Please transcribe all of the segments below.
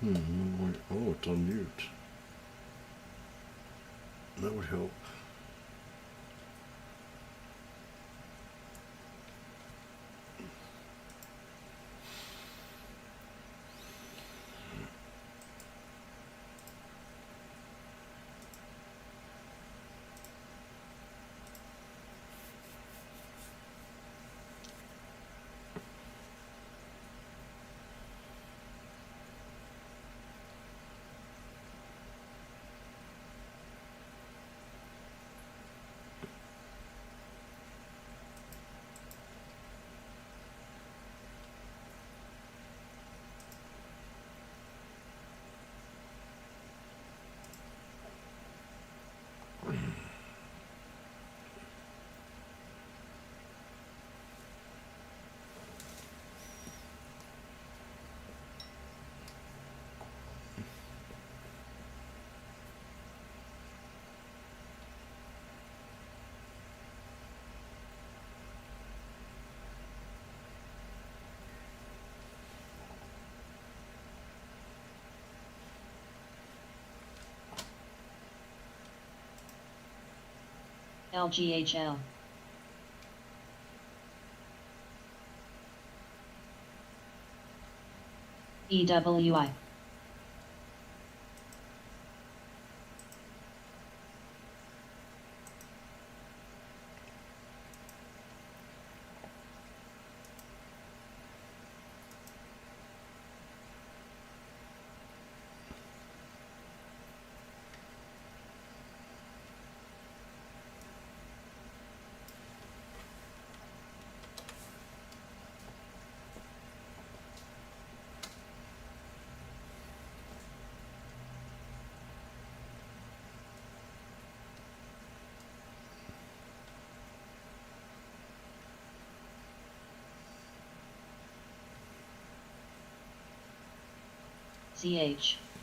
Oh, it's on mute. That would help. LGHL. EWI.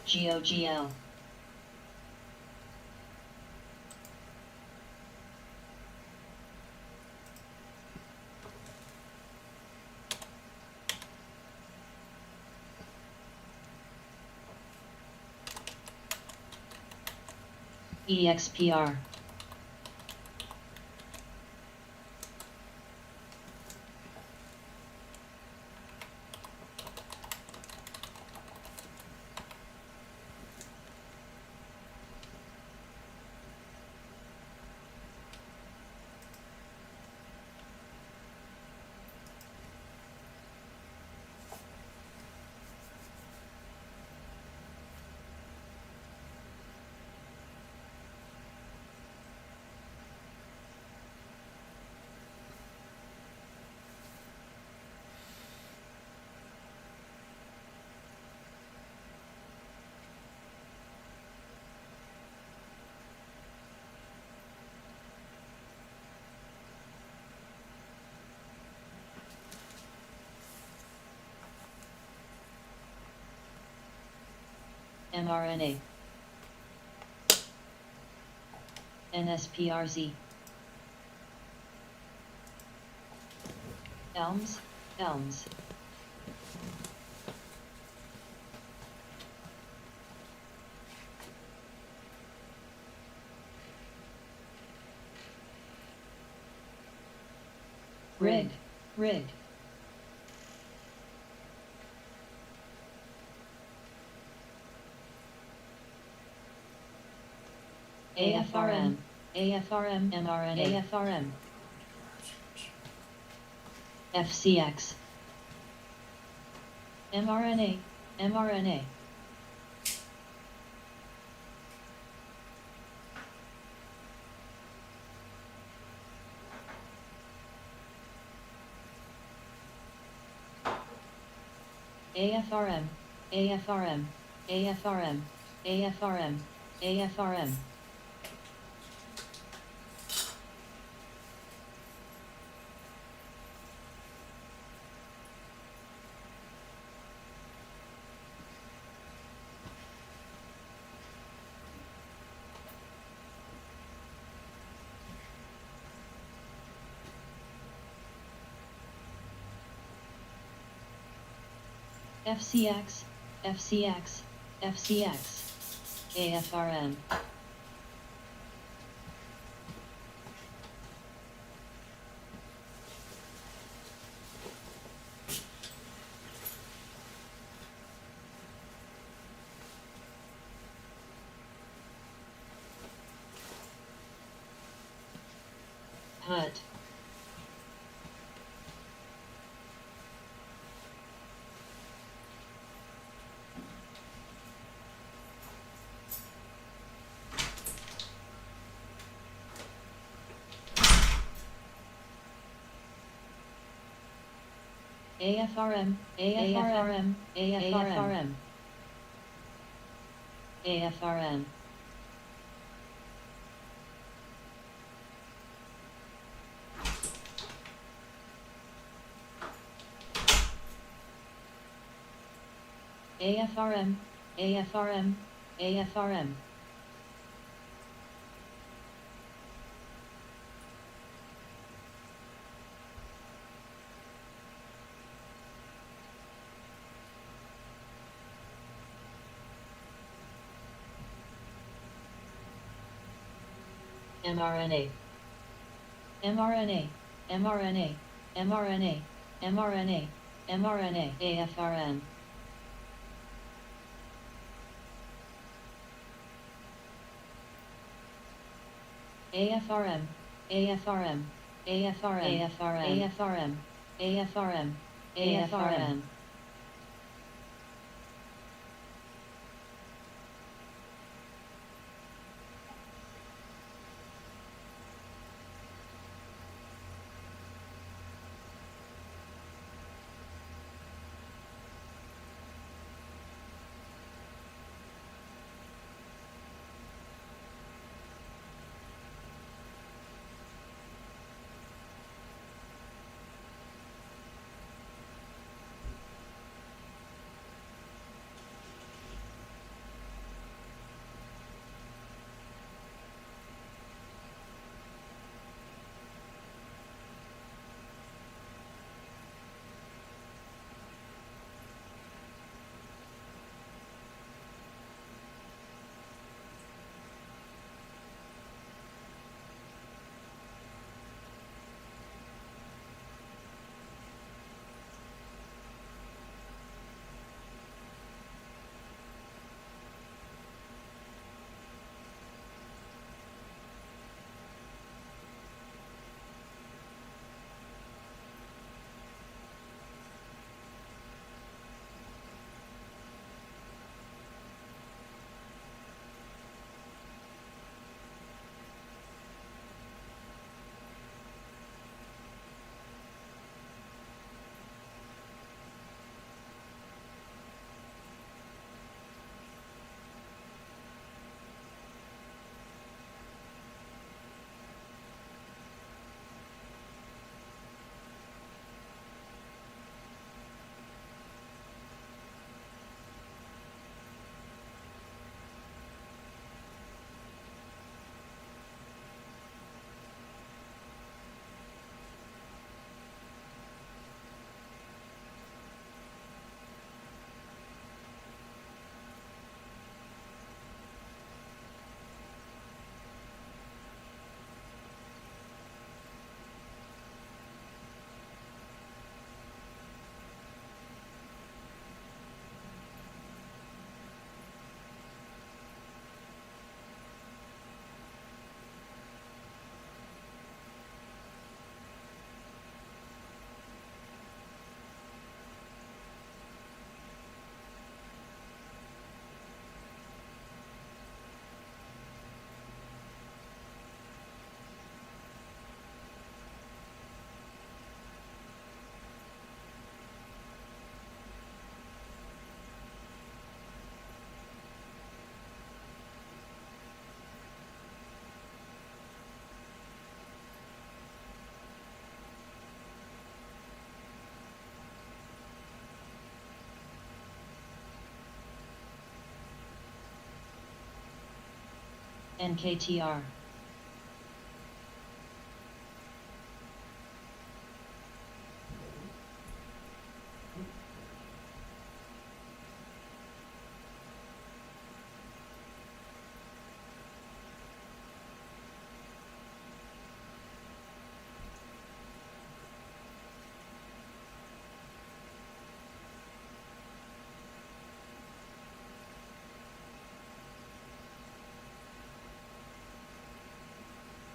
CHGOGL. EXPR. mRNA. NSPRZ. ELMS. Rig. AFRM, mRNA, AFRM, FCX, mRNA. AFRM. FCX. FCX, AFRM. HUT. AFRM, AFRM, AFRM, AFRM. AFRM, AFRM, AFRM. mRNA, mRNA, mRNA, mRNA, mRNA, mRNA, AFRM. AFRM, AFRM, AFRM, AFRM, AFRM, AFRM. NKTR.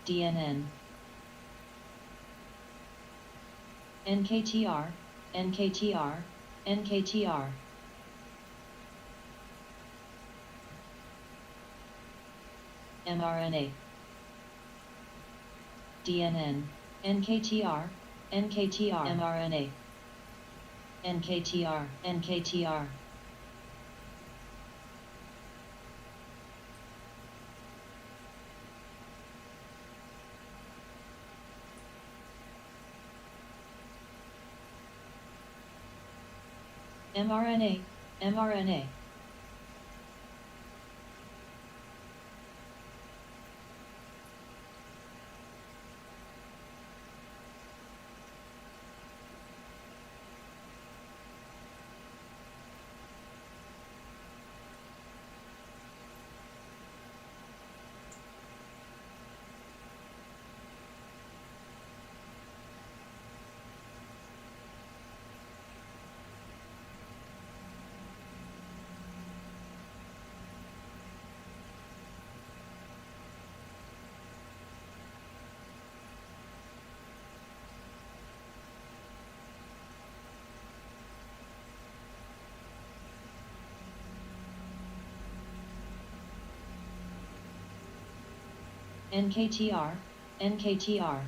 DNN, NKTR, NKTR, NKTR, mRNA, DNN, NKTR, NKTR, mRNA, NKTR, NKTR, mRNA, mRNA, NKTR, NKTR,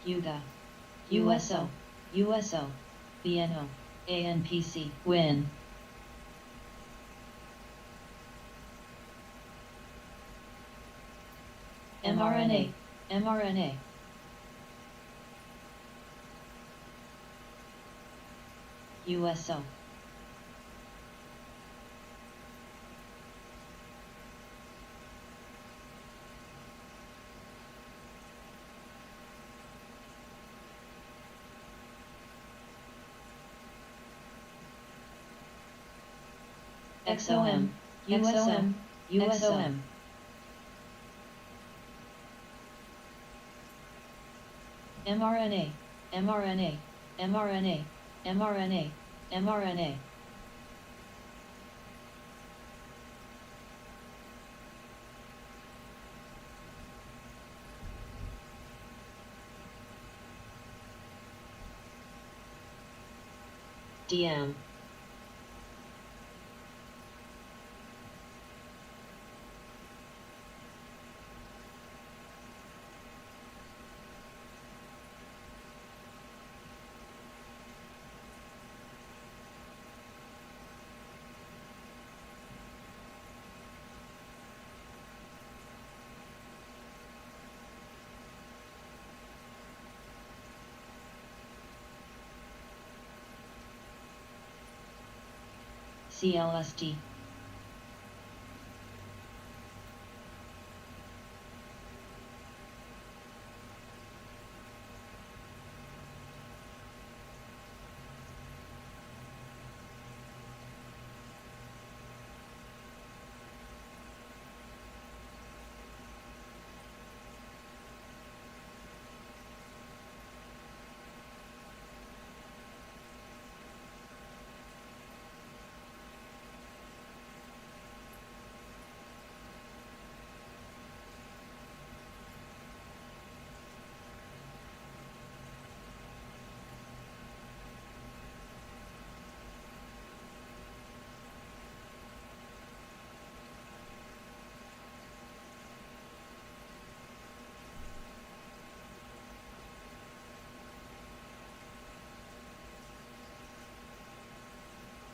Yuga, USO, USO, BNO, ANPC, Win, mRNA, mRNA, USO, XOM, USOM, USOM, mRNA, mRNA, mRNA, mRNA, mRNA, DM, CLST,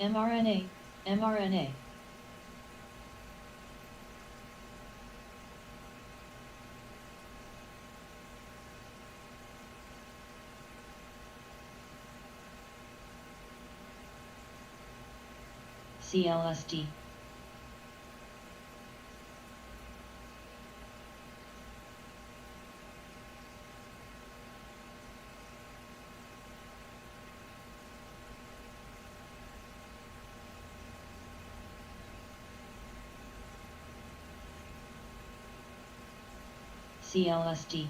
mRNA, mRNA, CLST, CLSD.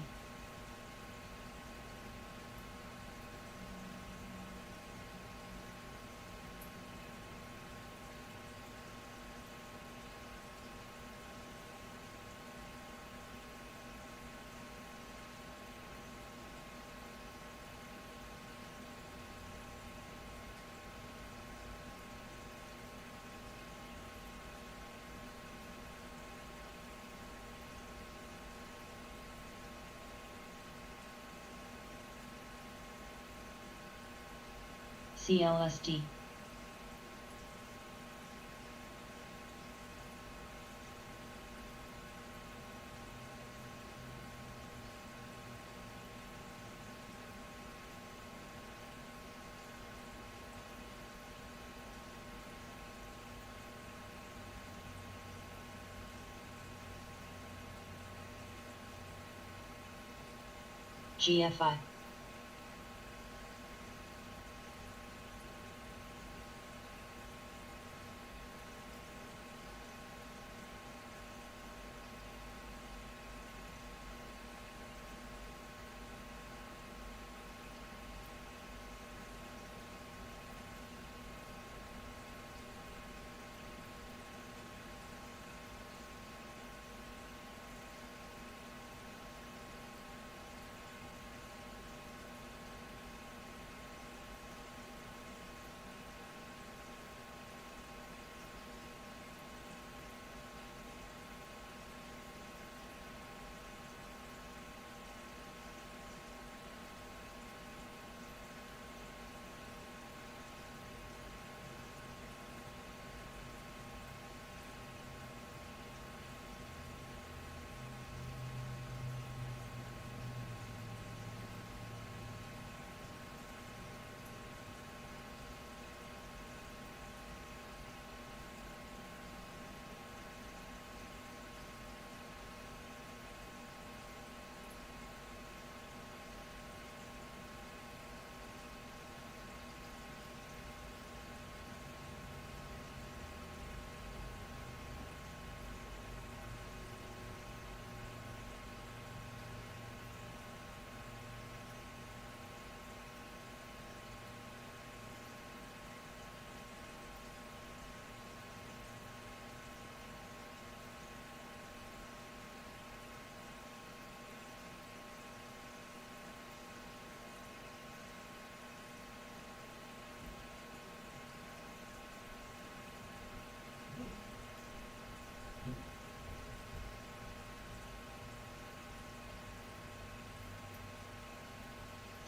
CLSD. GFI.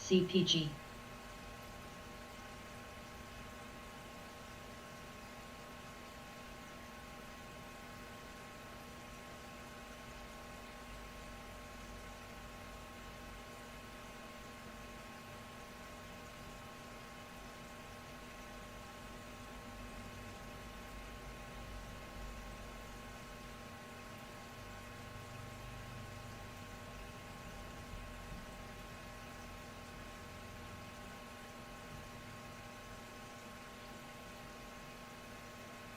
CPG.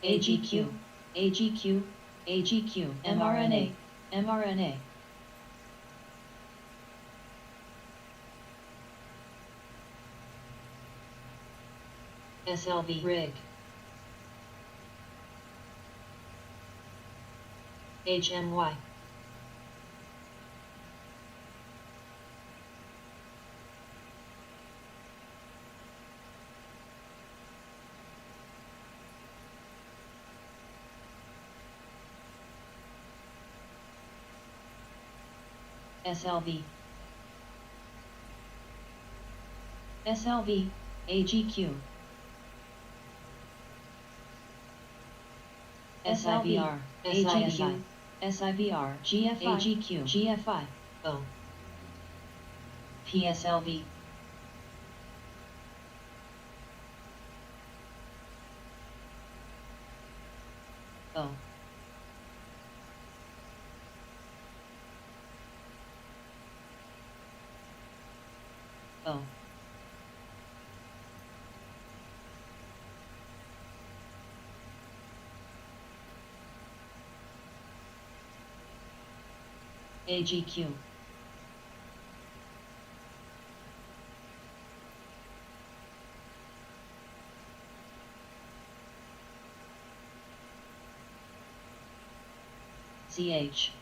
AGQ, AGQ, AGQ, mRNA, mRNA. SLV rig. HMY. SLV. SLV, AGQ. SIVR, AGQ, SIVR, GFI, AGQ, GFI, O. PSLV. O. O. AGQ. ch.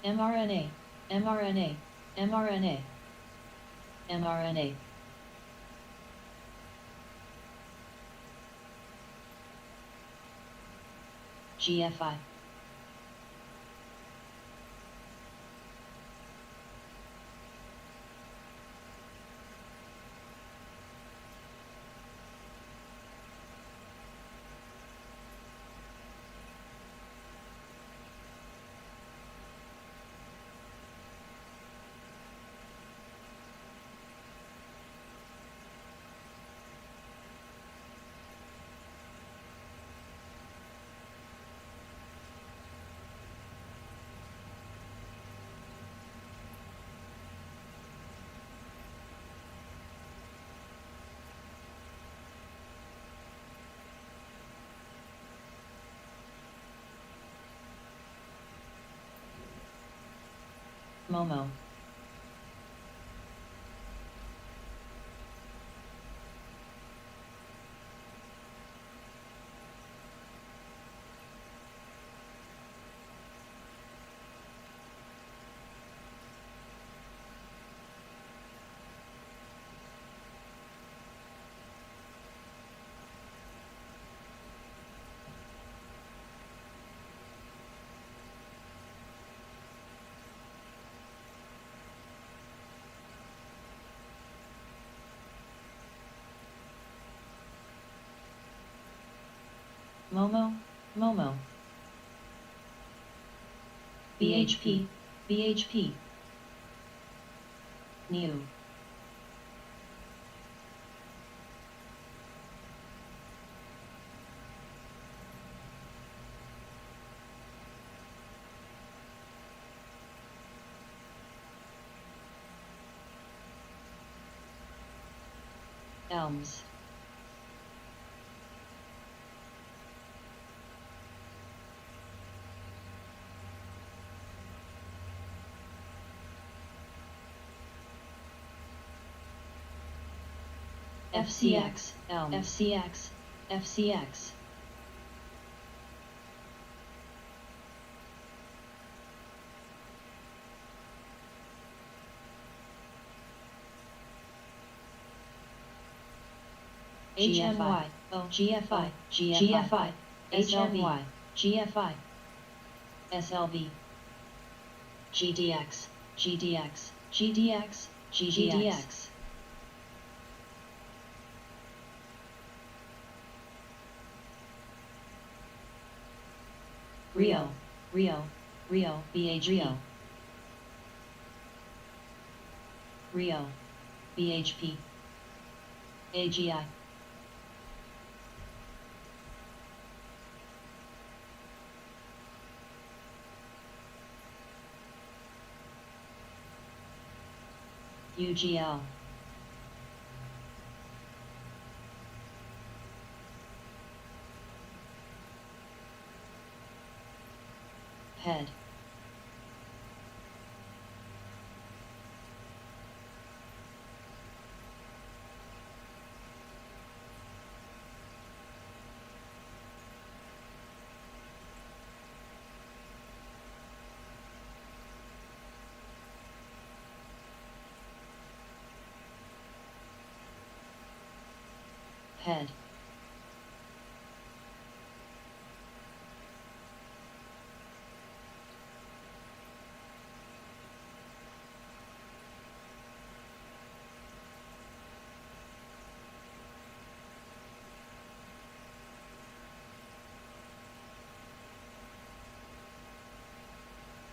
mRNA, mRNA, mRNA, mRNA. GFI. Momo. Momo, Momo. BHP, BHP. New. Elms. FCX, Elm, FCX, FCX. HMY, GFI, GFI, HMY, GFI, SLV, GDX, GDX, GDX, GDX. Rio, Rio, Rio, BHP. Rio, Rio, BHP, AGI. UGL. Head. Head.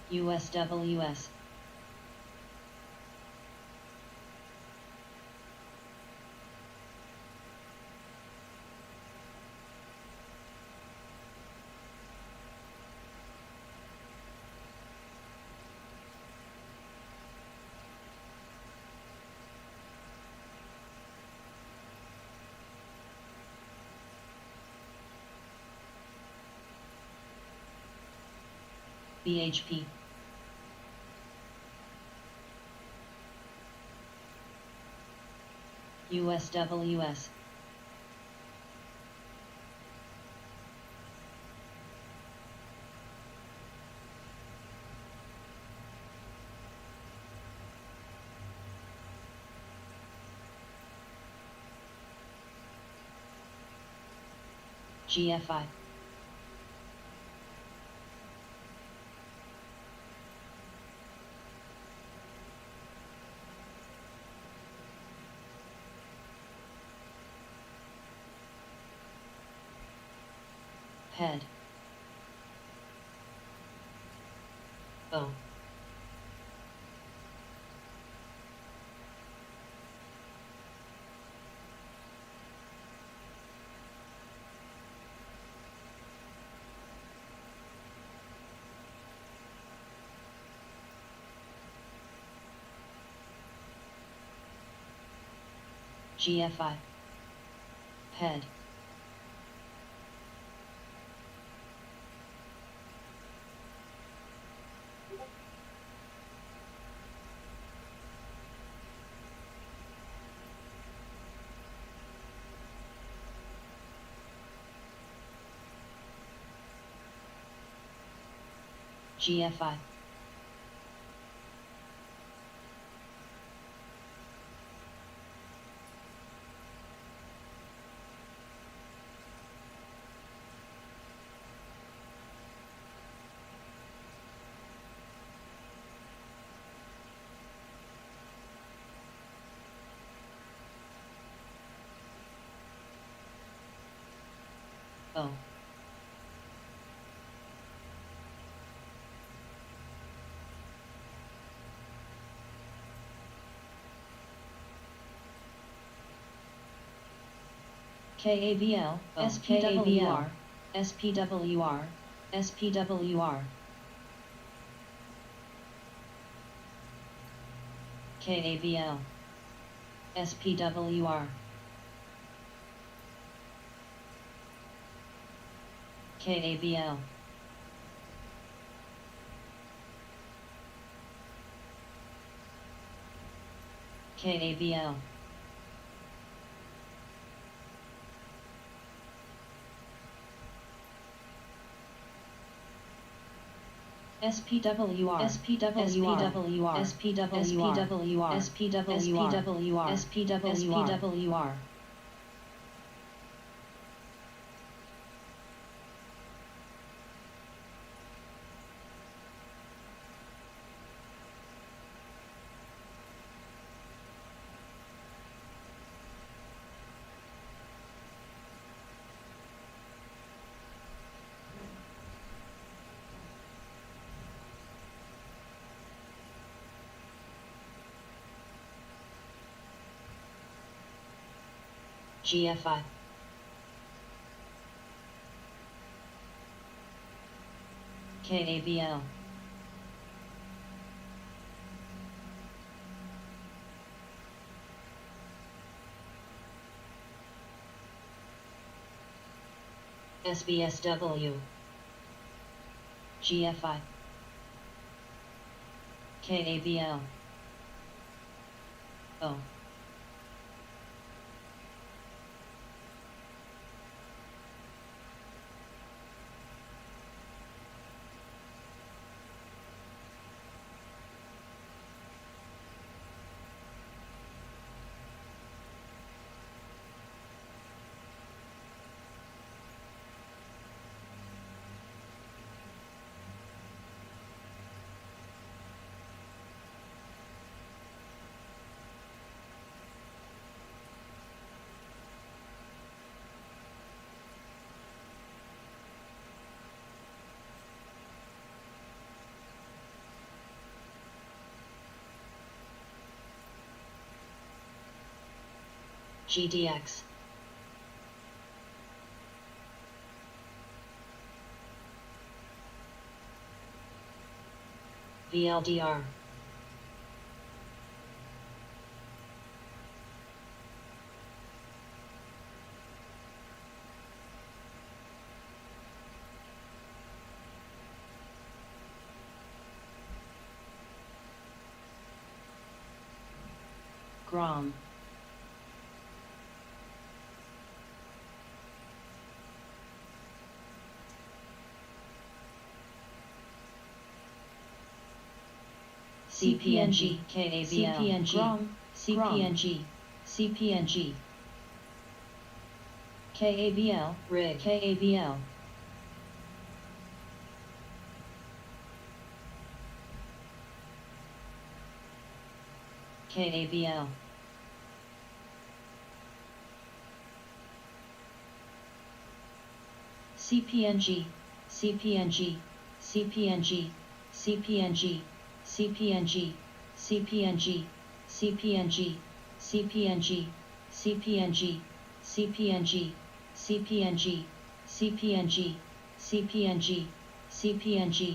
USWS. BHP, USWS, GFI, Head, O, GFI, Head, GFI, O, KABL, SPWR, SPWR, SPWR, KABL, SPWR, KABL, KABL, SPWR, SPWR, SPWR, SPWR, SPWR, GFI, KABL, SBSW, GFI, KABL, O, GDX, VLDR, gram, CPNG, KABL, CPNG, gram, CPNG, CPNG, KABL, rig, KABL, KABL, CPNG, CPNG, CPNG, CPNG, CPNG, CPNG, CPNG, CPNG, CPNG, CPNG, CPNG, CPNG, CPNG, CPNG,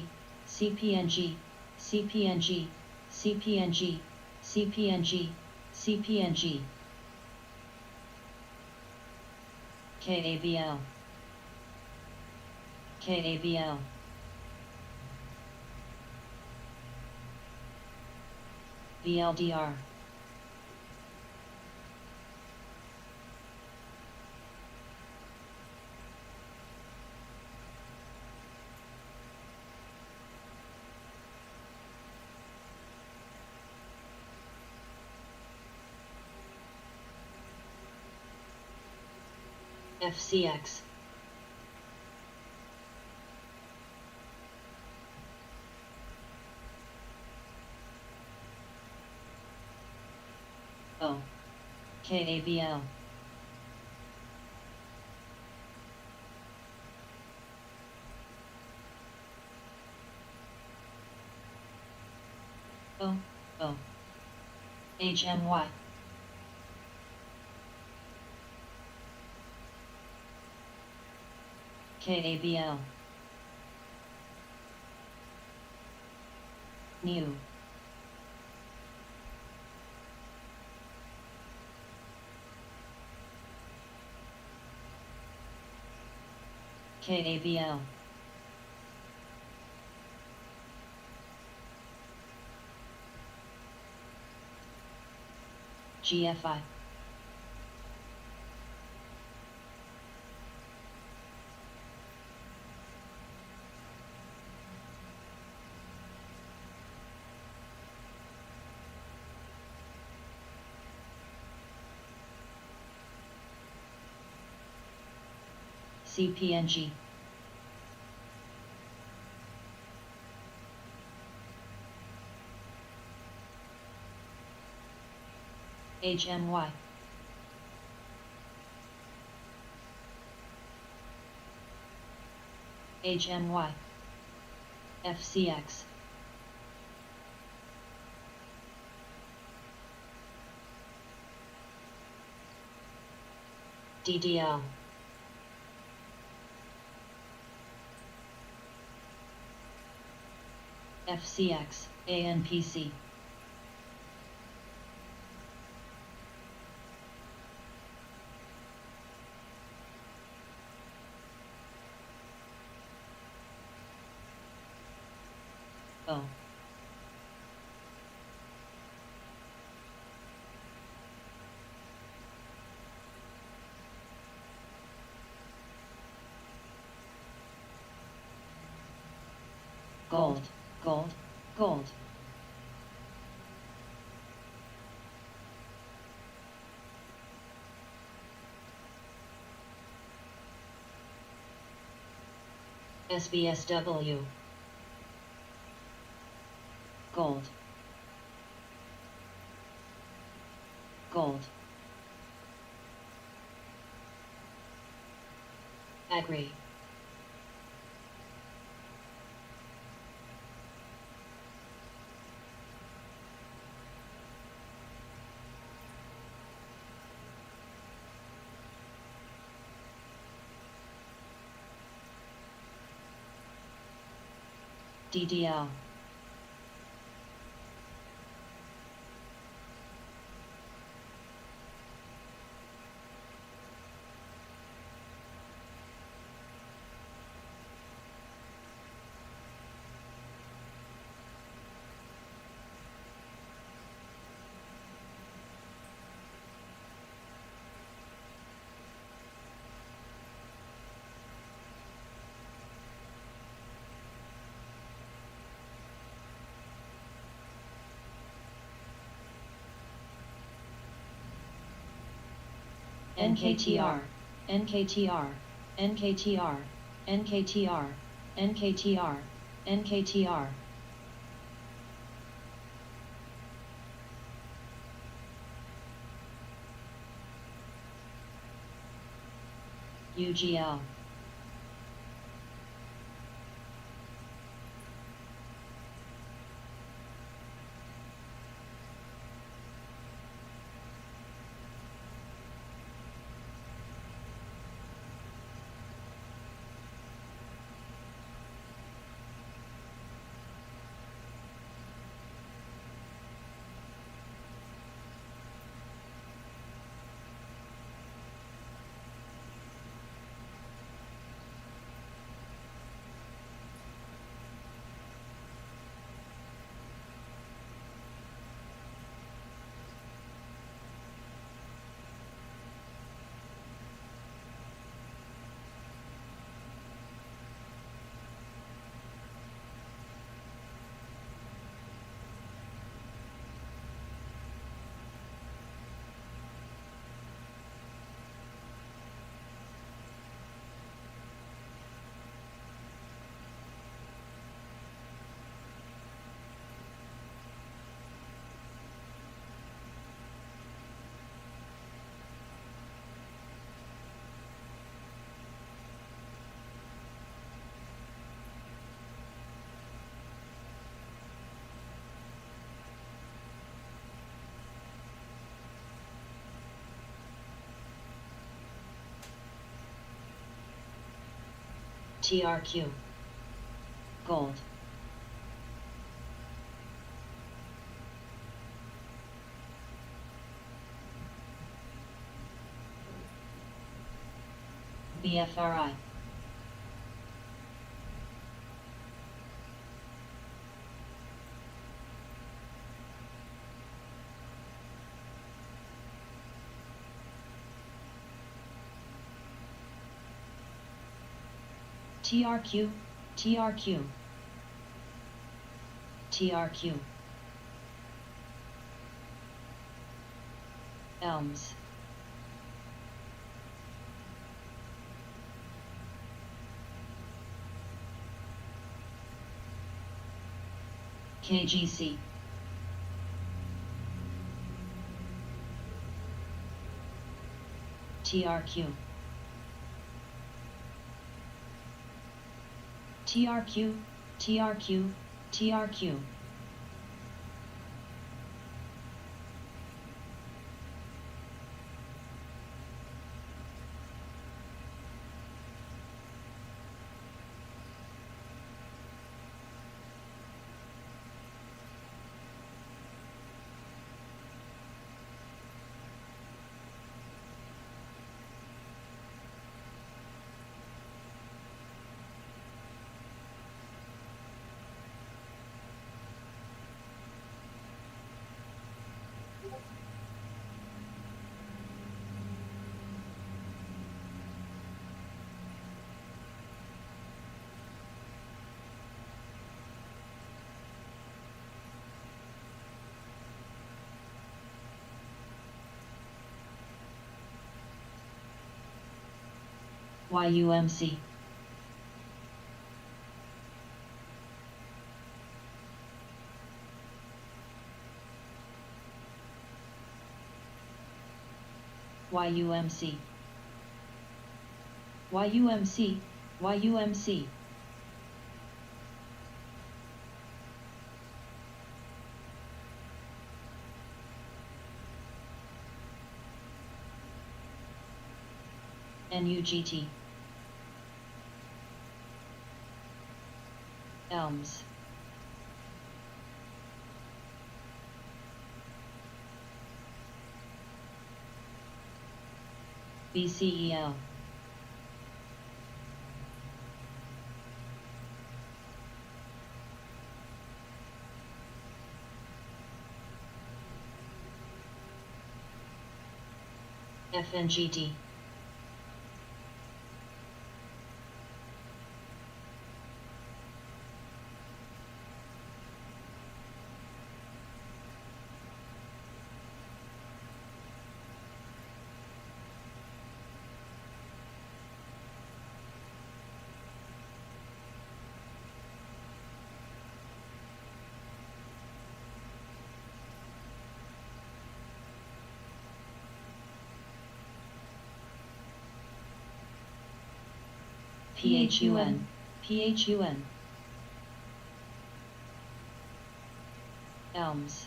CPNG, CPNG, CPNG, CPNG, CPNG, KABL, KABL, VLDR, FCX, O, KABL, O, O, HMY, KABL, new, KABL, GFI, CPNG, HMY, HMY, FCX, DDL, FCX, ANPC, O, gold, gold, gold, SBSW, gold, gold, agree, DDL, NKTR, NKTR, NKTR, NKTR, NKTR, NKTR. UGL. TRQ. Gold. BFRI. TRQ, TRQ, TRQ. Elms. KGC. TRQ. TRQ, TRQ, TRQ. YUMC. YUMC. YUMC. YUMC. NUGT. Elms. BCEL. FNGT. PHUN, PHUN. Elms.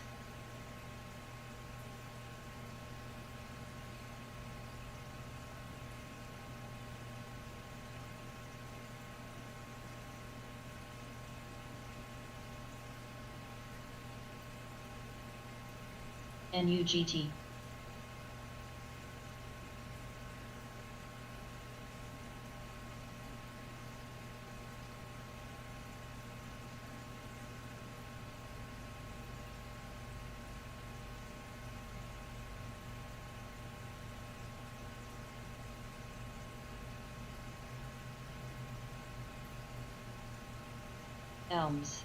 NUGT. Elms.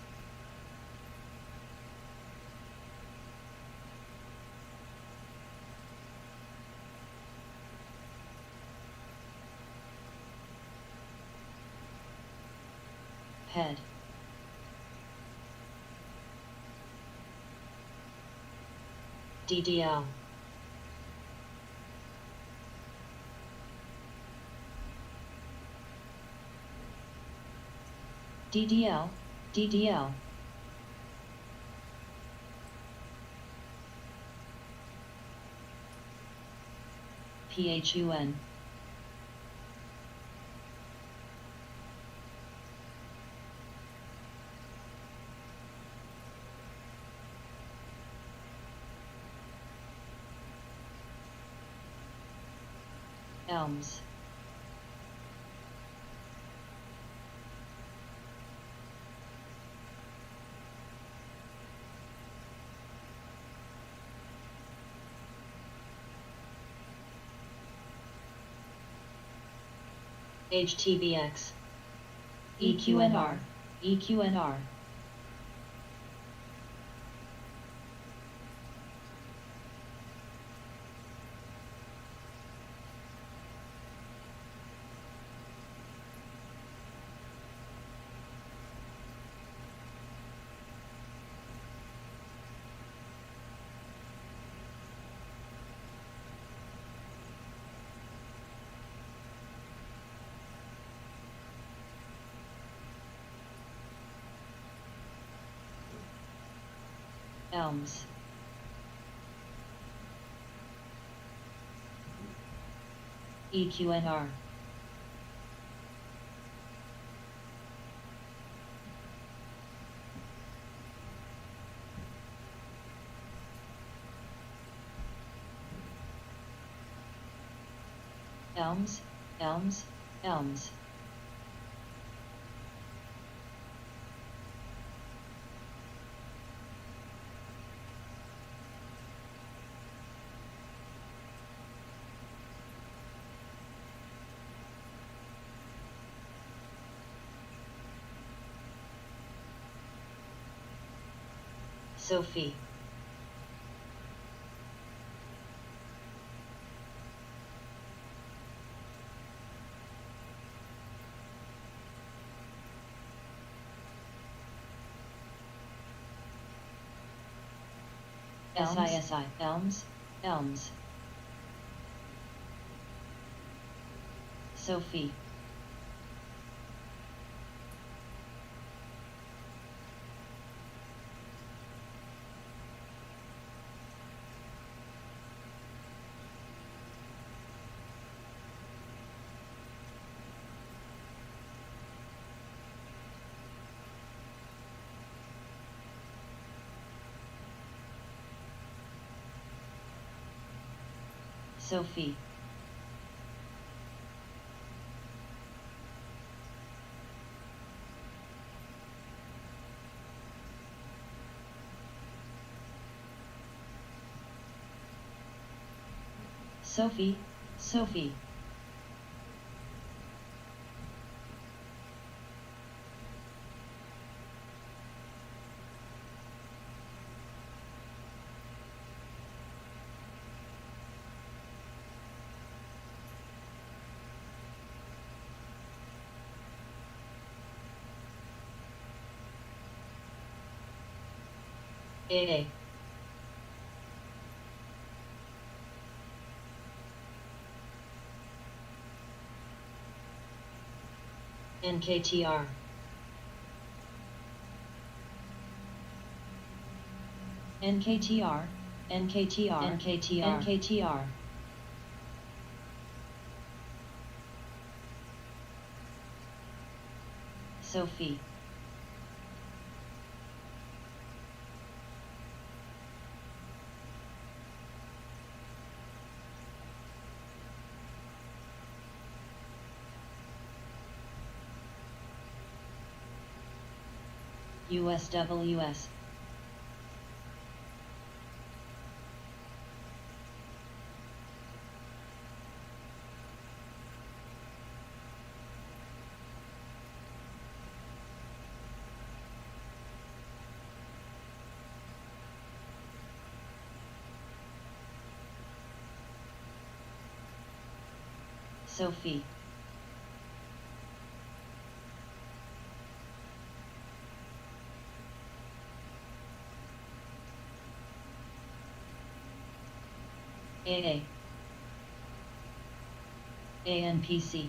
Head. DDL. DDL, DDL. PHUN. Elms. HTBX. EQNR, EQNR. Elms. EQNR. Elms, elms, elms. Sophie. SISI, elms, elms. Sophie. Sophie. Sophie, Sophie. A. NKTR. NKTR, NKTR, NKTR, NKTR. Sophie. USWS. Sophie. AA. ANPC.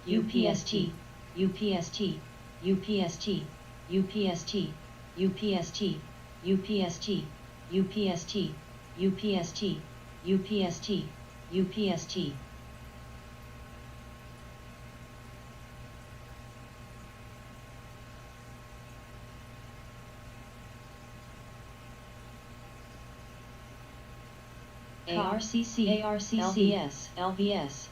UPST, UPST, UPST, UPST, UPST, UPST, UPST, UPST, UPST, UPST. ARCC, ARCC, LVS, LVS.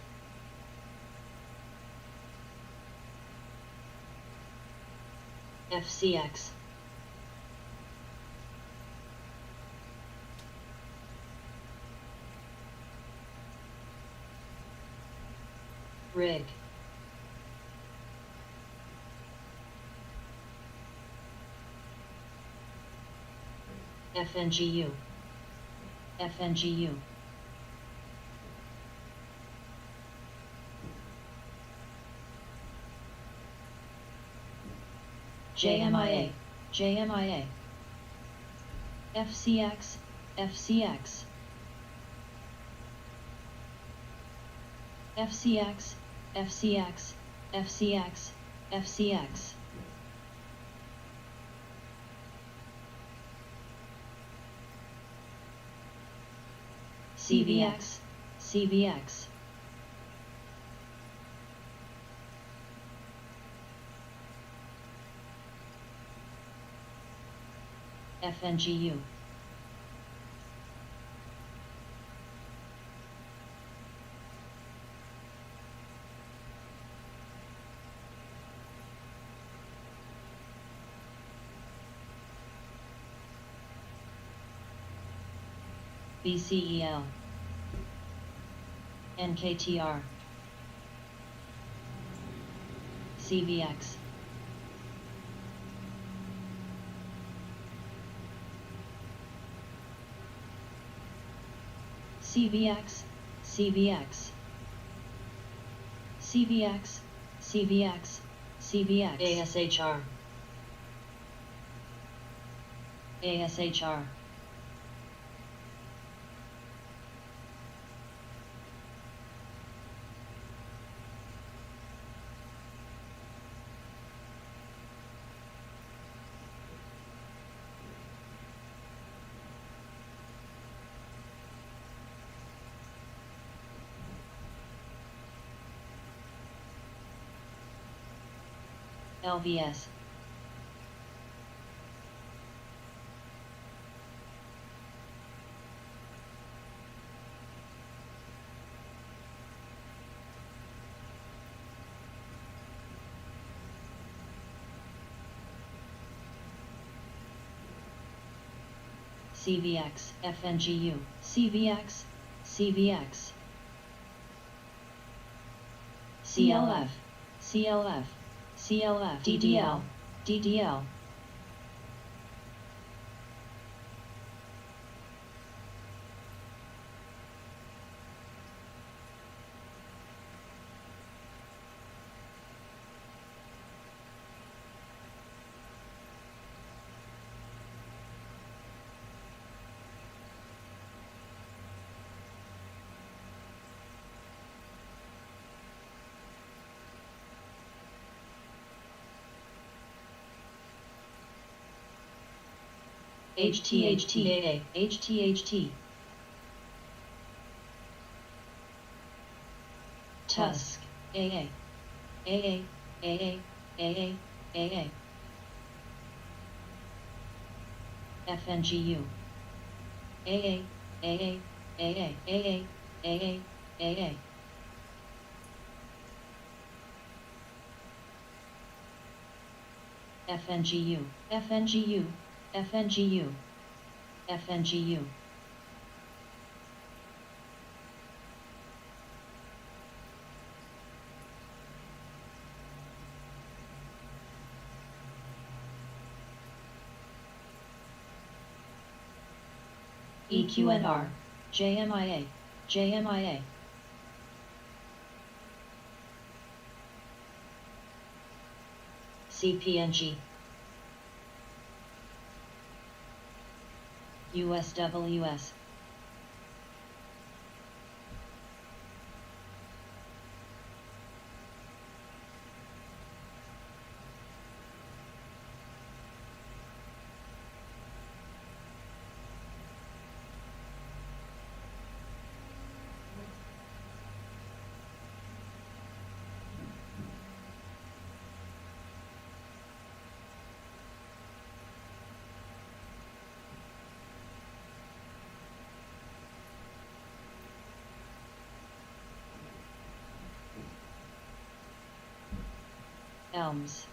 FCX. Rig. FNGU. FNGU. JMIA, JMIA. FCX, FCX. FCX, FCX, FCX, FCX. CVX, CVX. FNGU. BCEL. NKTR. CVX. CVX, CVX. CVX, CVX, CVX. ASHR. ASHR. LVS. CVX, FNGU, CVX, CVX. CLF, CLF, CLF, DDL, DDL. HTHT HTHT Tusk AA AA AA AA AA FNGU AA AA AA AA AA AA FNGU FNGU FNGU FNGU EQNR JMIA JMIA CPNG USWS ELMS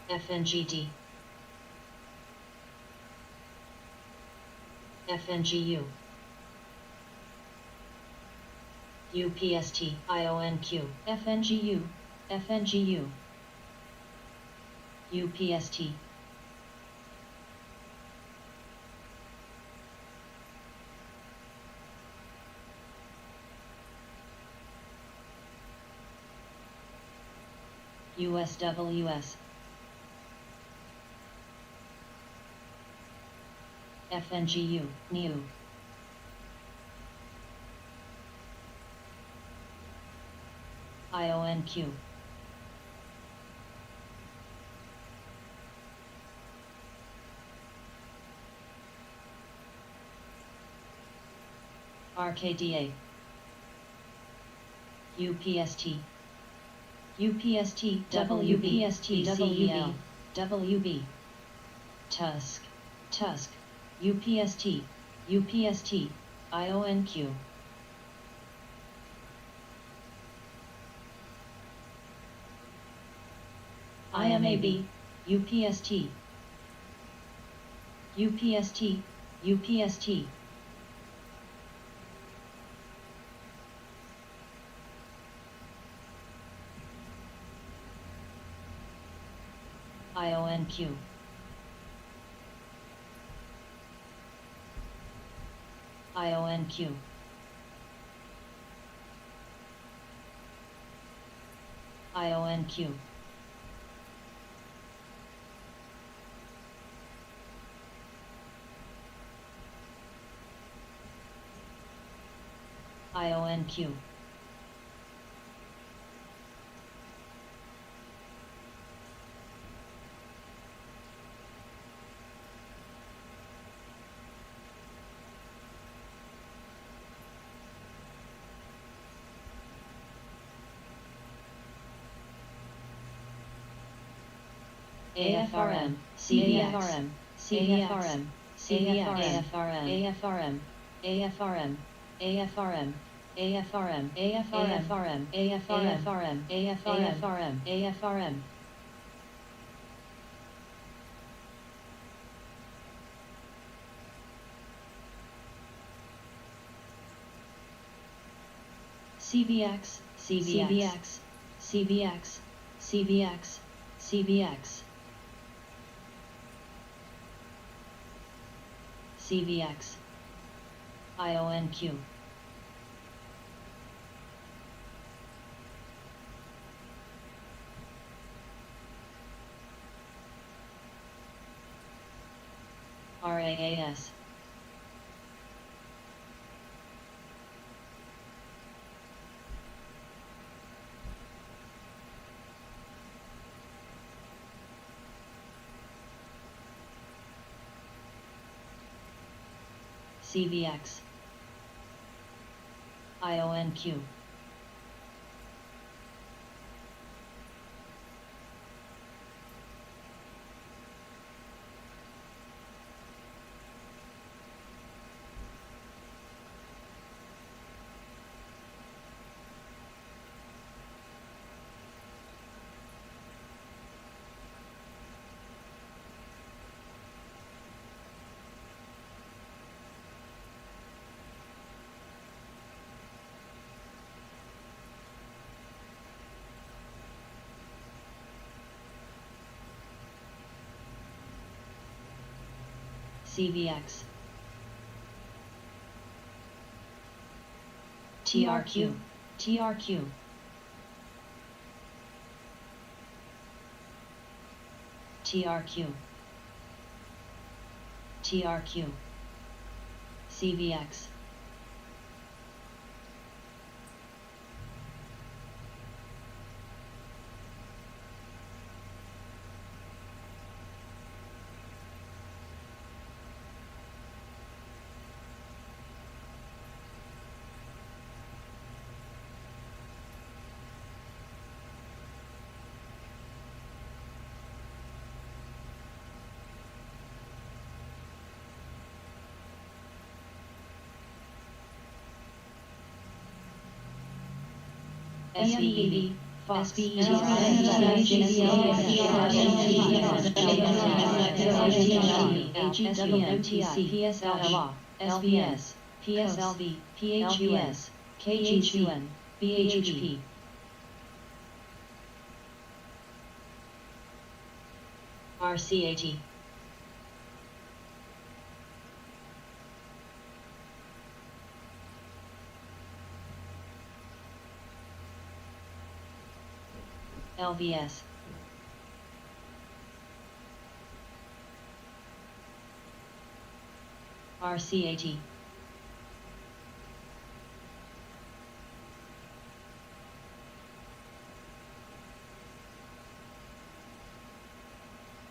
FNGD FNGU UPST IONQ FNGU FNGU UPST USWS FNGU NEW IONQ RKDA UPST UPST WPST WB WB Tusk Tusk UPST UPST IONQ IMAB UPST UPST UPST IONQ IONQ IONQ IONQ AFRM, CVFRM, CVFRM, CVFRM, AFRM, AFRM, AFRM, AFRM, AFRM, AFRM, AFRM, AFRM, CVX, CVX, CVX, CVX, CVX, CVX, IONQ, RAAS, CVX, IONQ, CVX, TRQ, TRQ, TRQ, TRQ, CVX, SVEV, Fox, SBS, PSLV, PHUS, KHUN, BHP, RCAT, LVS, RCAT,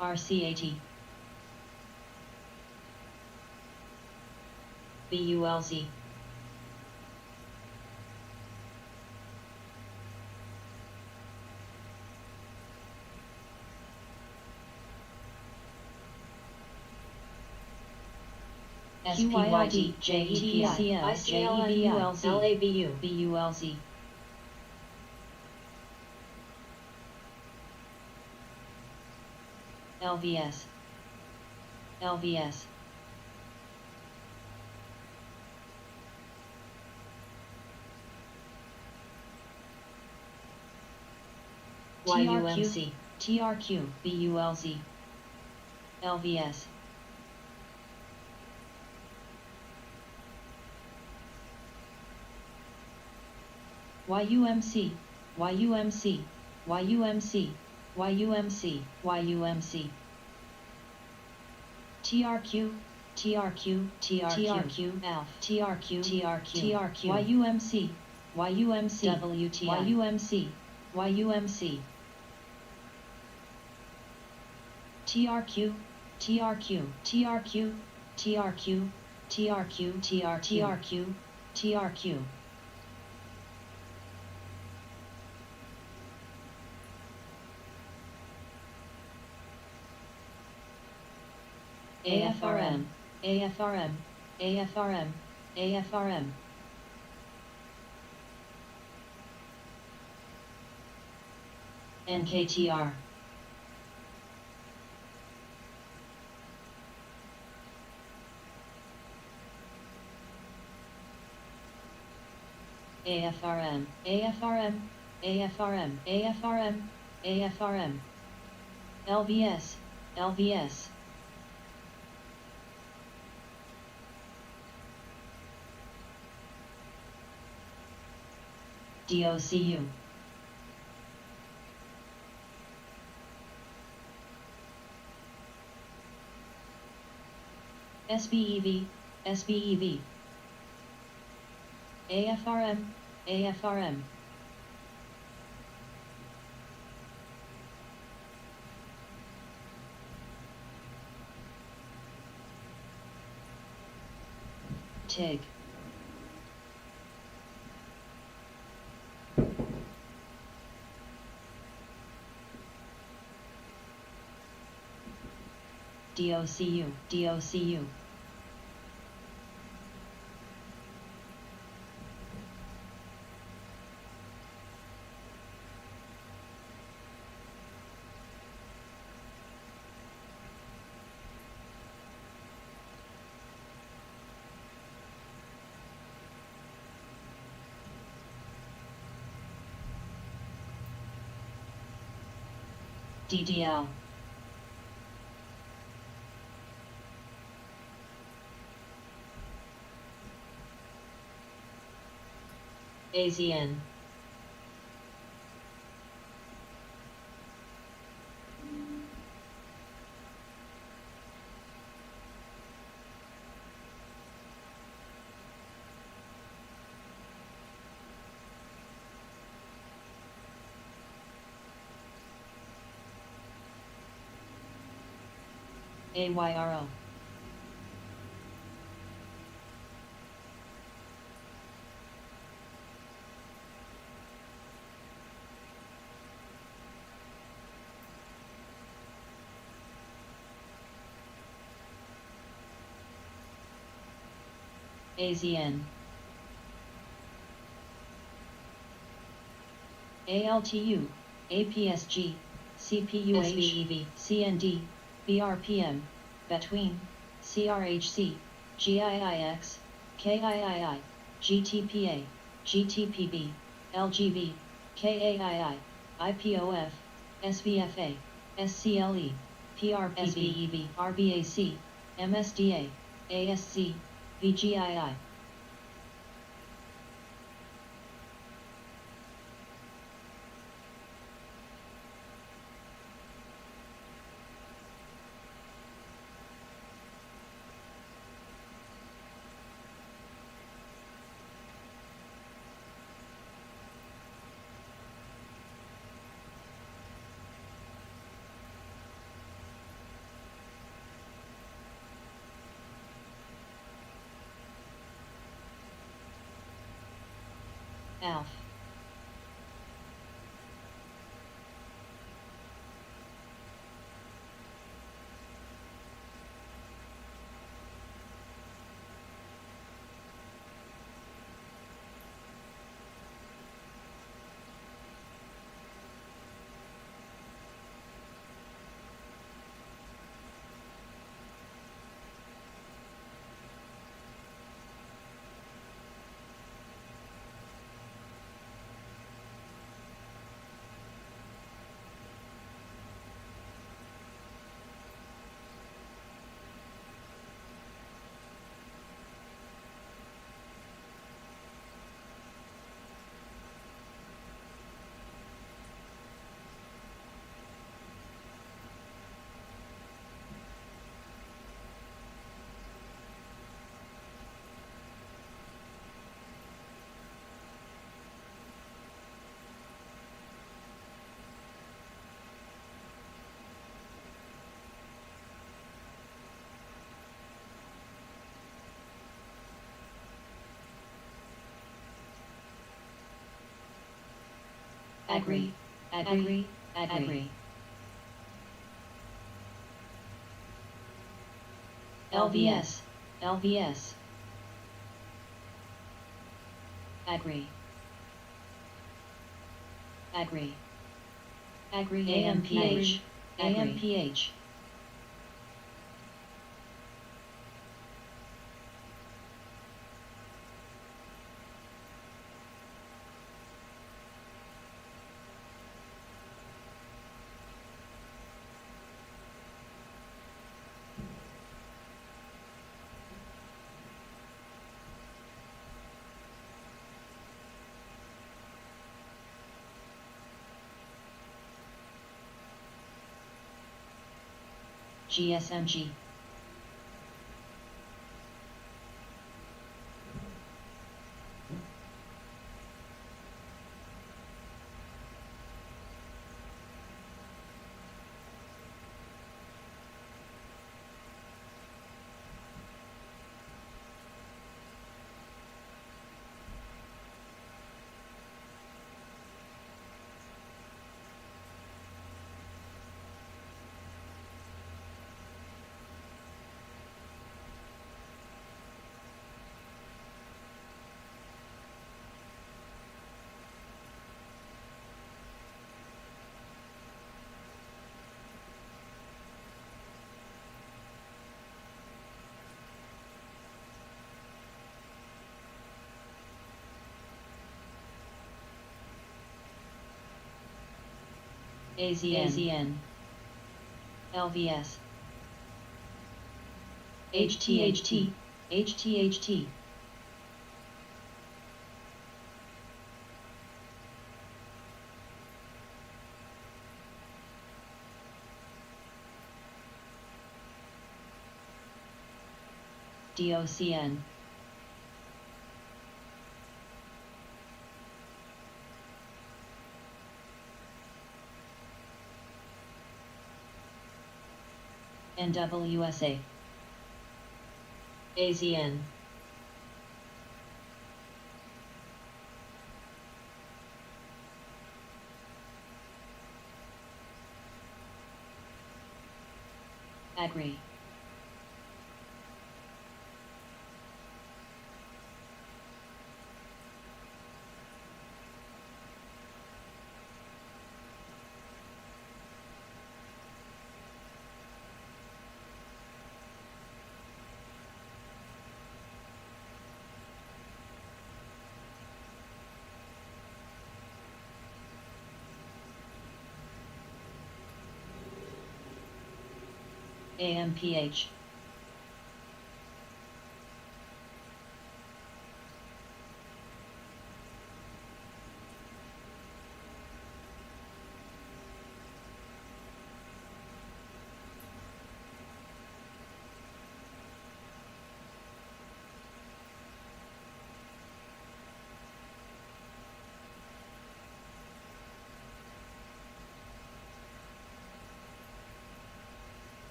RCAT, BULZ, SPYD, JEPI, ICLNULZ, LABU, BULZ, LVS, LVS, YUMC, TRQ, BULZ, LVS, YUMC, YUMC, YUMC, YUMC, YUMC, TRQ, TRQ, TRQ, F, TRQ, TRQ, TRQ, YUMC, YUMC, WTI, YUMC, YUMC, TRQ, TRQ, TRQ, TRQ, TRQ, TRQ, TRQ, AFRM, AFRM, AFRM, AFRM, NKTR, AFRM, AFRM, AFRM, AFRM, AFRM, LVS, LVS. DOCU. SBEV, SBEV. AFRM, AFRM. TIG. DOCU, DOCU. DDL. AZN. AYRO. AZN. ALTU, APSG, CPUH, CND, BRPM, between, CRHC, GIIX, KIII, GTPA, GTPB, LGB, KAII, IPOF, SVFA, SCLE, PRPB, RBAC, MSDA, ASC, VGII. ALF. Agree, agree, agree. LVS, LVS. Agree. Agree. Agree. AMPH, AMPH. GSMG. AZN, LVS, HTHT, HTHT, DOCN, NWSA, AZN, Agri, AMPH,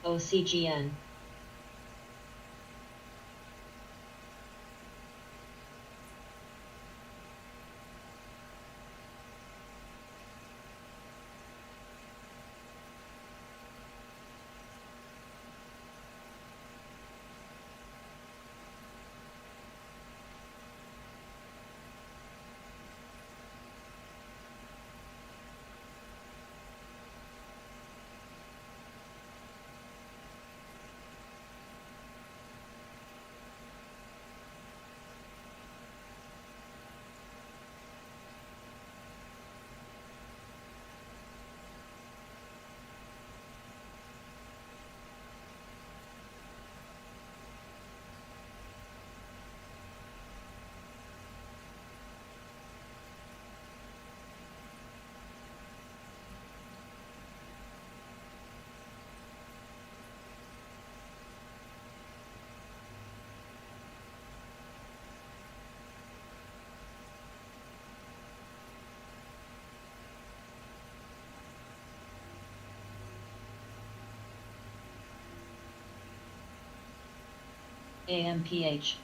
OCGN, AMPH,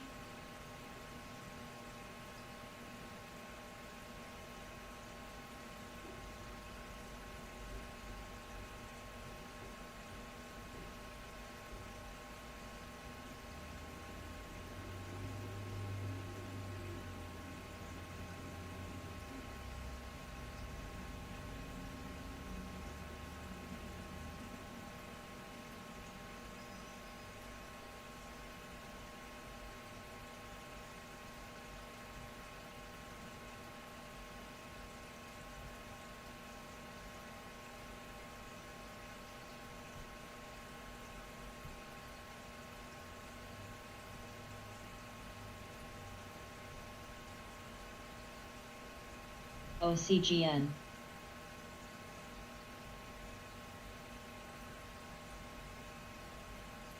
OCGN,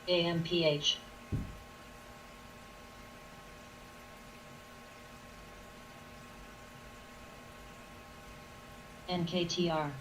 AMPH. NKTR.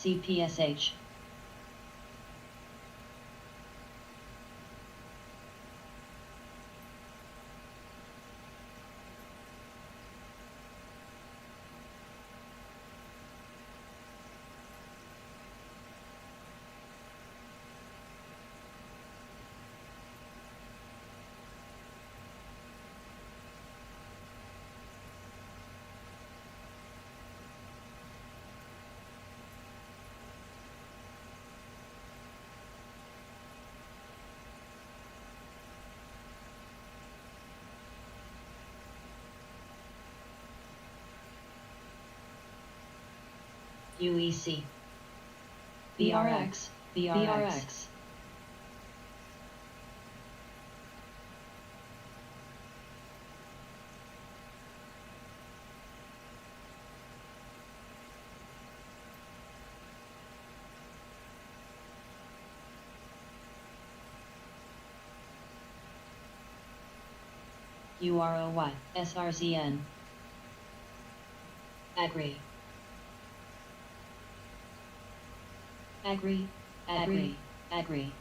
CPSH. UEC. BRX. BRX. UROY. SRZN. Agree. Agree. Agree. Agree.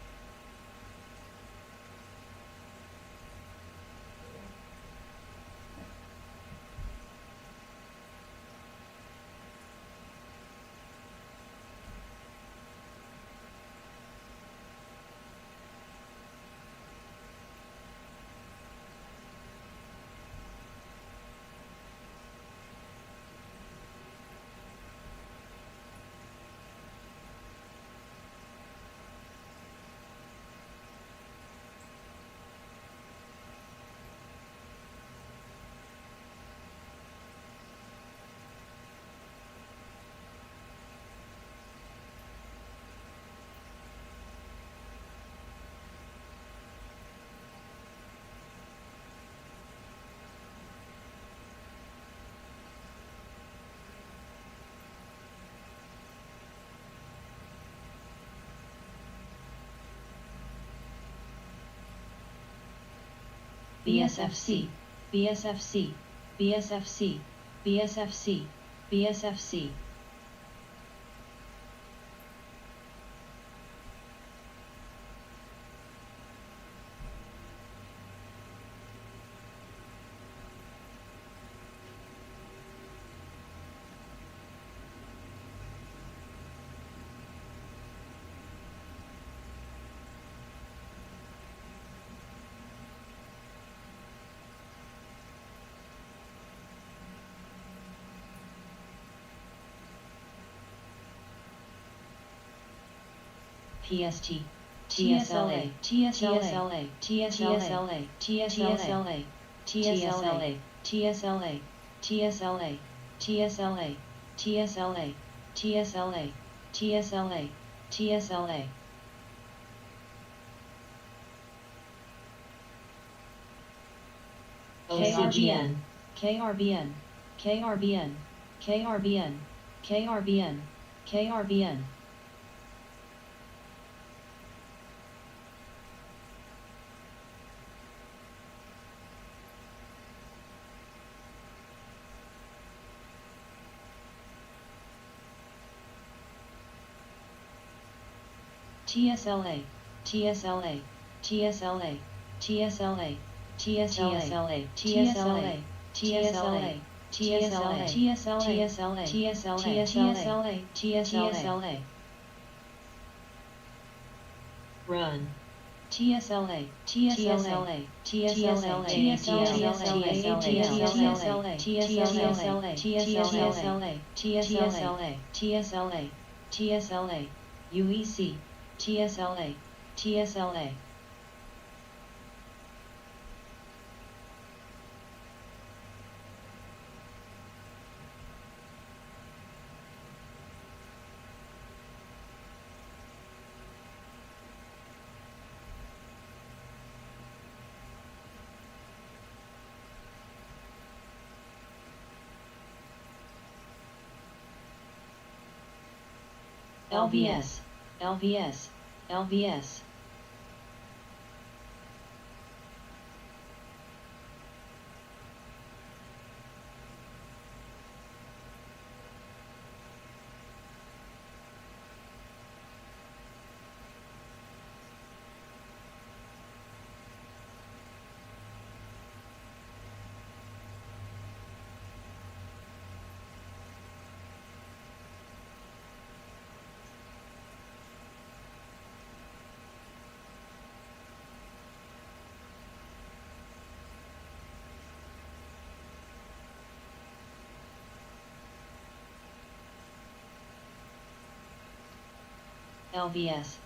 BSFC. BSFC. BSFC. BSFC. BSFC. PST. TSLA. TSLA. TSLA. TSLA. TSLA. TSLA. TSLA. TSLA. TSLA. TSLA. TSLA. TSLA. OCGN. KRBN. KRBN. KRBN. KRBN. KRBN. TSLA, TSLA, TSLA, TSLA, TSLA, TSLA, TSLA, TSLA, TSLA, TSLA, TSLA, run. TSLA, TSLA, TSLA, TSLA, TSLA, TSLA, TSLA, TSLA, TSLA, TSLA, UEC, TSLA, TSLA. LVS, LVS, LVS. LVS.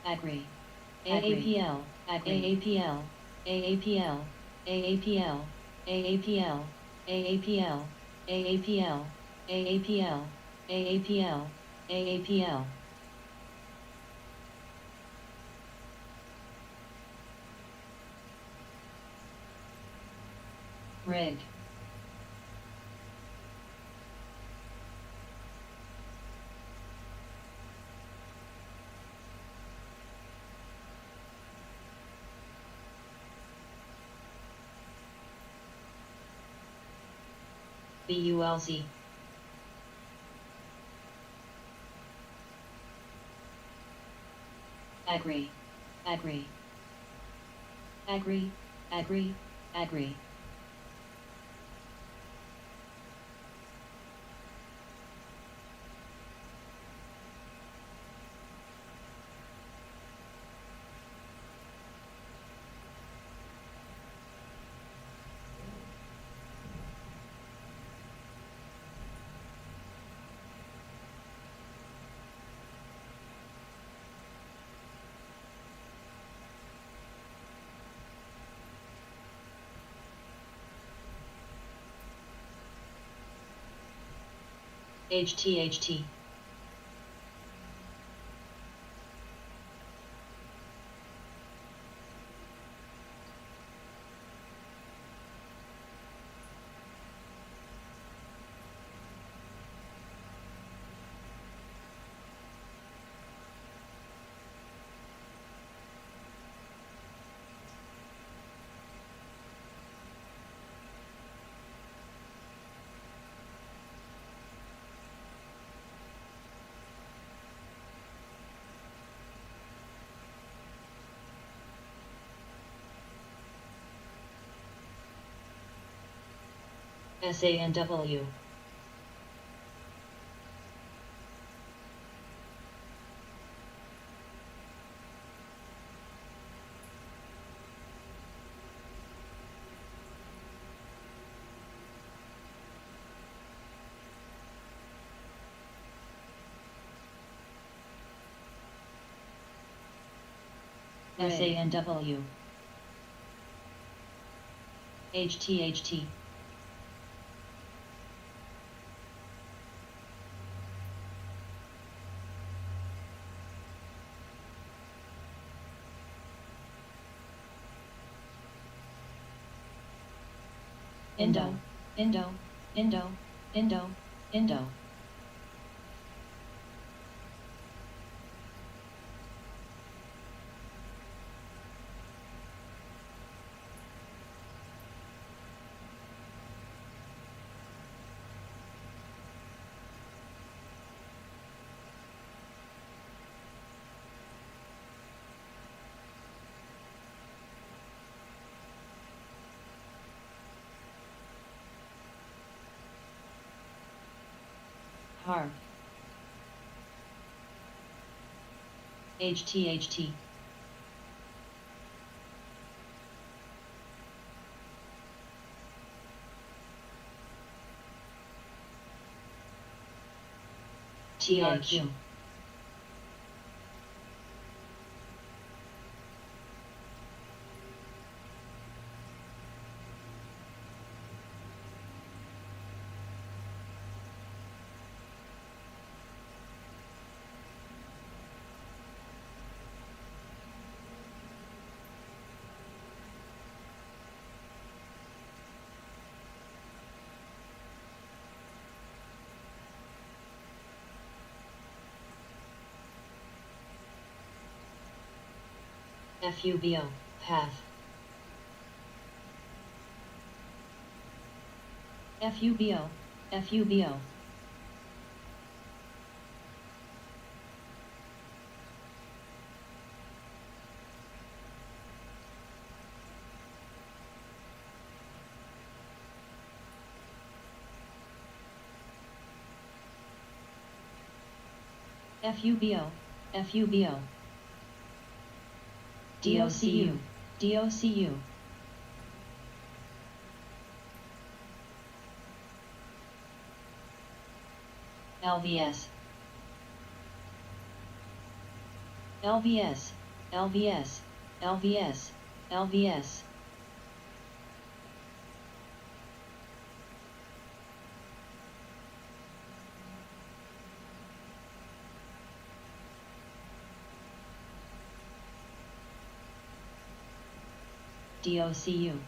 Agree. AAPL, AAPL, AAPL, AAPL, AAPL, AAPL, AAPL, AAPL, AAPL, AAPL. Rig. BULZ. Agree. Agree. Agree. Agree. Agree. HTHT. SANW. SANW. HTHT. Indo, Indo, Indo, Indo, Indo. Harp. HTHT. TRQ. FUBO, path. FUBO, FUBO. FUBO, FUBO. DOCU, DOCU. LVS. LVS, LVS, LVS, LVS. DOCU.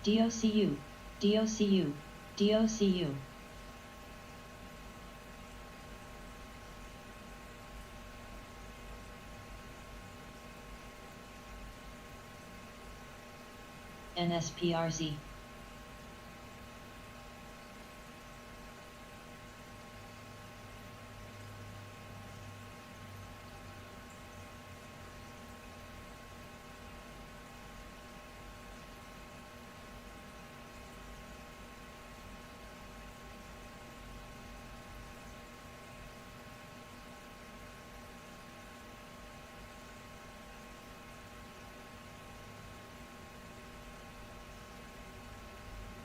DOCU, DOCU, DOCU. NSPRZ.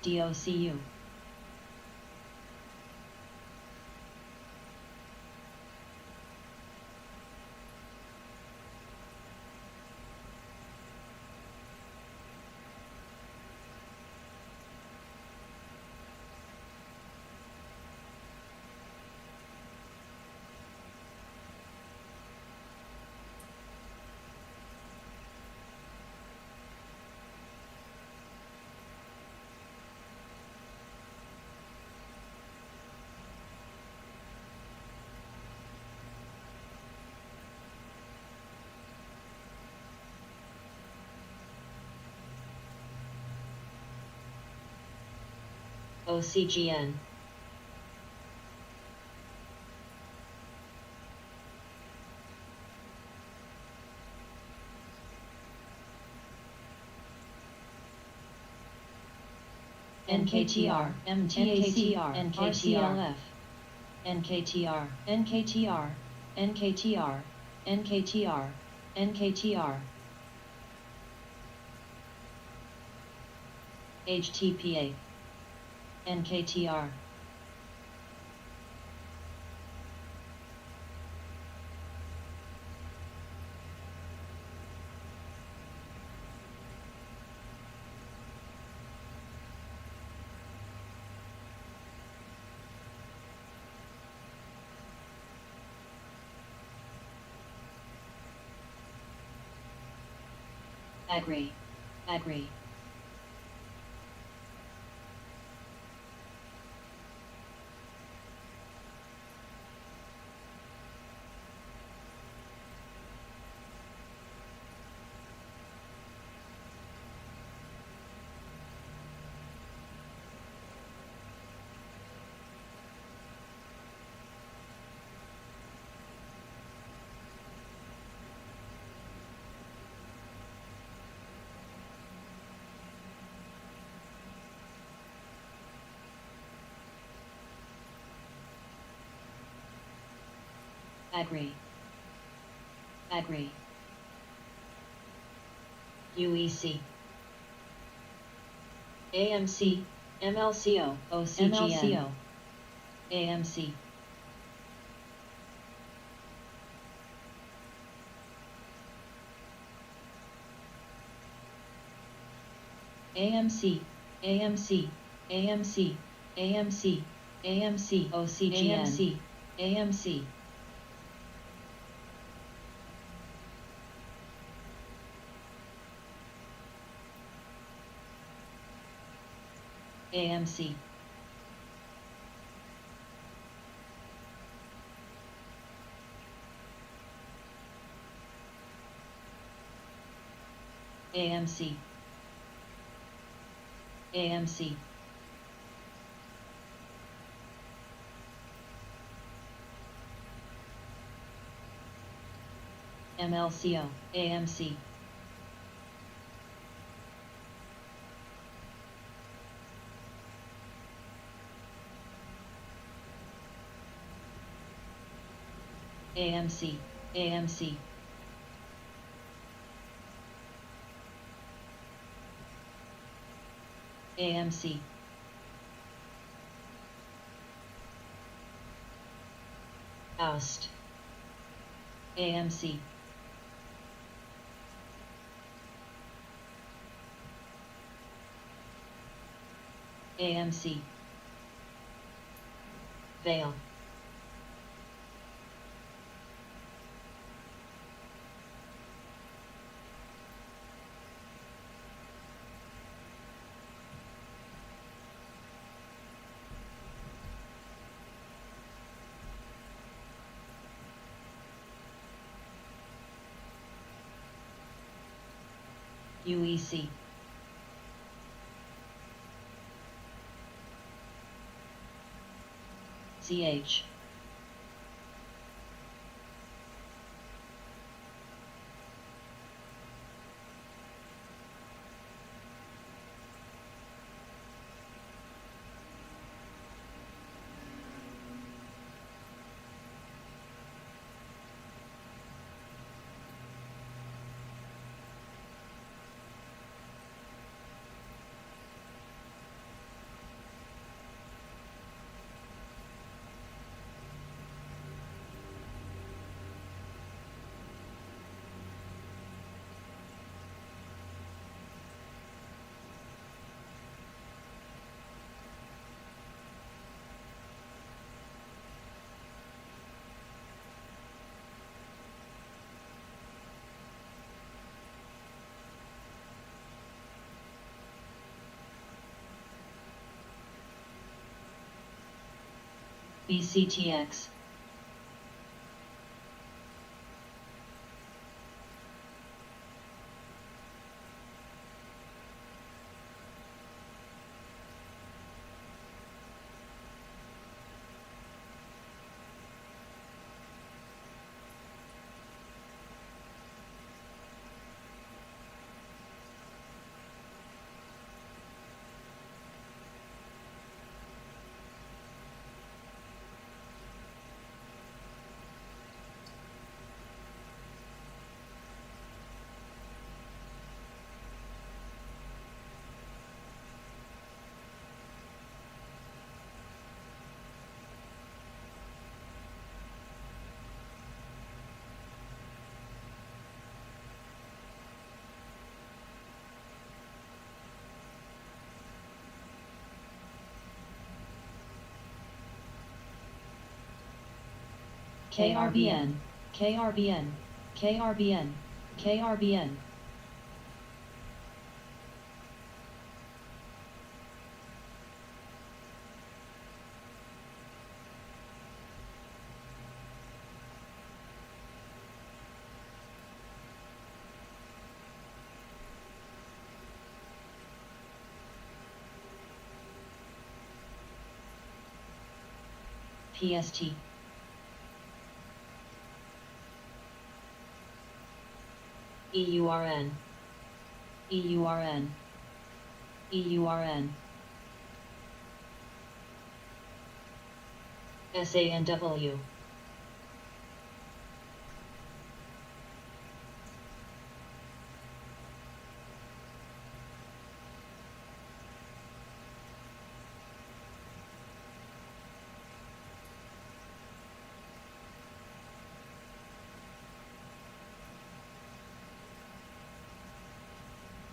DOCU. OCGN. NKTR, MTACR, NKTLF, NKTR, NKTR, NKTR, NKTR, NKTR, HTPA, NKTR. Agree. Agree. Agree. Agree. UEC. AMC. MLCO. OCGN. MLCO. AMC. AMC. AMC. AMC. AMC. AMC. OCGN. AMC. AMC. AMC. AMC. AMC. MLCO. AMC. AMC. AMC. AMC. Oust. AMC. AMC. Veil. UEC. CH. BCTX. KRBN. KRBN. KRBN. KRBN. PST. EURN. EURN. EURN. SANW.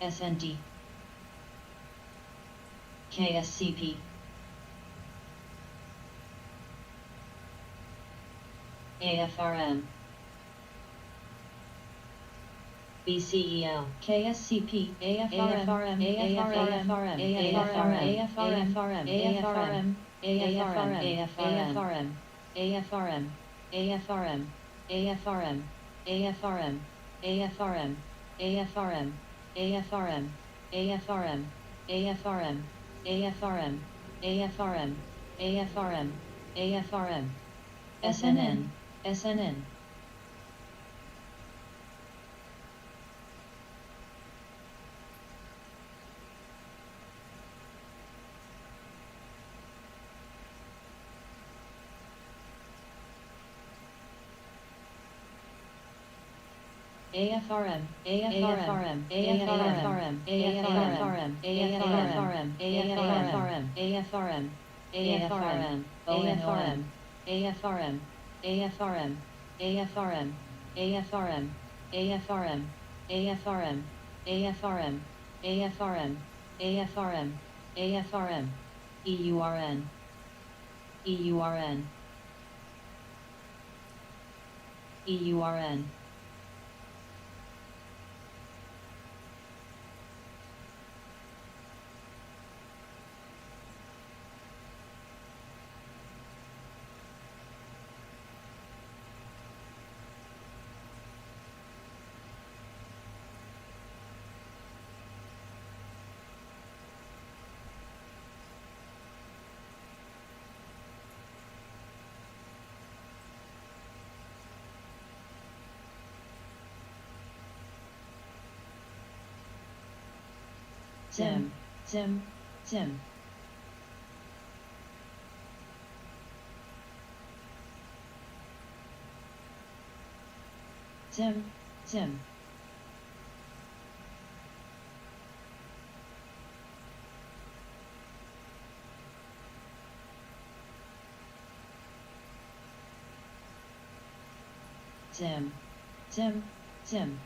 SND. KSCP. AFRM. BCEL. KSCP. AFRM. AFRM. AFRM. AFRM. AFRM. AFRM. AFRM. AFRM. AFRM. AFRM. AFRM. AFRM. AFRM. AFRM. AFRM. AFRM. AFRM. AFRM. SNN. SNN. AFRM, AFRM, AFRM, AFRM, AFRM, AFRM, AFRM, AFRM, ONOM, AFRM, AFRM, AFRM, AFRM, AFRM, AFRM, AFRM, AFRM, AFRM, AFRM, EURN, EURN, EURN. Zim, zim, zim. Zim, zim. Zim, zim, zim.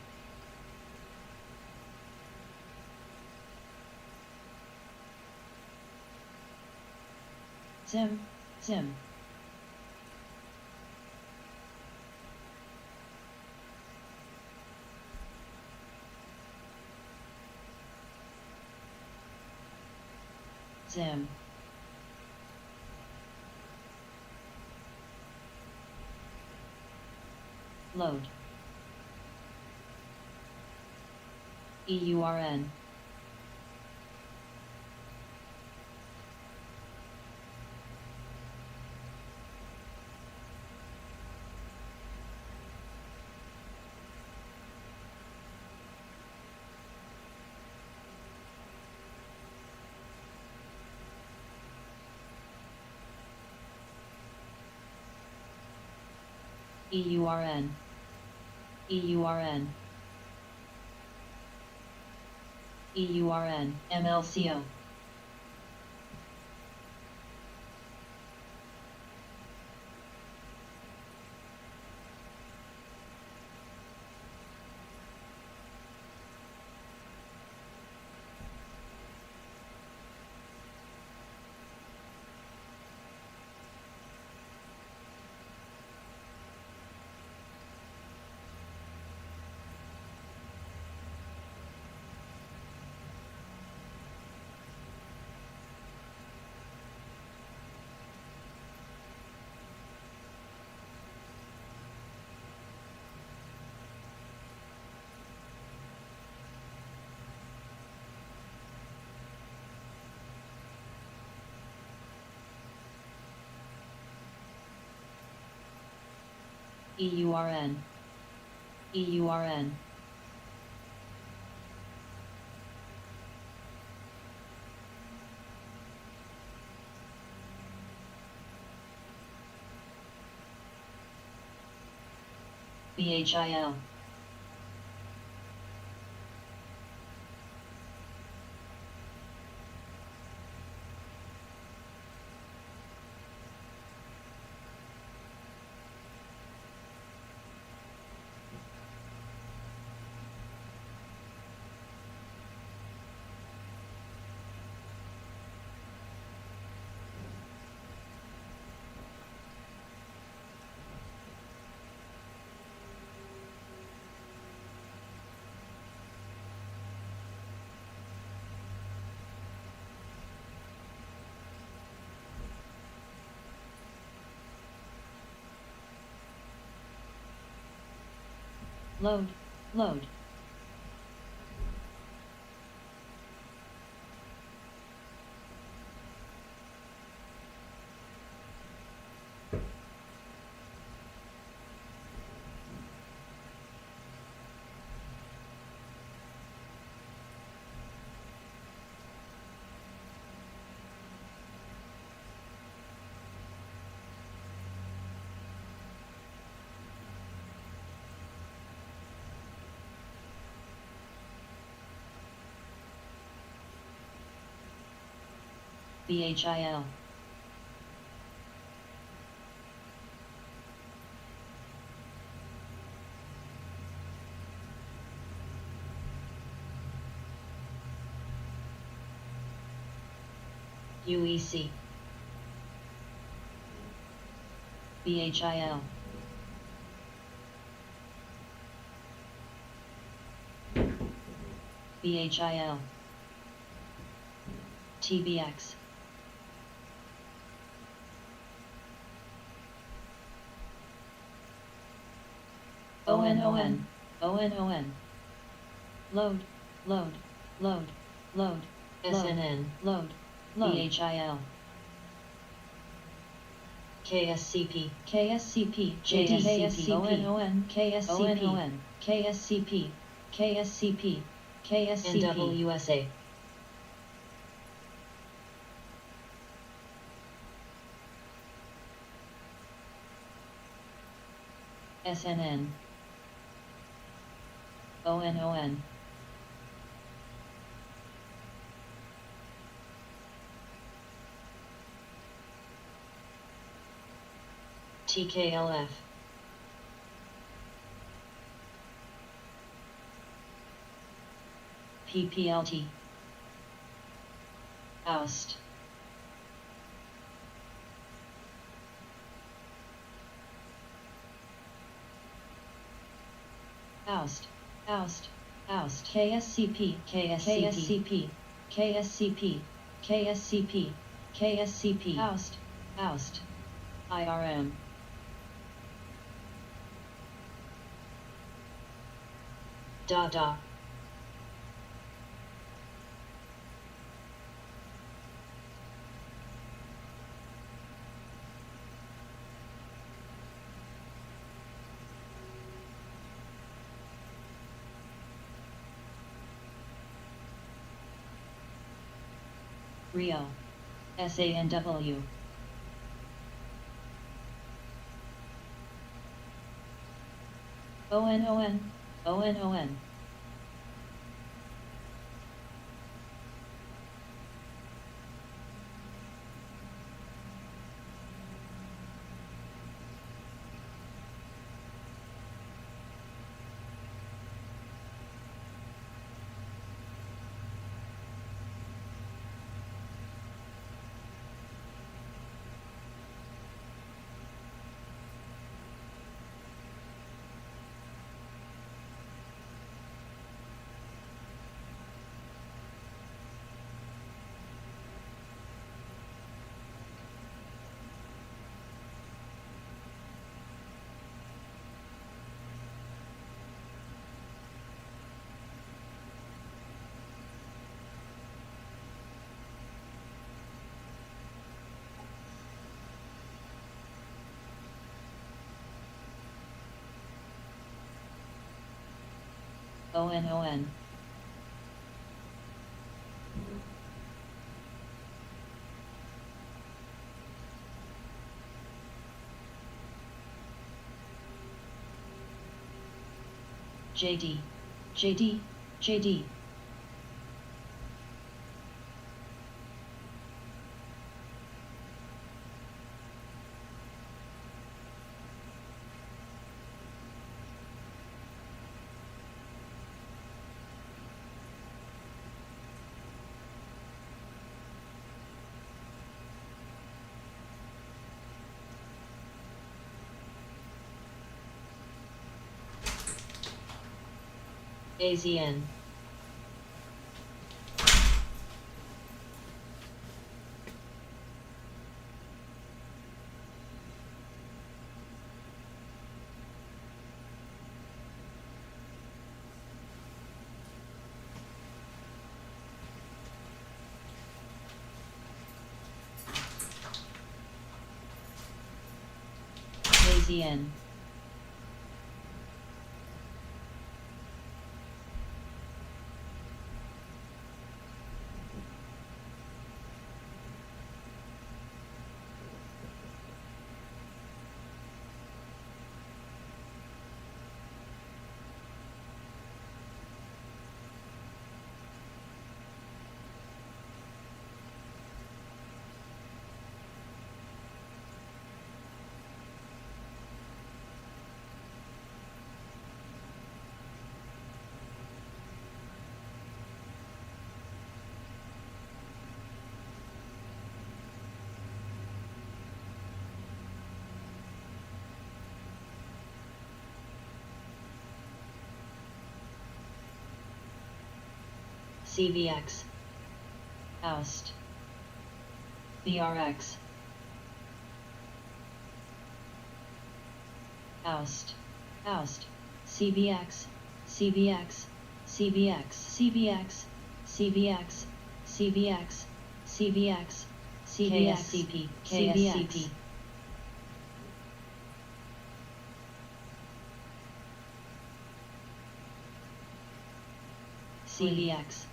Zim, zim. Zim. Load. EURN. EURN. EURN. EURN. MLCO. EURN, EURN. BHIL. Load, load. BHIL. UEC. BHIL. BHIL. TBX. ONON, ONON. Load, load, load, load. SNN, load, load. BHIL. KSCP, KSCP, JSCP, ONON, KSCP, ONON, KSCP, KSCP, KSCP, NWSA. SNN, ONON. TKLF. PPLT. Oust. Oust, oust, oust. KSCP, KSCP, KSCP, KSCP, KSCP. Oust, oust. IRM. Da. Rio. SANW. ONON, ONON. ONON. JD, JD, JD. AZN. AZN. CVX. Oust. BRX. Oust. Oust. CVX. CVX. CVX. CVX. CVX. CVX. CVX. CVX. KSCP. CVX.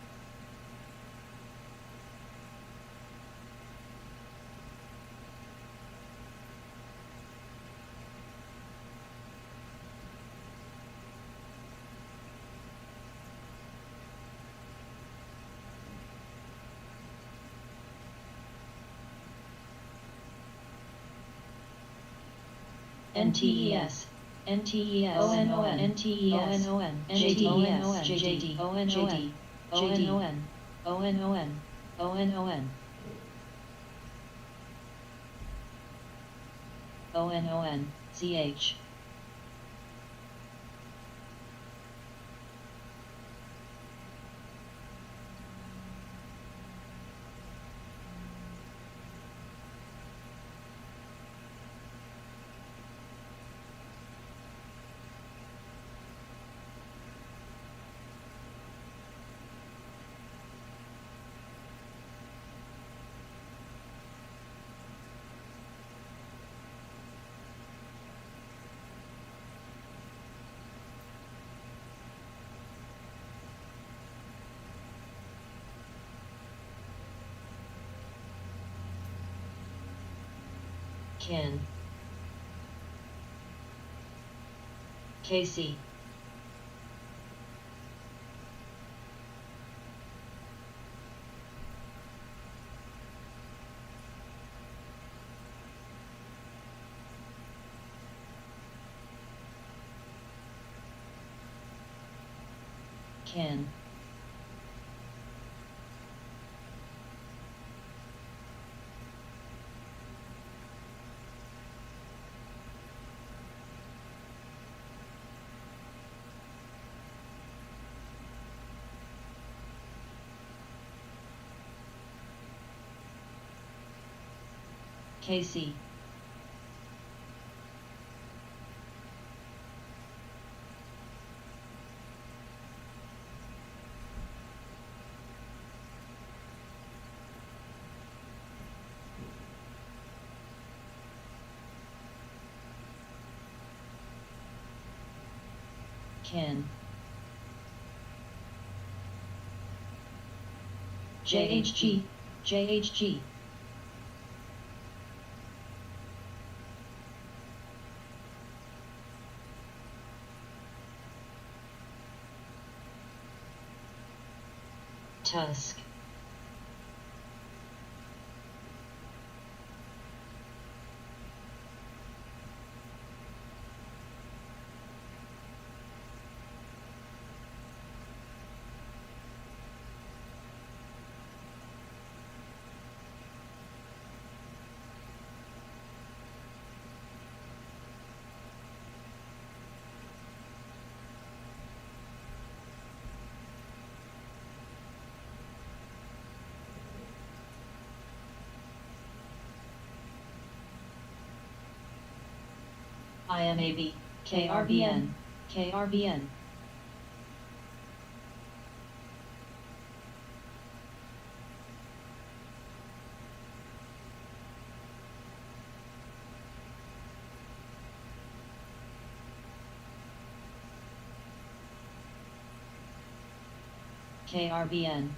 NTES. NTES. ONON. NTES. ONON. NTES. JD. ONON. JD. ONON. ONON. ONON. ONON. CH. Kin. KC. Kin. KC. Kin. JHG, JHG. Tusk. IMAB, KRBN, KRBN. KRBN.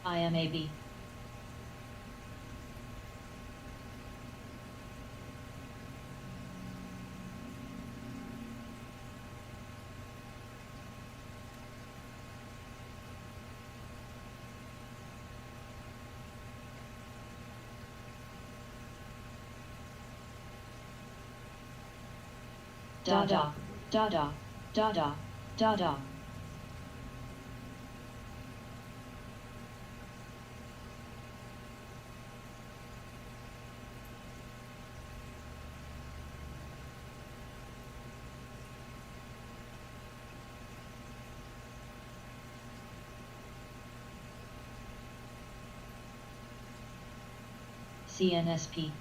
IMAB. Dada, dada, dada, dada. CNSP.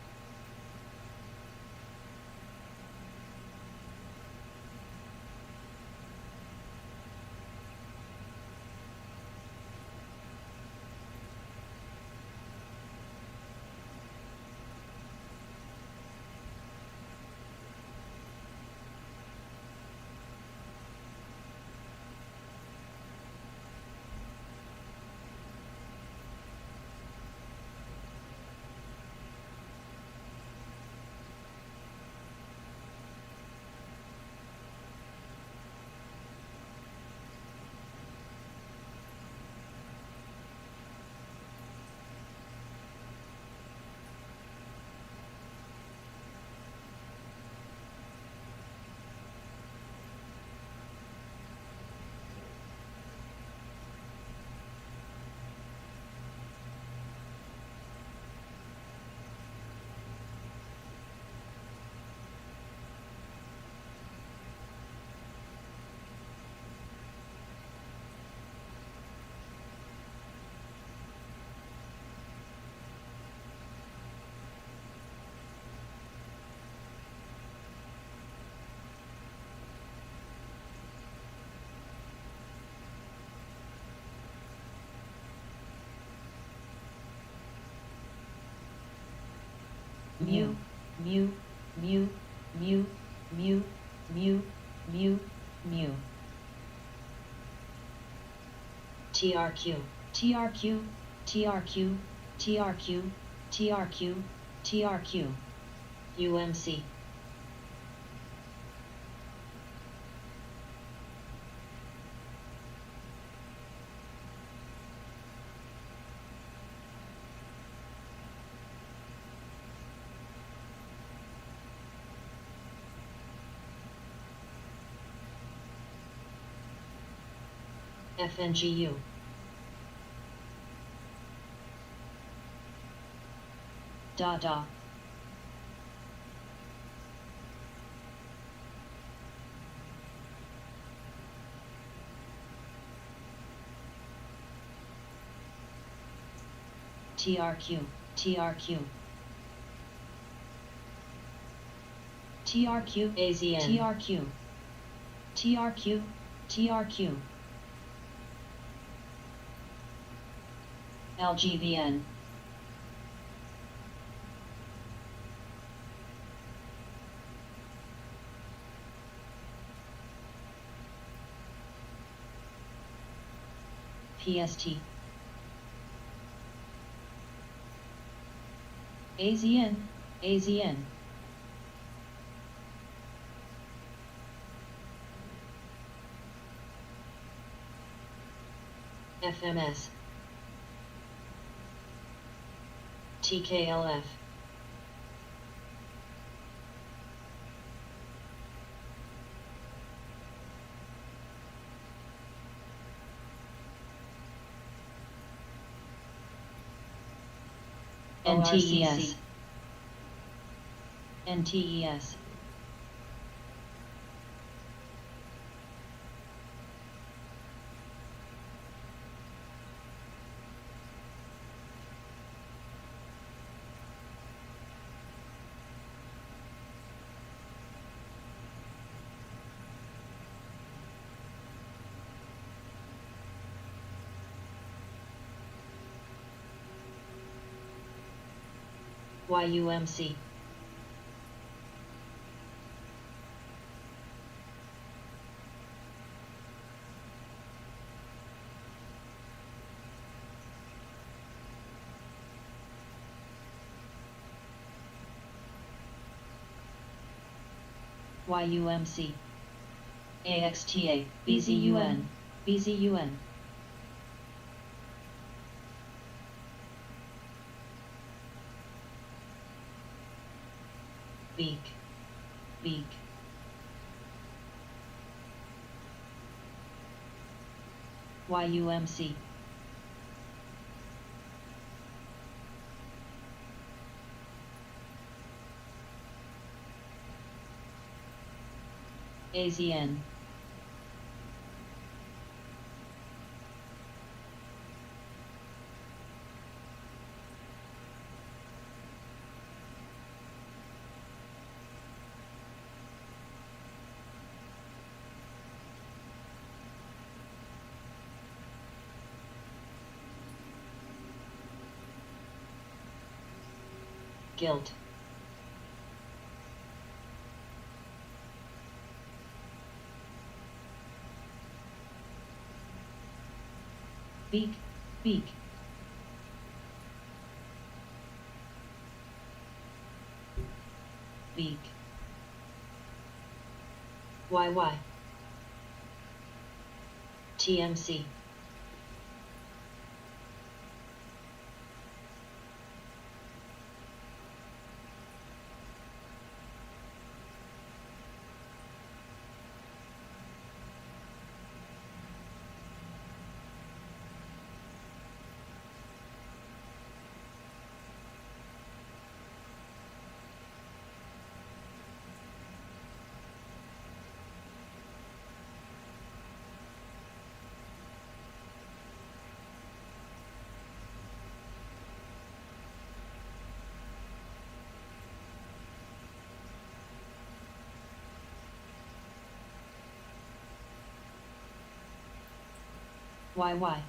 Mu, mu, mu, mu, mu, mu, mu, mu. TRQ, TRQ, TRQ, TRQ, TRQ, TRQ. UMC. FNGU. Dada. TRQ, TRQ. TRQ, AZN, TRQ. TRQ, TRQ. LGBN. PST. AZN, AZN. FMS. TKLF. NTES. NTES. YUMC. YUMC. AXTA, BZUN, BZUN. Beak, beak. YUMC. AZN. Guilt. Beak, beak. Beak. YY. TMC. YY.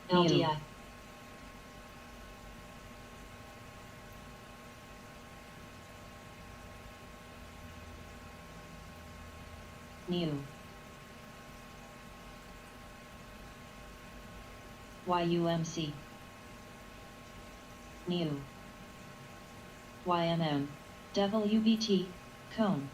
LDI. New. YUMC. New. YMM. WBT. Cone.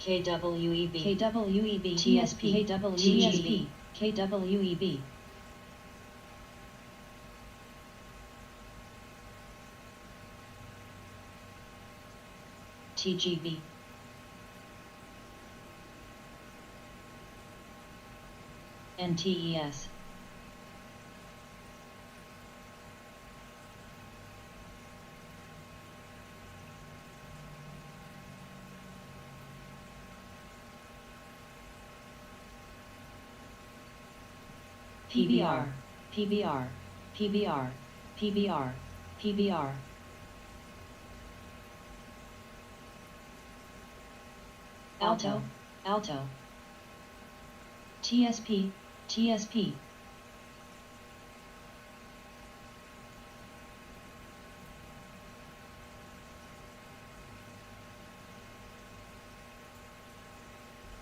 KWEB, KWEB, TSP, KWEB, KWEB. TGB. NTES. PBR, PBR, PBR, PBR, PBR. Alto, alto. TSP, TSP.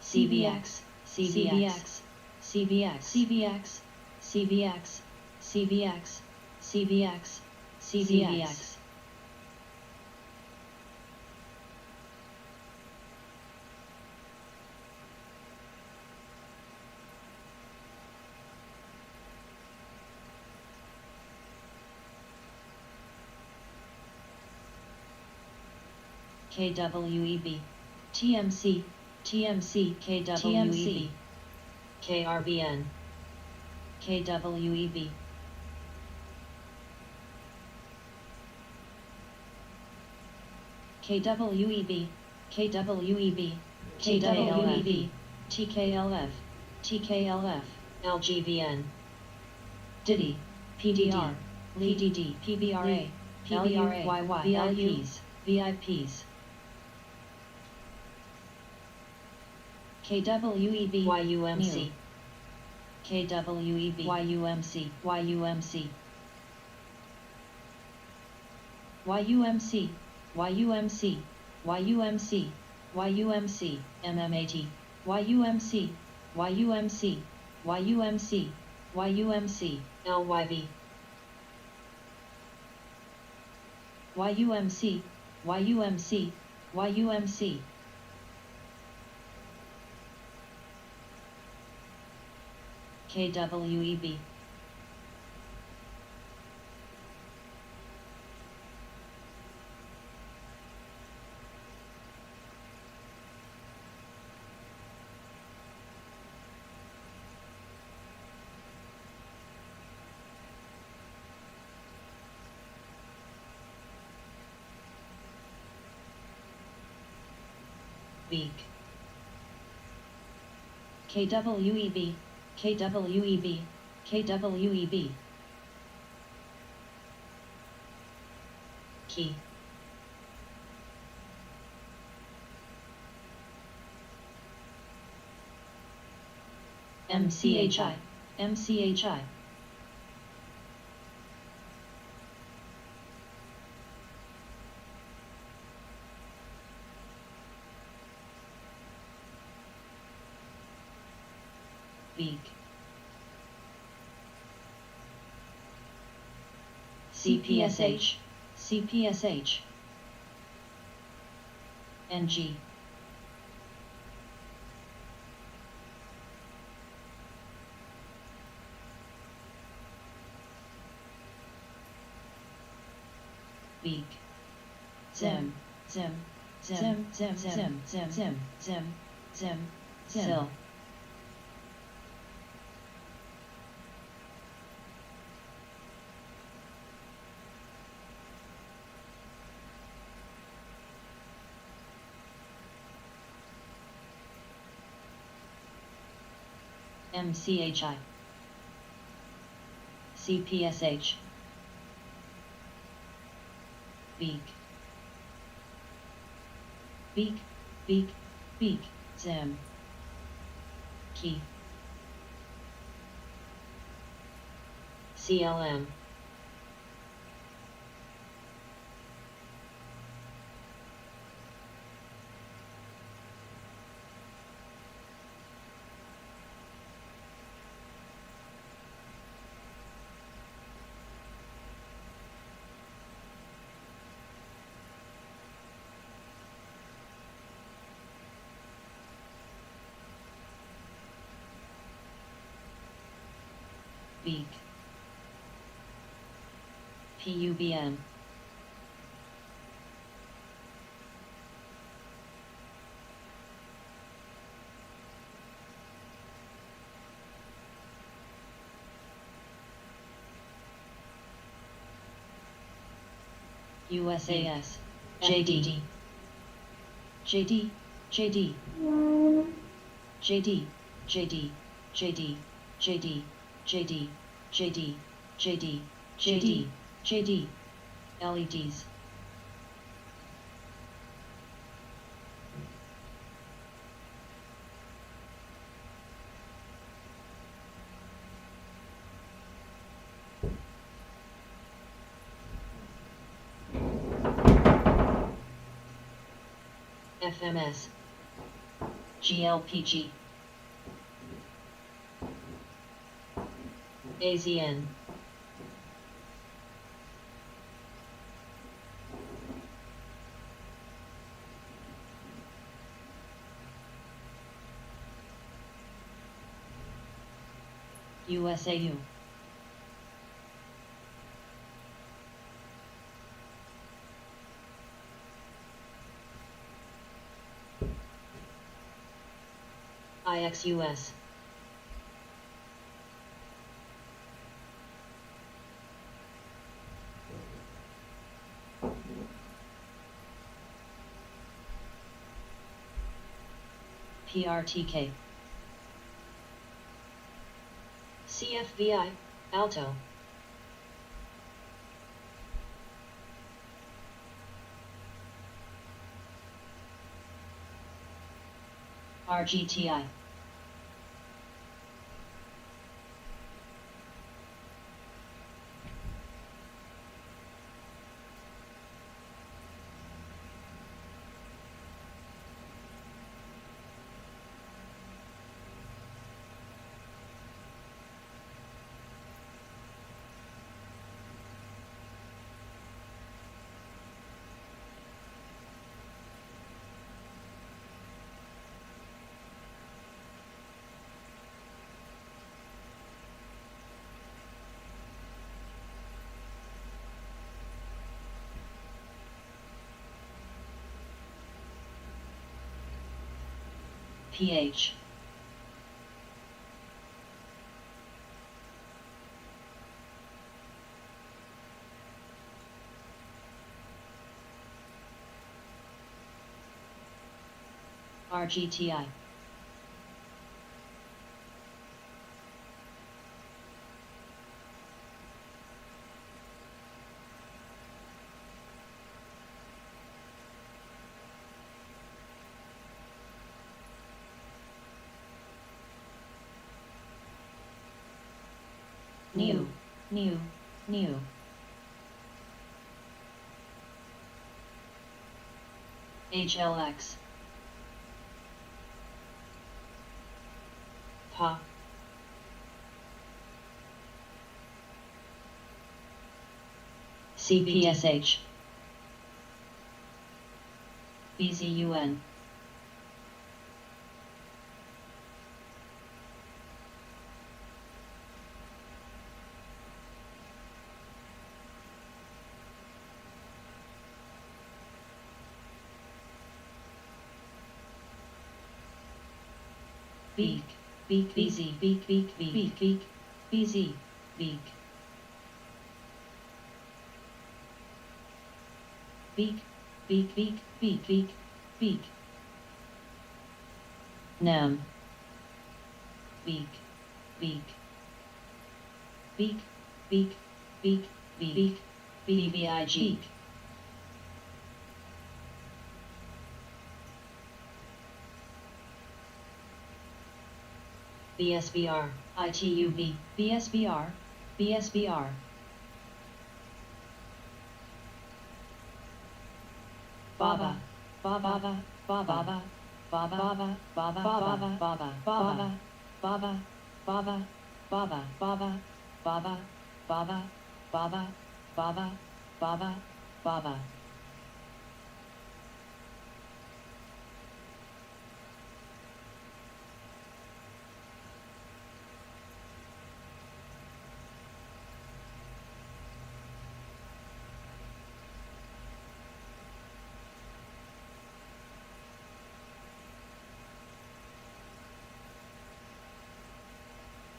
CBX, CBX, CBX, CBX, CBX, CBX, CBX, CBX. KWEB, TMC, TMC, KWEB, KRBN, KWEB. KWEB, KWEB, KWEB, TKLF, TKLF, LGVN, Diddy, PDR, LEDD, PBRA, PBRA, VIPs, VIPs. KWEB, YUMC, KWEB, YUMC, YUMC, YUMC, YUMC, YUMC, YUMC, MMAT, YUMC, YUMC, YUMC, YUMC, LYV, YUMC, YUMC, YUMC. KWEB. Beak. KWEB, KWEB, KWEB. Key. MCHI, MCHI. Beak. CPSH, CPSH. NG. Beak. Zim, zim, zim, zim, zim, zim, zim, zim, zim, zim. MCHI, CPSH, Beak, Beak, Beak, Beak, Zim, Key, CLM, Beak, PUBN, USAS, JD, JD, JD, JD, JD, JD, JD, JD, JD, JD, JD, JD, LEDs. FMS, GLPG, AZN, USAU, IXUS, PRTK, CFVI, Alto, RGTI, PH, RGTI, new, new, new, HLX, PA, CPSH, BZUN, Beak, Beak, BZ, Beak, Beak, Beak, Beak, Beak, BZ, Beak, Beak, Beak, Beak, Beak, Beak, Beak, NAM, Beak, Beak, Beak, Beak, Beak, Beak, BVIG, BSBR, ITUB, BSBR, BSBR, Baba, Baba, Baba, Baba, Baba, Baba, Baba, Baba, Baba, Baba, Baba, Baba, Baba, Baba, Baba, Baba, Baba, Baba.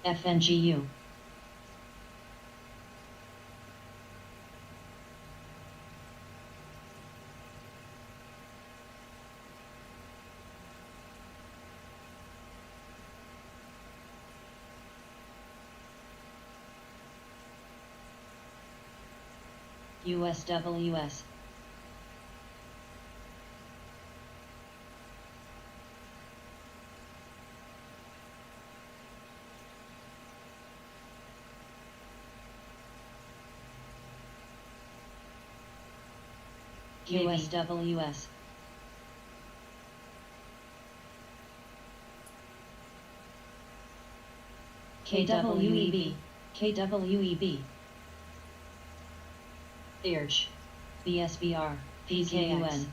FNGU, USWS. USWS. KWEB. KWEB. IRCH. BSBR. PKUN.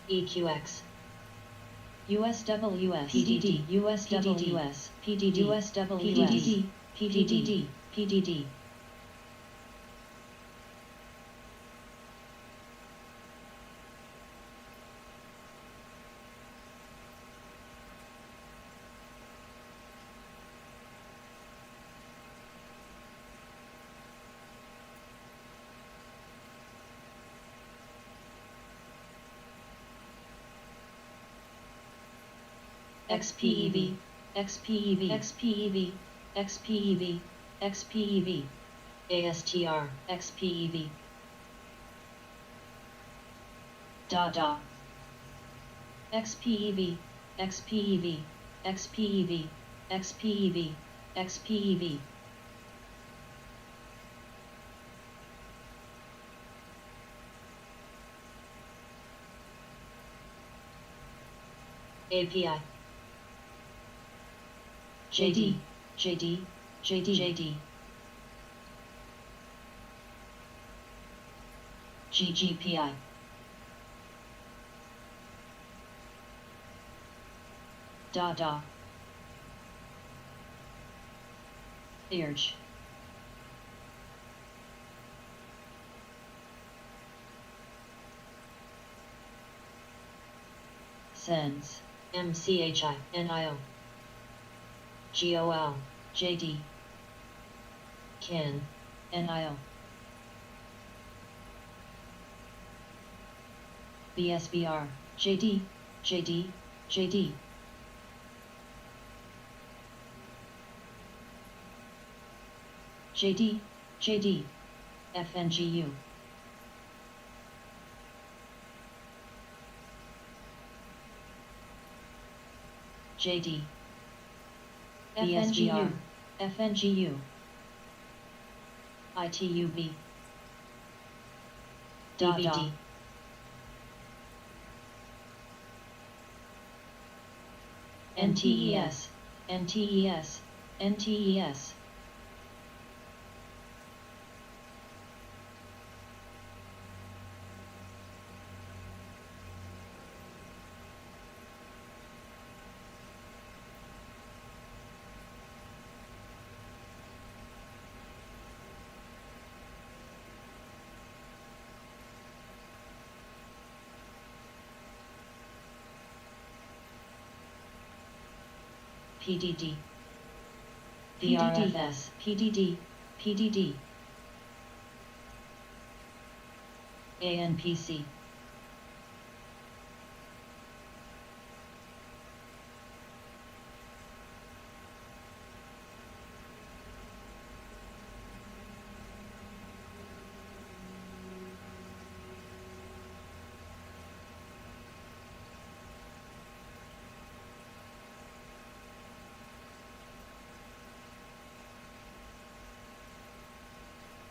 EQX. USWS. PDD. USWS. PDD. USWS. PDD. PDD. XPEV, XPEV, XPEV, XPEV, XPEV, ASTR, XPEV. DA. XPEV, XPEV, XPEV, XPEV, XPEV. API. JD, JD, JD, JD. GGPI. DA. IRCH. Sends. MCHI, NIO. GOL, JD. KIN, NIO. BSBR, JD, JD, JD. JD, JD, FNGU. JD. FNGU, FNGU. ITUB. DVD. NTES, NTES, NTES. PDD. VRFS. PDD. PDD. ANPC.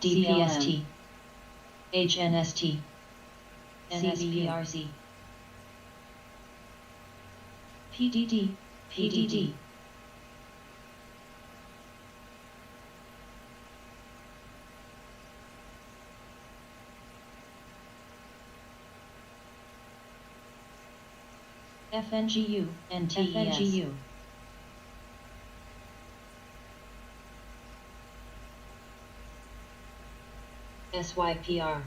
DPST, HNST, NSPRZ, PDD, PDD. FNGU, NTES. FNGU. SYPR.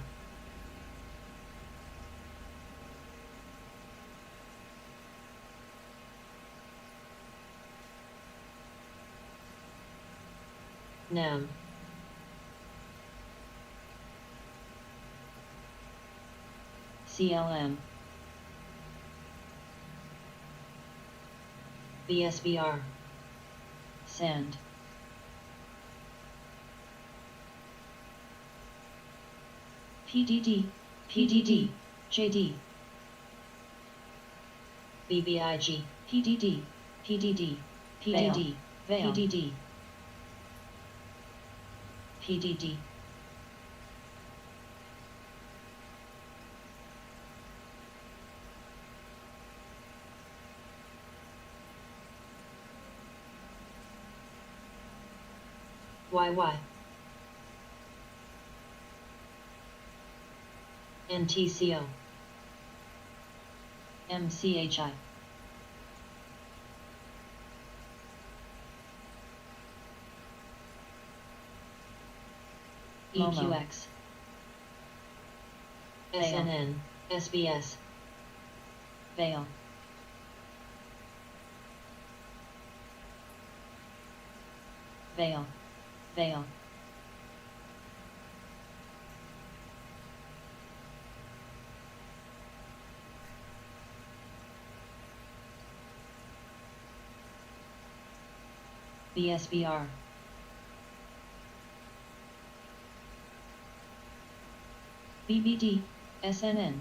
NAM. CLM. BSBR. Send. PDD, PDD, JD, BBIG, PDD, PDD, PDD, PDD, PDD. YY, NTCO, MCHI, EQX, SNN, SBS, Vale, Vale, Vale. BSBR, BBD, SNN,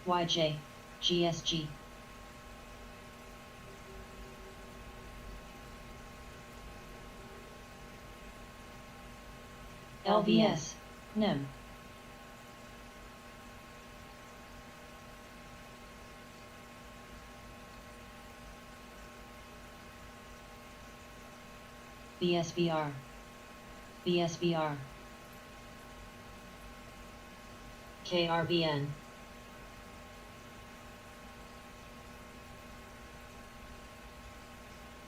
YJ, GSG, LVS, NEM, BSBR, BSBR, KRBN,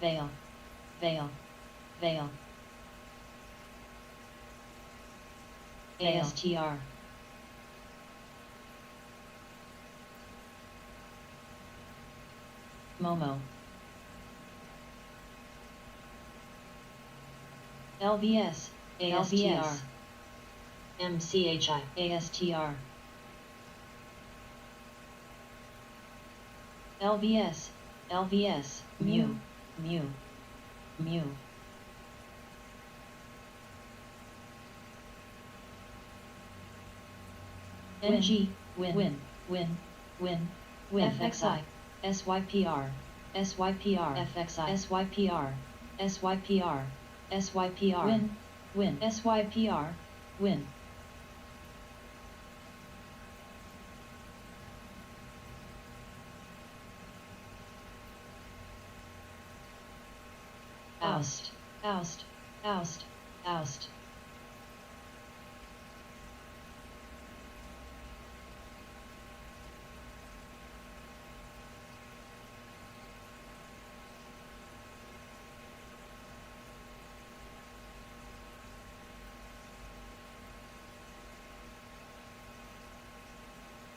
Vale, Vale, Vale, ASTR, Momo, LVS, ASTR, MCHI, ASTR, LVS, LVS, Mu, Mu, Mu. NG, Win, Win, Win, Win, FXI, SYPR, SYPR, FXI, SYPR, SYPR, SYPR, Win, Win, SYPR, Win. Oust, oust, oust, oust.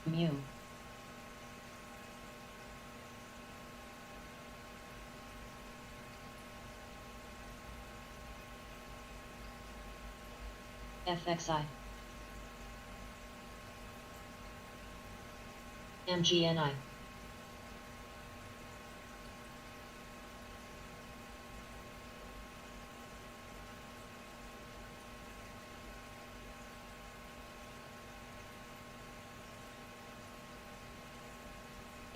Mu. FXI, MGNI,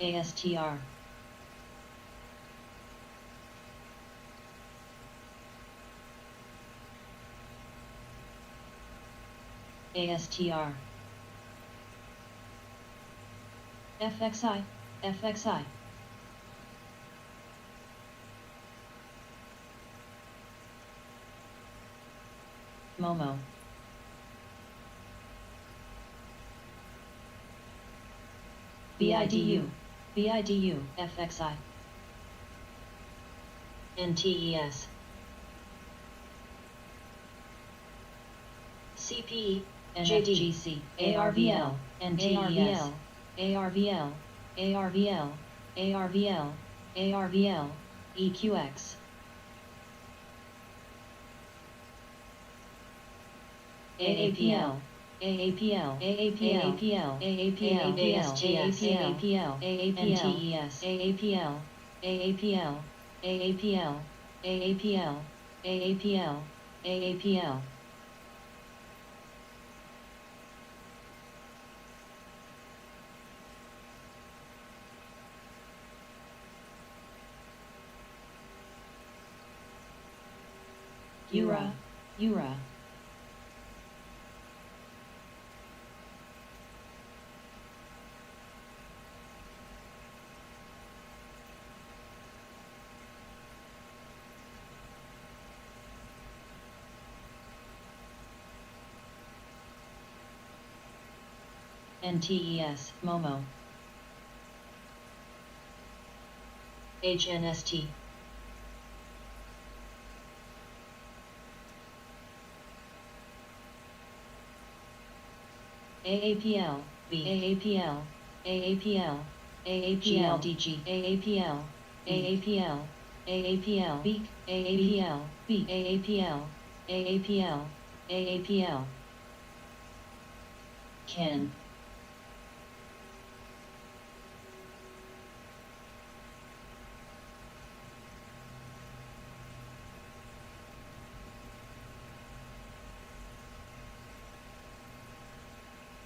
ASTR, ASTR, FXI, FXI. Momo. BIDU, BIDU, FXI. NTES. CPE, NFGC, ARVL, NTES, ARVL, ARVL, ARVL, ARVL, EQX. AAPL, AAPL, AAPL, AAPL, AAPL, ASTS, AAPL, NTES, AAPL, AAPL, AAPL, AAPL, AAPL, AAPL. Ura, Ura. NTES, Momo. HNST. AAPL, B, AAPL, AAPL, AAPL, DG, AAPL, AAPL, AAPL, B, AAPL, B, AAPL, AAPL, AAPL. Can.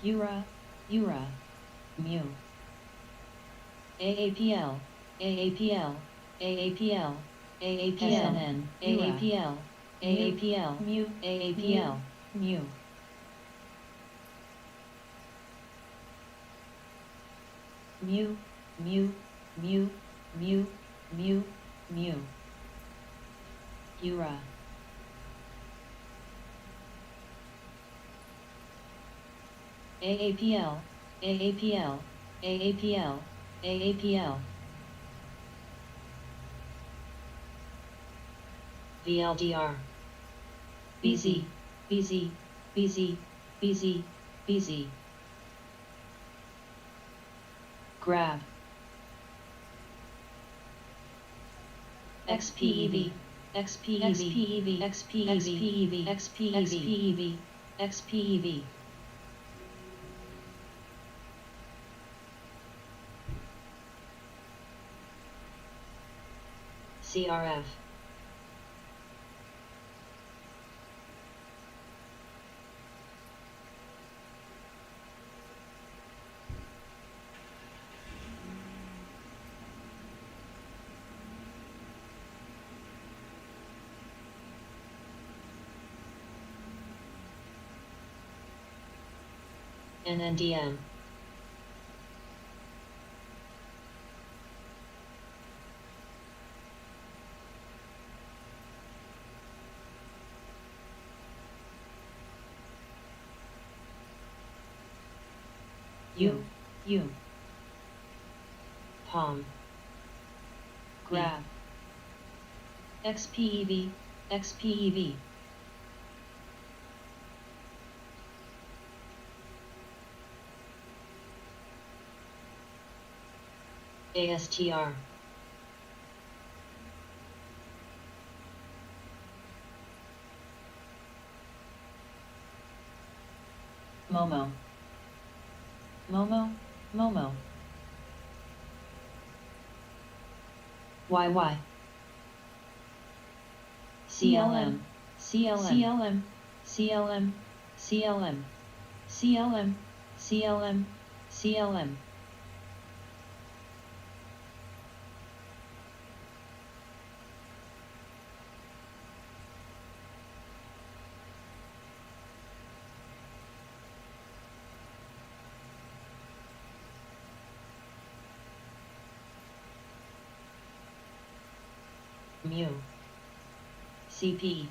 Ura, Ura. Mu. AAPL, AAPL, AAPL, AAPL, AAPL, AAPL, Mu, AAPL, Mu. Mu, Mu, Mu, Mu, Mu, Mu. Ura. AAPL, AAPL, AAPL, AAPL. VLDR. BZ, BZ, BZ, BZ, BZ. Grab. XPEV, XPEV, XPEV, XPEV, XPEV, XPEV. CRF. NNDM. U. Palm. Grab. XPEV, XPEV. ASTR. Momo. Momo, Momo. YY. CLM, CLM, CLM, CLM, CLM, CLM, CLM. Mu. CP.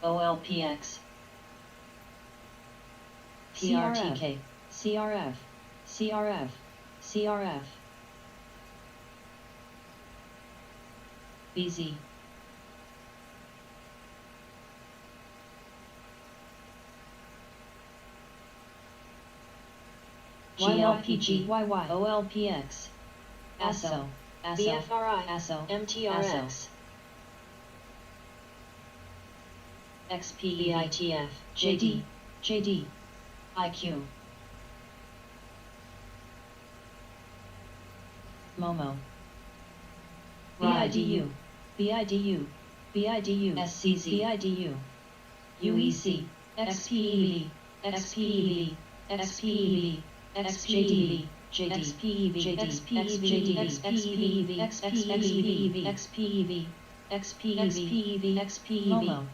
OLPX, PRTK, CRF, CRF, CRF, BZ, GLPG, OLPX, ASO, BFRI, ASO, MTRX, XPE, BITF, JD, JD, IQ, Momo, BIDU, BIDU, BIDU, SCZ, BIDU, UEC, XPEV, XPEV, XPEV, XPEV, JD, XPEV, XPEV, XPEV, XPEV, XPEV, XPEV, XPEV, Momo,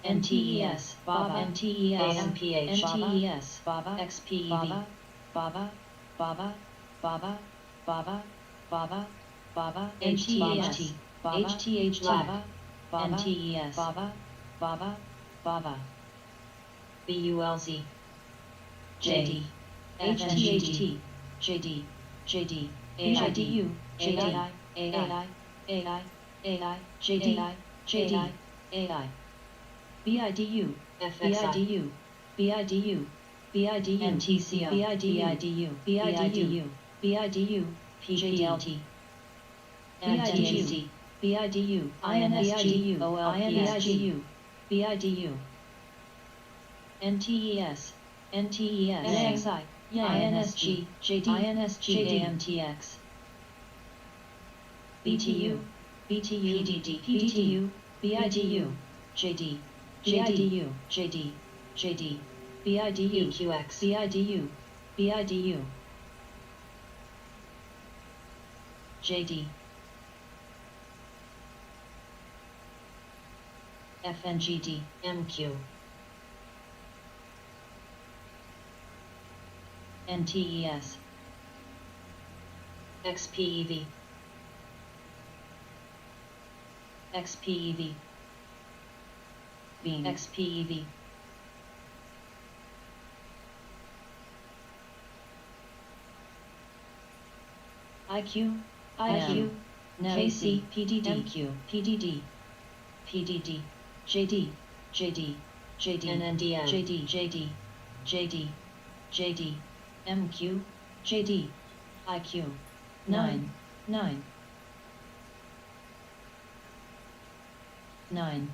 NTES, Baba, NTES, AMPH, NTES, Baba, XPEV, Baba, Baba, Baba, Baba, Baba, Baba, HTHT, HTHT, Baba, NTES, Baba, Baba, Baba, BULZ, JD, HTHT, JD, JD, AIDU, JDI, AI, AI, AI, JDI, JDI, AI, BIDU, BIDU, BIDU, BIDU, NTCO, BIDU, BIDU, BIDU, PJLT, NTHD, BIDU, INSG, OLPSG, BIDU, NTES, NTES, NXI, INSG, JD, INSG, AMTX, BTU, BTU, PDD, PDU, BIDU, JD, JDU, JD, JD, BIDU, EQX, BIDU, BIDU, JD, FNGD, MQ, NTES, XPEV, XPEV, Beam, XPEV, IQ, IQ, KC, PDD, MQ, PDD, PDD, JD, JD, JD, NNDM, JD, JD, JD, JD, MQ, JD, IQ, 9, 9, 9,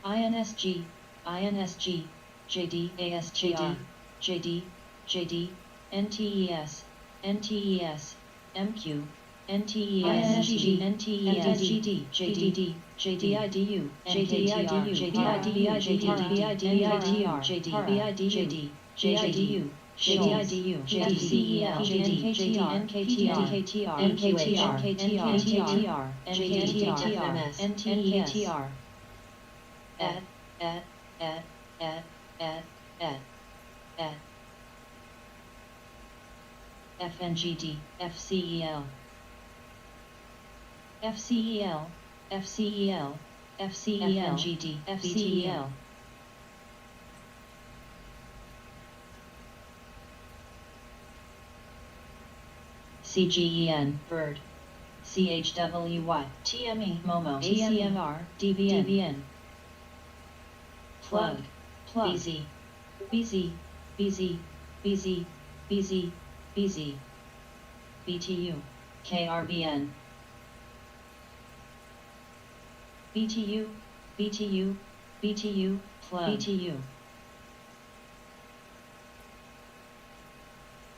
INSG, INSG, JD, ASGR, JD, JD, NTES, NTES, MQ, NTES, NTES, NTES, JDD, JDIDU, JDIDU, JDIDU, JDIDU, JDIDU, JDIDU, JDIDU, JDCEL, NKTR, NKTR, NKTR, NKTR, NKTR, NTES, at, at, at, at, at, at, FNGD, FCEL, FCEL, FCEL, FCEL, FNGD, FCEL, CGEN, Bird, CHWY, TME, Momo, ACMR, DBN, Plug, Plug, BZ, BZ, BZ, BZ, BZ, BZ, BTU, KRBN, BTU, BTU, BTU, Plug, BTU,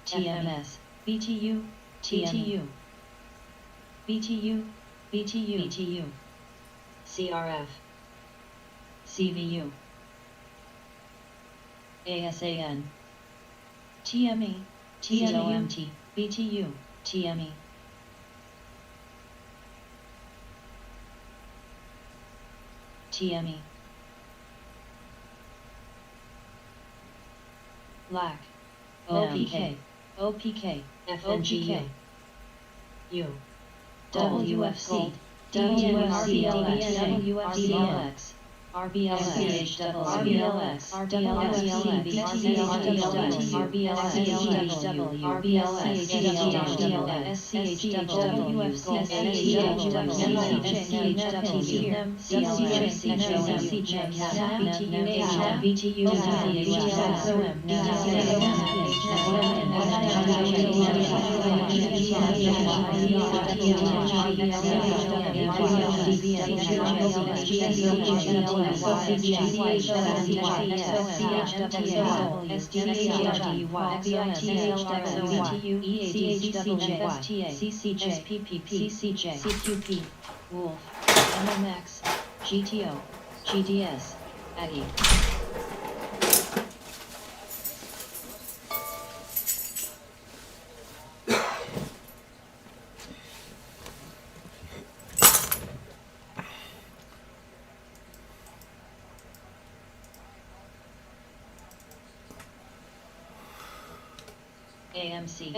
TMS, BTU, TMU, BTU, BTU, BTU, CRF, CVU, ASAN, TME, TMUMT, BTU, TME, TME, LAC, OPK, OPK, FNGU, OPK, U, WFC, WFCLX, RBLX, RBLX, CQP, Wolf, MMX, GTO, GDS, Aggie. AMC,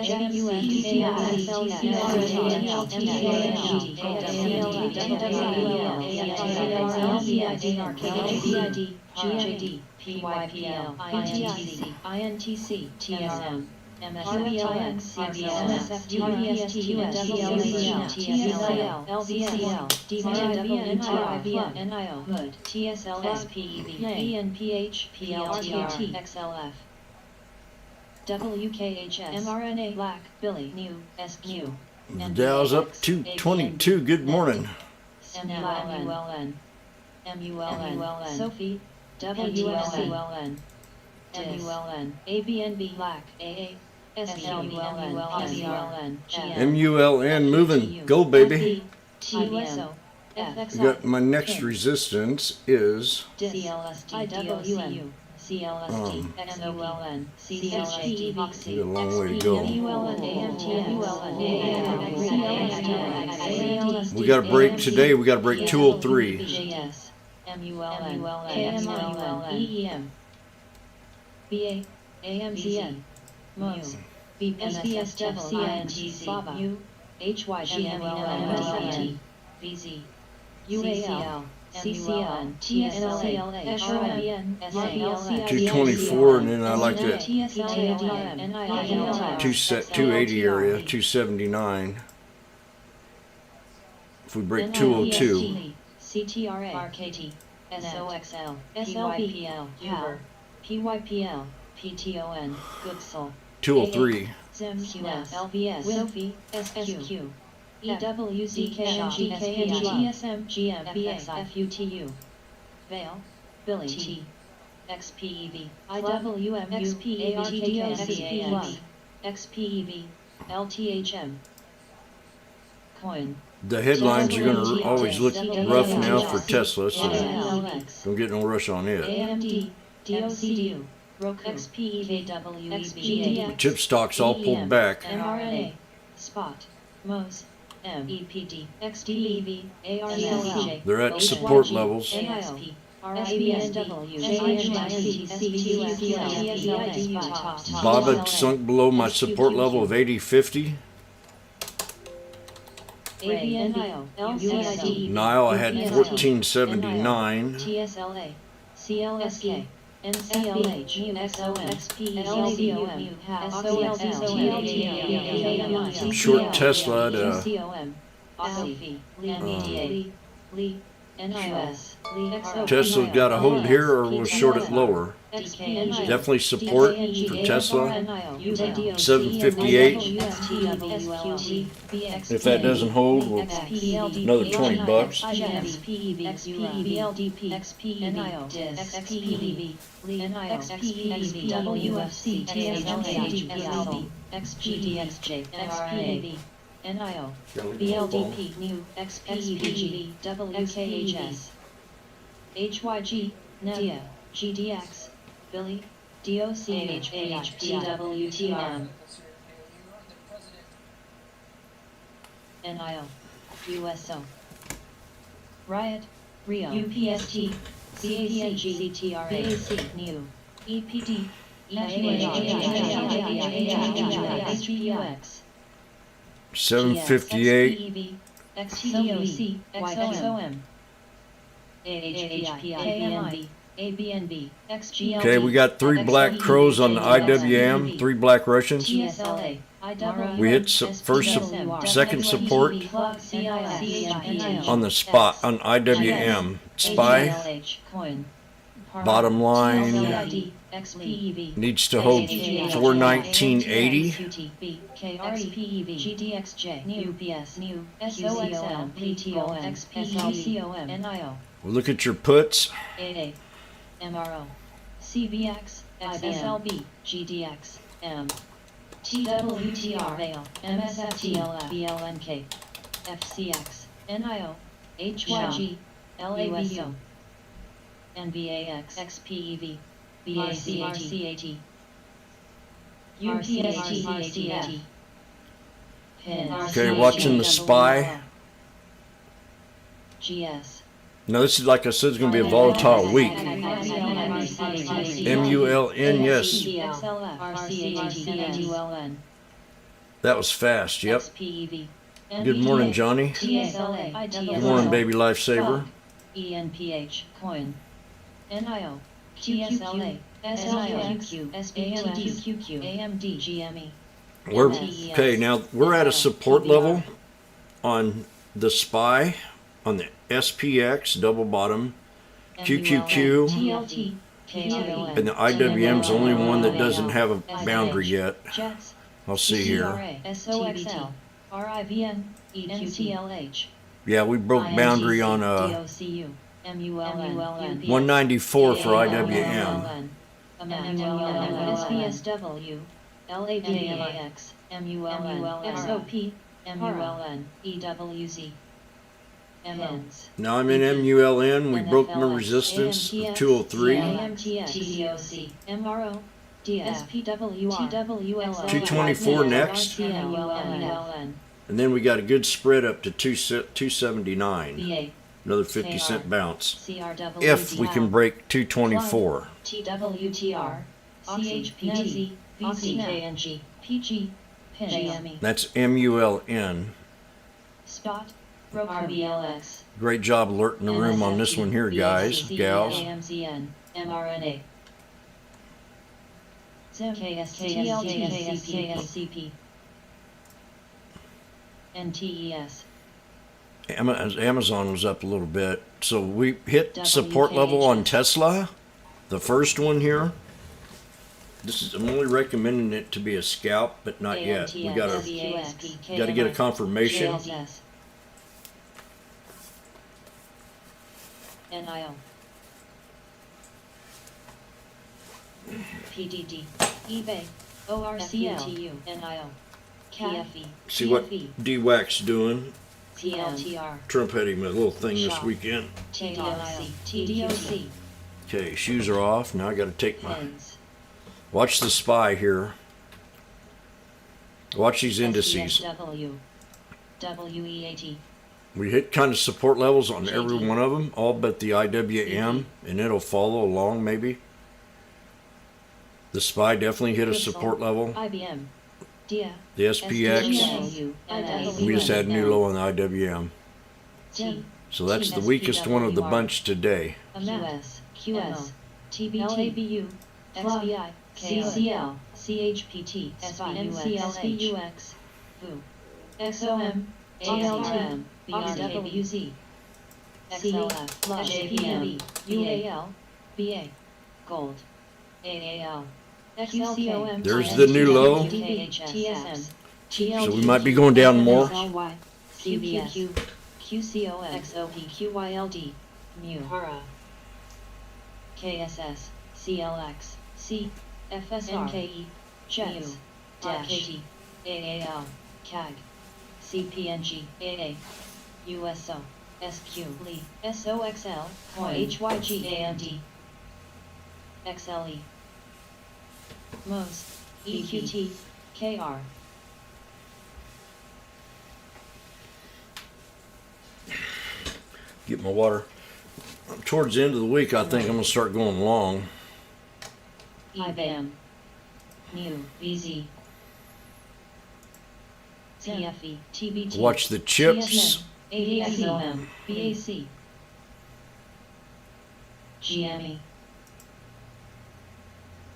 INTC, TSM, MSFLX, CBS, TSL, LVCL, DVIVN, NIO, Hood, TSLS, PEV, ENPH, PLTR, XLF. WKHS, mRNA, Black, Billy, New, SQ. The Dow's up 222. Good morning. MULN, Sophie, WFCLN, MULN, ABNB, Black, AA, SLBMULN, MULN moving. Go, baby. TUSO, We got my next resistance is CLST, IWM, CLST, XOLN, CLST, we got a long way to go. We got to break today. We got to break 203. JS, MULN, KMLUN, EEM, BA, AMZN, MOS, SBSWCNTC, U, HYGMULN, VZ, UAL, CCL, TSLA, SRMN, SALC, 224, and then I like that 280 area, 279. If we break 202, CTRA, RKT, SOXL, SLPL, Uber, PYPL, PTON, Goodsell, 203. ZMQS, LVS, Sophie, SQ, EWZKMG, TSM, GMBA, FUTU, Vale, Billy, T, XPEV, IWM, XPARTDOCAMB, XPEV, LTHM, Coin. The headlines are going to always look rough now for Tesla, so don't get no rush on it. AMD, DOCDU, Roku, XPEV, Chip stocks all pulled back. mRNA, Spot, MOS, MEPD, XDEV, ARCLJ, They're at support levels. ASP, RIBSW, Baba sunk below my support level of 80.50. ABNIO, LCID, Nile I had 1479. TSLA, CLSK, NCLH, XOM, XPELCOM, I'm short Tesla at Tesla's got a hold here, or we'll short it lower. Definitely support for Tesla. 758. If that doesn't hold, we'll another 20 bucks. NIO, BLDP, New, XPEV, WKHS, HYG, NEDIA, GDX, Billy, DOCH, PWTRM, NIO, USO, Riot, Rio, UPST, CACG, CTRA, BAC, New, EPD, HPUX, 758. XTDOC, XOM, AHPI, ABNB, XGLD. Okay, we got 3 black crows on the IWM, 3 black Russians. GSLA, We hit second support on the spot on IWM. SPY, bottom line, needs to hold 419.80. XPEV, GDXJ, UPS, SOXL, PTO, XPEV, NIO, We look at your puts. AA, MRO, CBX, XSLB, GDX, M, TWTR, Vail, MSFTLF, BLNK, FCX, NIO, HYG, LAVO, NBAX, XPEV, BACAT, UPSTAT, Okay, watching the SPY. GS. Now this is, like I said, it's going to be a volatile week. MULN, yes. That was fast, yep. Good morning, Johnny. Good morning, baby lifesaver. ENPH, coin. NIO, TSLA, SLQQ, SBTQQ, AMD, GME. Okay, now we're at a support level on the SPY, on the SPX, double bottom, QQQ, TLT, and the IWM's the only one that doesn't have a boundary yet. I'll see here. SOXL, RIVN, EQTLH. Yeah, we broke boundary on 194 for IWM. SPSW, LAVAX, MULN, XOP, MULN, EWZ. MNs. Now I'm in MULN. We broke my resistance of 203. TDOC, MRO, DSPWR, 224 next. And then we got a good spread up to 279. Another 50-cent bounce. If we can break 224. TWTR, CHPT, VCKNG, PG, GME. That's MULN. Spot, RBLX. Great job alerting the room on this one here, guys, gals. AMZN, MRNA. KSTLTKSCP. NTES. Amazon was up a little bit. So we hit support level on Tesla. The first one here. I'm only recommending it to be a scalp, but not yet. We gotta get a confirmation. NIO. PDD. eBay. ORCL. NIO. KFE. See what DWAC's doing. TLTR. Trump had him a little thing this weekend. TDOC. Okay, shoes are off. Now I gotta take my... Watch the SPY here. Watch these indices. WEAT. We hit kind of support levels on every one of them, all but the IWM, and it'll follow along maybe. The SPY definitely hit a support level. IBM. The SPX, we just had a new low on the IWM. So that's the weakest one of the bunch today. QS, TBT, XBI, CCL, CHPT, SPUX, VU, XOM, ALTM, BRWZ, XLF, JPM, UAL, BA, Gold, AAL, XCOM. There's the new low. So we might be going down more. CBQ, QCOM, XOP, QYLD, MU, KSS, CLX, C, FSR, NKE, JETS, KT, AAL, CAG, CPNG, AA, USO, SQ, LE, SOXL, HYG, AMD, XLE, MOS, EQT, KR. Get my water. Towards the end of the week, I think I'm going to start going long. IBAN, New, VZ, TFE, TBT, Watch the chips. ADXOM, BAC, GME,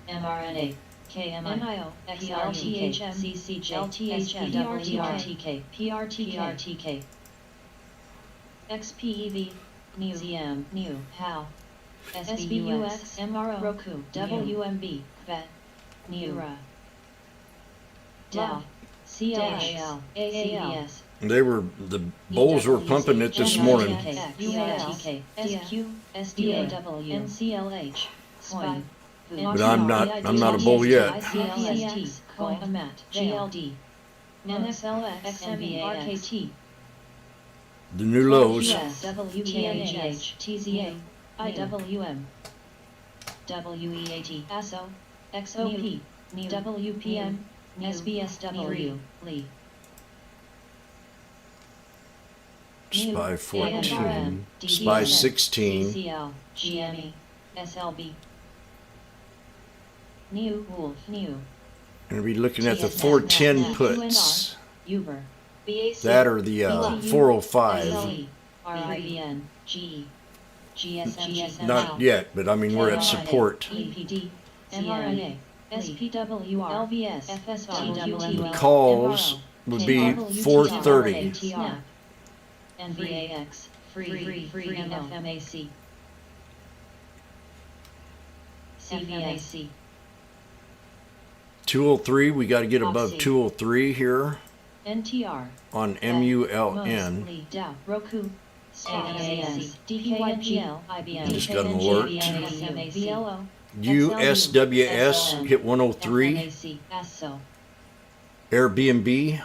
mRNA, KMIO, XLTHM, CCJ, LTHM, PRTK, PRTK, XPEV, NEW, ZM, NEW, HAL, SBUX, MRO, Roku, WMB, VET, NEURA, DEL, CLHL, ACVS, The bulls were pumping it this morning. UATK, SQ, SDAW, NCLH, SPY, But I'm not a bull yet. ICLST, COMAT, GLD, NSLX, XME, RKT, The new lows. WTNH, TZA, IWM, WEAT, ASO, XOP, WPM, SBSW, Lee. Spy 14, ANRM, Spy DDSN, 16. CCL, GME, SLB. New Wolf, New. Gonna be looking at the 410 puts. Uber, BAC, That or the 405. SLE, RIBN, GE, GSM, Not yet, but I mean we're at support. EPD, mRNA, SPWR, LVS, FSR, The calls would be 430. SNAP, NVAX, free FMAC, CVAC, 203, we got to get above 203 here NTR, on MULN. Lee, Dow, Roku, SPAS, DKNGL, IBM, Just got an alert. VLO, USWS hit 103. FMAC, ASO, Airbnb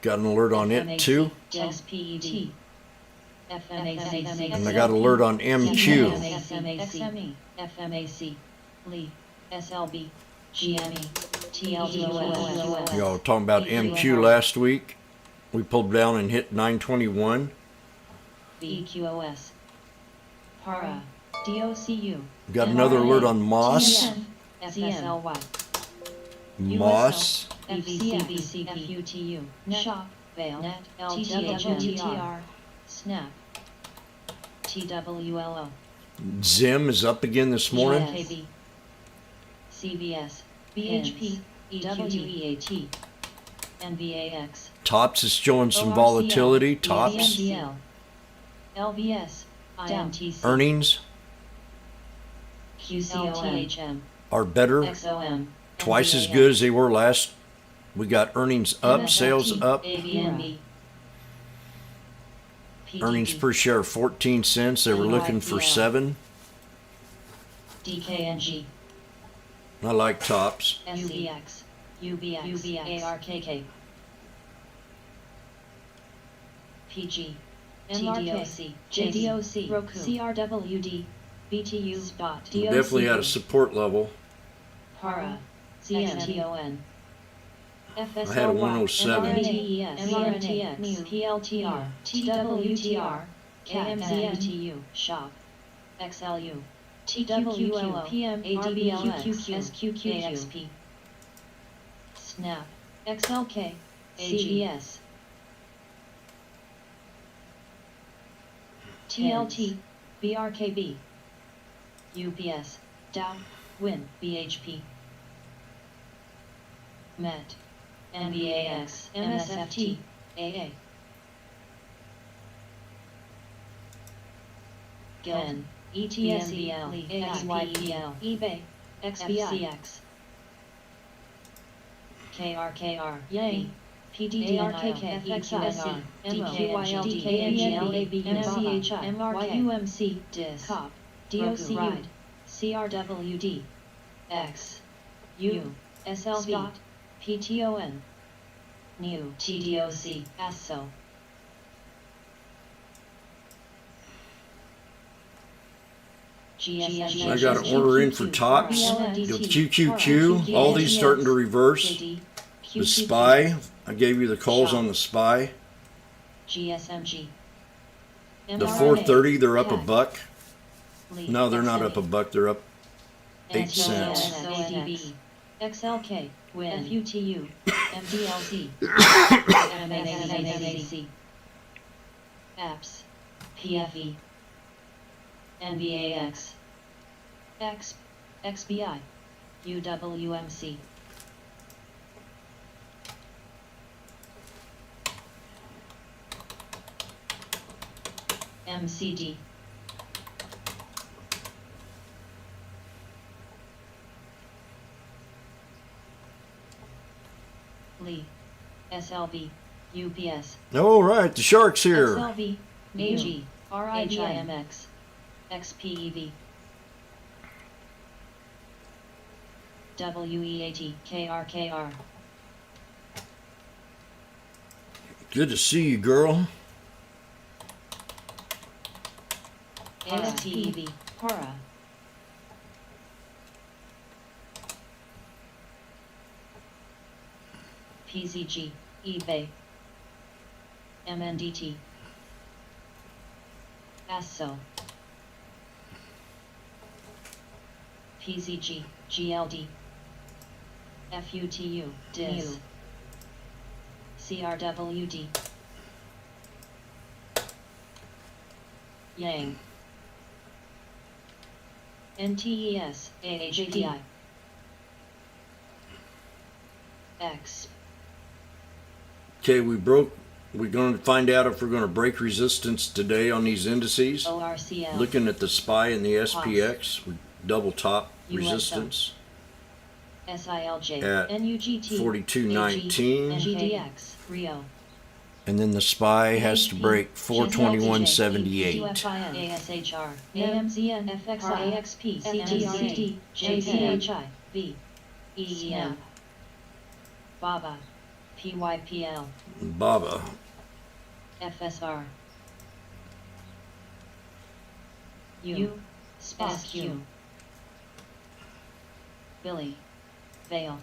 got an alert on it too. SPET, FMAC, And I got an alert on MQ. XME, FMAC, Lee, SLB, GME, TLDOS, Y'all were talking about MQ last week. We pulled down and hit 921. VQOS, PARA, DOCU, Got another alert on Moss. FSLY, Moss. FCBC, FUTU, SHOP, Vale, Net, LTHMTR, SNAP, TWLO, Zim is up again this morning. GKB, CVS, BHP, EWEAT, NVAX, Tops is showing some volatility. Tops. EDMDL, LVS, IMTC, Earnings QCOM, are better. XOM, Twice as good as they were last. We got earnings up, sales up. ABNB, Earnings per share 14 cents. They were looking for 7. DKNG, I like tops. UBX, ARKK, PG, TDOC, JDOC, Roku, CRWD, BTU, Spot, DOC, Definitely at a support level. PARA, CNTON, I had a 107. MRNTX, PLTR, TWTR, KMZNTU, SHOP, XLU, TWLO, PM, ADBLS, SQQ, AXP, SNAP, XLK, CVS, TLT, BRKB, UPS, Dow, WIN, BHP, MET, NVAX, MSFT, AA, GEN, ETSEL, AXYPL, eBay, XBIX, KRKR, Yay, PDDRKK, FXIR, DKYL, DKNGL, MCHI, YUMC, DIS, COP, DOCU, CRWD, X, U, SLV, PTON, New, TDOC, ASO. I got an order in for tops. The QQQ, all these starting to reverse. The SPY, I gave you the calls on the SPY. GSMG. The 430, they're up a buck. No, they're not up a buck, they're up 8 cents. XLK, WIN, FUTU, MDLZ, MAC, apps, PFE, NVAX, X, XBI, UWMC. MCD. Lee. SLV. UPS. All right, the Sharks here. XLV. AG. RIGIMX. XPEV. WEAT. KRKR. Good to see you, girl. STEV. Hora. PZG. eBay. MNDT. ASSO. PZG. GLD. FUTU. DIS. CRWD. Yang. NTES. AHDI. X. Okay, we're going to find out if we're going to break resistance today on these indices. ORCL. Looking at the SPY and the SPX, with double top resistance SILJ. at NUGT. 42.19. GDX. Rio. And then the SPY has to break 421.78. ASHR. AMZN. FXI. AXP. CTRD. JPHI. V. EEM. BABA. PYPL. BABA. FSR. U. SQ. Billy. Vale.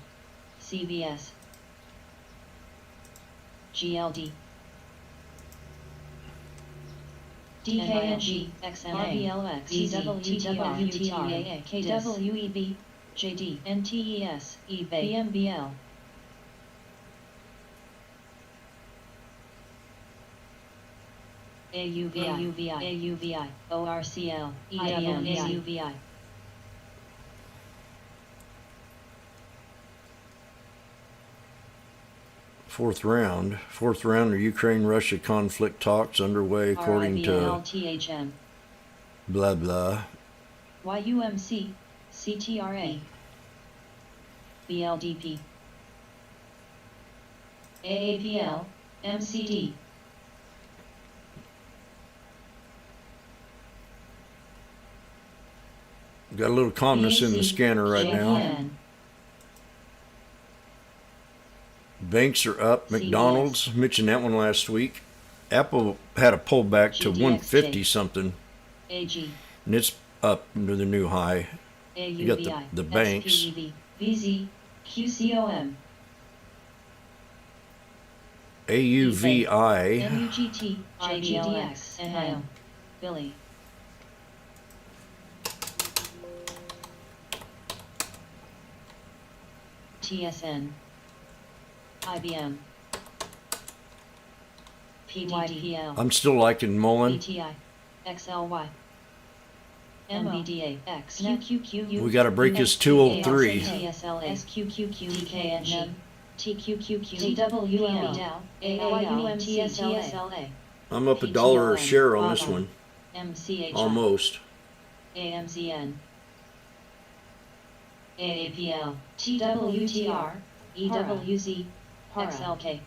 CBS. GLD. DKNG. XMA. RBLX. DWTWTA. KWEB. JD. NTES. eBay. BMBL. AUVI, ORCL, EDM, AUVI. Fourth round of Ukraine-Russia conflict talks underway according to RIVLTHM, blah blah. YUMC, CTRA, BLDP, AAPL, MCD. Got a little calmness in the scanner right now. JPN. Banks are up. CBS. McDonald's, mentioned that one last week. Apple had a pullback to GDXJ. 150 something, AG, and it's up to the new high. AUVI, got the banks. SPEV, VZ, QCOM, AUVI, NUGT, JGDX, NIL, Billy. TSN, IBM, PYPL, I'm still liking Mullen. BTI, XLY, MBDA, X, QQQ, We got to break his 203. TSLA, SQQQ, DKNG, TQQQ, TWL, AIL, TSLA, I'm up $1 a share on this one, MCH, almost. AMZN, AAPL, TWTR, EWZ, XLK.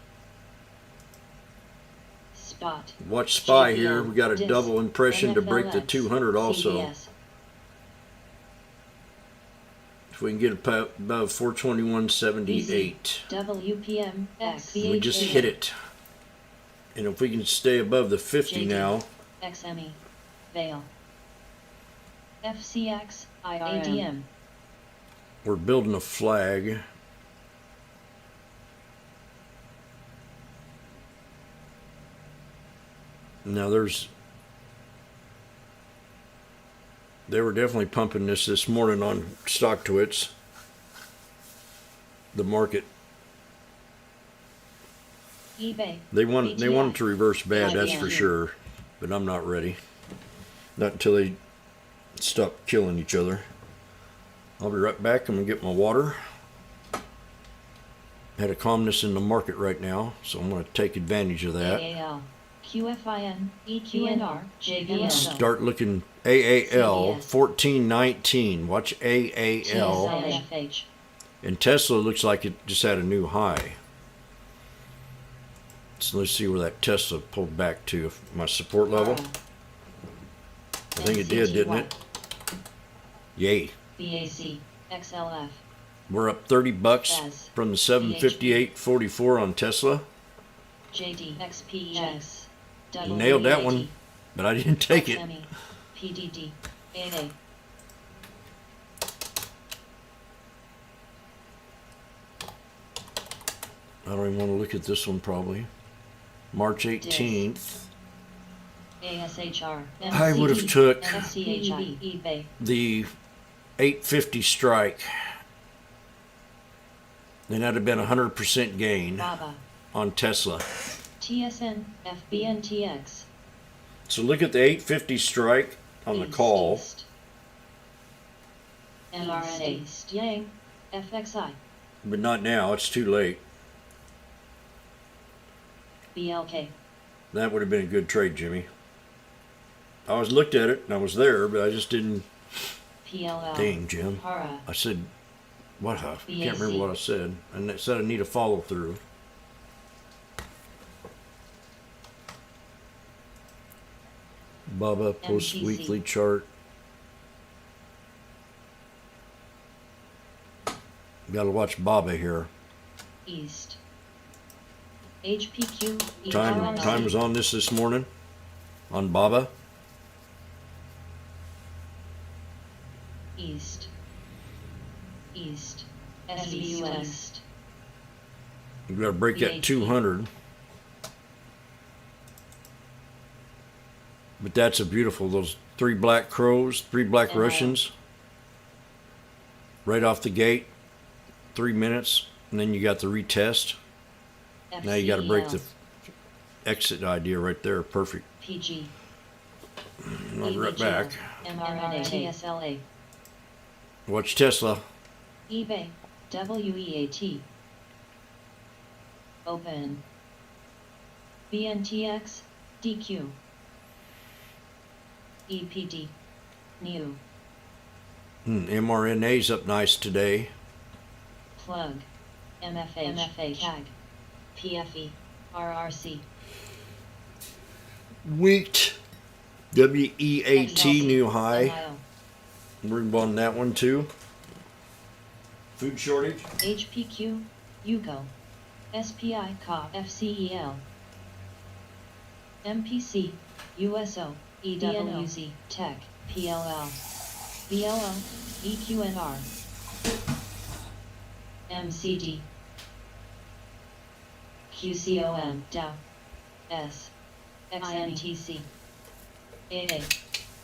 Spot. Watch SPY GPL, here. We got a DIS, double impression to break the NFLX, 200 also. CBS. If we can get above 421.78. WPM, X, We just hit it. And if we can stay above the 50 JD. now, XME, Vale, FCX, IRM, ADM, we're building a flag. Now they were definitely pumping this morning on StockTwits. The market, eBay, they want it to reverse bad, that's for IBM. sure. but I'm not ready. Not until they stop killing each other. I'll be right back. I'm gonna get my water. Had a calmness in the market right now, so I'm gonna take advantage of that. AAL, QFIN, EQNR, JVSO. Start looking AAL CBS. 1419. Watch AAL. TSLFH, And Tesla looks like it just had a new high. So let's see where that Tesla pulled back to. My support level. I think it did, didn't it? Yay. BAC, XLF, We're up $30 Baz, from the 758.44 on Tesla. JD, XPEX, You nailed that one, but I didn't take it. XME, PDD, AA. I don't even want to look at this one probably. March 18th. ASHR, I would have took SCHI, eBay, the 850 strike. Then that'd have been 100% gain BABA, on Tesla. TSN, FBNTX, So look at the 850 strike on the call. MRNA, Yang, FXI, But not now, it's too late. BLK, That would have been a good trade, Jimmy. I was looked at it and I was there, but I just didn't. PLL, Dang, Jim. Para, I said, what? I can't BAC. remember what I said. And it said I need a follow through. Baba post MPC. weekly chart. Got to watch Baba here. East, HPQ, Time was on this morning, on Baba. East, SB West, We got to break that BHP. 200. But that's a beautiful, those three black crows, three black NIL. Russians. Right off the gate, 3 minutes, and then you got the retest. Now you got to break the exit idea right there. Perfect. PG, I'll be right back. MRNA, TSLA, Watch Tesla. eBay, WEAT, Open, BNTX, DQ, EPD, New, mRNA's up nice today. Plug, MFH, CAG, PFE, RRC, Wheat. WEAT XLT, new high. NIO, We're on that one too. Food shortage. HPQ, UCO, SPI, COP, FCEL, MPC, USO, EWZ, Tech, PLL, BLO, EQNR, MCD, QCOM, DOW, S, XNTC, AA,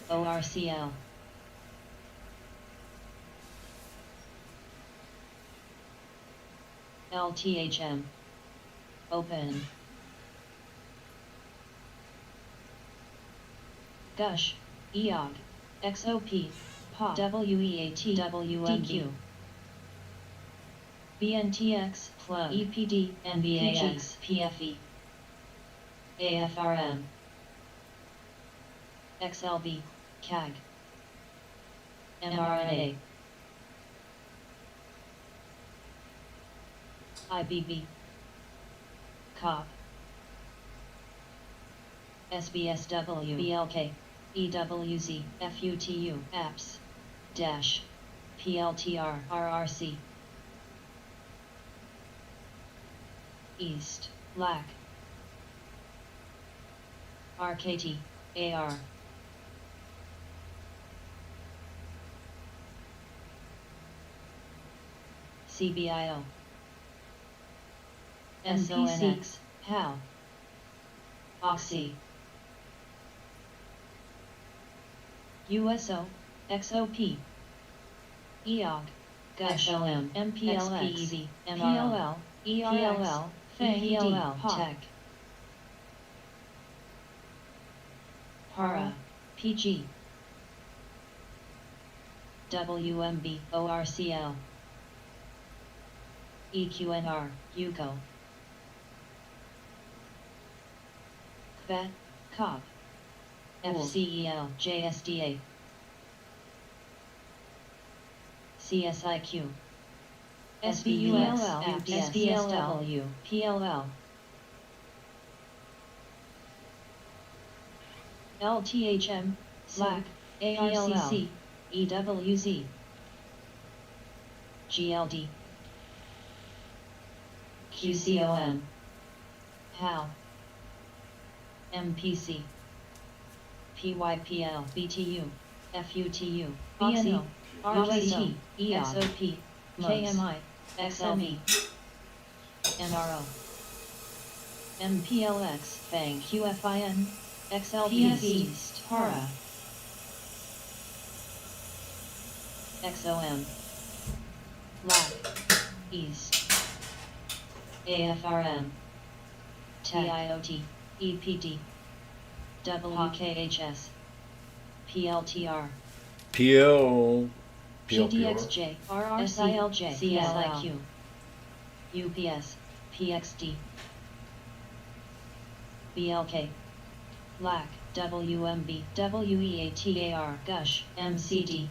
ORCL, LTHM, Open, Gush, EOG, XOP, POP, WEAT, WMD, BNTX, Plug, EPD, NBAX, PFE, AFRM, XLB, CAG, mRNA, IBB, COP, SBSW, BLK, EWZ, FUTU, APS, Dash, PLTR, RRC, East, LAC, RKT, AR, CBIO, SONX, HAL, Oxy, USO, XOP, EOG, GUSH, MPLX, PLL, ERL, PLL, Tech, Para, PG. WMB, ORCL. EQNR, UCO. QVET, COP. FCEL, JSDA. CSIQ. SBUL, SBLW, PLL. LTHM, SLAC, ARCC, EWZ. GLD. QCOM. HAL. MPC. PYPL, BTU, FUTU, BNO, RGT, EXOP, KMI, XLME, NRO, MPLX, FANG, QFIN, XLP, East, Para, XOM, LAC, East, AFRM, TIOT, EPD, WKHS, PLTR, PL. GDXJ, RRCLJ, CSIQ, UPS, PXD, BLK, LAC, WMB, WEATAR, GUSH, MCD,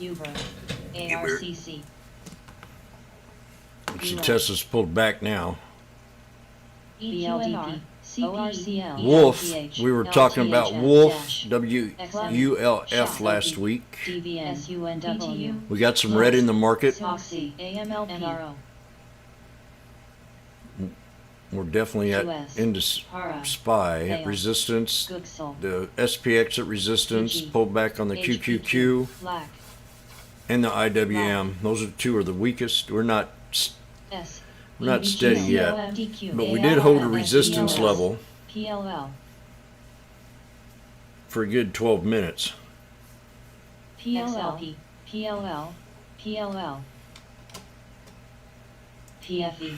UBRA, ARCC, See, Tesla's pulled back now. BLDP, ORCL, Wolf. LTH, We were talking about LTHM, Wolf. dash, WULF last week. DVN, SUNW, We got some red in the market. Oxy, AMLP, NRO, We're definitely QS, into Para, SPY AL, resistance. Gooksel, The SPX at resistance. PG, Pulled back on the QQQ LAC, and the IWM. Those are two are the weakest. We're not S, We're not steady yet, COMDQ, but we did hold a ALL, resistance SPLS, level PLL, for a good 12 minutes. PLL, PLL, PLL, PFE,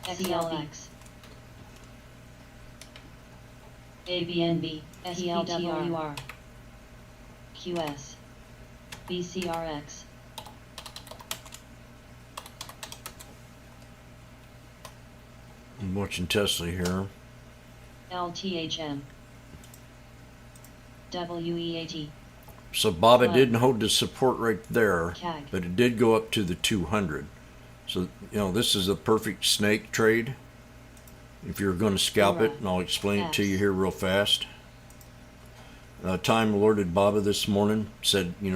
XLX, ABNB, SPWR, QS, BCRX, I'm watching Tesla here. LTHM, WEAT, So Baba Wow. didn't hold the support right there, CAG, but it did go up to the 200. So, this is a perfect snake trade if you're going to scalp it, and I'll explain it to you here real fast. Time alerted Baba this morning, said, he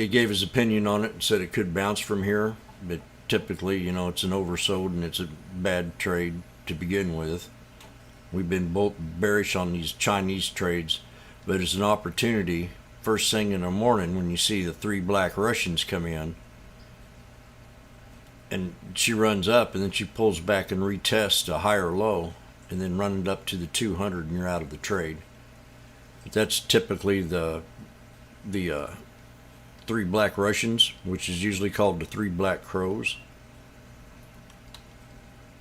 gave his opinion on it and said it could bounce from here, but typically, it's an oversold and it's a bad trade to begin with. We've been both bearish on these Chinese trades, but it's an opportunity first thing in the morning when you see the 3 black Russians come in, and she runs up and then she pulls back and retests a higher low and then run it up to the 200 and you're out of the trade. But that's typically the 3 black Russians, which is usually called the 3 black crows.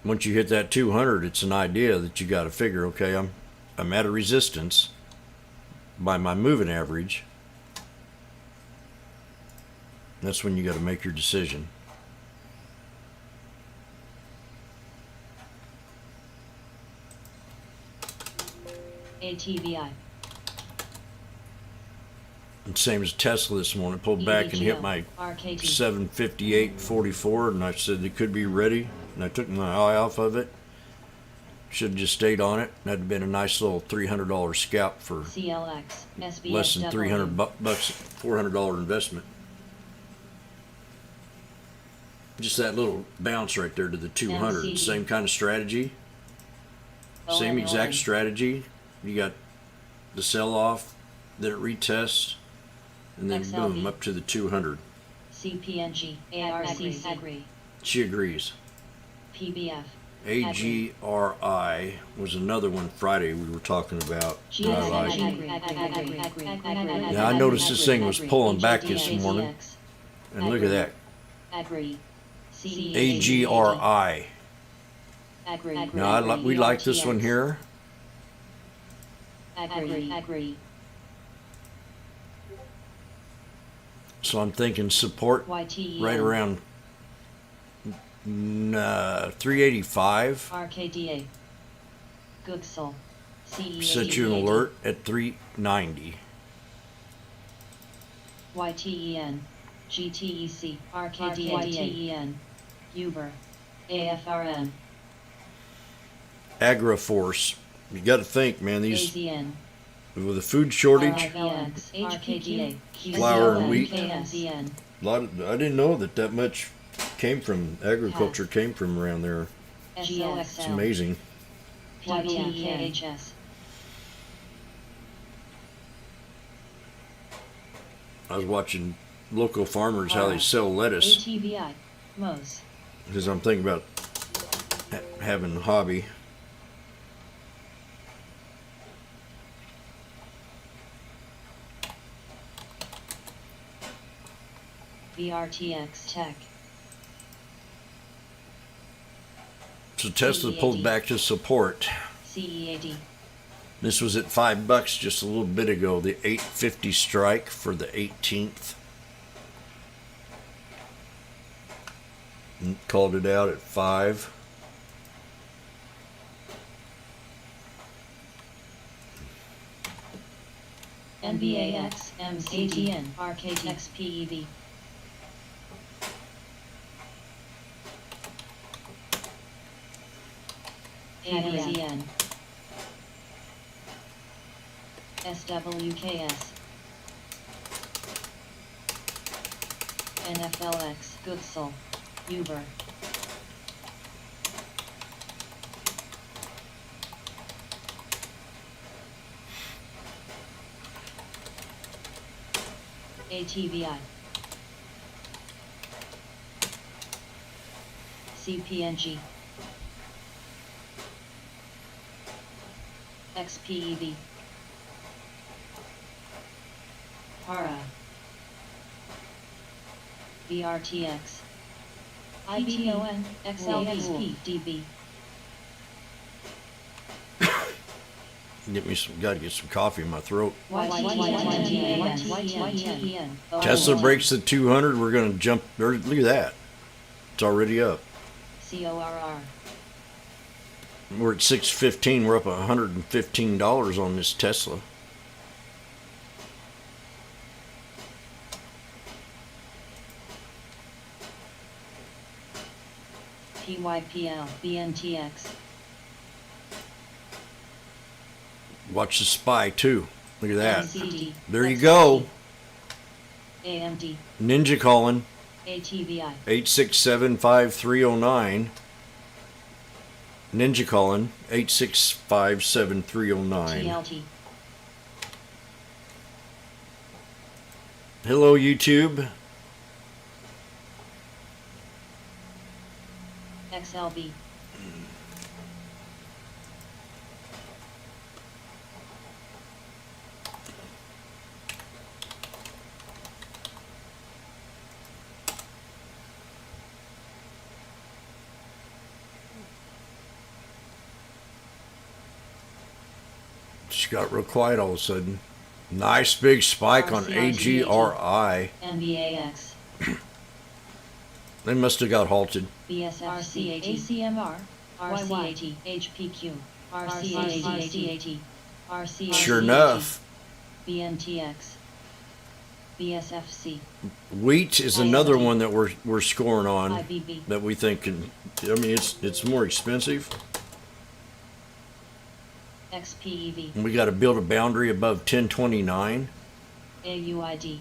Once you hit that 200, it's an idea that you got to figure, okay, I'm at a resistance by my moving average. That's when you got to make your decision. ATVI, And same as Tesla this morning, pulled back and hit my RKT, 758.44, and I said it could be ready, and I took my eye off of it. Should have just stayed on it. That'd have been a nice little $300 scalp for CLX, SBSW, less than 300 bucks, $400 investment. Just that little bounce right there to the 200. MCD. Same kind of strategy. Same exact strategy. You got the sell off, then it retests, and then XLV. boom, up to the 200. CPNG, ARCC, She agrees. PBF, AGRI was another one Friday we were talking about. that I like. Yeah, I noticed this thing was pulling back this morning. And look at that. Agri, AGRI. Agree. Now we like this one here. Agree. So I'm thinking support YTEN. right around 385. RKDA. Googsel. CEAD. Set you an alert at 390. YTEN. GTEC. RKDA. Uber. AFRN. AgriForce. You got to think, man. These AZN. with the food shortage, RIVX. HKDA. Flour and wheat. KSN. I didn't know that much came from agriculture. Came from around there. It's amazing. YTEHS. I was watching local farmers how they sell lettuce ATVI. MOS. because I'm thinking about having a hobby. VRTX Tech. So Tesla pulled back to support. CEAD. This was at $5 just a little bit ago. The 850 strike for the 18th. And called it out at 5. NVAX MCDN RKX PEV. AZN. SWKS. NFLX Goodsel. Uber. ATVI. CPNG. XPEV. Para. VRTX. ITON XLVP DB. Got to get some coffee in my throat. YTEN. Tesla breaks the 200. We're going to jump. Look at that. It's already up. CORR. We're at 615. We're up $115 on this Tesla. PYPL BNTX. Watch the SPY too. Look at that. MCD. There you go. AMD. Ninja calling. ATVI. 867-5309. Ninja calling 865-7309. TLT. Hello YouTube. XLB. Just got real quiet all of a sudden. Nice big spike on AGRI. NVAX. They must have got halted. BSFC ACMR. RCAT. HPQ. RCAT. RCAT. Sure enough. BNTX. BSFC. Wheat is another one that we're scoring on IBB. that we think can. I mean, it's more expensive. XPEV. And we got to build a boundary above 1029 AUID.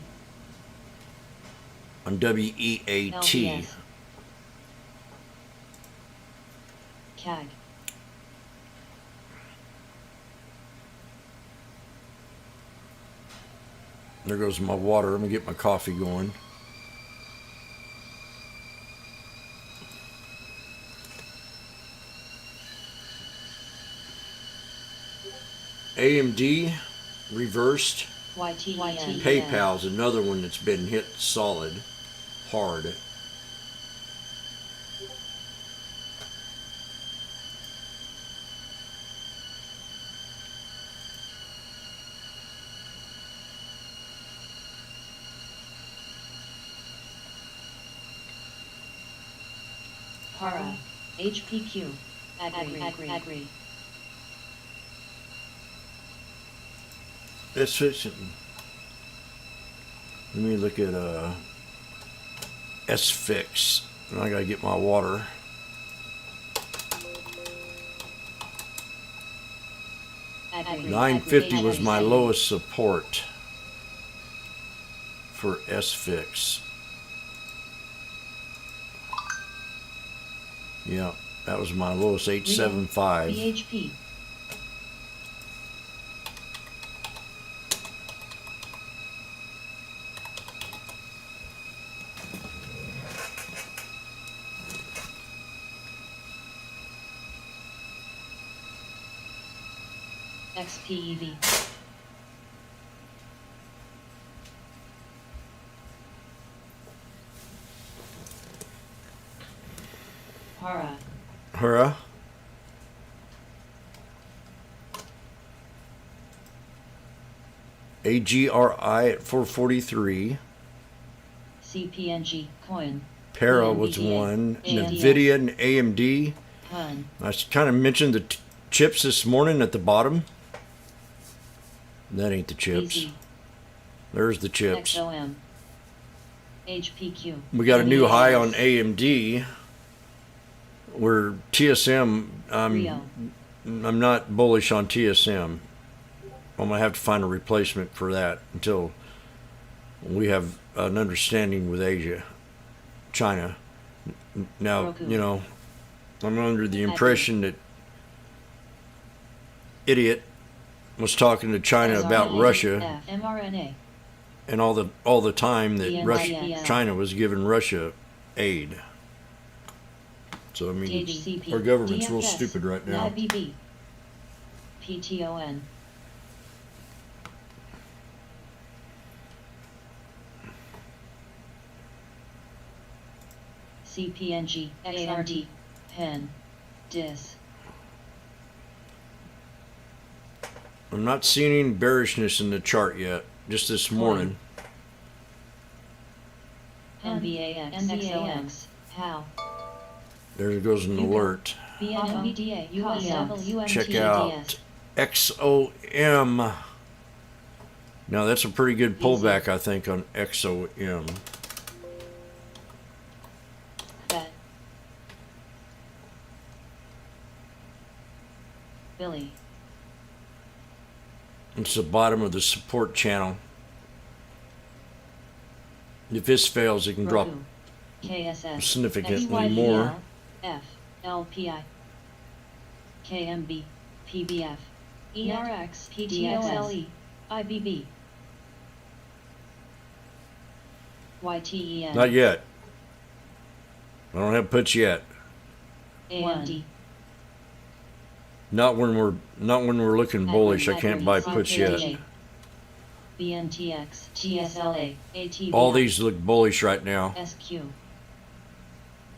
on WEAT. LBS. CAG. There goes my water. Let me get my coffee going. AMD reversed. YTEN. PayPal's another one that's been hit solid, hard. Para. HPQ. Agri. Let's switch it. Let me look at S-Fix. And I gotta get my water. Agri. 950 was my lowest support for S-Fix. Yeah, that was my lowest, 875. BHP. XPEV. Para. Hurrah. AGRI at 443. CPNG. Coin. Para was NVDA, one. AMD. NVIDIA and AMD. Hun. I kind of mentioned the chips this morning at the bottom. That ain't the chips. BZ. There's the chips. XOM. HPQ. We got a new high on NES. AMD. Where TSM, Rio. I'm not bullish on TSM. I'm gonna have to find a replacement for that until we have an understanding with Asia, China. Now, Roku. you know, I'm under the impression that idiot was talking to China about SRNA, Russia, mRNA. and all the time that BNIS. China was giving Russia aid. So I mean, DHCP. our government's real DFS. stupid right now. IBB. PTON. CPNG. XRD. Pen. DIS. I'm not seeing any bearishness in the chart yet. Just this morning. NVAX. NVAX. How? There goes an alert. BNMBDA. USW. Check out XOM. Now that's a pretty good pullback, I think, on XOM. Bet. Billy. It's the bottom of the support channel. If this fails, it can drop Roku. KSS. significantly XYPL, more. F. LPI. KMB. PBF. ERX. PTOLE. IBB. YTEN. Not yet. I don't have puts yet. AMD. Not when we're looking bullish. I can't buy puts yet. BNTX. TSLA. ATB. All these look bullish right now. SQ.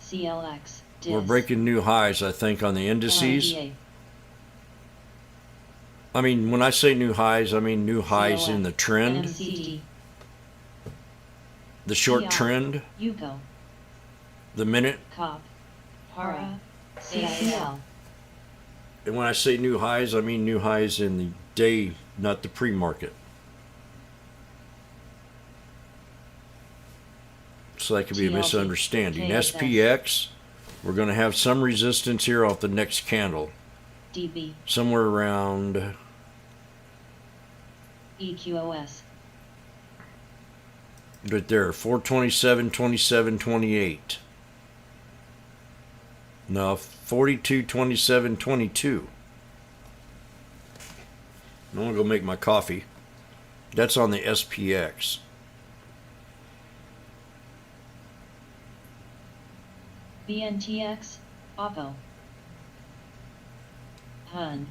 CLX. DIS. We're breaking new highs, I think, on the indices. LIDA. I mean, when I say new highs, I mean new highs in the trend, MCD. the short TR. trend, UCO. the minute. COP. Para. CIL. And when I say new highs, I mean new highs in the day, not the pre-market. So that could be a TLD. misunderstanding. KSS. SPX, we're going to have some resistance here off the next candle. DB. Somewhere around EQOS. right there, 427, 27, 28. No, 42, 27, 22. I'm going to go make my coffee. That's on the SPX. BNTX. OPPO. HUN.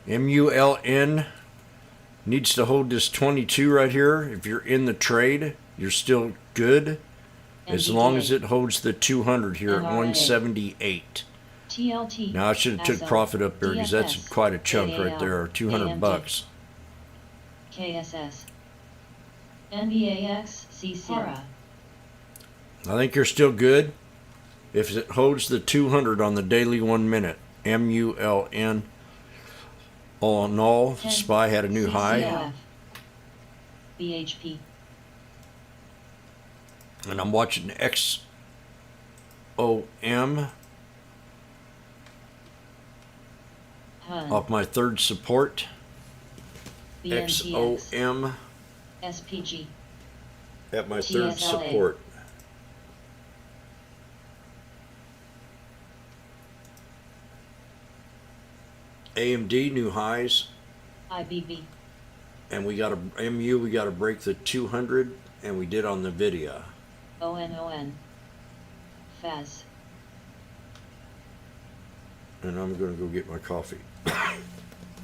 MULN needs to hold this 22 right here. If you're in the trade, you're still good. As long as NVDA, it holds the 200 here at NRA, 178. TLT, Now I should have took SL, profit up there because that's DFS, quite a chunk right AAL, there, 200 AMD, bucks. KSS, NVAX, CC, Para, I think you're still good. If it holds the 200 on the daily 1 minute, MULN, all in all, 10, SPY had a new high. CCLF, BHP, And I'm watching XOM HUN, off my third support. BNTX, XOM SPG, at my third TSLA. support. AMD new highs, IBB, and we got a MU. We got to break the 200, and we did on the video. ONON, FAS, And I'm going to go get my coffee because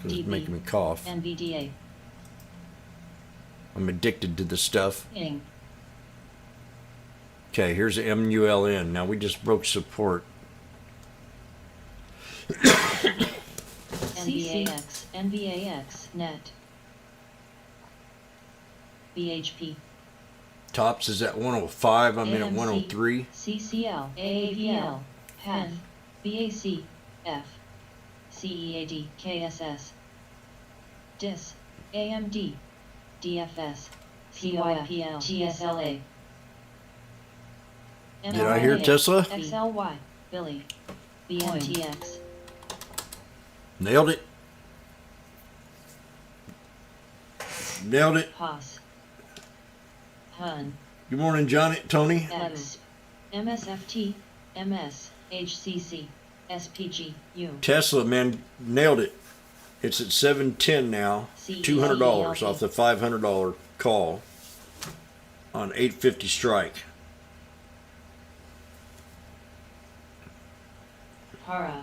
it's DB, making me cough. NVDA, I'm addicted to the stuff. ING, Okay, here's the MULN. Now we just broke support. NVAX, NVAX, NET, BHP, Tops is at 105. I'm in at AMC, 103. CCL, AAPL, PAN, BAC, F, CEAD, KSS, DIS, AMD, DFS, CYPL, GSLA. Did I hear NRA, Tesla? XLY, Billy, BNTX, Nailed it. Nailed it. POS, HUN, Good morning, Johnny. Tony. X, MSFT, MS, HCC, SPG, U, Tesla, man, nailed it. It's at 710 now. $200 off the $500 call on 850 strike. Para,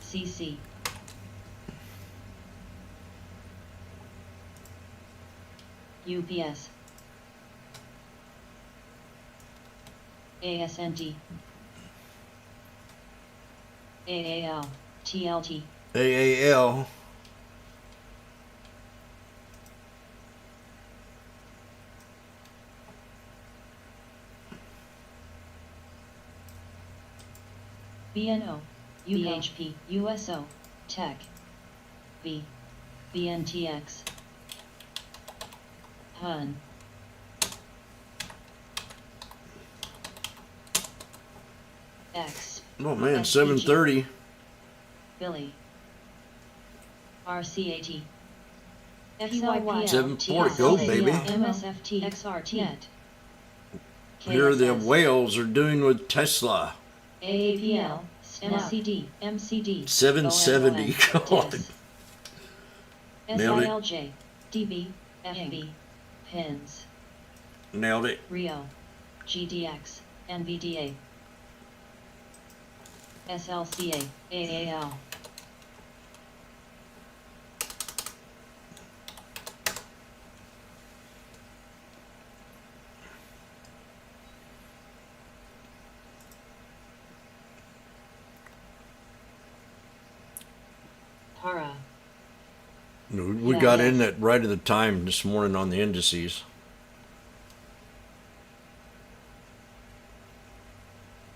CC, UPS, ASND, AAL, TLT, AAL. BNO, BHP, USO, Tech, B, BNTX, HUN, X, Oh man, SPG. 730. Billy, RCAT, XLY, 740, go baby. MSFT, XRT, Net, Here the KSS, whales are doing with Tesla. AAPL, MCD, MCD, 770. God. DIS, Nailed it. SILJ, DB, FB, PINS, Nailed it. Rio, GDX, NVDA, SLCA, AAL, Para, We Yeah, got yes. in at right at the time this morning on the indices.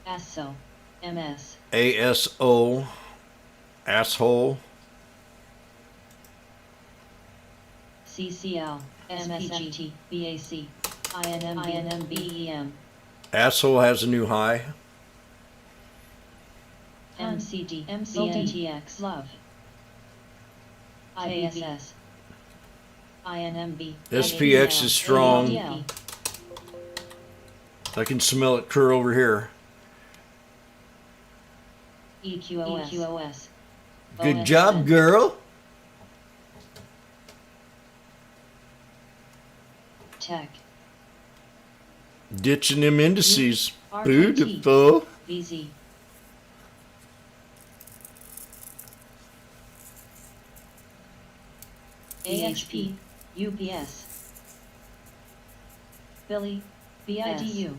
ASO, MS, ASO, asshole. CCL, MSFT, BAC, INMBEM, Asshole has a new high. MCD, MCDTX, Love, ISS, INMB, SPX is strong. ADL, I can smell it clear over here. EQOS, Good job, girl. Tech, Ditching them indices. RKT, Beautiful. VZ, AHP, UPS, Billy, BIDU.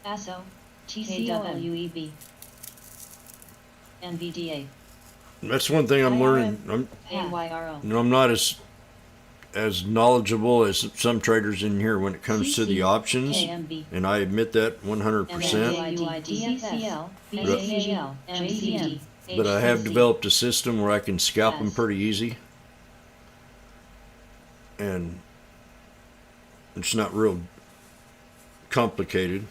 ASO, TCOWEB. NVDA, That's one thing I'm learning. AYRO. I'm not as knowledgeable as some traders in here when it comes to the options, KMB, and I admit that 100%. DCL, BCL, JCD, But I have developed a system where I can scalp them pretty easy, and it's not real complicated.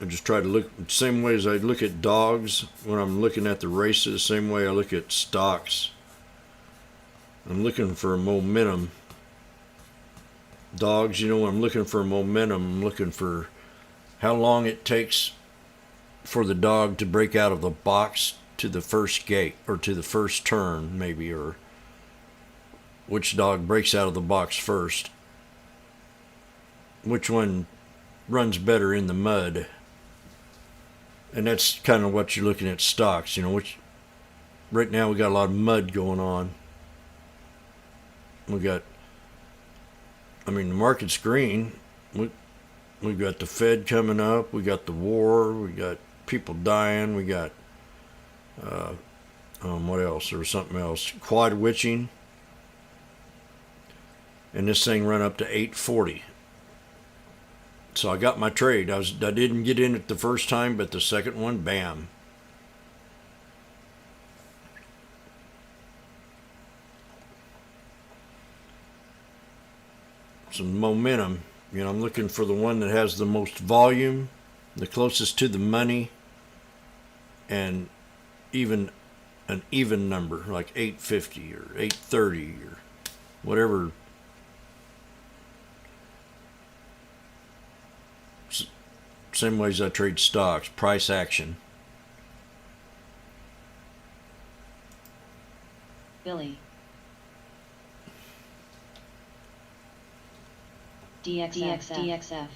I just try to look the same way as I look at dogs when I'm looking at the races, same way I look at stocks. I'm looking for a momentum. Dogs, when I'm looking for momentum, I'm looking for how long it takes for the dog to break out of the box to the first gate, or to the first turn, maybe, or which dog breaks out of the box first. Which one runs better in the mud. And that's kind of what you're looking at stocks, which right now we got a lot of mud going on. The market's green. We got the Fed coming up, we got the war, we got people dying, we got what else? There was something else. Quad witching. And this thing run up to 840. So I got my trade. I didn't get in it the first time, but the second one, bam. Some momentum. I'm looking for the one that has the most volume, the closest to the money, and even an even number, like 850 or 830 or whatever. Same ways I trade stocks, price action. Billy, DXF.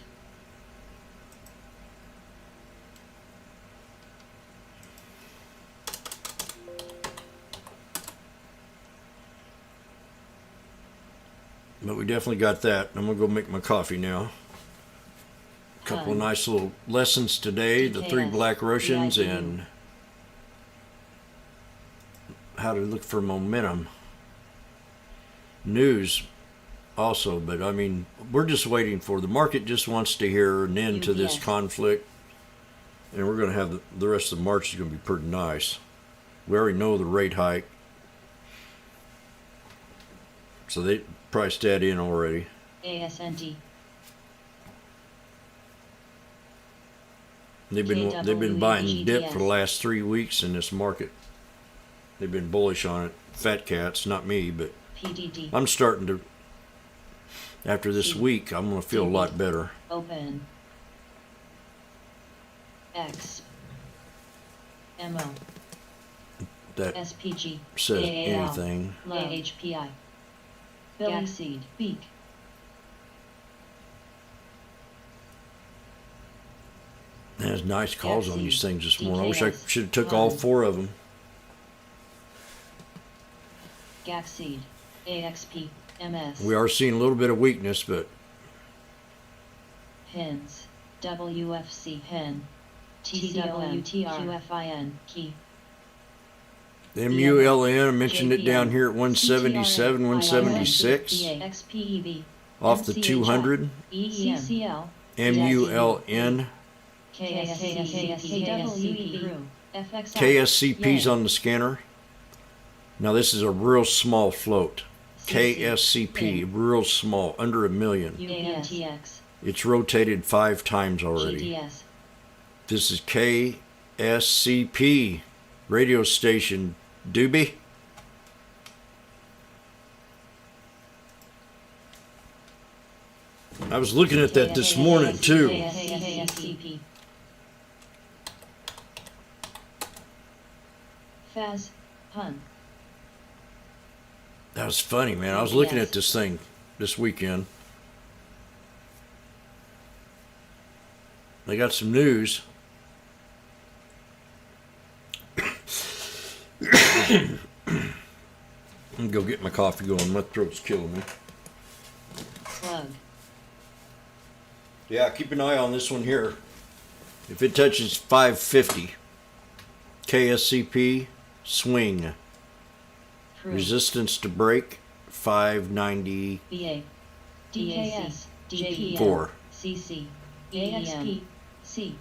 But we definitely got that. I'm going to go make my coffee now. A couple of nice little lessons today. The 3 Black Russians and how to look for momentum. News also, but we're just waiting for the market. Just wants to hear an end to this conflict, and we're going to have the rest of March is going to be pretty nice. We already know the rate hike, so they priced that in already. ASND. They've been buying dip for the last 3 weeks in this market. They've been bullish on it. Fat cats, not me, but PDD. I'm starting to. After this week, I'm going to feel a lot better. Open. X. MO. That SPG. says AAL. anything. AHPI. Billy Seed. Beak. There's nice calls on these things this morning. I wish I DKS. should have took all 4 of them. Gaxseed. AXP. MS. We are seeing a little bit of weakness, but Pins. WFC. Pin. TCOMQFIN. Key. MULN, I mentioned it down here at 177, 176 XPEV. off the 200. ECCL. MULN. KSCP's on the scanner. Now this is a real small float. KSCP, real small, under 1 million. It's rotated 5 times already. This is KSCP, radio station, Doobie. I was looking at that this morning too. Faz, Hun. That was funny, man. I was looking at this thing this weekend. They got some news. I'm gonna go get my coffee going. My throat's killing me. Bug. Yeah, keep an eye on this one here. If it touches 550, KSCP, swing. Crew. Resistance to break, 594. BA. DKS. DPL. 4. CC. AXP. C.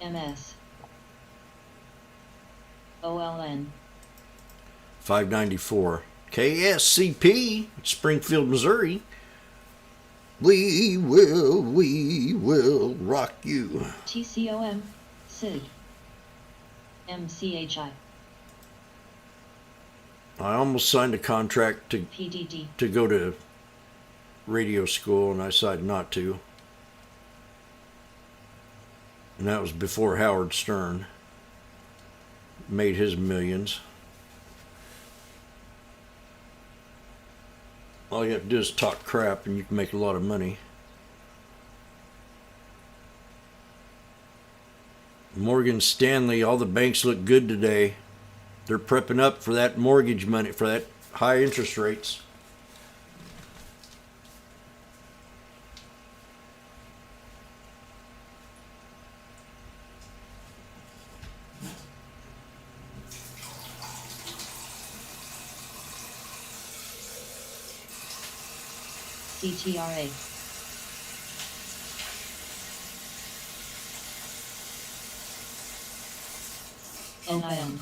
MS. OLN. 594. KSCP, Springfield, Missouri. We will rock you. TCOM. SIG. MCHI. I almost signed a contract PDD. to go to radio school, and I decided not to. And that was before Howard Stern made his millions. All you have to do is talk crap and you can make a lot of money. Morgan Stanley, all the banks look good today. They're prepping up for that mortgage money, for that high interest rates. CTRA. NIM.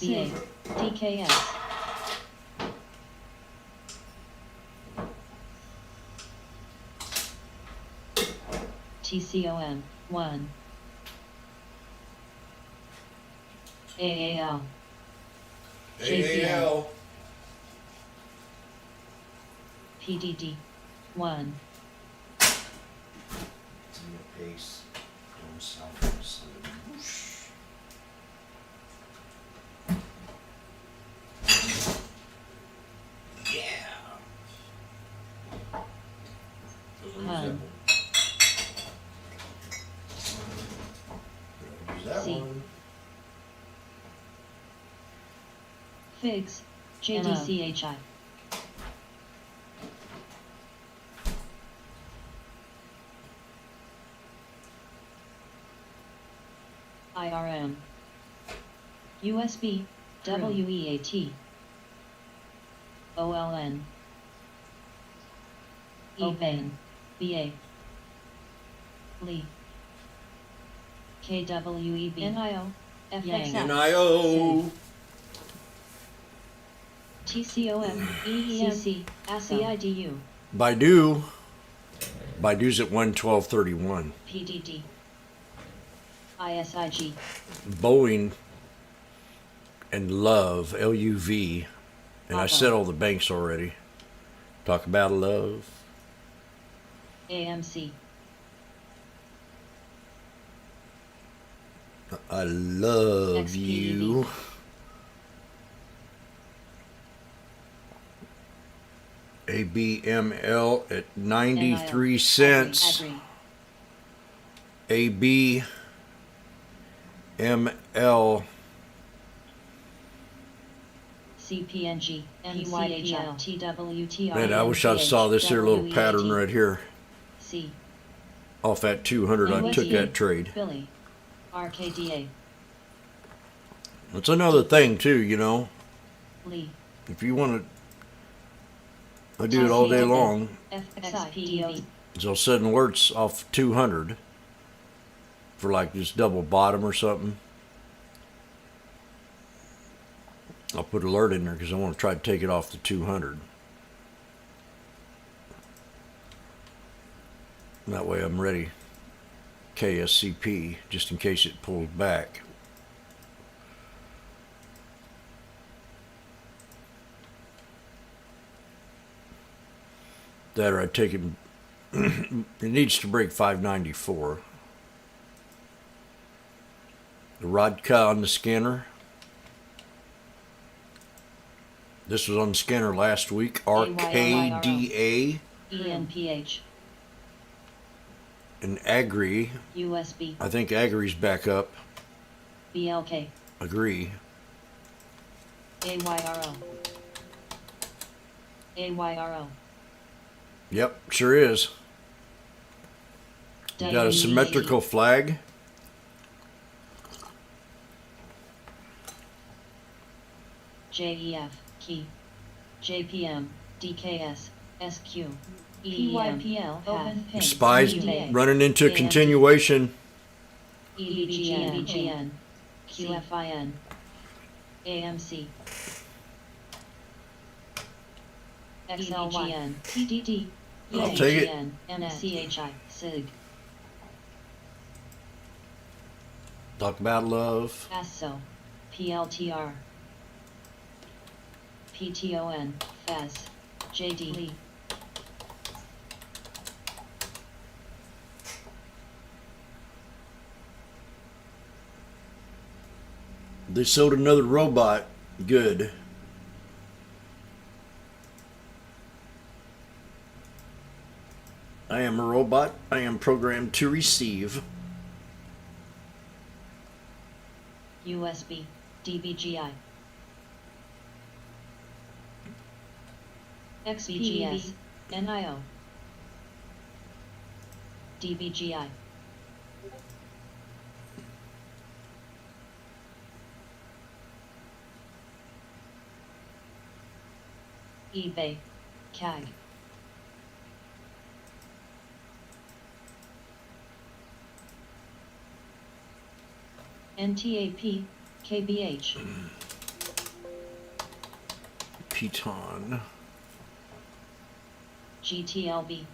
BA. DKS. TCOM. 1. AAL. JPL. PDD. 1. Pace. Don't sound Hun. C. Figs. JDCHI. IRM. USB. WEAT. OLN. EBAN. BA. Lee. KWEB. NIO. FXX. NIO. TCOM. EEMC. CIDU. Baidu's at 112.31. PDD. ISIG. Boeing and Love, LUV. And I said all the banks already. Talk about love. AMC. I love XPEV. you. ABML at 93 cents. Agree. ABML CPNG. PYHL. TWTR. Man, I wish I saw this here little pattern right here. C. Off at 200, I took that trade. Billy. RKDA. That's another thing too, you know. Lee. If you want to, I do it all day long. FXIPDO. So I'll set alerts off 200 for like this double bottom or something. I'll put alert in there because I want to try to take it off the 200. That way I'm ready. KSCP, just in case it pulls back. That or I take it, it needs to break 594. The Rodka on the scanner. This was on the scanner last week. RKDA. ENPH. And Agri. USB. I think Agri's back up. BLK. Agree. AYRO. AYRO. Yep, sure is. You got a symmetrical flag. JEF, key. JPM, DKS, SQ. PYPL, open pin. Spies UDA, running into a continuation. EBGN, QFIN, AMC. XLYN, TDD, I'll take it. EGN, MCHI, SIG. Talk about love. ASSO, PLTR. PTON, FES, JD. Lee. They sold another robot. Good. I am a robot. I am programmed to receive. USB, DBGI. XBGS, NIO. DBGI. eBay, CAG. NTAP, KBH. Piton. GTLB.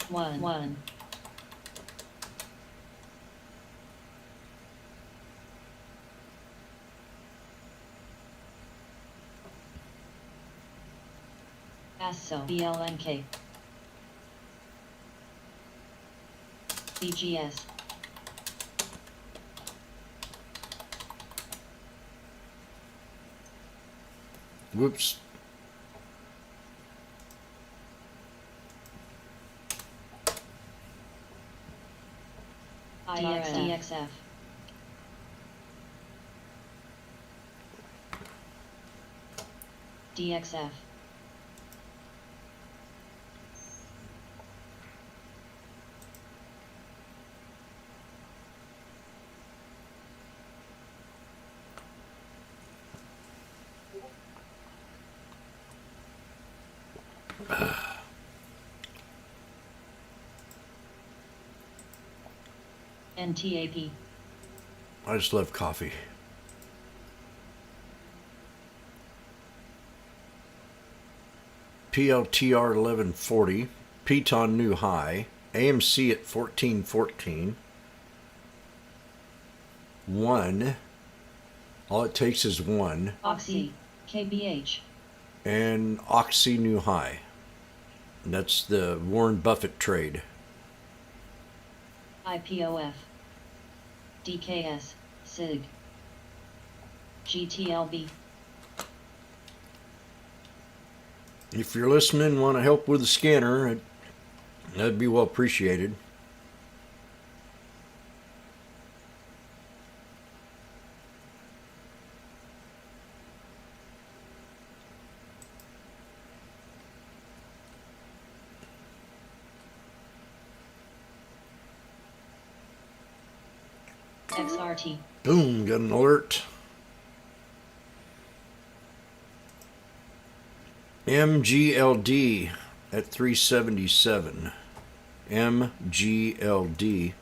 One. ASSO, BLNK. BGS. Whoops. DXF. DXF. NTAP. I just love coffee. PLTR 1140. Piton new high. AMC at 1414. 1. All it takes is 1. Oxy, KBH. And Oxy new high. And that's the Warren Buffett trade. IPOF. DKS, SIG. GTLB. If you're listening and want to help with the scanner, that'd be well appreciated. XRT. Boom, got an alert. MGLD at 377. MGLD.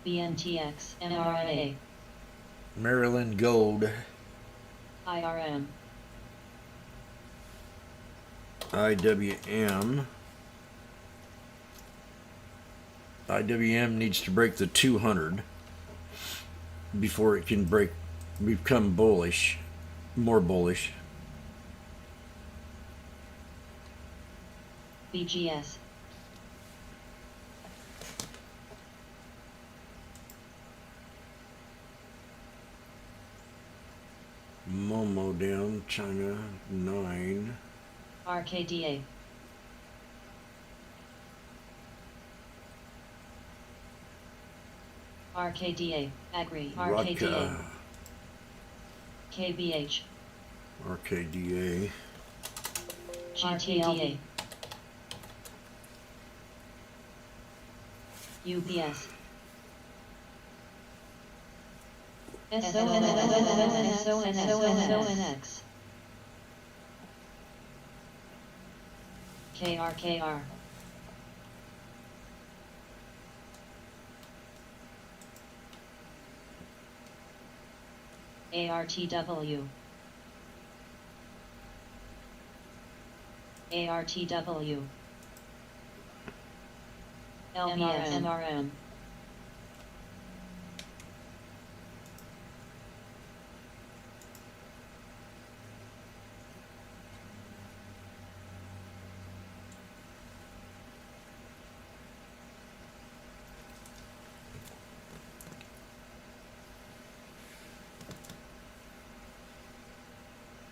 BNTX, NRNA. Maryland Gold. IRM. IWM. IWM needs to break the 200 before it can become bullish, more bullish. BGS. go down. China 9. RKDA. RKDA. Agri. RKDA. Rodka. KBH. RKDA. GTLD. UPS. SONX. KRKR. ARTW. ARTW. LBS. MRM.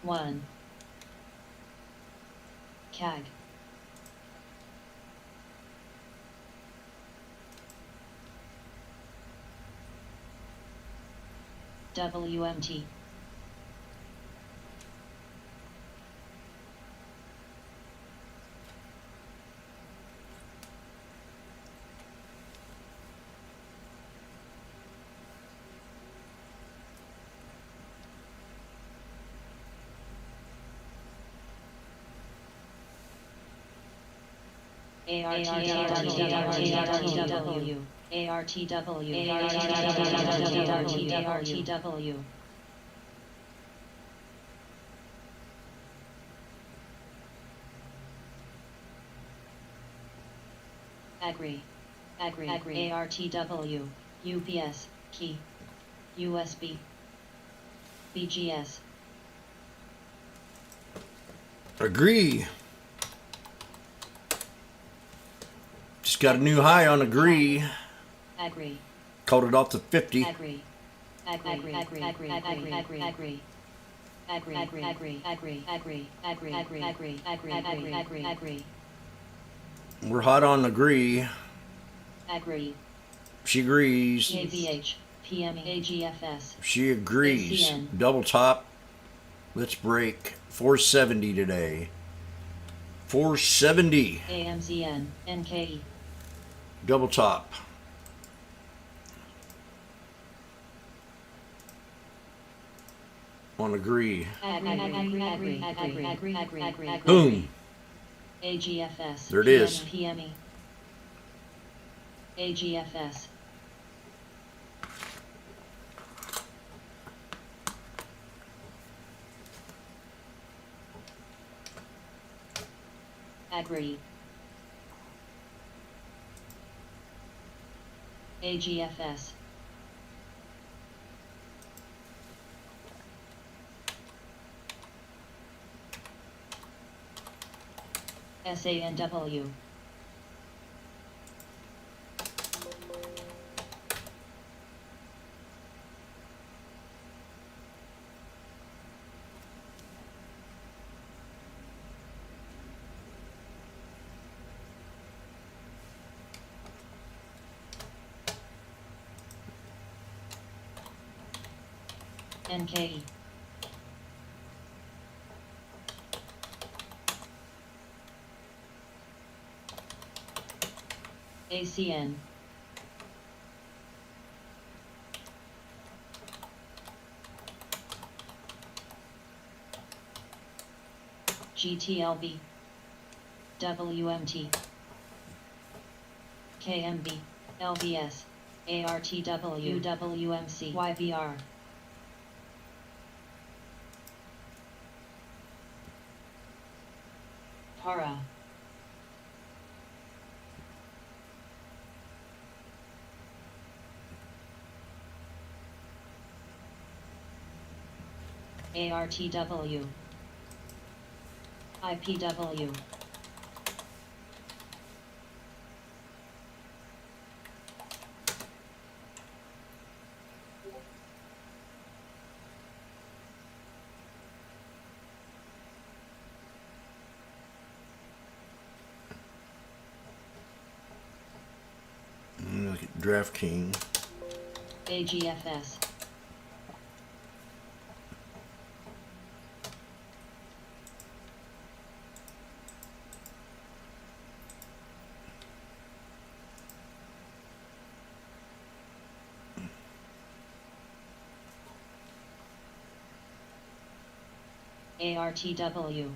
One. CAG. WMT. ARTW. ARTW. Agri. ARTW. UPS. Key. USB. BGS. Agree. Just got a new high on agree. Agri. Called it off to 50. Agri. We're hot on agree. Agri. She agrees. KVH. PME. AGFS. She agrees. ACN. Double top. Let's break. 470 today. 470. AMZN. NKE. Double top. On agree. Boom. AGFS. There it is. PME. AGFS. Agri. AGFS. SANW. NKE. ACN. GTLB. WMT. KMB. LBS. ARTW. WMC. YVR. Para. ARTW. IPW. look at DraftKings. AGFS. ARTW.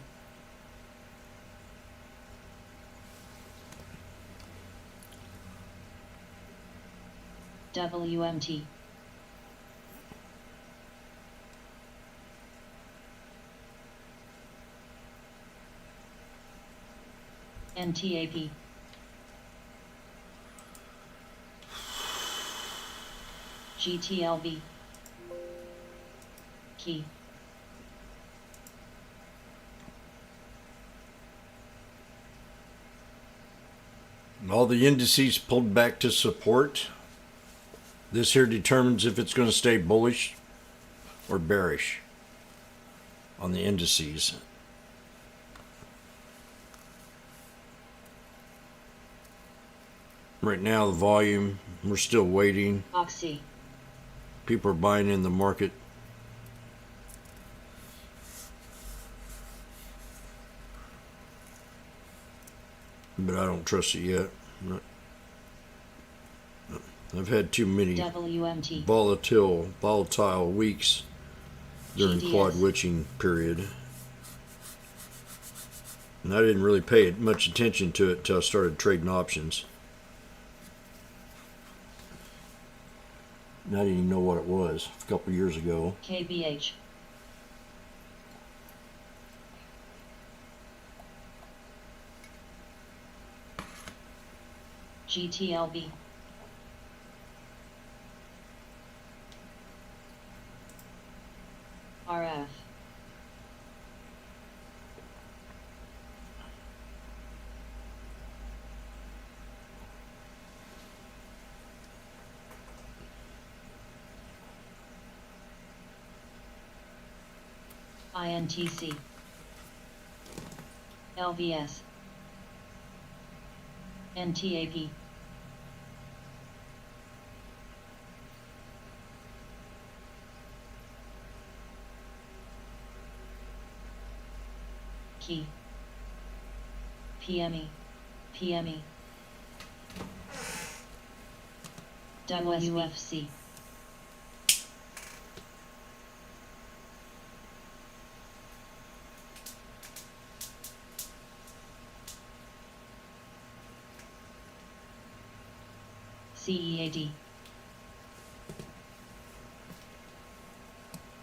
WMT. NTAP. GTLV. Key. All the indices pulled back to support. This here determines if it's going to stay bullish or bearish on the indices. Right now, the volume, we're still waiting. Oxy. People are buying in the market. But I don't trust it yet. I've had too many WMT. volatile weeks during GDS. quad witching period. And I didn't really pay much attention to it until I started trading options. And I didn't even know what it was a couple years ago. KBH. GTLB. RF. INTC. LVS. NTAP. Key. PME. PME. WFC. CEAD.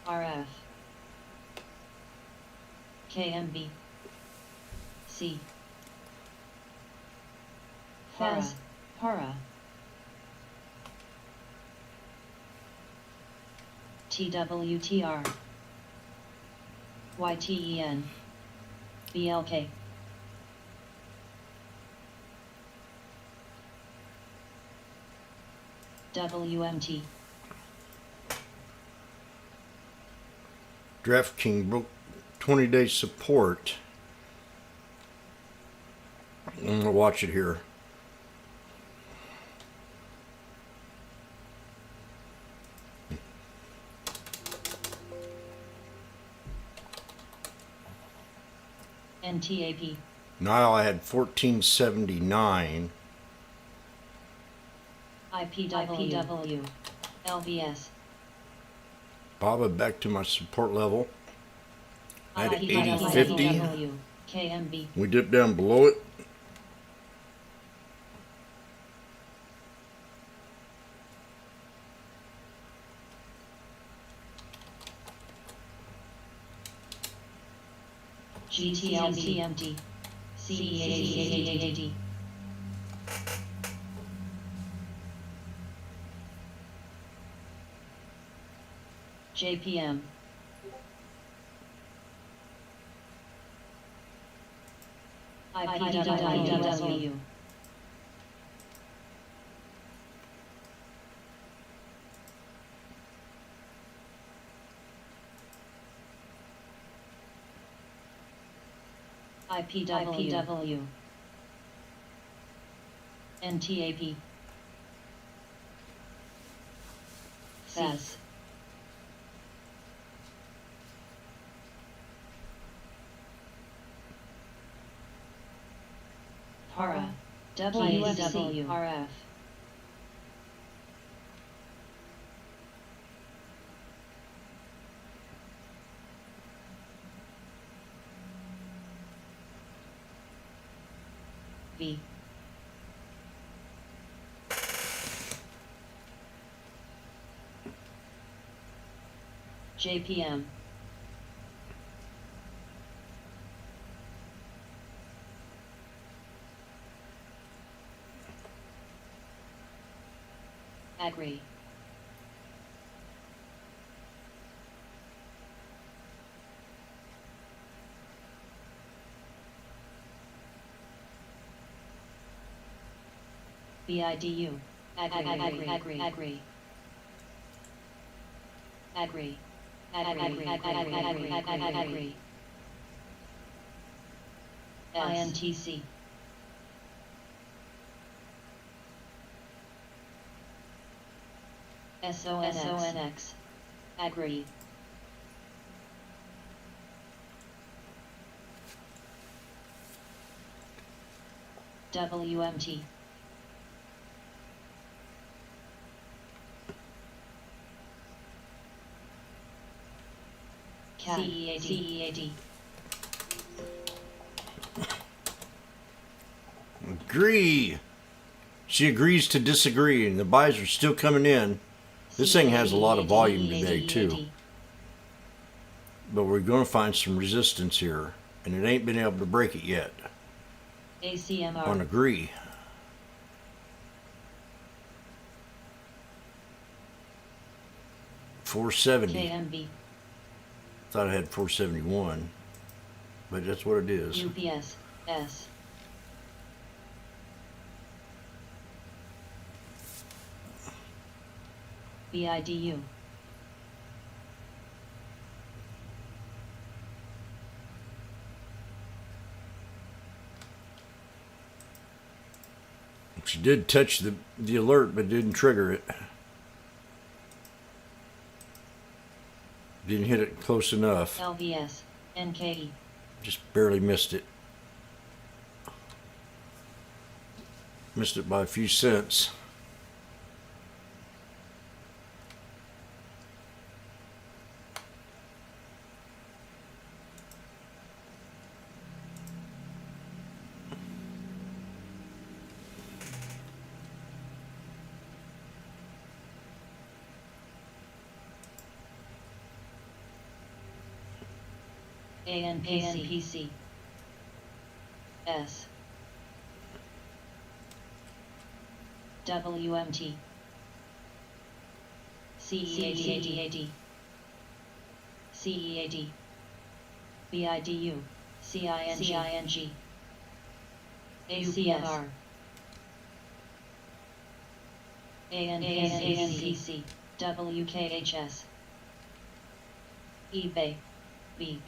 RF. KMB. C. Para. Para. TWTR. YTEN. BLK. WMT. DraftKings broke 20-day support. I'm going to watch it here. NTAP. Now I had 1479. IPW. LVS. Baba back to my support level. I had IPW. 80.50. KMB. We dipped down below it. GTLCMT. CEAD. JPM. IPW. IPW. NTAP. Fast. Para. WFCU. RF. V. JPM. Agree. BIDU. Agree. INTC. SONX. Agree. WMT. CEAD. Agree. She agrees to disagree, and the buys are still coming in. This thing has a lot of volume today, too. But we're going to find some resistance here, and it ain't been able to break it yet. ACMR. On agree. $470. KMB. Thought I had 471, but that's what it is. UPS. S. BIDU. She did touch the alert, but didn't trigger it. Didn't hit it close enough. LVS. NKE. Just barely missed it. Missed it by a few cents. ANPC. S. WMT. CEAD. CEAD. BIDU. CING. ACR. ANPC. WKHS. eBay. Beak.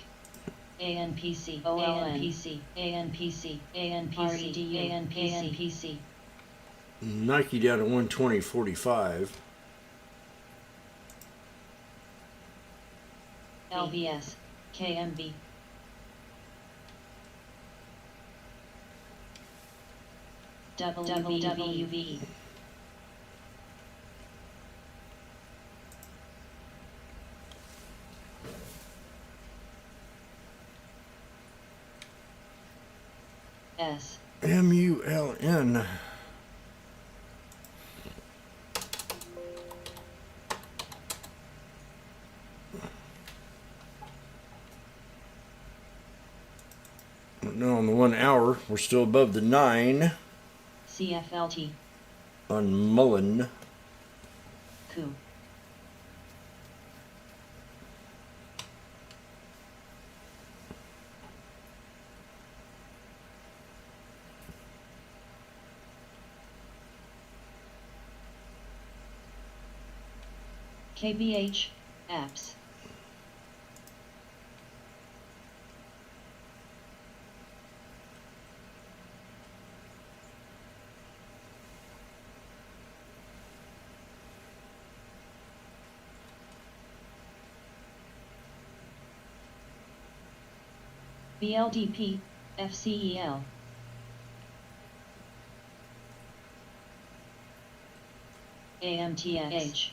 ANPC, ANPC, ANPC, ANPC, ANPC. Nike down to 120.45. LBS, KMB. WWV. S. MULN. Now on the 1 hour, we're still above the 9 CFLT. on Mullen. Coup. KBH. Apps. BLDP, FCEL. AMTX.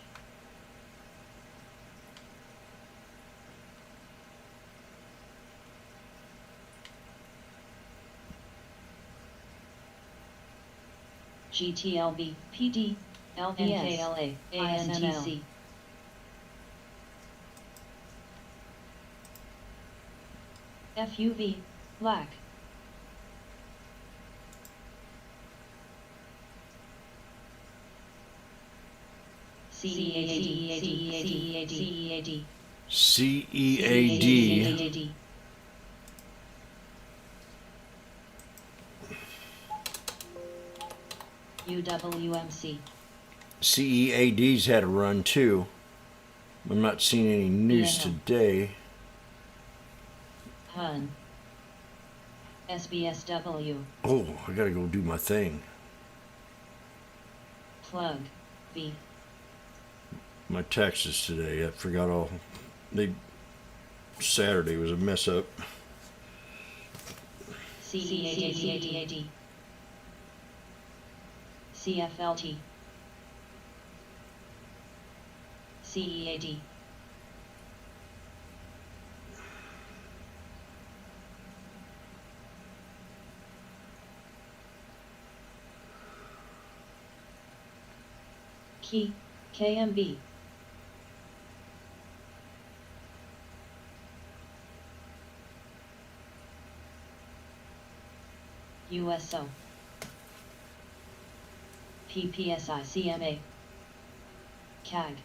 GTLB, PD, LVS, NKLA, ANTC. FUV, black. CEAD, CEAD. UWMC. CEAD's had a run too. I'm not seeing any news Yeah. today. HUN. SBSW. Oh, I gotta go do my thing. Plug. B. My taxes today. I forgot all. Saturday was a mess up. CEAD. CFLT. CEAD. Key, KMB. USO. PPSI CMA. CAG.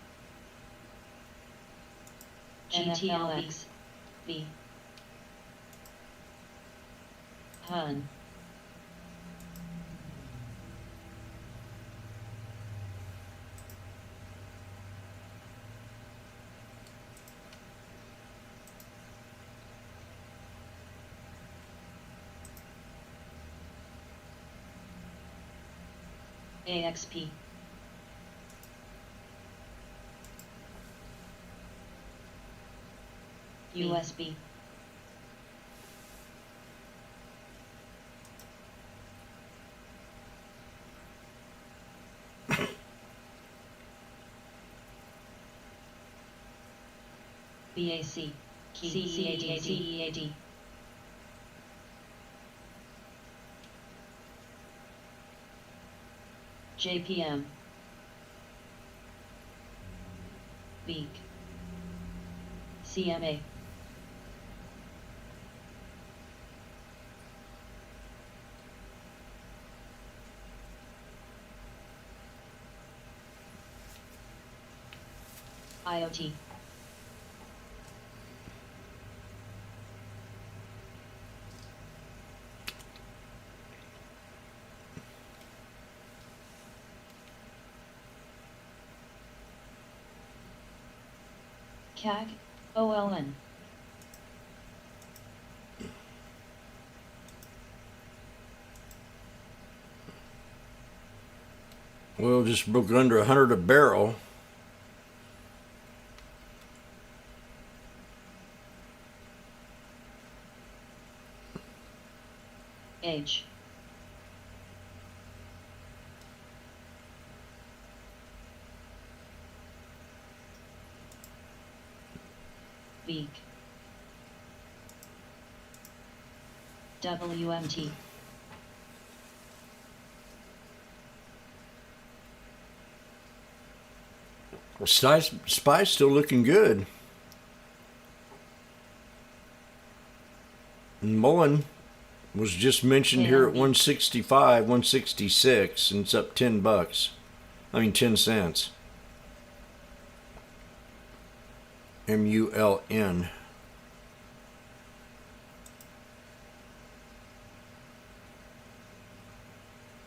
GTLX. B. HUN. AXP. USB. BAC. CEAD. JPM. Beak. CMA. IoT. CAG, OLN. Well, just broke under 100 a barrel. Age. Beak. WMT. Spy's still looking good. And Mullen was just mentioned here at 165, 166, and it's up $10. I mean 10 cents. MULN.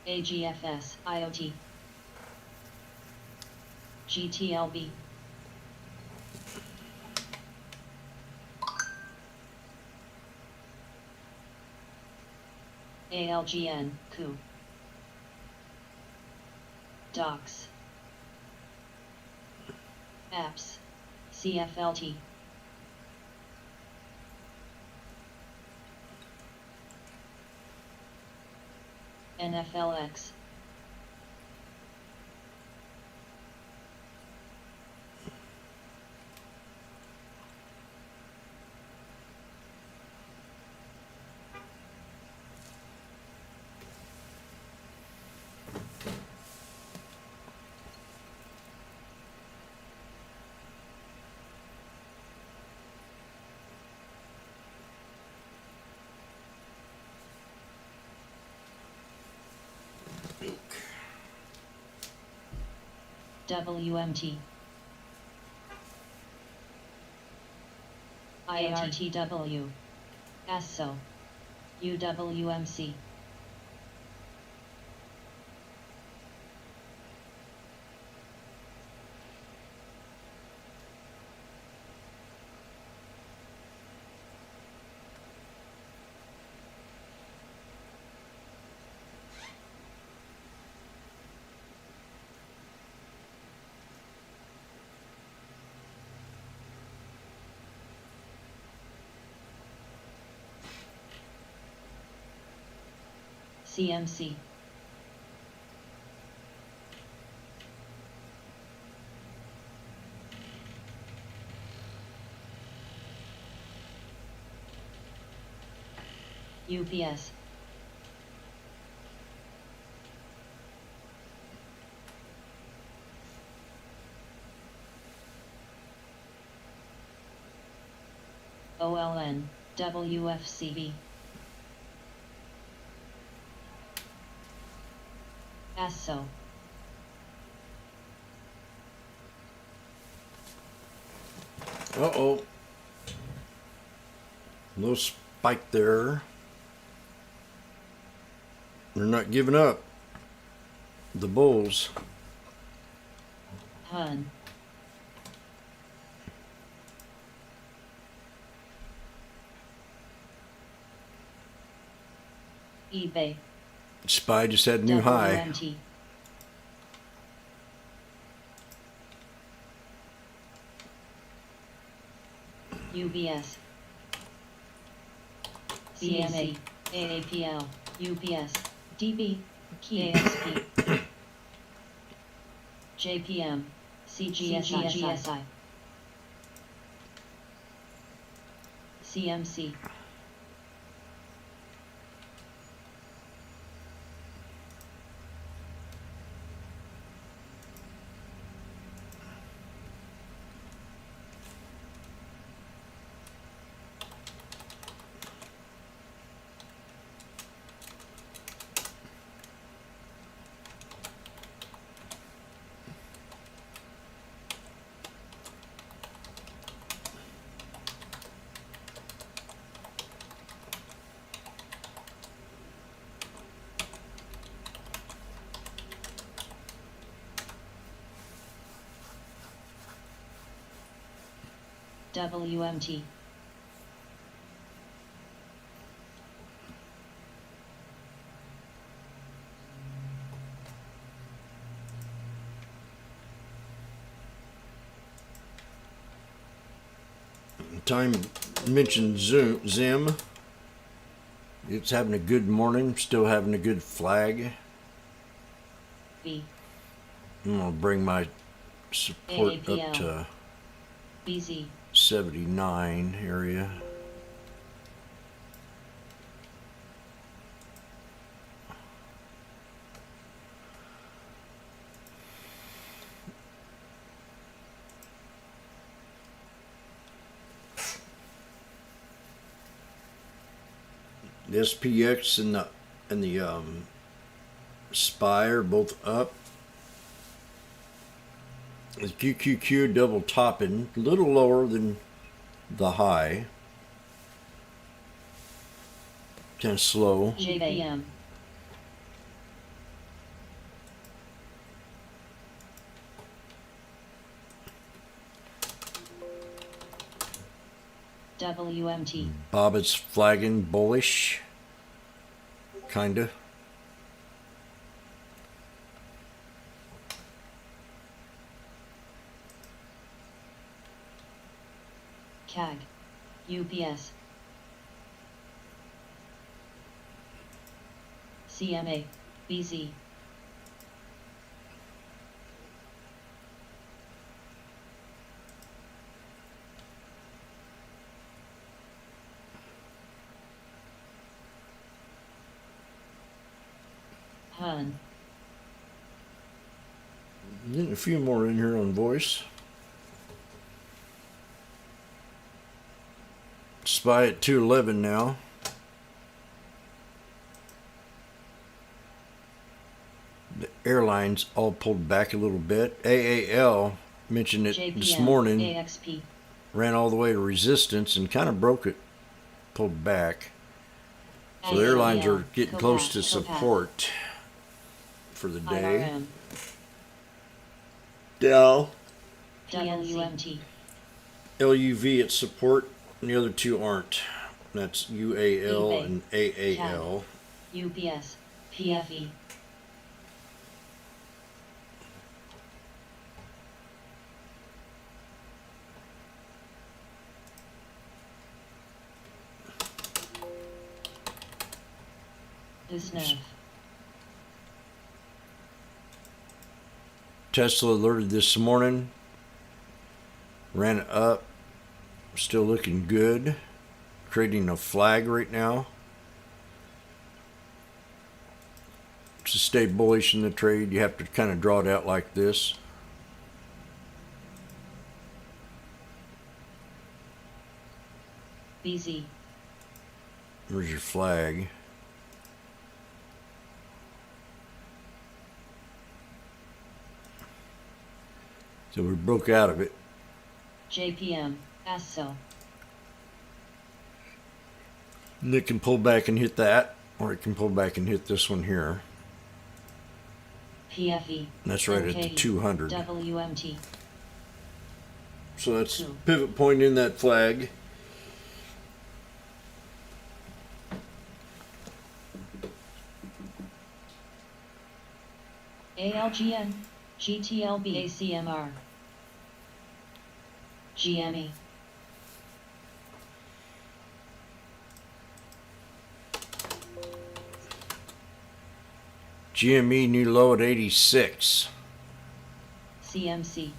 AGFS, IoT. GTLB. ALGN, COO. Docs. Apps. CFLT. NFLX. WMT. IRTW. ASSO. UWMC. CMC. UPS. OLN, WFCV. ASSO. Uh-oh. No spike there. They're not giving up. The Bulls. HUN. eBay. SPY just had a new high. WMT. UBS. CMA. AAPL. UPS. DB. KSP. JPM. CGSI. CMC. WMT. Time mentioned Zim. It's having a good morning, still having a good flag. B. I'm gonna bring my support up AAPL. to BZ. 79 area. The SPX and the SPY are both up. The QQQ double topping, a little lower than the high. Kind of slow. JPM. WMT. Bob is flagging bullish. Kinda. CAG. UPS. CMA. BZ. Hun. Getting a few more in here on voice. Spy at 211 now. The airlines all pulled back a little bit. AAL mentioned it this JPM, morning. AXP. Ran all the way to resistance and kind of broke it, pulled back. So the airlines are getting close to support for the day. IRM. Dow, WMT. LUV at support, and the other two aren't. That's UAL eBay, and AAL. UPS. PFE. Disnev. Tesla alerted this morning. Ran it up. Still looking good. Trading a flag right now. To stay bullish in the trade, you have to kind of draw it out like this. BZ. Where's your flag? So we broke out of it. JPM. ASO. And it can pull back and hit that, or it can pull back and hit this one here. PFE. And that's right at the NKE, 200. WMT. So that's Two. pivot point in that flag. ALGN. GTLB ACMR. GME. GME new low at 86. CMC.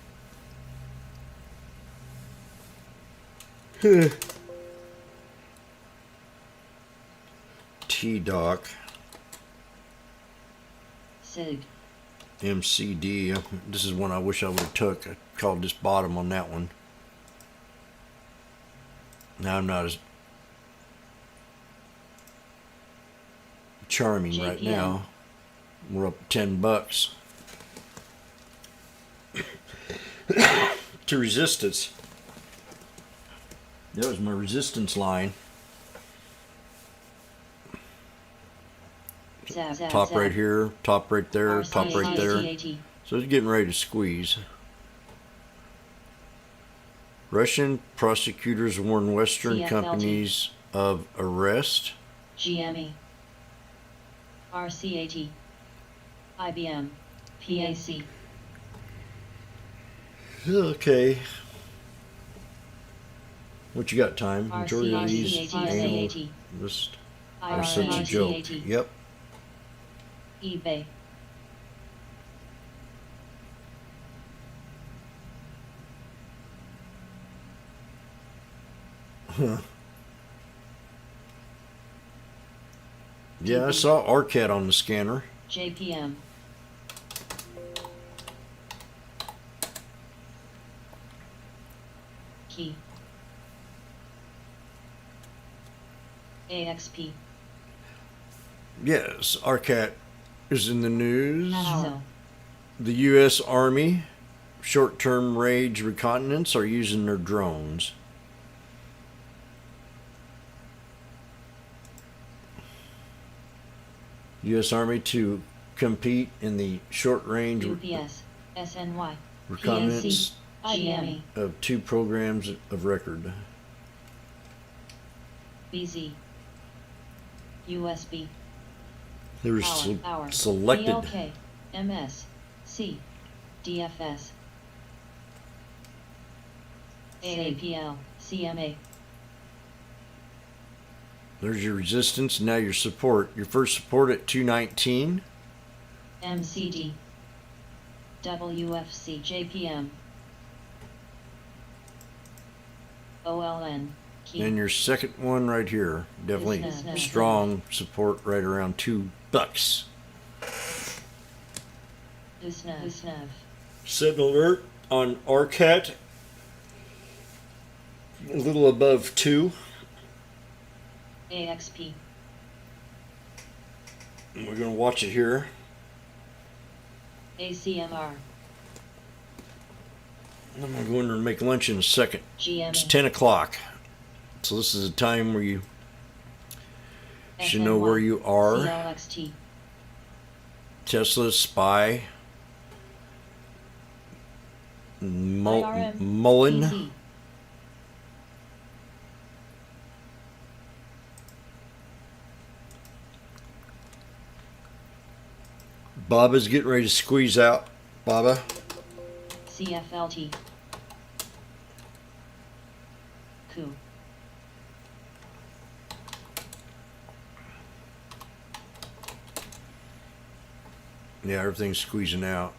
T-Doc. SIG. MCD. This is one I wish I would have took. I called this bottom on that one. Now I'm not as charming right JPM. now. We're up $10 to resistance. That was my resistance line. Zab, zab, Top zab. right here, top right there, top right there. RCAT. So it's getting ready to squeeze. Russian prosecutors warn Western CFLT. companies of arrest. GME. RCAT. IBM. PAC. Okay. What you got, time? Majority of these annual RCAT. list are such a joke. RCAT. Yep. eBay. Yeah, I saw RCAT on the scanner. JPM. Key. AXP. Yes, RCAT is in the news. ASO. The U.S. Army short-term range reconnaissance are using their drones. U.S. Army to compete in the short-range UPS. SNY. reconnaissance GME. of two programs of record. BZ. USB. They were Hour. selected. BLK. MS. C. DFS. AAPL. CMA. There's your resistance, now your support. Your first support at 219. MCD, WFC JPM, OLN, key. And your second one right here, definitely Business. strong support right around $2. Usnev. Signal alert on RCAT, a little above 2. AXP, And we're going to watch it here. ACMR, I'm going to go in there and make lunch in a second. It's GME, 10 o'clock. So this is a time where you should know where you are. CLXT, Tesla, Spy, IRM, Mullen. PC, Baba's getting ready to squeeze out. Baba. CFLT, Coup, Yeah, everything's squeezing out.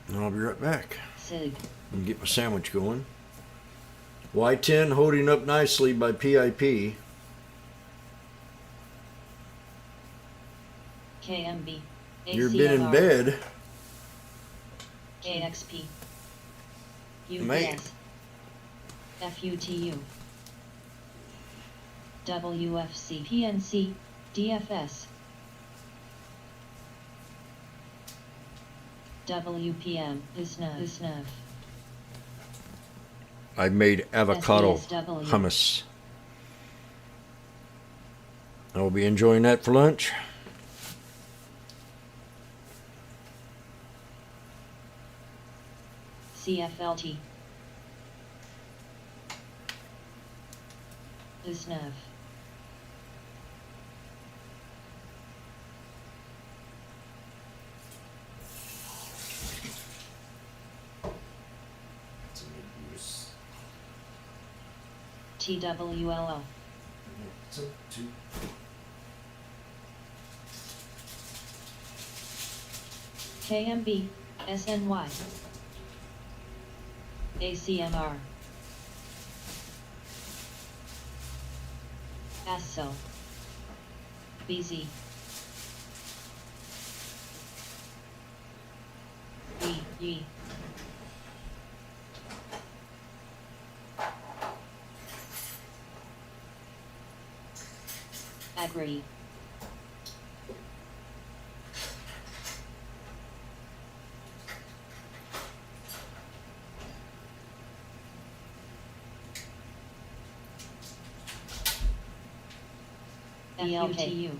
And I'll be right back SIG, and get my sandwich going. Y10 holding up nicely by PIP. KMB, You've been in ACMR, bed. KXP, Man. UPS, FUTU, WFC, PNC, DFS, WPM, USNEV, I made avocado SDSW, hummus. I will be enjoying that for lunch. CFLT, USNEV, TWLO, KMB, SNY, ACMR, ASSO, BZ, BE, Agri, FUTU,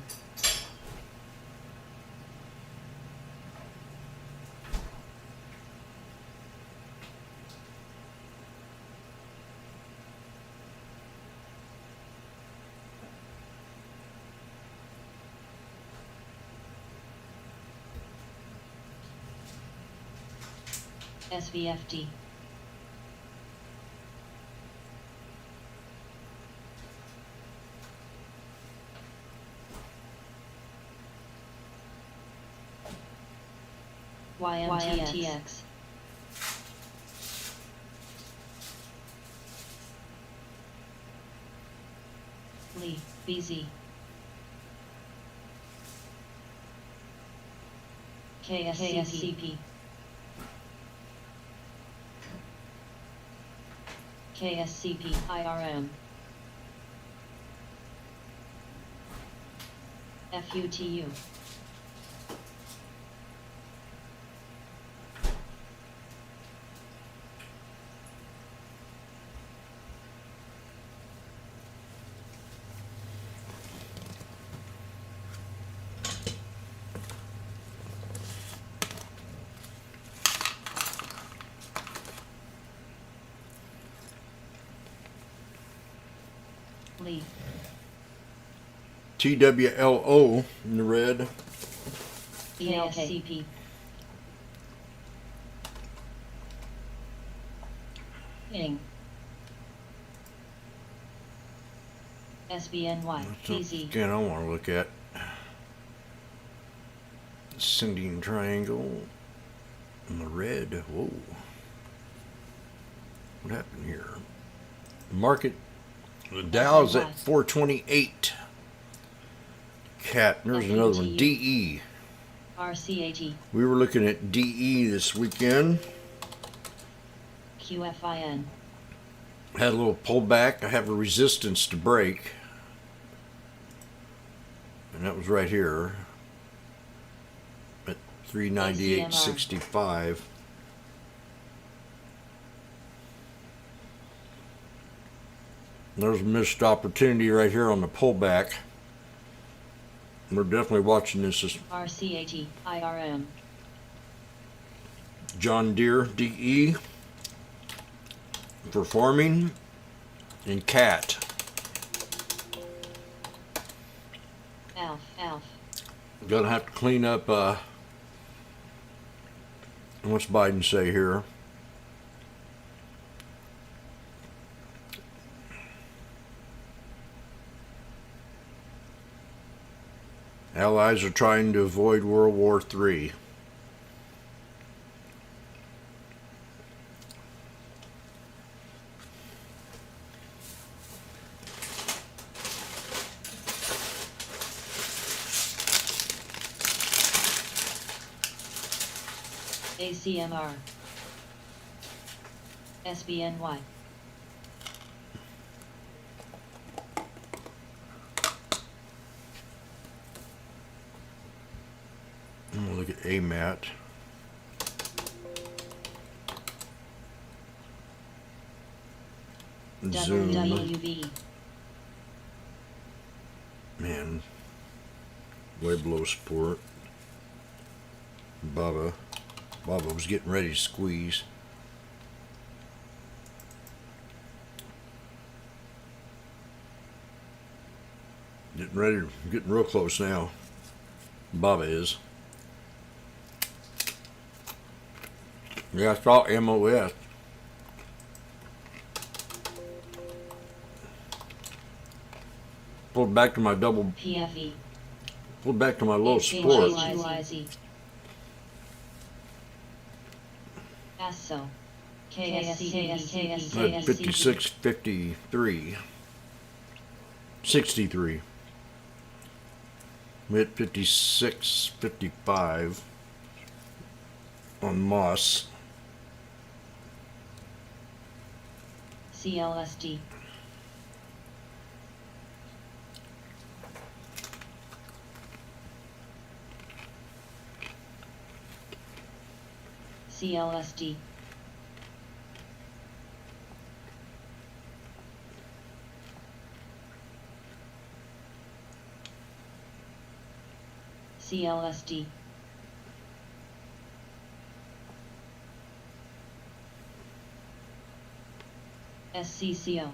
SVFD, YMTX, Lee, BZ, KSCP, KSCP, IRM, FUTU, Lee, TWLO in the red. KSCP, Ing, SBNY, That's not the BZ, scan I want to look at. Ascending triangle. And the red. Whoa. What happened here? Market. The Dow's at 428. Cat. There's another one. DE. RCAT, We were looking at DE this weekend. QFIN, Had a little pullback. I have a resistance to break. And that was right here. At 398.65. There's a missed opportunity right here on the pullback. We're definitely watching this as RCAT, IRM, John Deere DE for farming and cat. ALF, Gonna have to clean up what's Biden say here? Allies are trying to avoid World War III. ACMR, SBNY, I'm gonna look at AMAT. Zoom. WWB, Man, way below support. Baba was getting ready to squeeze. Getting real close now. Baba is. Yeah, I saw MOS. Pulled back to my PFE, pulled back to my low support. HYZ, ASSO, KSCP, At 56.53. 63. We hit 56.55 on Moss. CLSD, CLSD, CLSD, SCCO,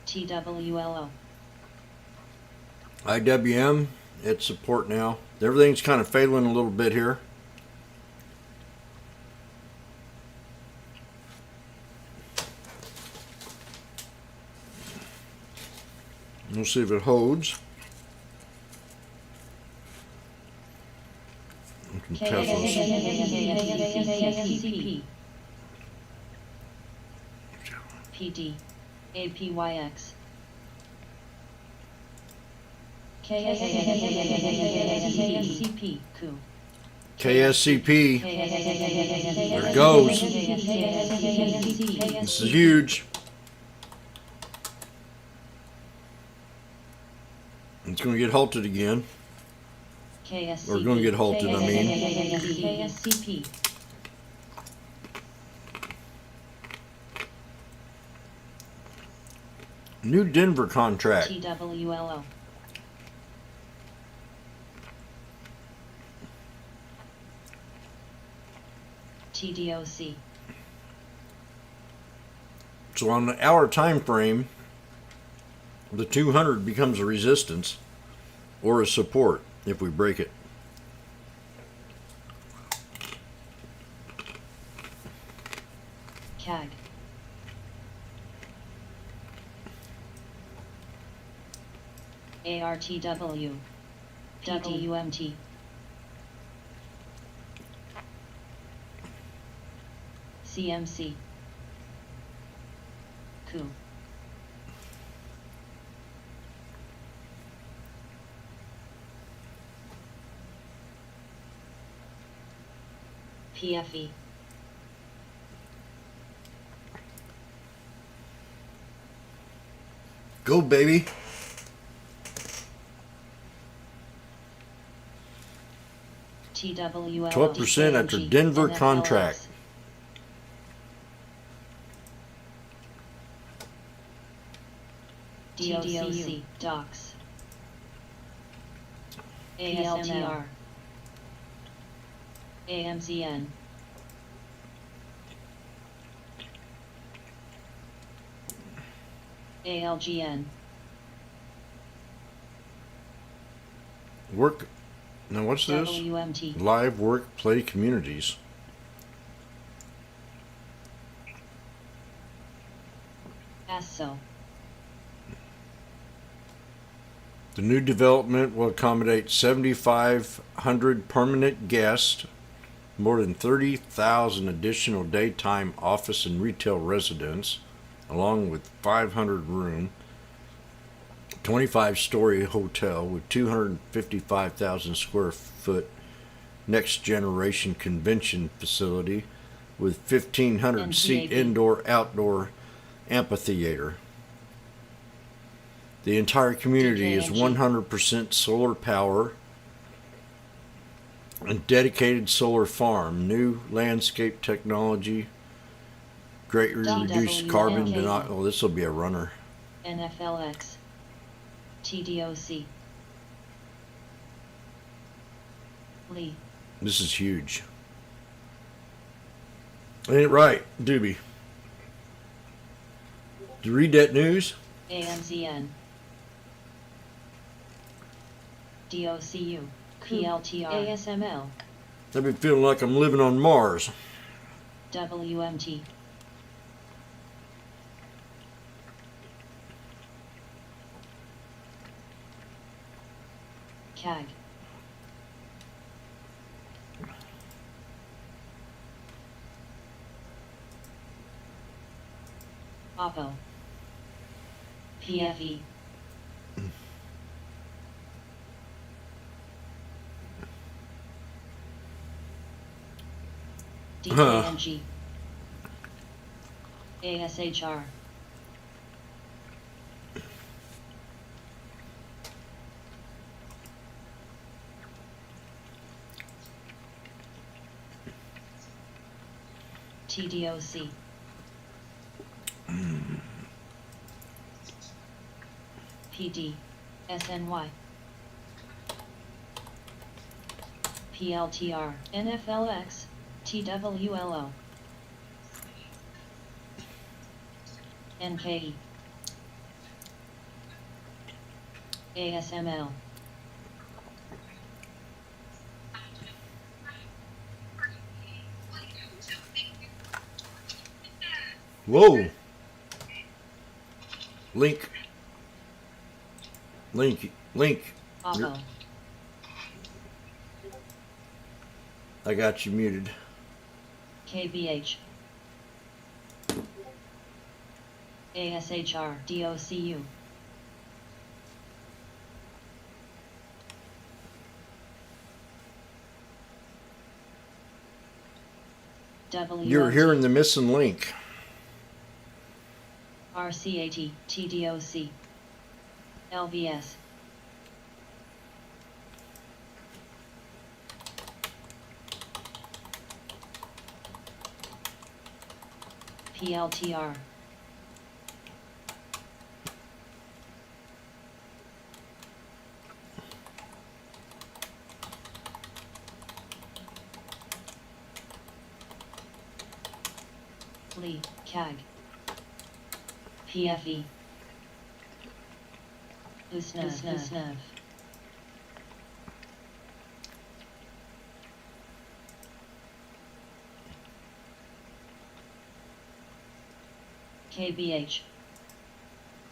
TWLO, IWM, it's support now. Everything's kind of failing a little bit here. We'll see if it holds. Tesla's KSCP, PD, APYX, KSCP, Ku, KSCP. There it goes. This is huge. It's going to get halted again. KSCP, Or going to get halted, I mean. KSCP, New Denver contract. TWLO, TDOC, So on the hour time frame, the 200 becomes a resistance or a support if we break it. CAG. ARTW. WMT. CMC. Coup. PFE. Go, baby. TWL. 12% after Denver contract. DOC. Docs. ASMR. AMZN. ALGN. Work. Now what's this? WMT. Live work play communities. ASSO. The new development will accommodate 7,500 permanent guests, more than 30,000 additional daytime office and retail residents, along with 500 room, 25-story hotel with 255,000 square foot next generation convention facility with 1,500 seat NCAB. indoor-outdoor amphitheater. The entire community is DKNG. 100% solar power and dedicated solar farm, new landscape technology, greatly reduced carbon WNK. dioxide. Oh, this will be a runner. NFLX. TDOC. Lee. This is huge. Ain't it right, Doobie? Did you read that news? AMZN. DOCU. PLTR. ASML. I've been feeling like I'm living on Mars. WMT. CAG. OPPO. PFE. DKNG. ASHR. TDOC. PD. SNY. PLTR. NFLX. TWLO. NKE. ASML. Whoa. Link. OPPO. I got you muted. KBH. ASHR. DOCU. WMT. You're hearing the missing link. RCAT. TDOC. LVS. PLTR. Lee. CAG. PFE. Usnev. KBH.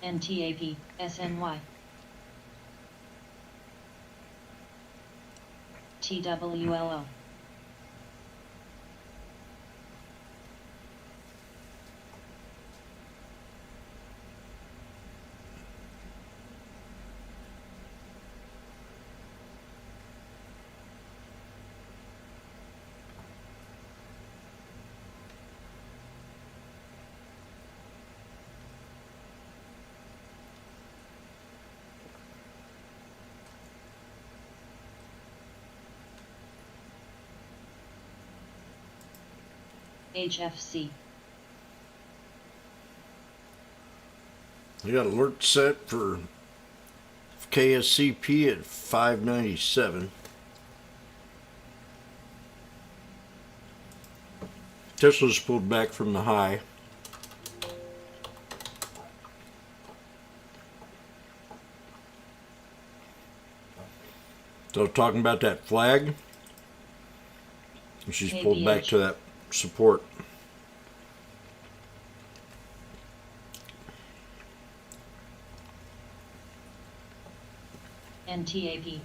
NTAP, SNY. TWLO. HFC. I got alert set for KSCP at 597. Tesla's pulled back from the high. So talking about that flag, she's pulled back to that support. NTAP.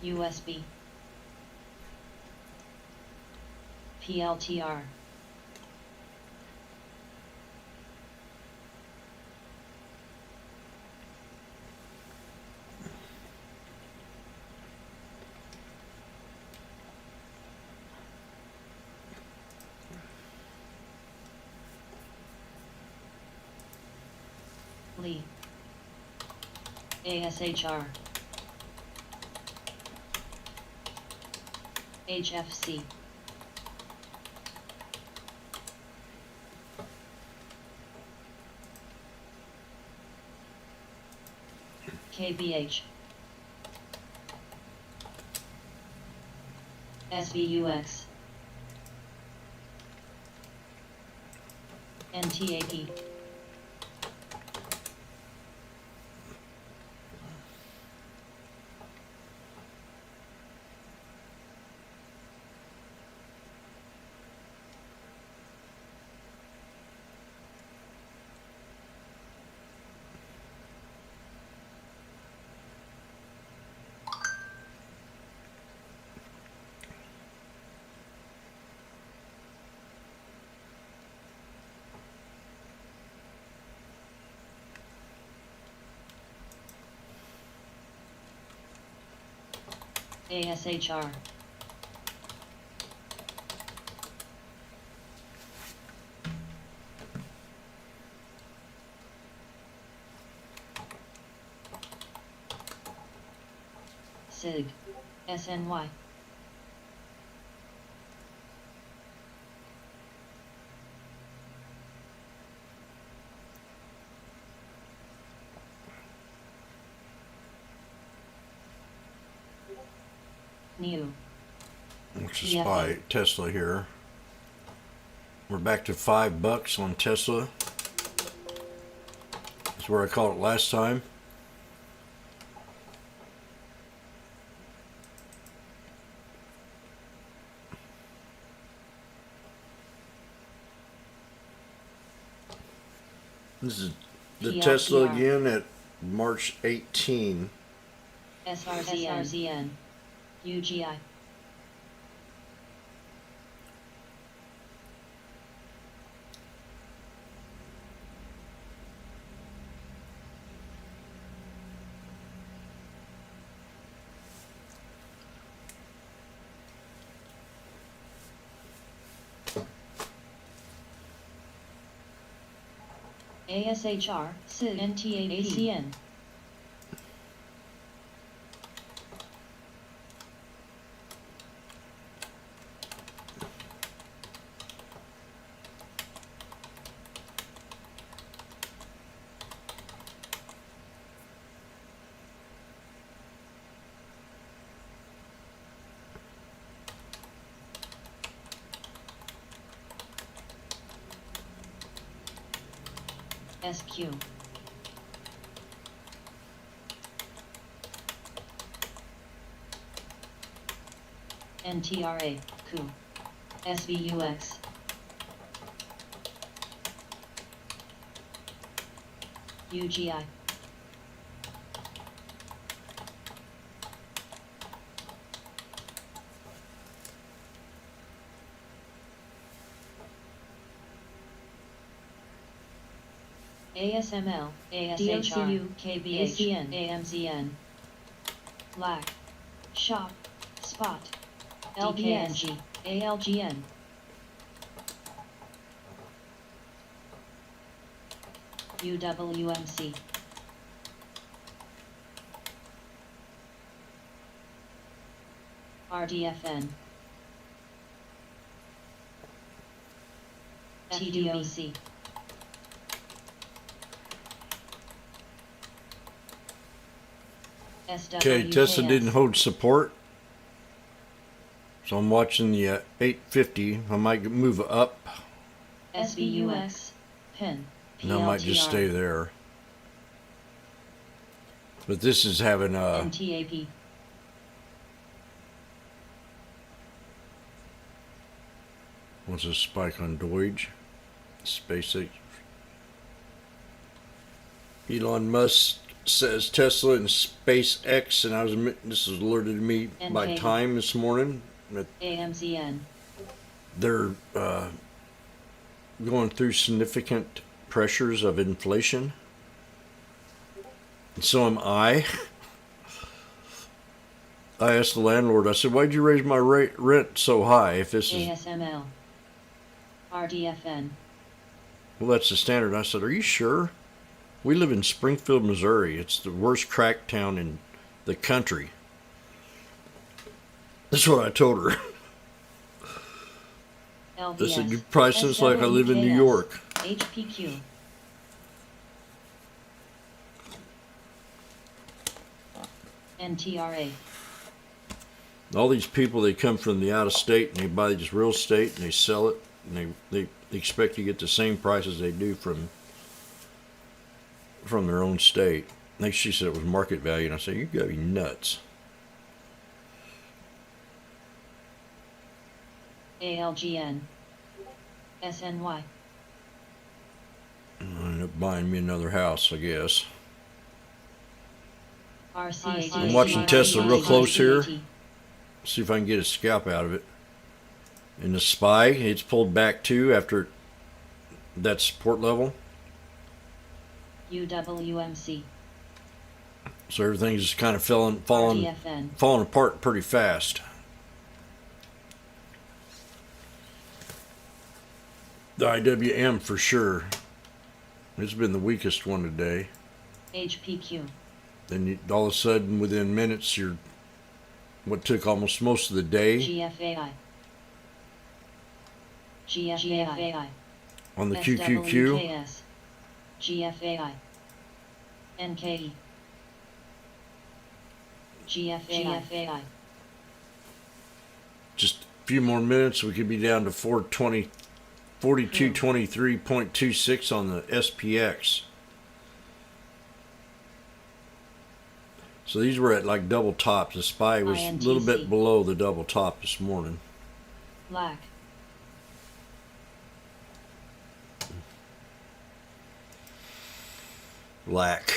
USB. PLTR. Lee. ASHR. HFC. KBH. SVUX. NTAP. ASHR. SIG. SNY. New. Which is by Tesla here. We're back to $5 on Tesla. That's where I caught it last time. This is the PLTR. Tesla again at March 18. SRZN. UGI. ASHR, SIG, NTAP, ACN. SQ. NTRA, Q. SVUX. UGI. ASML, ASHR, KBH, ACN, AMZN. LAC. Shop. Spot. LBNG, ALGN. UWMC. RDFN. TDOC. Okay, Tesla didn't hold support. So I'm watching the 850. I might move up. SVUX. PIN. And I might just stay there. But this is having a... NTAP. What's a spike on Doge? SpaceX. Elon Musk says Tesla and SpaceX, and this was alerted to me by Time this morning. AMZN. They're going through significant pressures of inflation. And so am I. I asked the landlord, I said, why'd you raise my rent so high if this is... ASML. RDFN. Well, that's the standard. I said, are you sure? We live in Springfield, Missouri. It's the worst crack town in the country. That's what I told her. LVS. I said, you probably sounds like I live in New York. HPQ. NTRA. All these people, they come from the out of state and they buy this real estate and they sell it, and they expect to get the same prices they do from their own state. I think she said it was market value, and I said, you gotta be nuts. ALGN. SNY. I ended up buying me another house, I guess. RCAT. I'm watching Tesla real close here. See if I can get a scalp out of it. And the SPY, it's pulled back too after that support level. UWMC. So everything's just kind of falling apart pretty fast. The IWM for sure. It's been the weakest one today. HPQ. Then all of a sudden, within minutes, what took almost most of the day GFAI. GFAI. on the QQQ. SWKS. GFAI. NKE. GFAI. Just a few more minutes, we could be down to 4223.26 on the SPX. So these were at like double tops. The SPY was a little bit below the double top this morning. LAC. Black.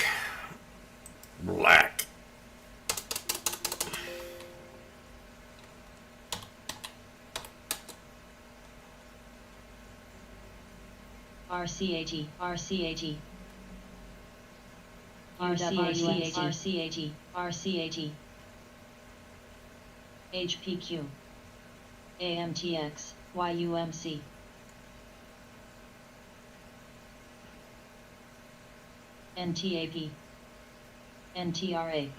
RCAT. RCAT. RCAT. RCAT. HPQ. AMTX. YUMC. NTAP. NTRA.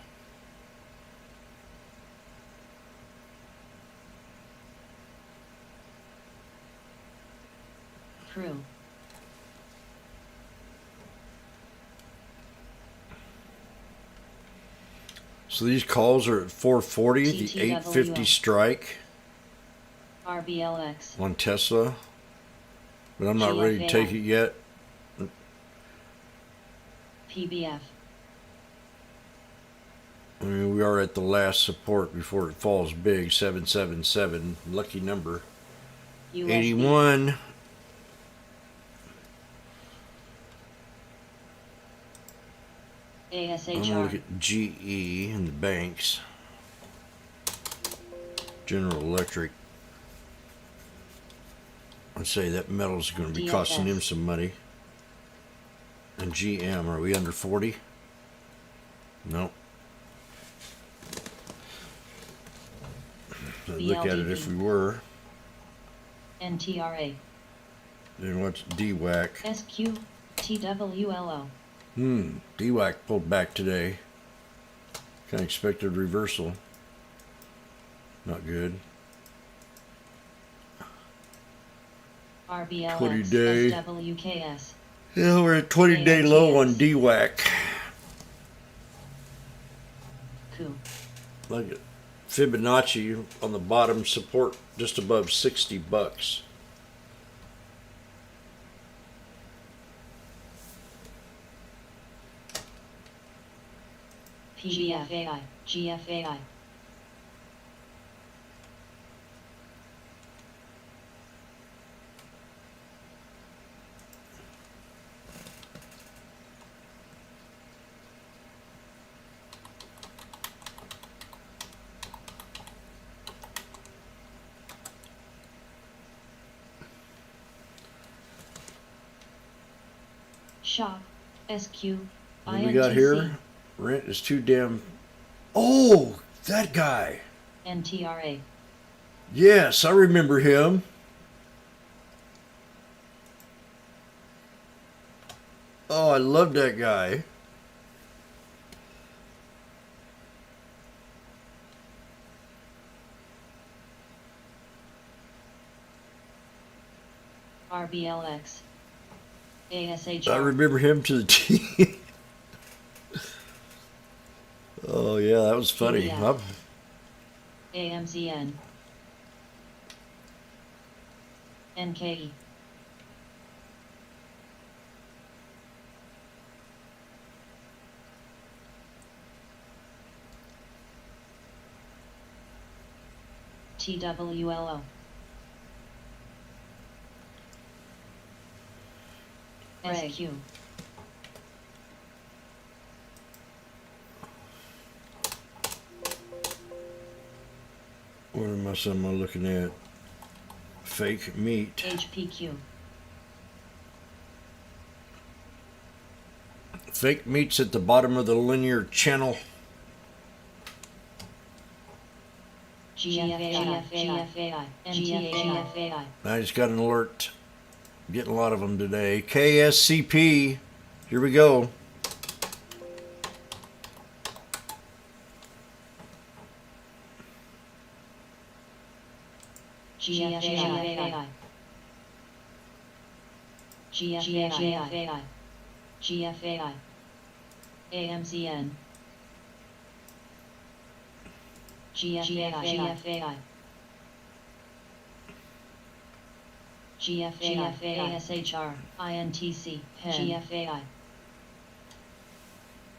Crew. So these calls are at 440, the 850 strike RBLX. on Tesla. But I'm not ready to take it yet. PBF. I mean, we are at the last support before it falls big. 777, lucky number. USB. 81. I'm gonna look ASHR. at GE and the banks. General Electric. I'd say that metal's going to be costing him DFS. some money. And GM, are we under 40? No. I'd look at it if we were. NTRA. Then what's DWAC? SQ. TWLO. DWAC pulled back today. Kind of expected reversal. Not good. RBLX. 20-day. SWKS. Yeah, we're at 20-day low on DWAC. Coup. Look at Fibonacci on the bottom, support just above $60. PGFAI. GFAI. Shop. SQ. What do we got here? Rent is too damn. Oh, that guy. NTRA. Yes, I remember him. Oh, I love that guy. RBLX. I ASHR. remember him to the T. Oh, yeah, that was funny. Yeah. AMZN. NKE. TWLO. SQ. What am I looking at? Fake meat. HPQ. Fake meat's at the bottom of the linear channel. GFAI. GFAI. GFAI. I just got an alert. Getting a lot of them today. KSCP. Here we go. GFAI. GFAI. GFAI. AMZN. GFAI. GFAI. ASHR. INTC. GFAI.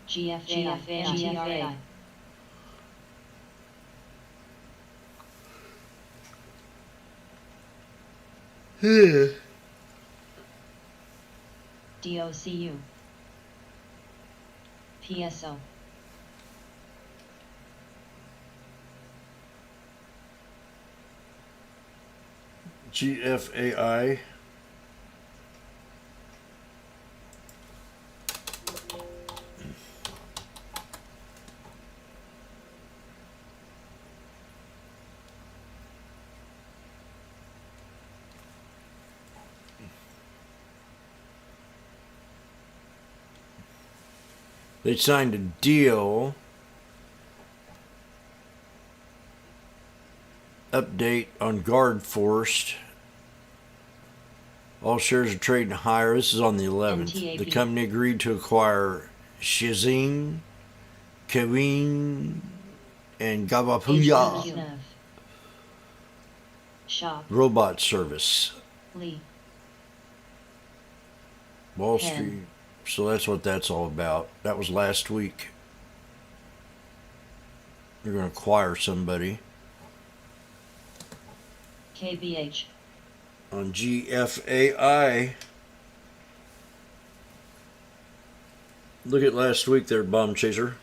GFAI. GFAI. DOCU. PSO. GFAI. They signed a deal. Update on Guard Force. All shares are trading higher. This is on the 11th. NTAB. The company agreed to acquire Shizing, Kewin, and Gabapuya HPQ. Shop. robot service. Lee. Wall Pen. Street. So that's what that's all about. That was last week. You're going to acquire somebody KBH. on GFAI. Look at last week there, Bomb Chaser.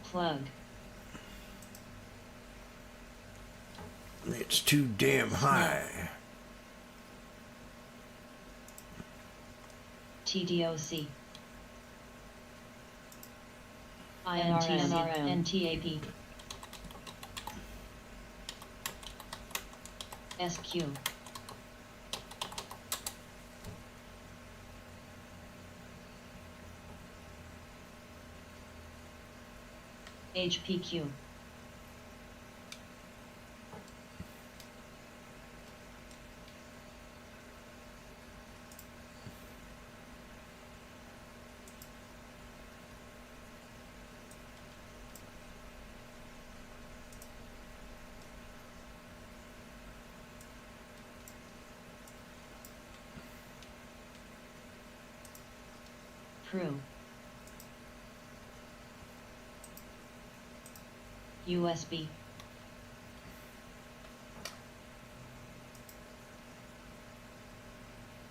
Plug. It's too damn high. TDOC. INTC. NTAP. SQ. HPQ. Crew. USB.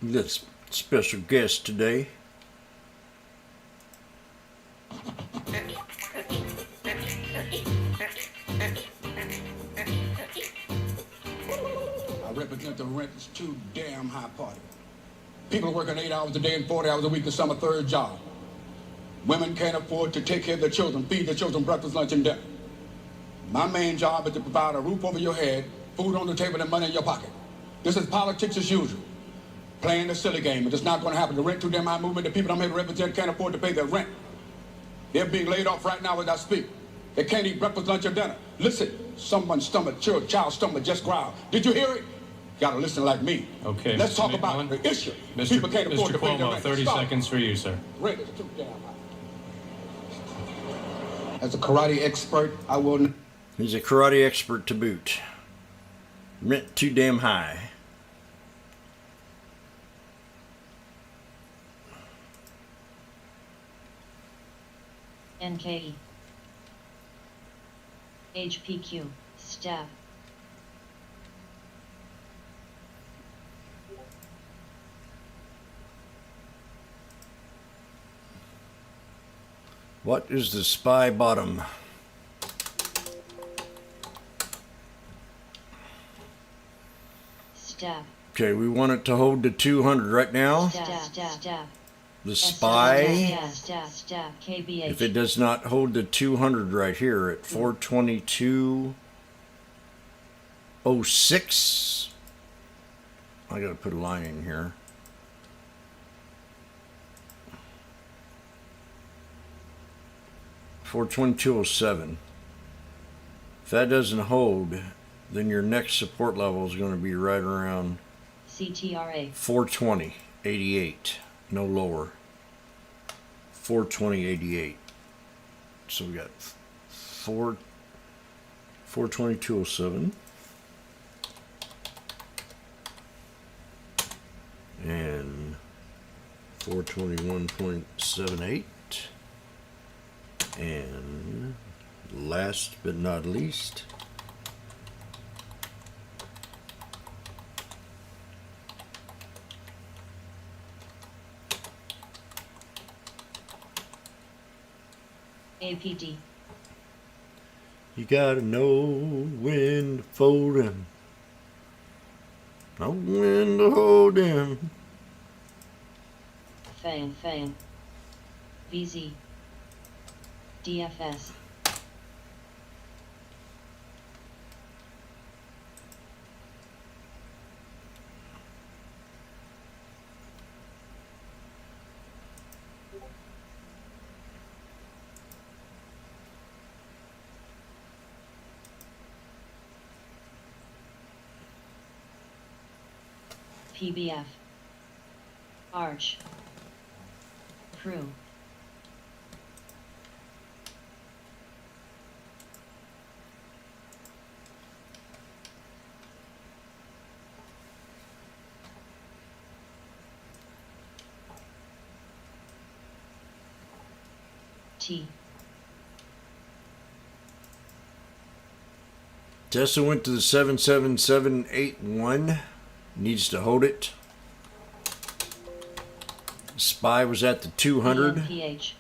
This special guest today. I represent the rent's too damn high party. People are working 8 hours a day and 40 hours a week to some a third job. Women can't afford to take care of their children, feed their children breakfast, lunch, and dinner. My main job is to provide a roof over your head, food on the table, and money in your pocket. This is politics as usual. Playing the silly game, but it's not going to happen. The rent too damn high movement, the people I'm here to represent can't afford to pay their rent. They're being laid off right now as I speak. They can't eat breakfast, lunch, or dinner. Listen, someone's stomach, child's stomach just growled. Did you hear it? Gotta listen like me. Okay. Let's Mr. talk about McMillan. the issue. Mr. People can't afford Mr. to pay their Cuomo, rent. 30 Stop. seconds for you, sir. Rent is too damn high. As a karate expert, I will. He's a karate expert to boot. Rent too damn high. NKE. HPQ. Staff. What is the SPY bottom? Staff. Okay, we want it to hold to 200 right now. Staff. The SPY, Staff. KBH. if it does not hold to 200 right here at 422.06, I gotta put a line in here. $422.07. If that doesn't hold, then your next support level is going to be right around CTRA. 420.88, no lower. 420.88. So we got 422.07 and 421.78. And last but not least, APD. you gotta know when to fold 'em, know when to hold 'em. FAM. VZ. DFS. PBF. Arch. Crew. T. Tesla went to the 77781. Needs to hold it. Spy was at the 200. ENPH.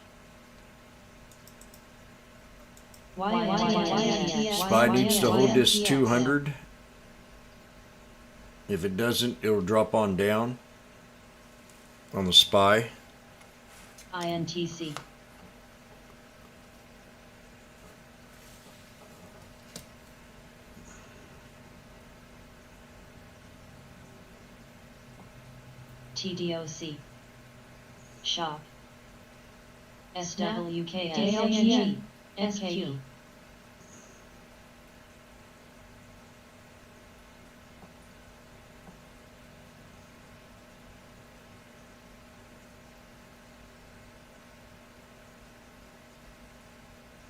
Spy needs to hold this 200. If it doesn't, it'll drop on down on the Spy. INTC. TDOC. Shop. SWKS. SQ.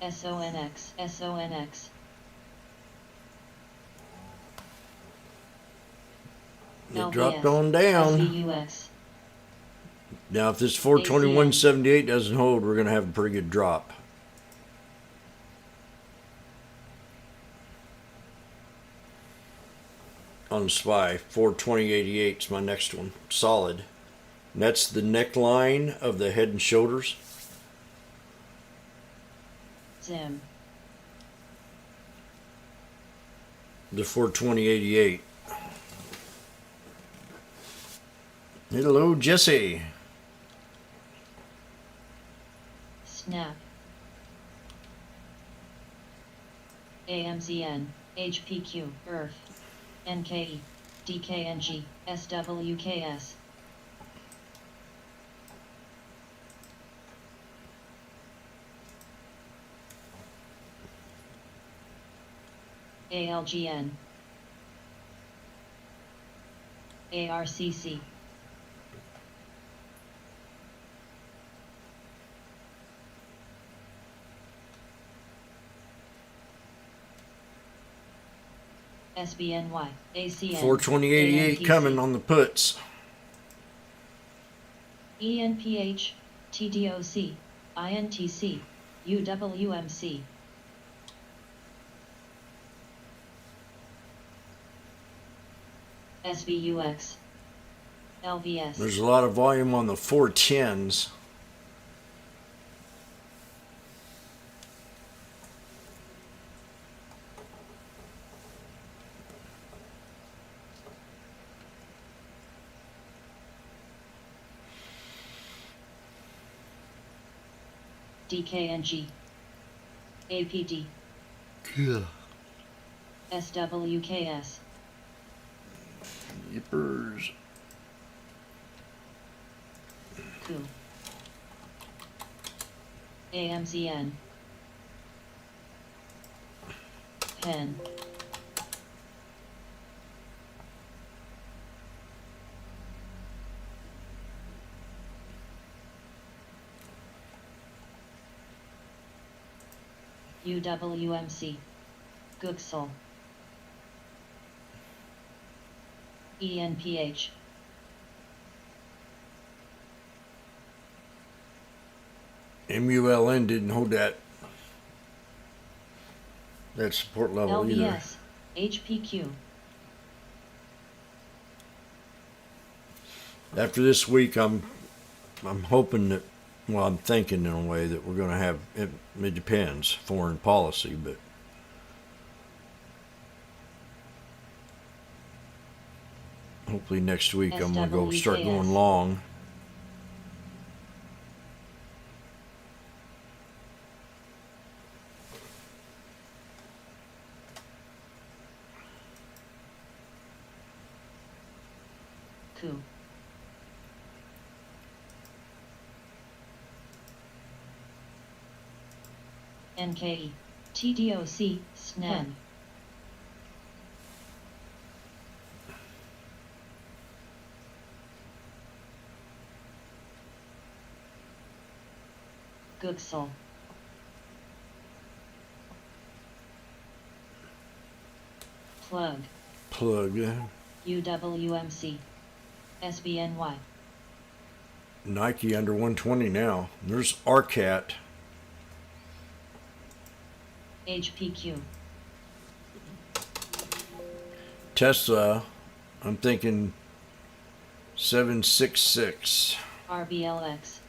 SONX. SONX. It dropped on down. SVUX. Now, if this 421.78 doesn't hold, we're going to have a pretty good drop. On Spy, 420.88 is my next one. Solid. And that's the neckline of the Head and Shoulders. Zim. The 420.88. Hello, Jesse. Snap. AMZN. HPQ. Earth. NKE. DKNG. SWKS. ALGN. ARCC. SBNY. ACN. 420.88 coming on the puts. ENPH. TDOC. INTC. UWMC. SVUX. LVS. There's a lot of volume on the 410s. DKNG. APD. Yeah. SWKS. Yippers. Coup. AMZN. Pen. UWMC. Gooksel. ENPH. MULN didn't hold that support level either. LVS. HPQ. After this week, I'm hoping that, well, I'm thinking in a way that we're going to have, it depends, foreign policy, but hopefully next week I'm going to go start going long. Coup. NKE. TDOC. SNAN. Gooksel. Plug. Plug. UWMC. SBNY. Nike under 120 now. There's RCAT. HPQ. Tesla, I'm thinking 766. RBLX.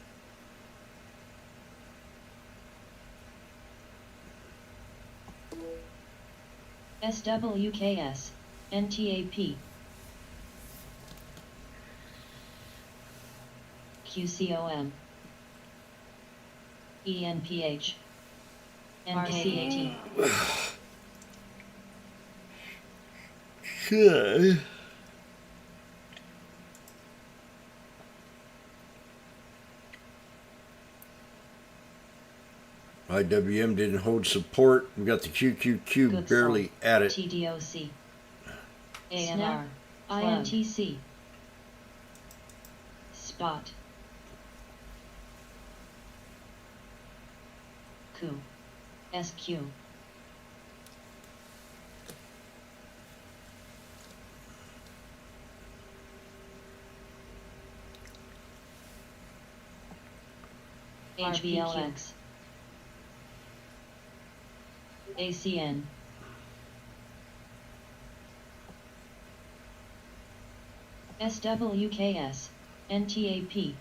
SWKS. NTAP. QCOM. ENPH. NKAT. Okay. IWM didn't hold support. We got the QQQ Good barely at it. TDOC. ANR. Snap. Plug. INTC. Spot. Q. SQ. HBLX. ACN. SWKS. NTAP.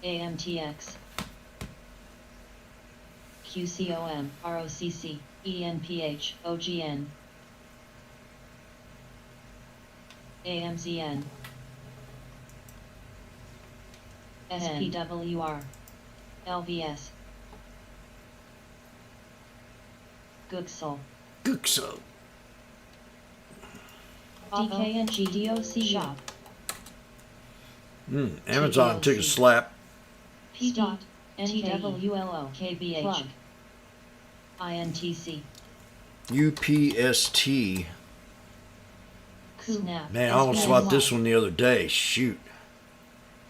AMTX. QCOM. ROCC. ENPH. OGN. AMZN. SPWR. LVS. Gooksel. Gookso. DKNG DOC shop. Amazon took a slap. PD. TWLO. KBH. Plug. INTC. UPST. Snap. Man, I almost bought this one the other day. Shoot.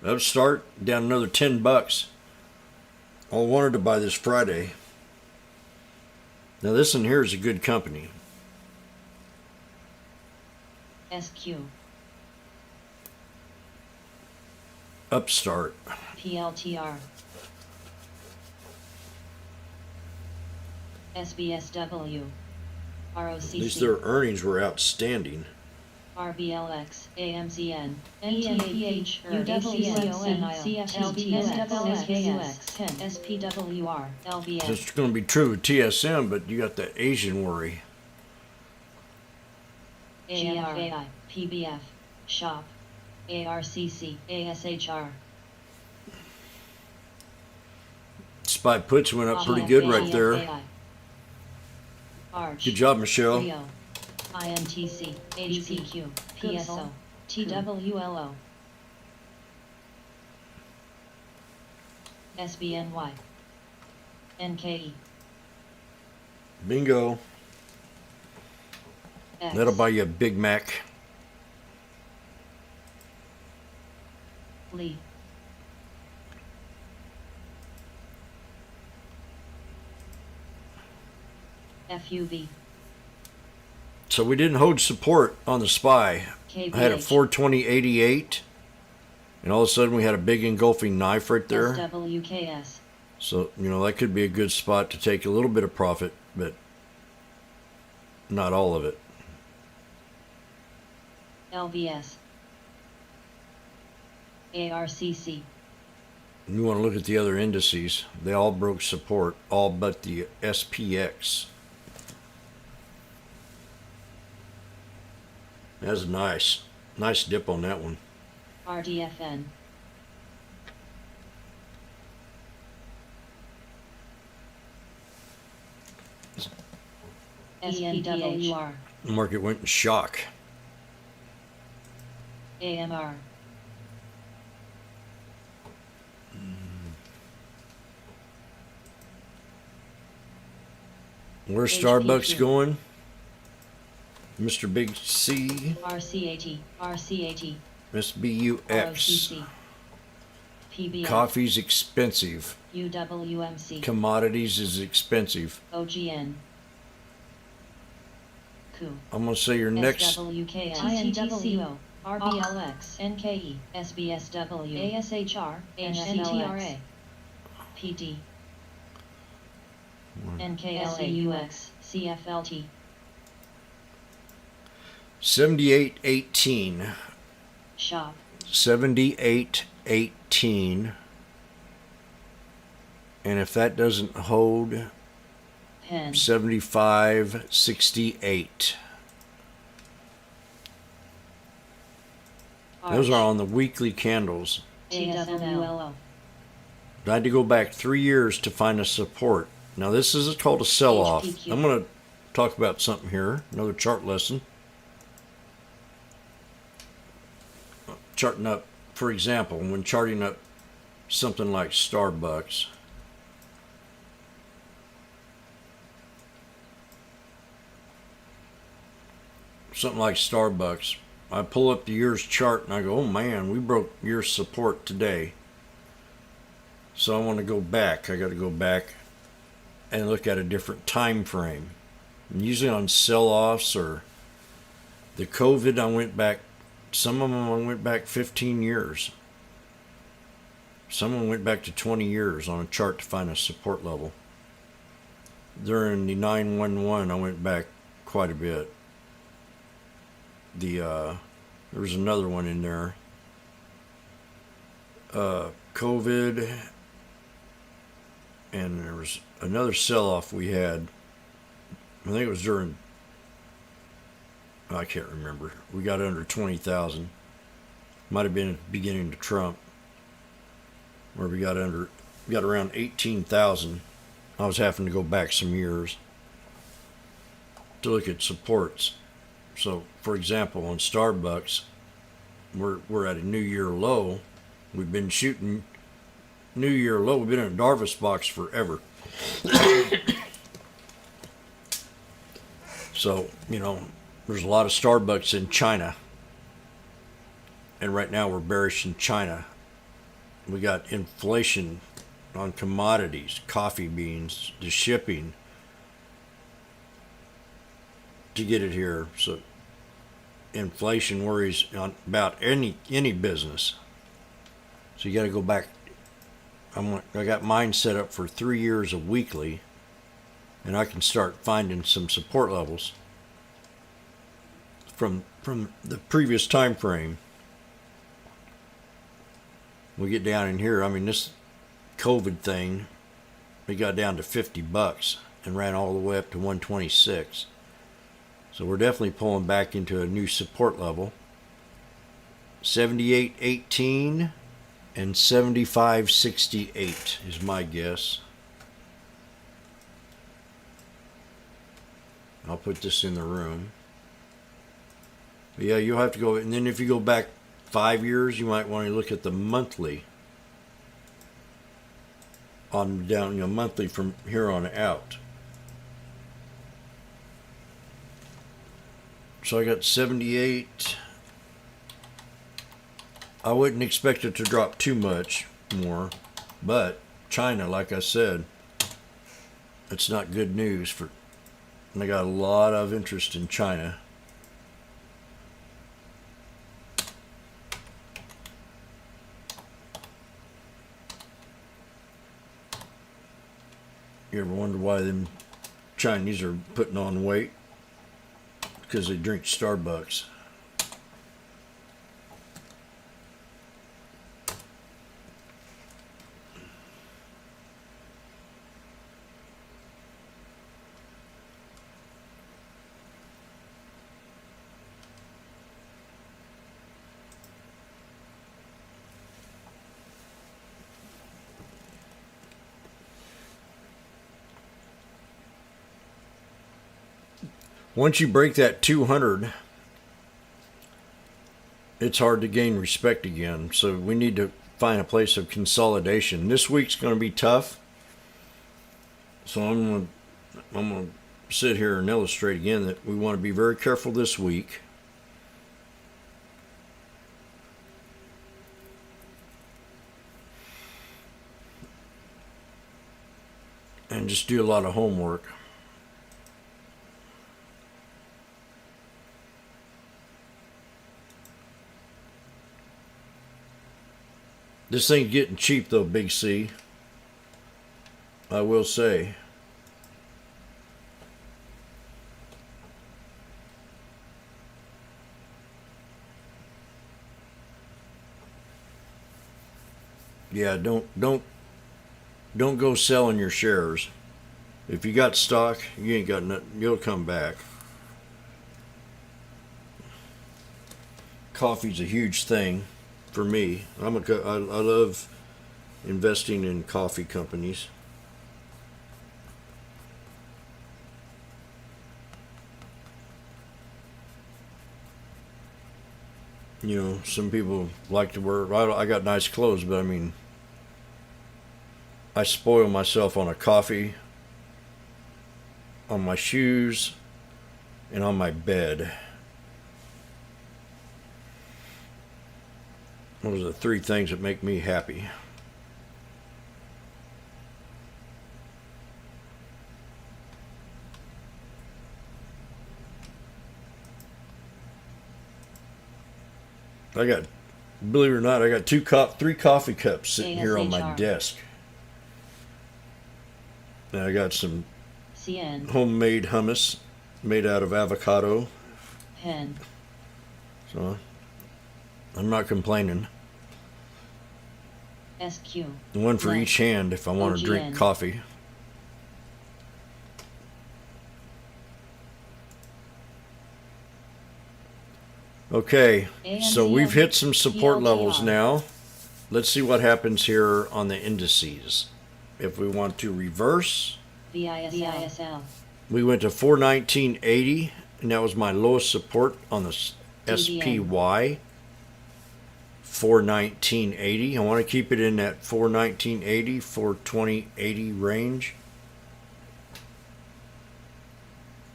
Upstart, down another $10. I wanted to buy this Friday. Now this one here is a good company. SQ. Upstart. PLTR. SBSW. At least ROCC. their earnings were outstanding. RBLX. AMZN. ENPH. UWCON. CFLX. 10. SPWR. LVS. It's going to be true with TSM, but you got the Asian worry. AMR. PBF. SHOP. ARCC. ASHR. SPY puts went up pretty good right there. Arch. Good job, Michelle. Rio. INTC. HPQ. PSO. TWLO. SBNY. NKE. Bingo. X. That'll buy you a Big Mac. Lee. FUV. So we didn't hold support on the SPY. KBH. I had a 420.88, and all of a sudden we had a big engulfing knife right there. SWKS. So, you know, that could be a good spot to take a little bit of profit, but not all of it. LVS. ARCC. And you want to look at the other indices. They all broke support, all but the SPX. That's a nice dip on that one. RDFN. SPWR. The market went in shock. AMR. Where's HPQ. Starbucks going? Mr. Big C, RCAT. RCAT. Miss BUX. ROCC. PBF. Coffee's expensive. UWMC. Commodities is expensive. OGN. Q. I'm going to say your next. SWKS. INTC. RBLX. NKE. SBSW. ASHR. NTRA. PD. NKLAUX, CFLT. 7818. Shop. 7818. And if that doesn't hold, Pen. 7568. Those are on the weekly candles. AWLO. I had to go back 3 years to find a support. Now this is called a sell-off. HPQ. I'm going to talk about something here. Another chart lesson. Charting up, for example, when charting up something like Starbucks. Something like Starbucks. I pull up the year's chart and I go, oh man, we broke year's support today. So I want to go back. I got to go back and look at a different time frame. And usually on sell-offs or the COVID, I went back. Some of them I went back 15 years. Some of them went back to 20 years on a chart to find a support level. During the 911, I went back quite a bit. There was another one in there. COVID, and there was another sell-off we had. I think it was during, I can't remember. We got under 20,000. Might have been at the beginning of Trump, where we got around 18,000. I was having to go back some years to look at supports. So, for example, on Starbucks, we're at a New Year low. We've been shooting New Year low. We've been in a Darvis box forever. So, you know, there's a lot of Starbucks in China. And right now we're bearish in China. We got inflation on commodities, coffee beans, the shipping to get it here. So inflation worries about any business. So you got to go back. I got mine set up for 3 years of weekly, and I can start finding some support levels from the previous time frame. We get down in here. I mean, this COVID thing, we got down to $50 and ran all the way up to 126. So we're definitely pulling back into a new support level. 78.18 and 75.68 is my guess. I'll put this in the room. But yeah, you'll have to go, and then if you go back 5 years, you might want to look at the monthly on down, you know, monthly from here on out. So I got 78. I wouldn't expect it to drop too much more, but China, like I said, it's not good news for. And I got a lot of interest in China. You ever wonder why them Chinese are putting on weight? Because they drink Starbucks. Once you break that 200, it's hard to gain respect again. So we need to find a place of consolidation. This week's going to be tough. So I'm going to sit here and illustrate again that we want to be very careful this week. And just do a lot of homework. This thing's getting cheap though, Big C. I will say. Yeah, don't go selling your shares. If you got stock, you ain't got nothing. You'll come back. Coffee's a huge thing for me. I love investing in coffee companies. You know, some people like to wear. I got nice clothes, but I mean, I spoil myself on a coffee, on my shoes, and on my bed. Those are the three things that make me happy. Believe it or not, I got three coffee cups sitting here on my ASHR. desk. And I got some CN. homemade hummus made out of avocado. Pen. So I'm not complaining. SQ. One for Net. each hand if I want to drink OGN. coffee. Okay, so we've hit some support levels PLTR. now. Let's see what happens here on the indices. If we want to reverse, VISL. we went to 419.80, and that was my lowest support on the SPY. 419.80. I want to keep it in that 419.80, 420.80 range.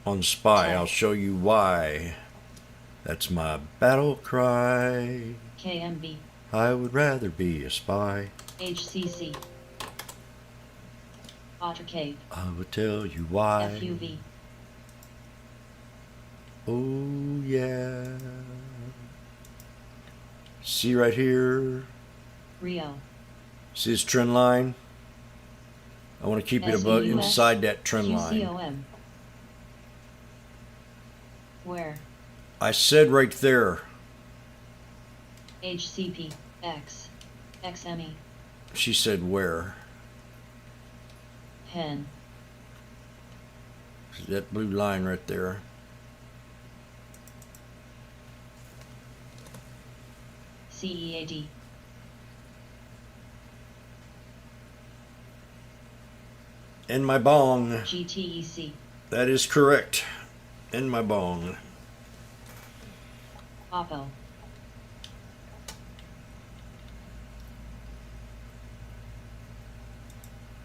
On SPY, I'll show you why. That's my battle cry. KMB. I would rather be a spy. HCC. Otter Cape. I would tell you why. FUV. Oh yeah. See right here. Rio. See this trend line? I want to keep it above SUS. inside that trend line. QCOM. Where? I said right there. HCP. X. XME. She said where? Pen. See that blue line right there. CEAD. And my bong. GTEC. That is correct. And my bong. OPPO.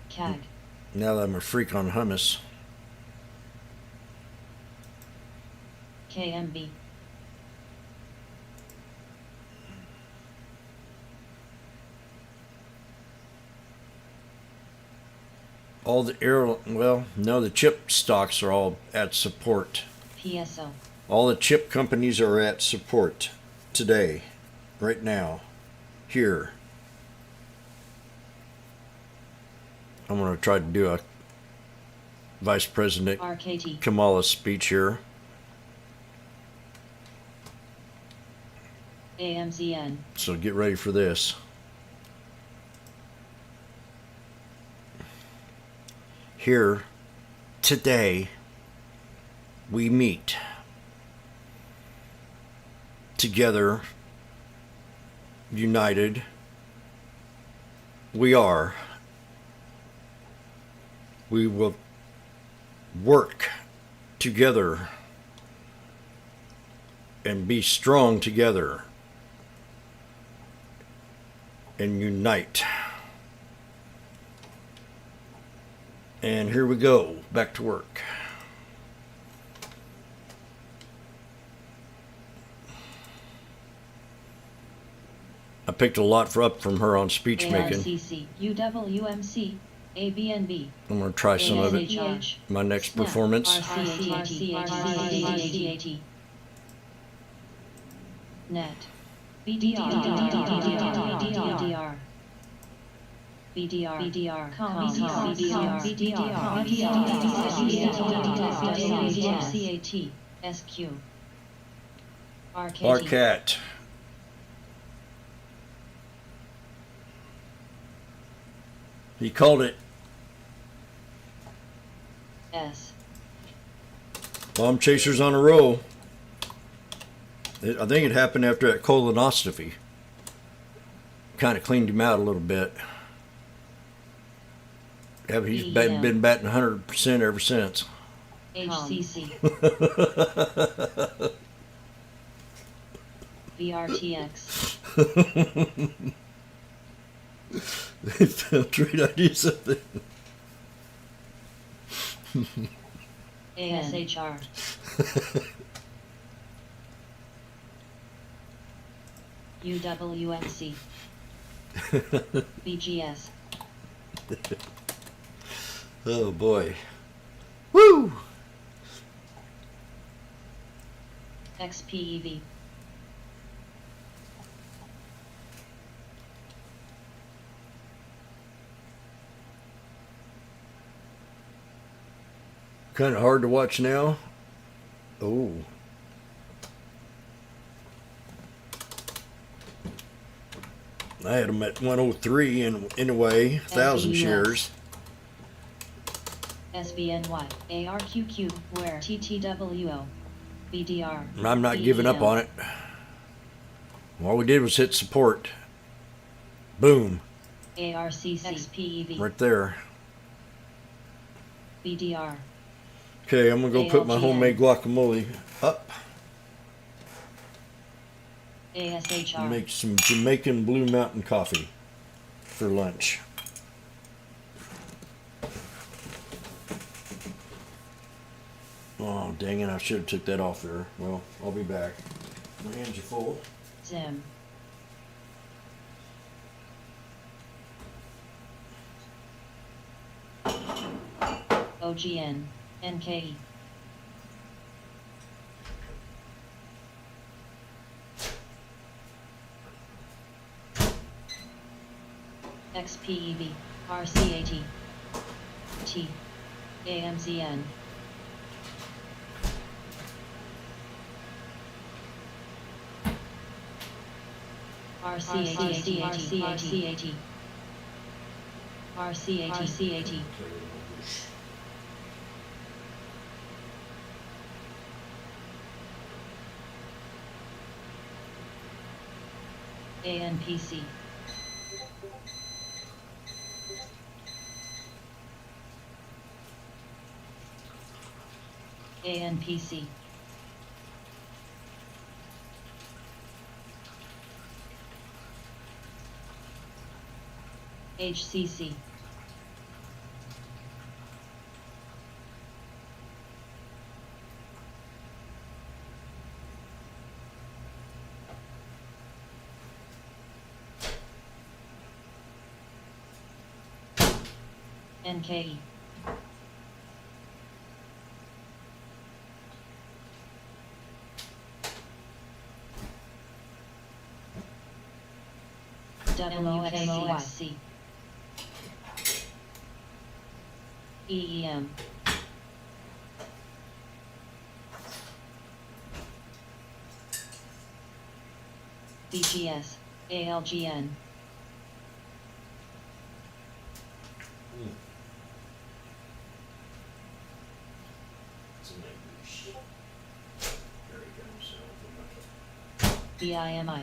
CAG. Now that I'm a freak on hummus. KMB. All the the chip stocks are all at support. PSO. All the chip companies are at support today, right now, here. I'm going to try to do a Vice President RKT. Kamala speech here. AMZN. So get ready for this. Here, today, we meet together, united. We will work together and be strong together and unite. And here we go, back to work. I picked a lot up from her on speech making. ARCC. UWMC. ABNB. I'm going to try some of it. ASHR. My next performance. RCAT. Net. BDR. BDR. BDR. CAT. SQ. RKT. Arcat. He called it S. bomb chasers on a roll. I think it happened after that colonoscopy. Kind of cleaned him out a little bit. Yeah, but he's been batting 100% ever since. HCC. VRTX. They filtrate ideas of it. ASHR. UWMC. BGS. Oh boy. Woo! XPEV. Kind of hard to watch now. Oh. I had them at 103 and anyway, 1,000 SBUS. shares. SBNY. ARQQ. Where? TTWO. BDR. I'm not giving up on it. All we did was hit support. Boom. ARCC. XPEV. Right there. BDR. Okay, I'm going to go put my ALGN. homemade guacamole up. ASHR. Make some Jamaican Blue Mountain coffee for lunch. Oh, dang it, I should have took that off there. Well, I'll be back. My hands are full. Zim. OGN. NKE. XPEV. RCAT. T. AMZN. RCAT. RCAT. ANPC. ANPC. HCC. NKE. WXC. EEM. BGS. ALGN. BIMI.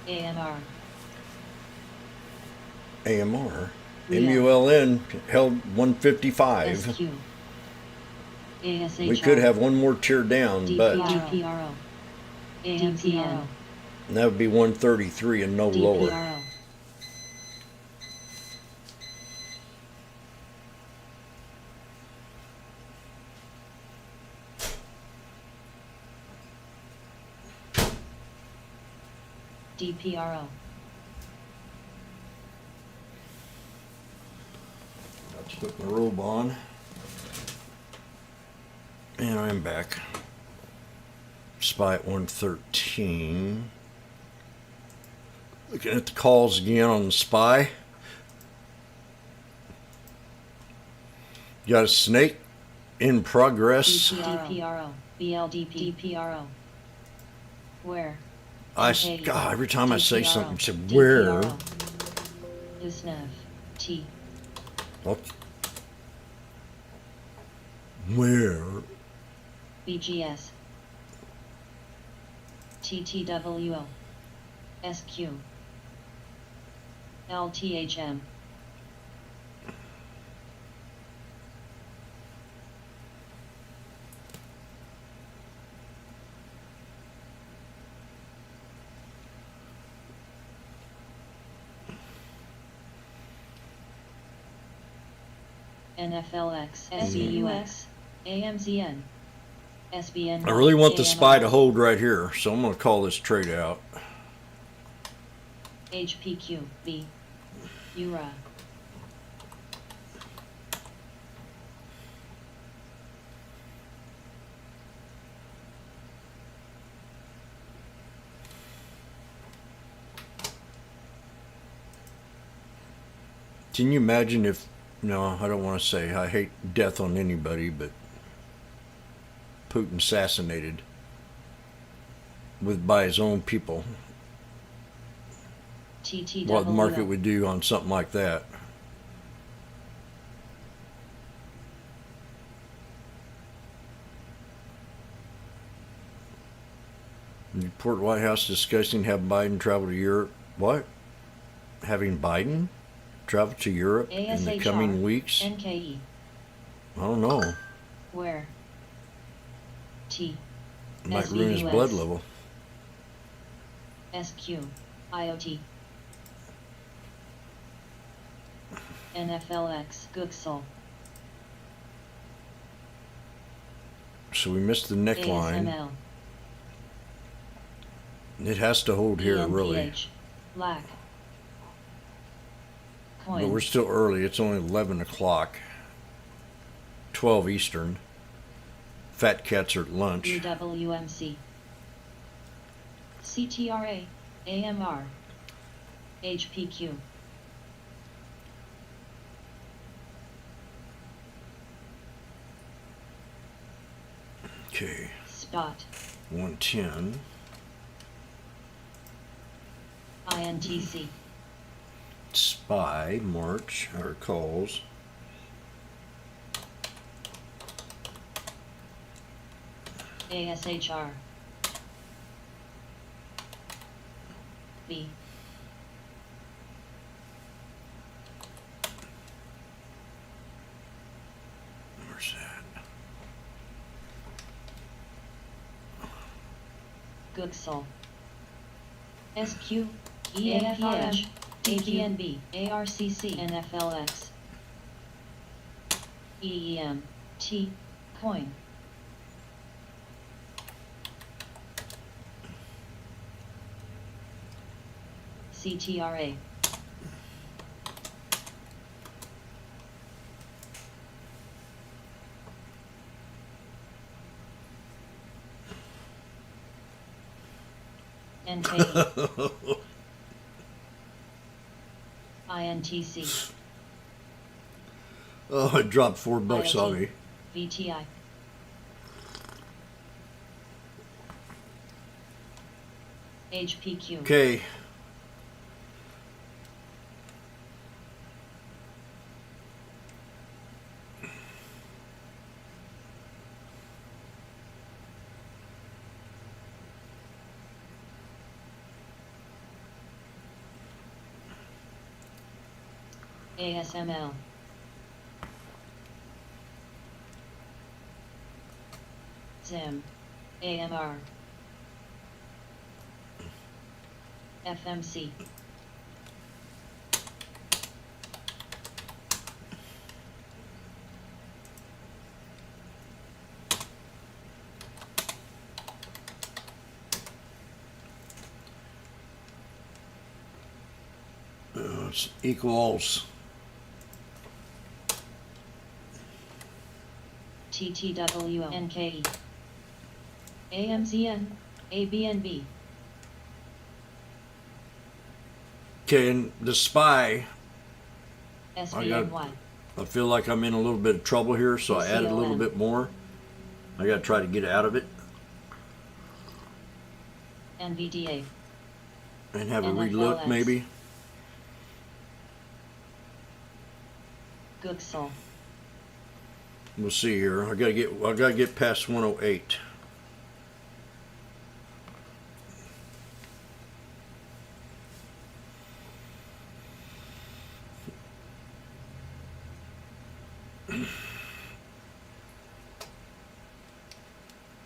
AMR. AMR. Real. MULN held 155. SQ. ASHR. We could have one more tier down, but DPRO. AMTN. that would be 133 and no lower. DPRO. DPRO. Got to put my robe on. And I'm back. SPY at 113. Looking at the calls again on the SPY. You got a snake in progress. DPRO. BLDPPRO. Where? God, every time I say something, you say DPRO. where. Usnev. T. What? Where? BGS. TTWO. SQ. LTHM. NFLX. SBUX. AMZN. SBN. I really want the spy to AMR. hold right here, so I'm going to call this trade out. HPQ. B. URA. Can you imagine if, no, I don't want to say, I hate death on anybody, but Putin assassinated by his own people, TTWO. what the market would do on something like that. Report White House discussing have Biden travel to Europe. What? Having Biden travel to Europe in the coming weeks? NKE. I don't know. Where? T. It might ruin his blood level. SQ. IoT. NFLX. Gooksel. So we missed the neckline. ASML. It has to hold here, really. ENPH. Lack. But Coin. we're still early. It's only 11 o'clock. 12 Eastern. Fat cats are at lunch. UWMC. CTRA. AMR. HPQ. Okay. Spot. 110. INTC. Spy, March, or calls. ASHR. B. Where's that? Gooksel. SQ. ENPH. AGNB. ARCC. NFLX. EEM. T. Coin. CTRA. NKE. INTC. Oh, it dropped $4 on me. VTI. HPQ. Okay. ASML. ZIM. AMR. FMC. It's equals. TTWO. NKE. AMZN. ABNB. Okay, and the spy, SBNY. I feel like I'm in a little bit of trouble here, so I added a little COM. bit more. I gotta try to get out of it NVDA. and have a NFLX. relook maybe. Gooksel. We'll see here. I gotta get past 108.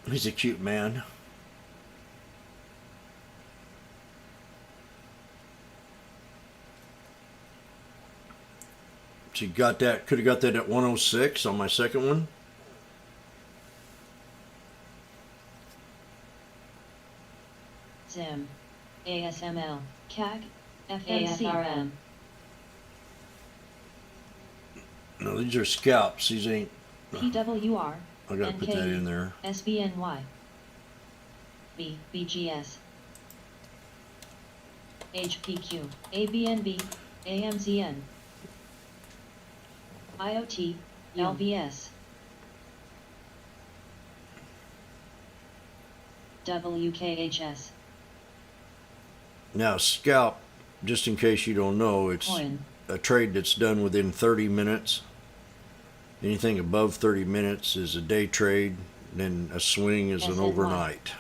He's a cute man. So you got that, could have got that at 106 on my second one. Zim. ASML. CAG. FMCRM. No, these are scalps. These ain't. PWR. I gotta put that in there. SBNY. BGS. HPQ. ABNB. AMZN. IoT. LVS. WKHS. Now, scalp, just in case you don't know, it's Coin. a trade that's done within 30 minutes. Anything above 30 minutes is a day trade, then a swing is an SNY. overnight.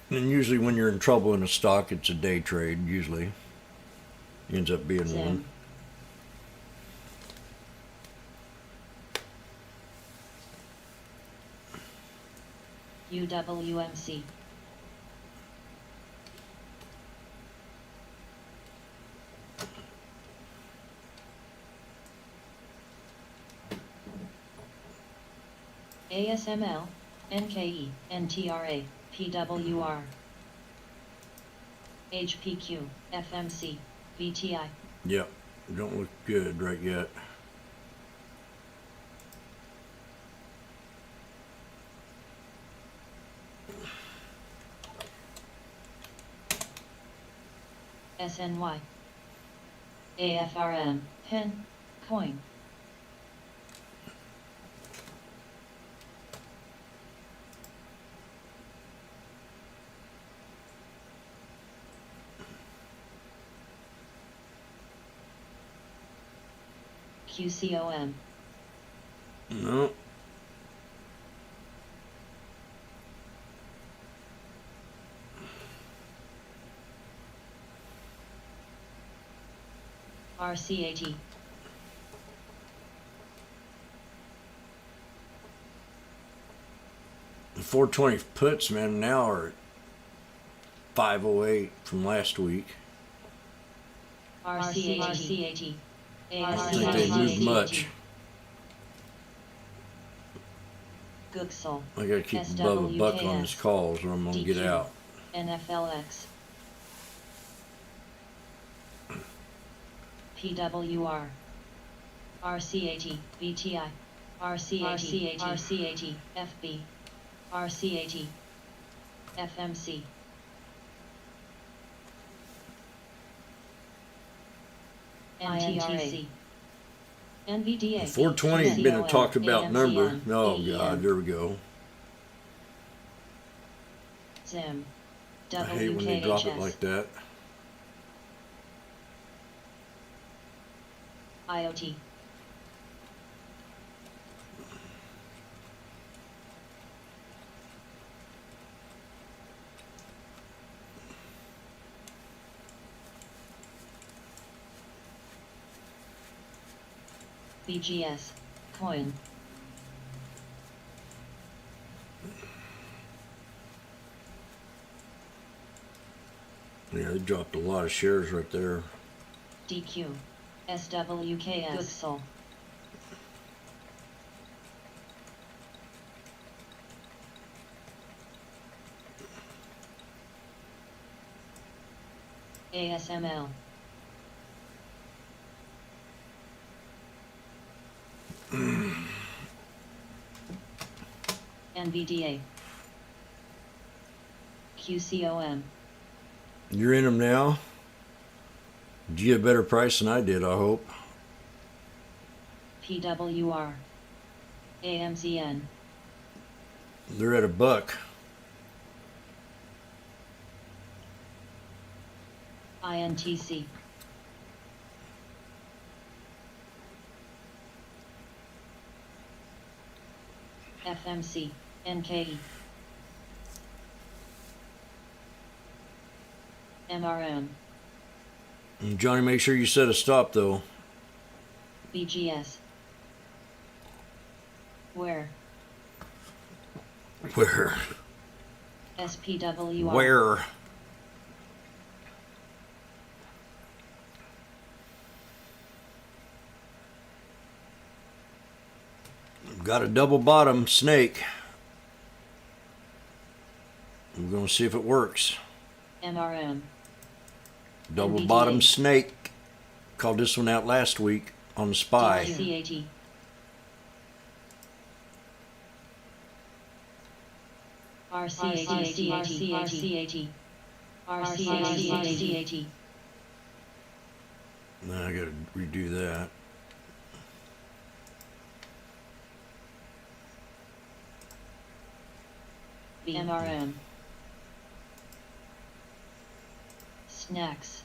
And usually when you're in trouble in a stock, it's a day trade, usually. Ends up being Zim. one. UWMC. ASML, NKE, NTRA, PWR, HPQ, FMC, VTI. Yep, don't look good right yet. SNY, AFRM, PEN, Coin. QCOM. No. RCAT. The 420 puts, man, now are at 508 from last week. RCAT. I don't think they moved much. Gooksel. I gotta keep above a buck on his calls or I'm gonna get DQ. out. NFLX. PWR. RCAT. VTI. RCAT. RCAT. FB. RCAT. FMC. NTRA. NVDA. 420 has been a talked about number. AMZN, Oh AEM. God, there we go. Zim. I hate when they drop it WKHS. like that. IoT. BGS. Coin. Yeah, they dropped a lot of shares right there. DQ. SWKS. Gooksel. ASML. NVDA. QCOM. You're in them now? Did you get a better price than I did, I hope? PWR. AMZN. They're at $1. INTC. FMC. NKE. MRM. And Johnny, make sure you set a stop, though. BGS. Where? Where? SPWR. Where? Got a double bottom snake. We're going to see if it works. MRM. Double NVDA. bottom snake. Called this one out last week on the spy. DCAT. RCAT. RCAT. Now I got to redo that. MRM. Snacks.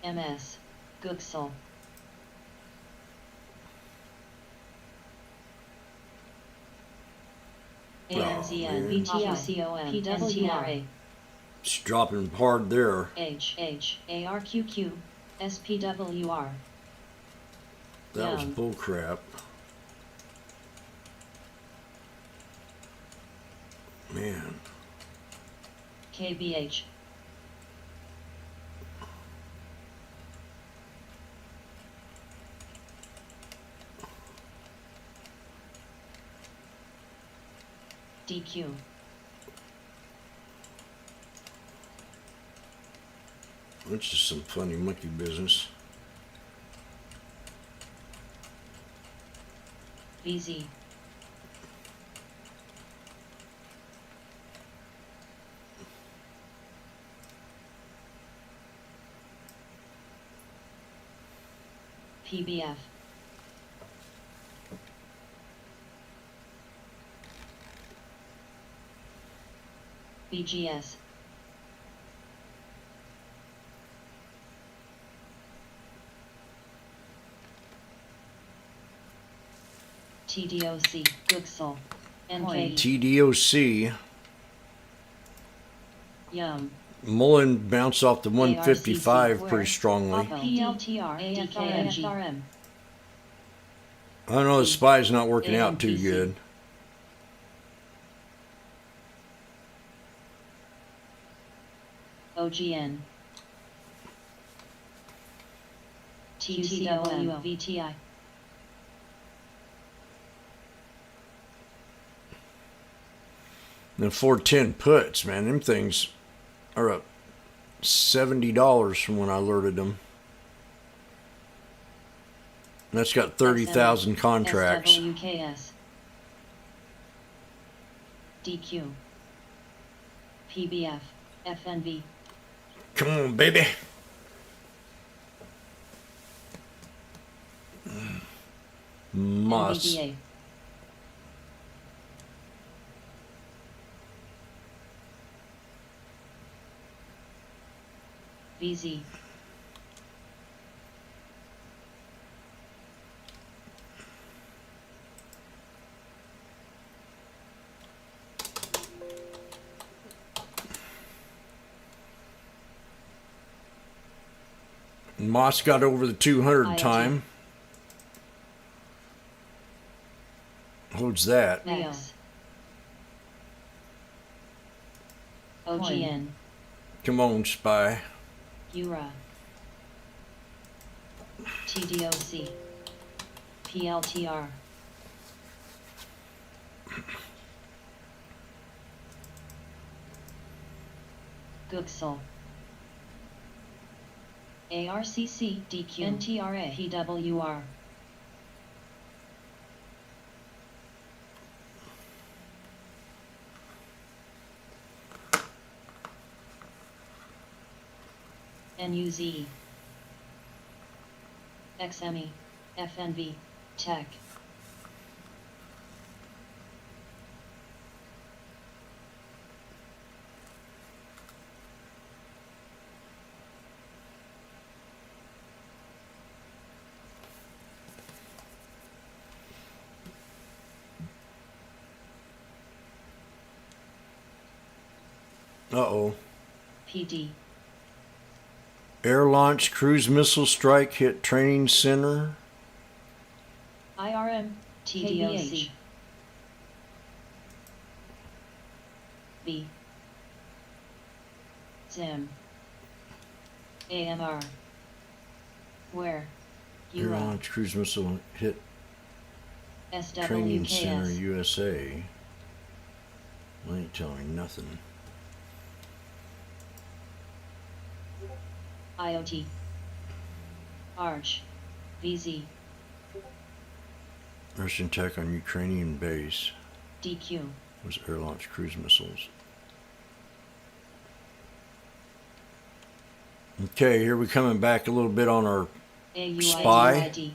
MS. Gooksel. AMZN. BTICOM. PWRA. It's dropping hard there. ARQQ. SPWR. That was Yum. bull crap. Man. KBH. DQ. That's just some funny monkey business. VZ. PBF. BGS. TDOC. Gooksel. NK. TDOC. Yum. Mullen bounced off the 155 ARCC, pretty strongly. PLTR. DKNG. I don't know, the spy's not working out too AMPC. good. OGN. TTWO. VTI. The 410 puts, man, them things are up $70 from when I alerted them. And that's got 30,000 contracts. SWKS. DQ. PBF. FNB. Come on, baby. Moss. NVDA. VZ. Moss got over the 200 IoT. time. Who's that? X. OGN. Come on, spy. URA. TDOC. PLTR. Gooksel. ARCC, DQ. NTRA, PWR. NUZ. XME, FNV, Tech. Uh-oh. PD. Air launch cruise missile strike hit training center. IRM, TDOC. B. Zim. AMR. Where? Air URA. launch cruise missile hit training center SWKS. USA. Well, ain't telling me nothing. IoT. Arch. VZ. Russian attack on Ukrainian base DQ. was air launch cruise missiles. Okay, here we're coming back a little bit on our Spy. AUID.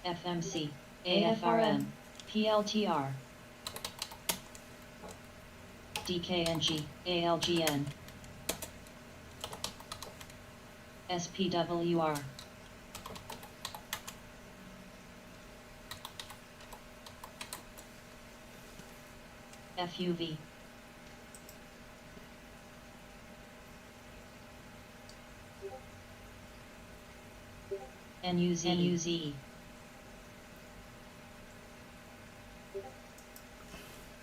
FMC. AFRM. PLTR. DKNG. ALGN. SPWR. FUV. NUZ.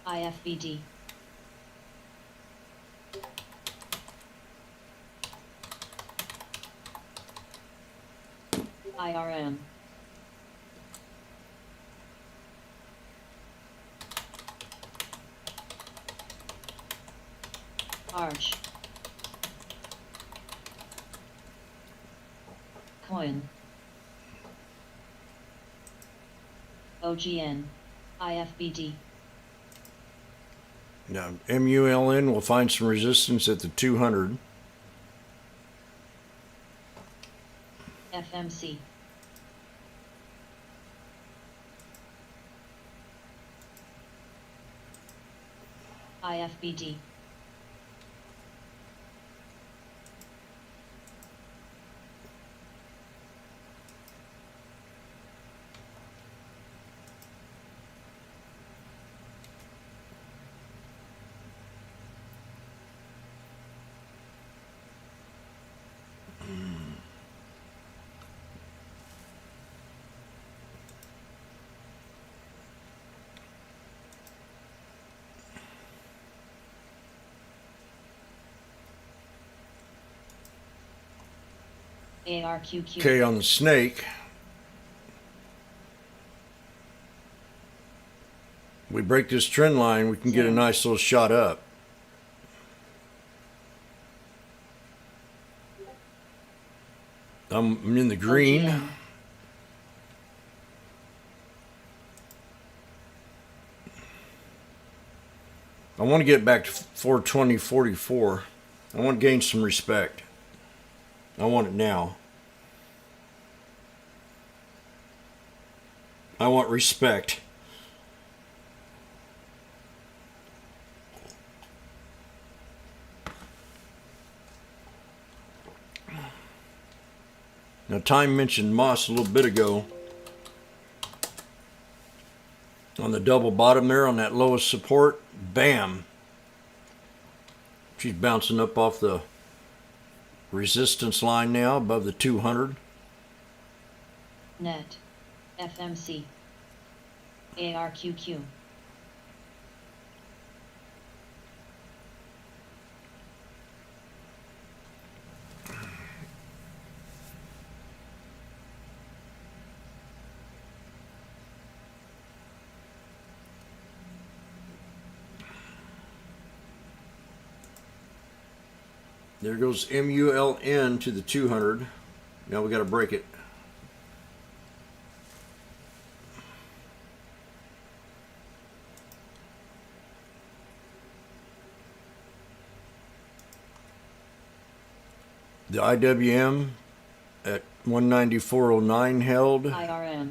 IFBD. IRM. Arch. Coin. OGN. IFBD. Now, MULN will find some resistance at the 200. FMC. IFBD. ARQQ. Okay, on the snake, we break this trend line, we can get a nice little shot up. I'm in the green. OGN. I want to get back to 420.44. I want to gain some respect. I want it now. I want respect. Now, Time mentioned Moss a little bit ago. On the double bottom there, on that lowest support, bam. She's bouncing up off the resistance line now, above the 200. Net. FMC. ARQQ. There goes MULN to the 200. Now we got to break it. The IWM at 194.09 held. IRM.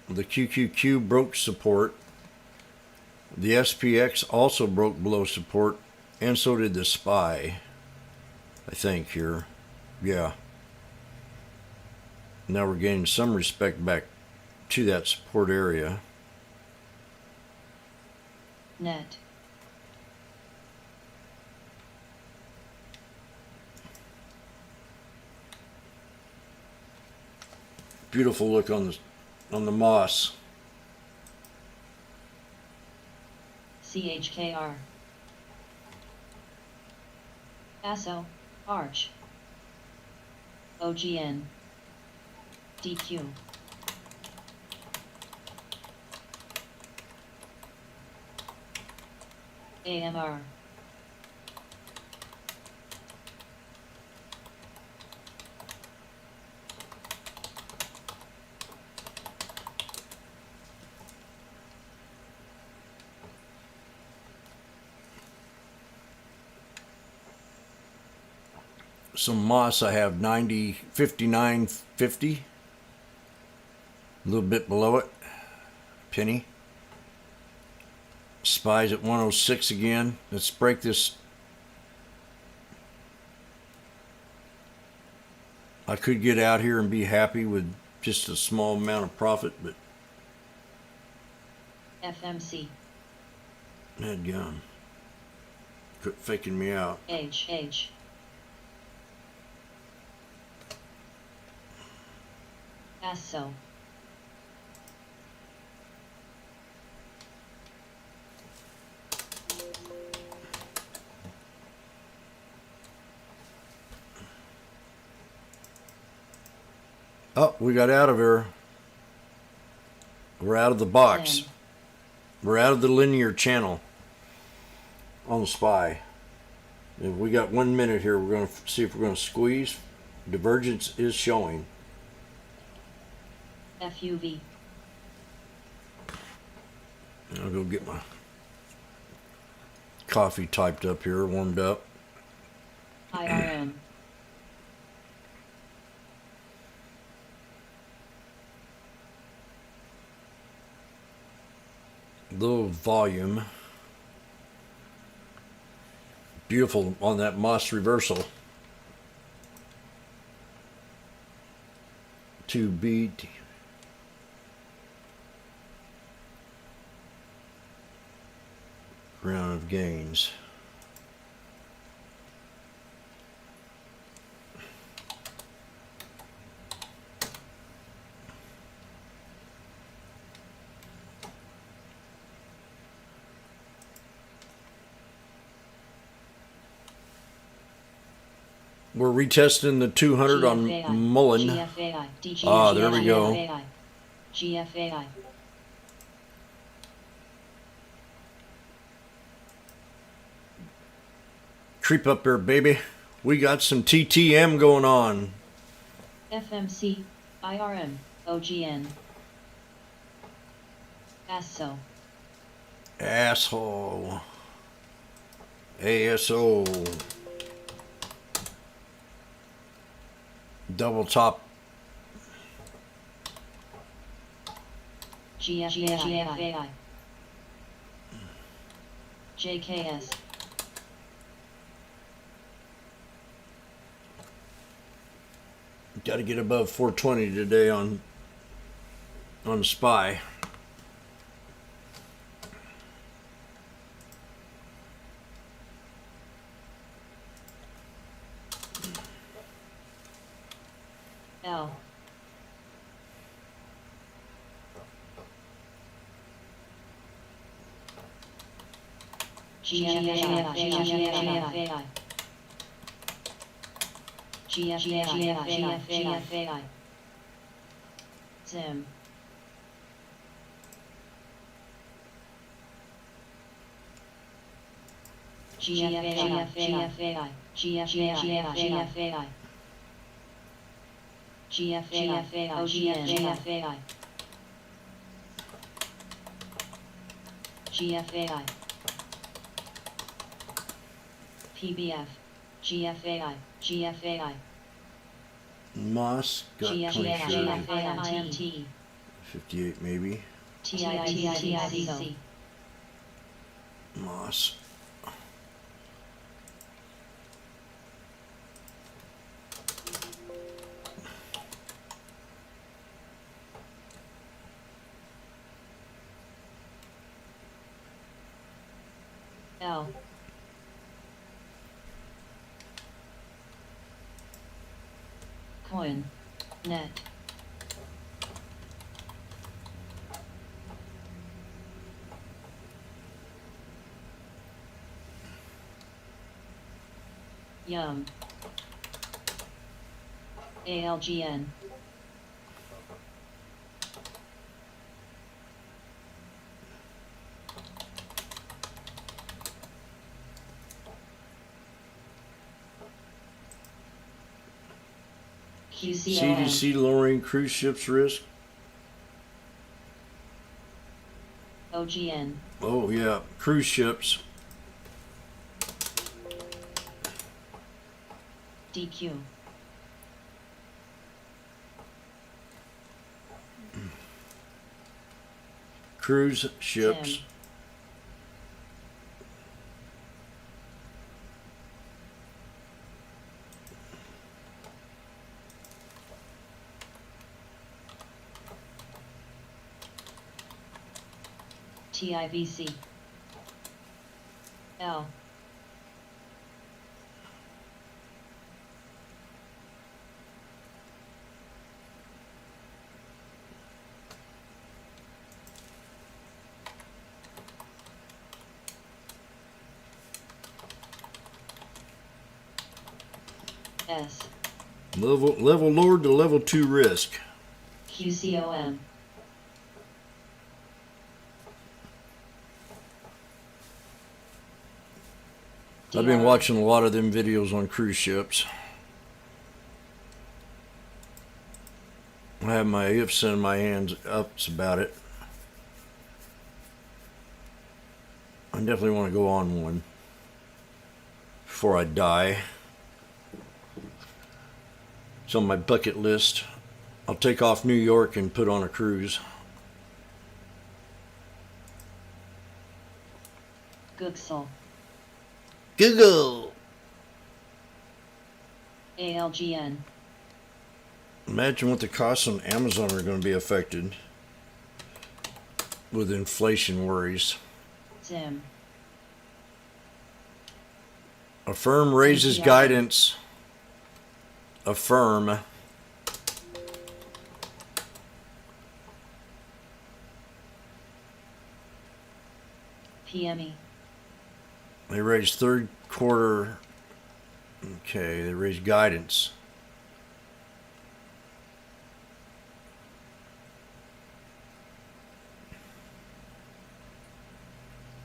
The QQQ broke support. The SPX also broke below support, and so did the SPY. I think here. Yeah. Now we're gaining some respect back to that support area. Net. Beautiful look on the moss. CHKR. ASO. Arch. OGN. DQ. AMR. Some moss I have 90, 59, 50. A little bit below it. Penny. SPY's at 106 again. Let's break this. I could get out here and be happy with just a small amount of profit, but FMC. that gun. Quit faking me out. H. ASO. Oh, we got out of here. We're out of the box. 10. We're out of the linear channel on the SPY. If we got 1 minute here, we're going to see if we're going to squeeze. Divergence is showing. FUV. I'll go get my coffee typed up here, warmed up. IRM. Low volume. Beautiful on that moss reversal. 2B. Round of gains. We're retesting the 200 on GFAI. Mullen. GFAI. Ah, there we go. GFAI. GFAI. Creep up there, baby. We got some TTM going on. FMC. IRM. OGN. ASO. Asshole. ASO. Double top. GFAI. JKS. Got to get above 420 today on SPY. L. GFAI. GFAI. Zim. GFAI, GFAI, GFAI, GFAI, OGN, GFAI, GFAI, PBF, GFAI, GFAI, Moss got 23. GFAI, 58 maybe. TITIC, Moss. L, Coin, Net, Yum, ALGN, QCOM, CDC lowering cruise ships risk. OGN, Oh yeah, cruise ships. DQ, Cruise ships. Tim, TIVC, L, S, Level lowered to level 2 risk. QCOM, I've been DR, watching a lot of them videos on cruise ships. I have my ifs and my hands ups about it. I definitely want to go on one before I die. It's on my bucket list. I'll take off New York and put on a cruise. Gooksel, Google! ALGN, Imagine what the costs on Amazon are going to be affected with inflation worries. Zim, A firm raises API. guidance. A firm. PME, They raised third quarter. Okay, they raised guidance.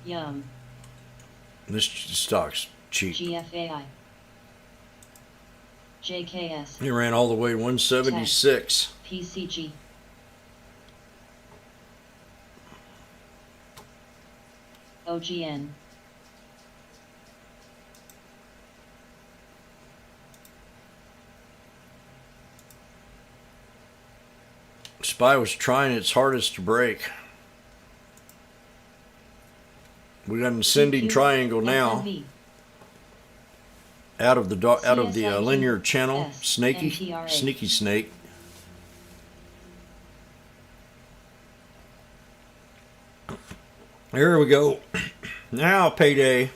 Yum, This stock's cheap. GFAI, JKS, It ran all the way to 176. PCG, OGN, SPY was trying its hardest to break. We got an ascending TQ, triangle now FNV, out of the linear channel. S, Snaky, NTRA. sneaky snake. There we go. Now payday.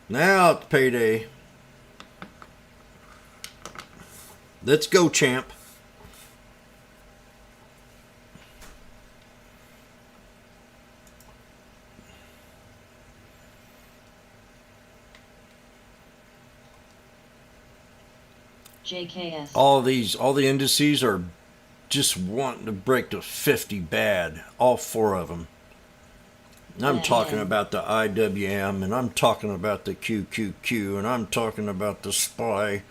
Now it's payday. Let's go, champ. JKS, All the indices are just wanting to break to 50 bad. All four of them. And I'm talking Yeah. about the IWM, and I'm talking about the QQQ, and I'm talking about the SPY,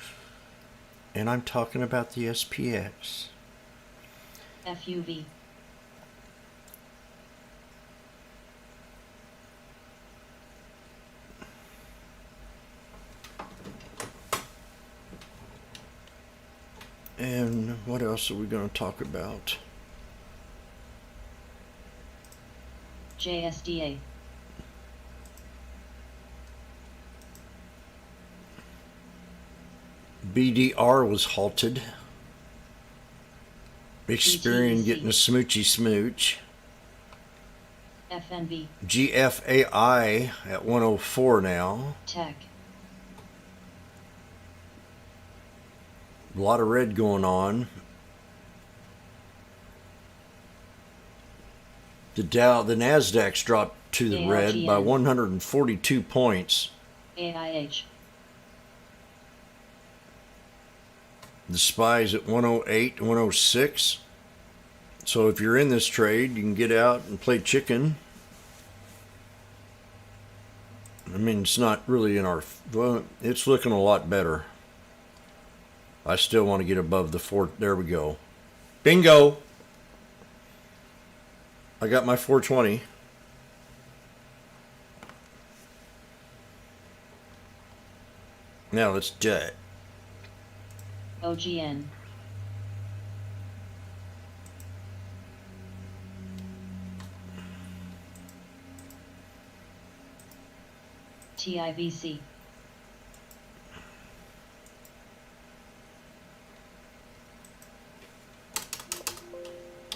and I'm talking about the SPX. FUV. And what else are we going to talk about? JSDA. BDR was halted. Experian BTEC. getting a smoochy smooch. FNB. GFAI at 104 now. Tech. A lot of red going on. The Nasdaq's dropped to the red by ALGN. 142 points. AIH. The SPY's at 108, 106. So if you're in this trade, you can get out and play chicken. I mean, it's not really in our... Well, it's looking a lot better. I still want to get above the 4... There we go. Bingo! I got my 420. Now let's jet. OGN. TIVC.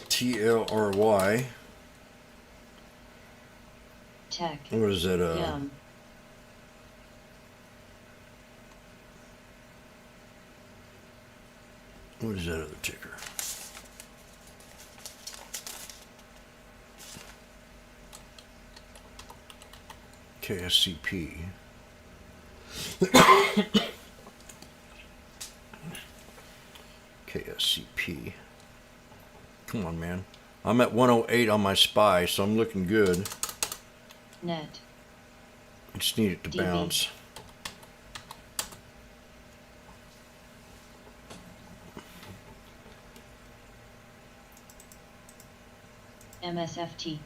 TLRY. Tech. What is that? Yum. What is that other ticker? KSCP. KSCP. Come on, man. I'm at 108 on my SPY, so I'm looking good. Net. I just need it to DB. bounce. MSFT.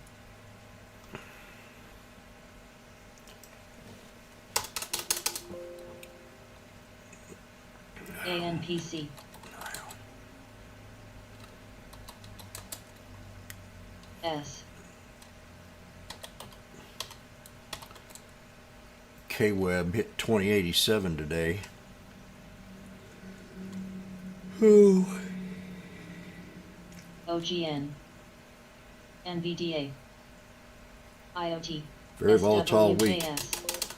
ANPC. S. K-Web hit 2087 today. Ooh. OGN. NVDA. IoT. Very volatile week. SWKS.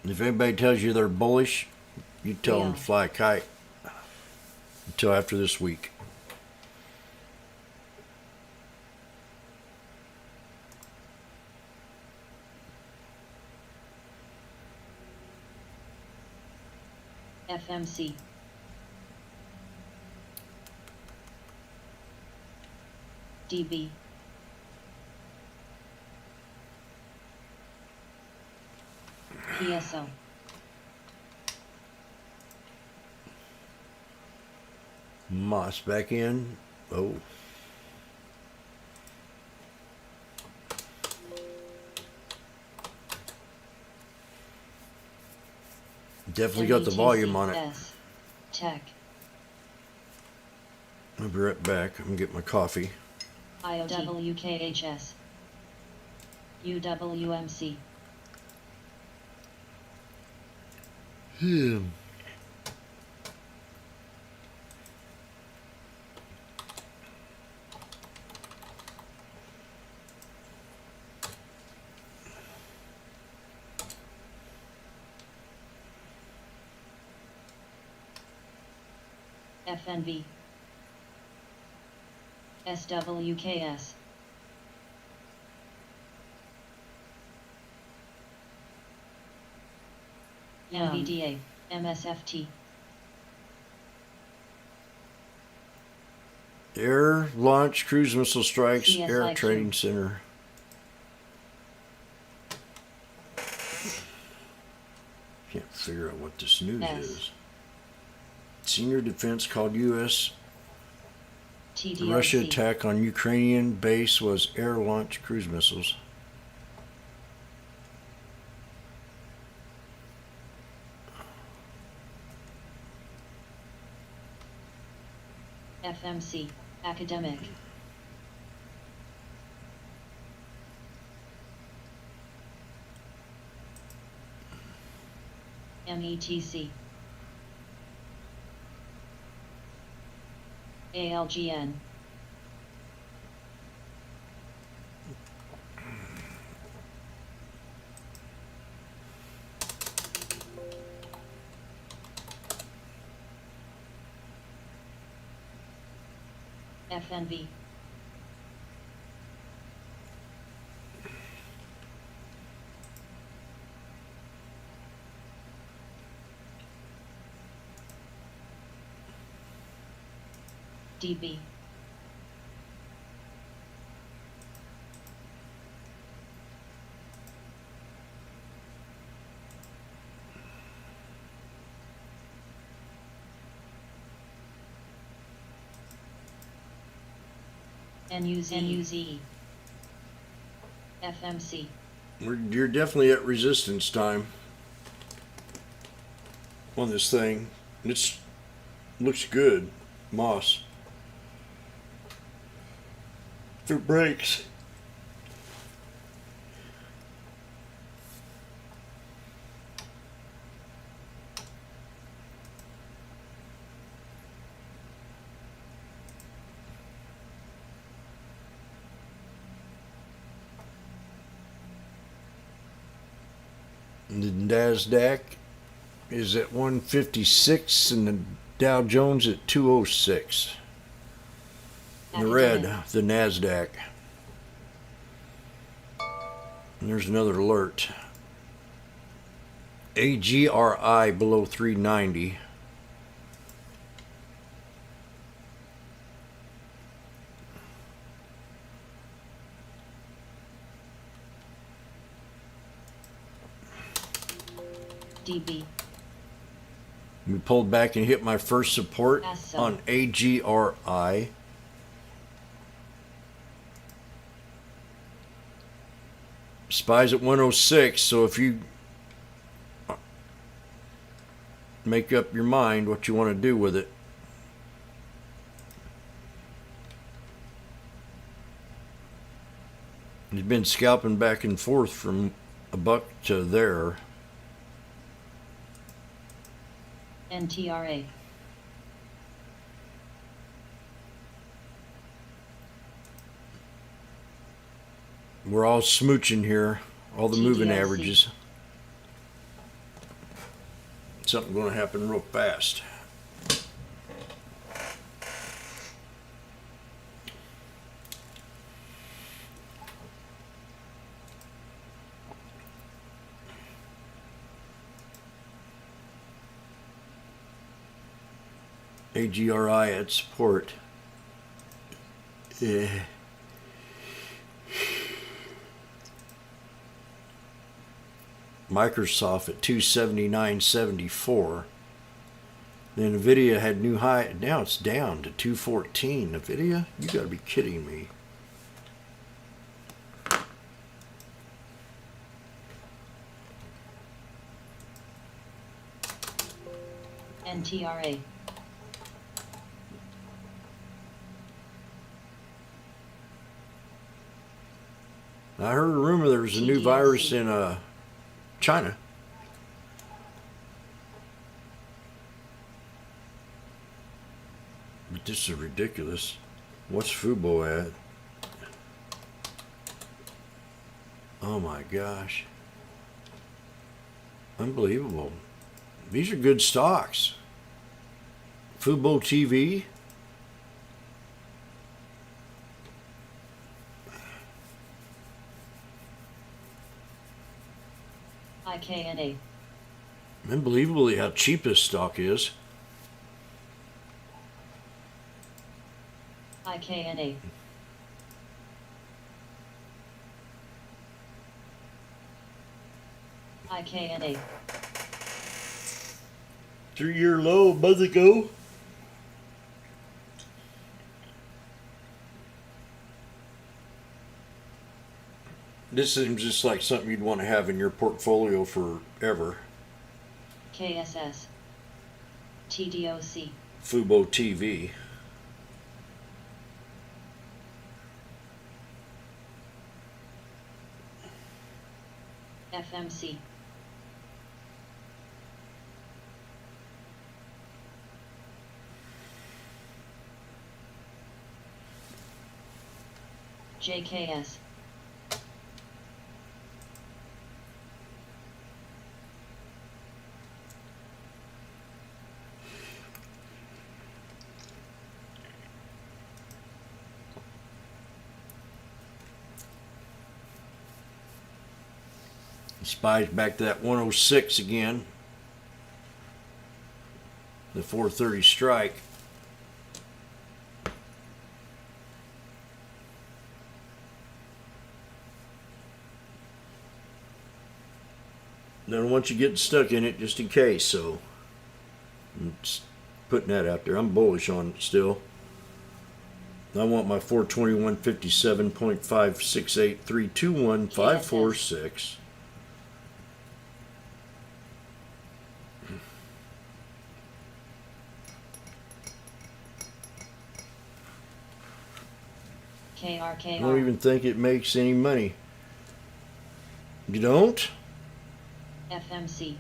If anybody tells you they're bullish, you tell them Yeah. to fly a kite until after this week. FMC. DB. PSO. Moss back in. Oh. Definitely got the volume on it. NVTCS. Tech. I'll be right back. I'm gonna get my coffee. IOT. WKHS. UWMC. FNB. SWKS. NVDA. MSFT. Air Launch Cruise Missile Strikes, CSI Air Jim. Training Center. Can't figure out what this news S. is. Senior defense called U.S. TDRC. Russia attack on Ukrainian base was air launch cruise missiles. FMC. Academic. METC. ALGN. FNV. DB. NUZ. FMC. You're definitely at resistance time on this thing. It looks good, Moss. If it breaks. The NASDAQ is at 156 and the Dow Jones at 206. In the red, the NASDAQ. And there's another alert. AGRI below 390. DB. We pulled back and hit my first support on AGRI. SPY's at 106, so if you make up your mind what you want to do with it. He's been scalping back and forth from a buck to there. NTRA. We're all smooching here, all the moving TDRC. averages. Something going to happen real fast. AGRI at support. Microsoft at 279.74. Then Nvidia had new high. Now it's down to 214. Nvidia? You got to be kidding me. NTRA. I heard a rumor there was a new TDRC. virus in China. But this is ridiculous. What's Fubo at? Oh my gosh. Unbelievable. These are good stocks. Fubo TV. IKNA. Unbelievably how cheap this stock is. IKNA. IKNA. 3-year low a month ago. This seems just like something you'd want to have in your portfolio forever. KSS. TDOC. Fubo TV. FMC. JKS. Spies back to that 106 again. The 430 strike. Don't want you getting stuck in it just in case, so I'm just putting that out there. I'm bullish on it still. I want my 421.57.568.321.546. I don't KRKR. even think it makes any money. You don't? FMC.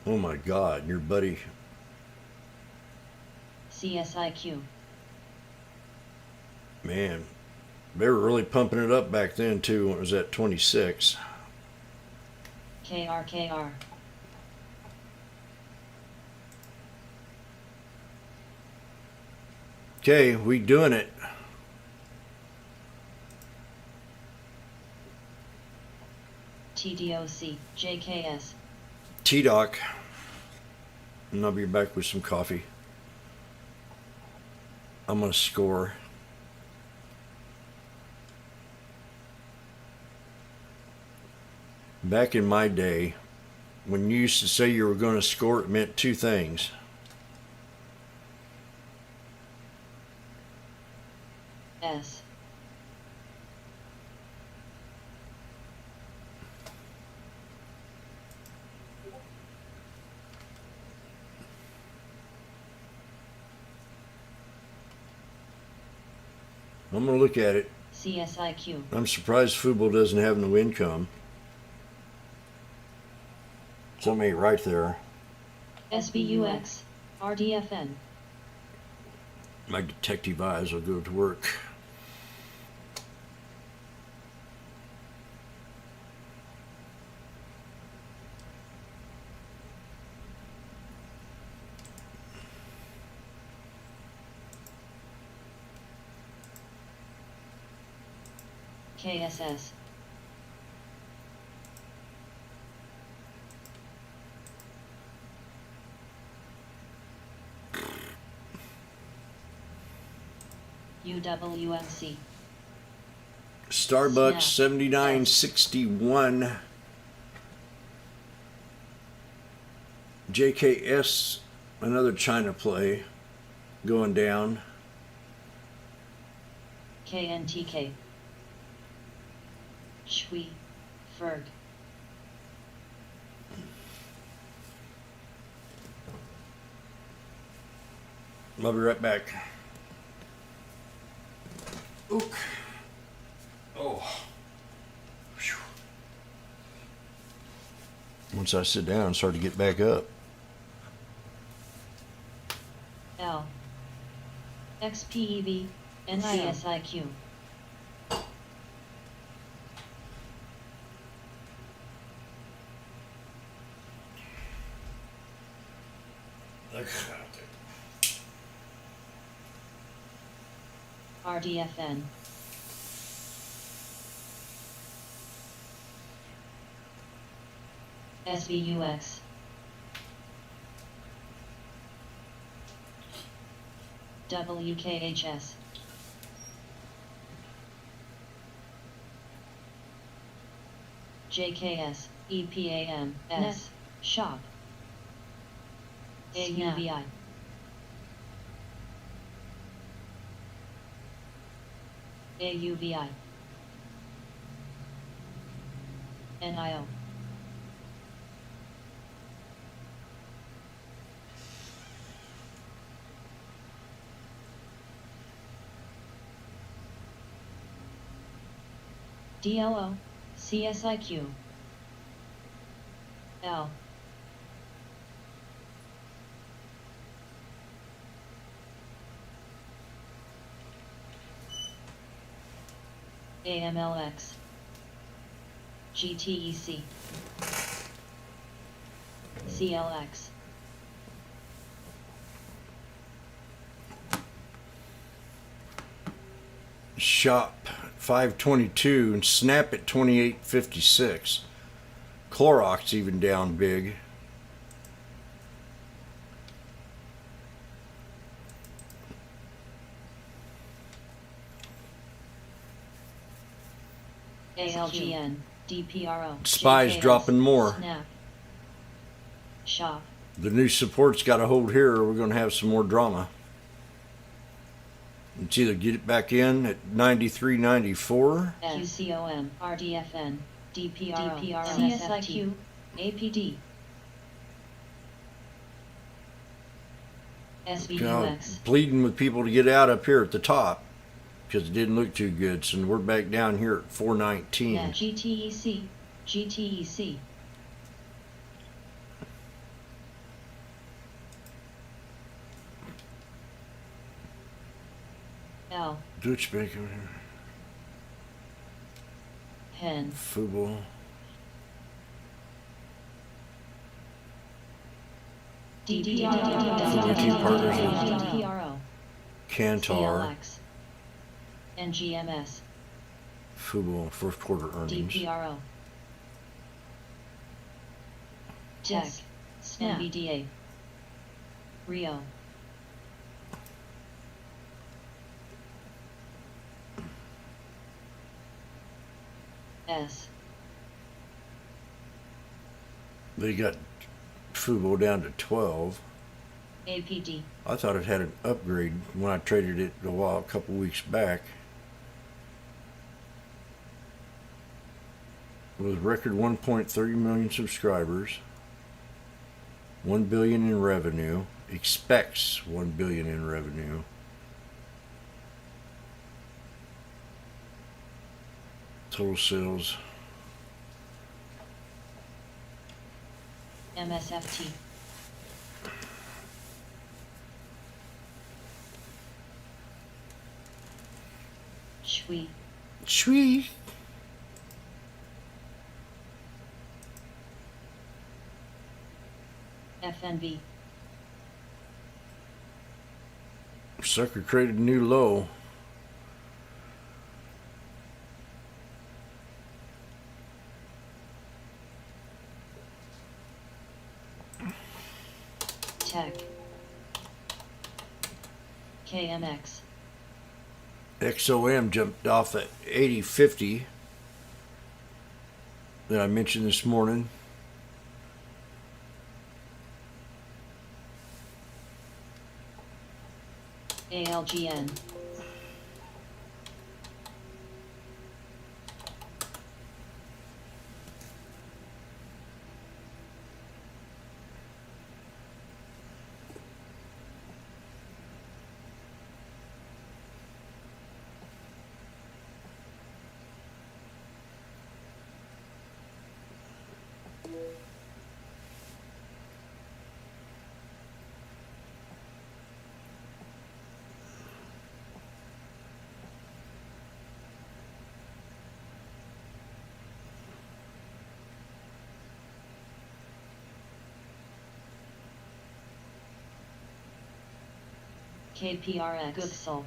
Oh my God, your buddy. CSIQ. Man, they were really pumping it up back then too when it was at 26. KRKR. Okay, we doing it. TDOC. JKS. T-Doc. And I'll be back with some coffee. I'm going to score. Back in my day, when you used to say you were going to score, it meant two things. S. I'm going to look at it. CSIQ. I'm surprised Fubo doesn't have no income. Somebody right there. SBUX. RDFN. My detective eyes will go to work. KSS. UWMC. Starbucks Snap. 7961. JKS, another China play, going down. KNTK. Shui. Ferg. I'll be right back. Ook. Oh. Whew. Once I sit down, start to get back up. L. XPEV. NCSIQ. RDFN. SVUX. WKHS. JKS, EPAM, S, Shop. AUVI. AUVI. NIO. DLO, CSIQ. L. AMLX. GTEC. CLX. Shop 522 and Snap at 2856. Clorox even down big. ALGN, DPRO. Spies JKS, dropping more. Snap. Shop. The new support's got a hold here, or we're going to have some more drama. Let's either get it back in at 93.94. QCOM, RDFN, DPRO, CSIQ, APD. God, SVUX. pleading with people to get out up here at the top because it didn't look too good. So we're back down here at 419. GTEC, GTEC. L. Dutch bacon, Pen. Fubo, DPRO. partners with DPRO. Kantar, CLX. NGMS. Fubo first quarter earnings. DPRO. Tech. Snap. NVDA. Rio. S. They got Fubo down to 12. APD. I thought it had an upgrade when I traded it a couple weeks back. With record 1.30 million subscribers, 1 billion in revenue, expects 1 billion in revenue. Total sales. MSFT. Shui. Sweet. FNV. Sucker created a new low. Tech. KMX. XOM jumped off at 80.50 that I mentioned this morning. ALGN. KPRX. Goodsell.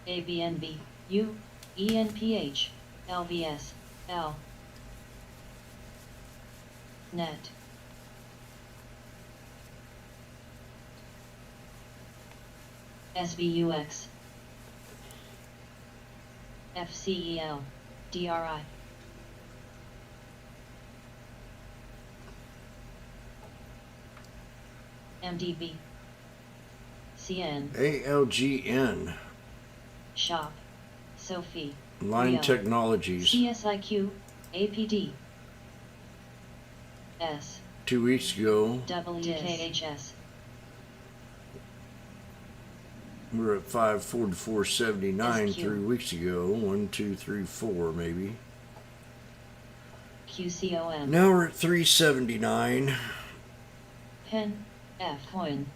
ABNB. U. ENPH. LVS. L. Net. SVUX. FCEL. DRI. MDB. CN. ALGN. Shop. Sophie. Line Rio. Technologies. CSIQ. APD. S. 2 weeks ago, WKHS. we were at 544.79 SQ. 3 weeks ago. 1, 2, 3, 4 maybe. QCOM. Now we're at 379. Pen. F. Coin.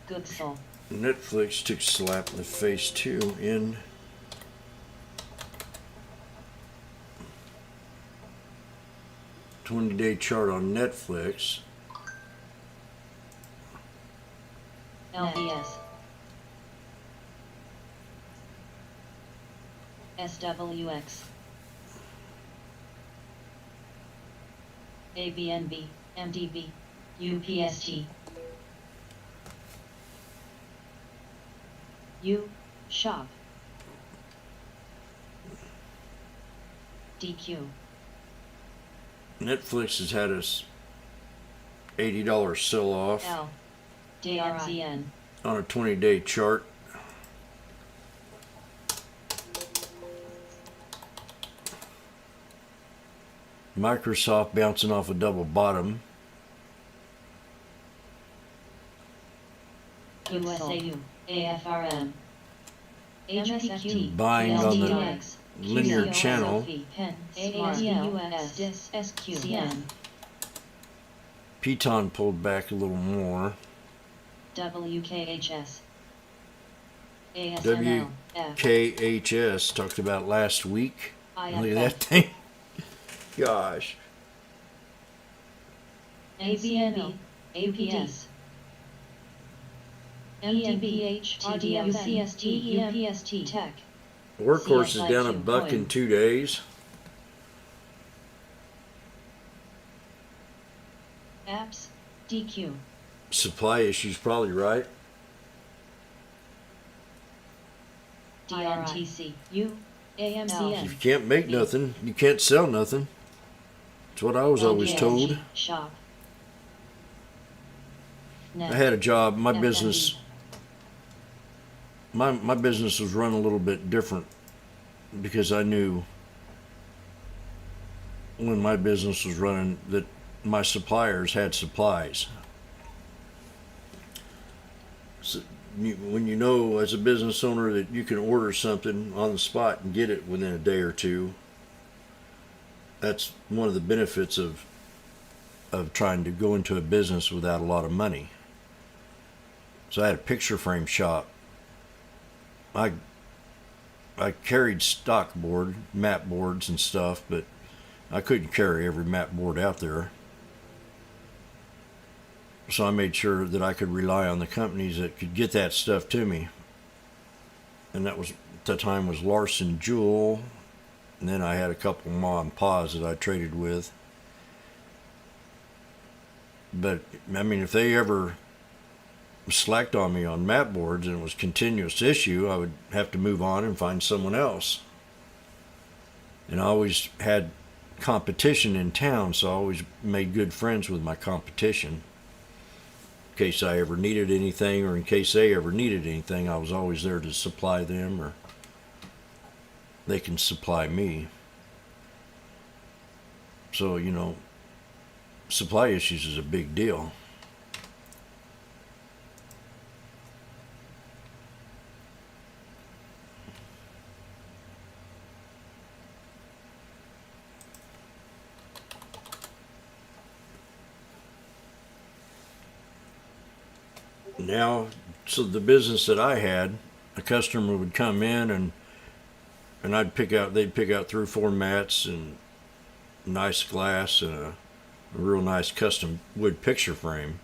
Goodsell. Netflix took a slap in the face too in $20-day chart on Netflix. LBS. SWX. ABNB. MDB. UPST. U. Shop. DQ. Netflix has had us $80 sell off L. DRZN. on a 20-day chart. Microsoft bouncing off a double bottom. USAU. AFRM. HPQ. Buying on the LDX. linear channel. Pen. ASUS. SQCN. Piton pulled back a little more. WKHS. ASML. F. KHS talked about last week. Look at that IFF. thing. Gosh. ABNB. APS. MDBH. UCST. UPST. Tech. Workhorse is down CSIQ $1 in coin. 2 days. Apps. DQ. Supply issues, probably right. DRTC. U. AMCN. If you can't make nothing, you can't sell nothing. That's what I was always LKSG. told. Shop. Net. I had a job. My FNB. business, my business was run a little bit different because I knew when my business was running that my suppliers had supplies. So when you know as a business owner that you can order something on the spot and get it within a day or two, that's one of the benefits of trying to go into a business without a lot of money. So I had a picture frame shop. I carried stock board, mat boards and stuff, but I couldn't carry every mat board out there. So I made sure that I could rely on the companies that could get that stuff to me. And that was, at the time, was Larson Jewel. And then I had a couple ma and pa's that I traded with. But, I mean, if they ever slacked on me on mat boards and it was a continuous issue, I would have to move on and find someone else. And I always had competition in town, so I always made good friends with my competition. In case I ever needed anything, or in case they ever needed anything, I was always there to supply them, or they can supply me. So, you know, supply issues is a big deal. Now, so the business that I had, a customer would come in and they'd pick out 3 or 4 mats and nice glass and a real nice custom wood picture frame.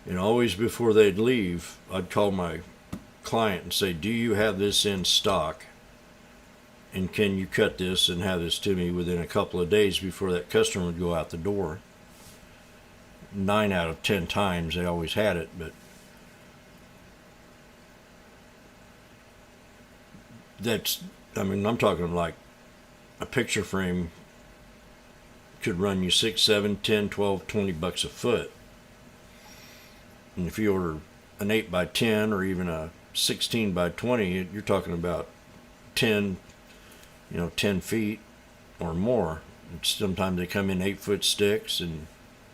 And always before they'd leave, I'd call my client and say, "Do you have this in stock?" and can you cut this and have this to me within a couple of days before that customer would go out the door. 9 out of 10 times they always had it, but that's, I mean, I'm talking like a picture frame could run you 6, 7, 10, 12, 20 bucks a foot. And if you order an 8 by 10 or even a 16 by 20, you're talking about 10, 10 feet or more. And sometimes they come in 8-foot sticks, and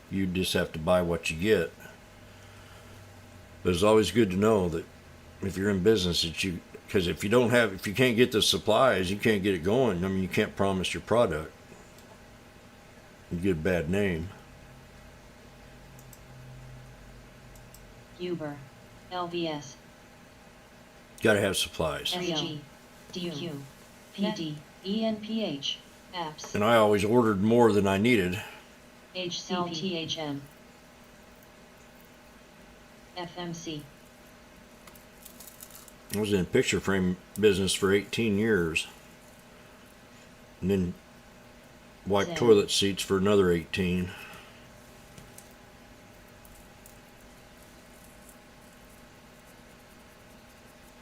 you just have to buy what you get. But it's always good to know that if you're in business, that because if you can't get the supplies, you can't get it going. I mean, you can't promise your product. You get a bad name. Uber, LVS, Got to have supplies. SG, DQ, PD, ENPH, apps, And I always ordered more than I needed. HCP, LTHM, FMC, I was in the picture frame business for 18 years. And then wiped Zen. toilet seats for another 18.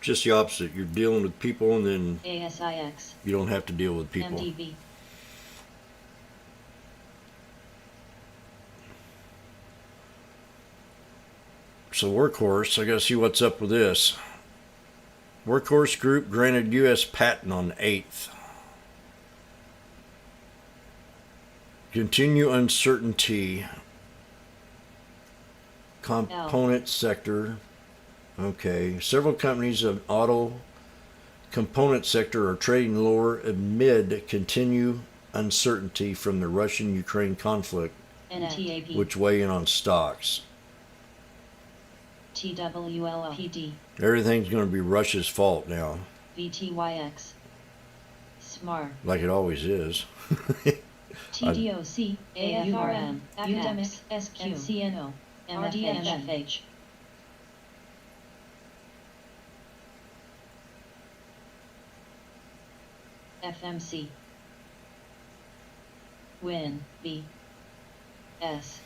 Just the opposite. You're dealing with people, and then ASIX, you don't have to deal with people. MDV, So Workhorse, I gotta see what's up with this. Workhorse Group granted U.S. patent on the 8th. Continue uncertainty. Component sector. Okay. Several companies of auto component sector are trading lower amid continued uncertainty from the Russian-Ukraine conflict, NTAP, which weigh in on stocks. TWLPD, Everything's going to be Russia's fault now, VTYX, SMAR, like it always is. TDOC, AFRM, UDEMIS, SQ, NCNO, MFH, FMC, WIN, B, S,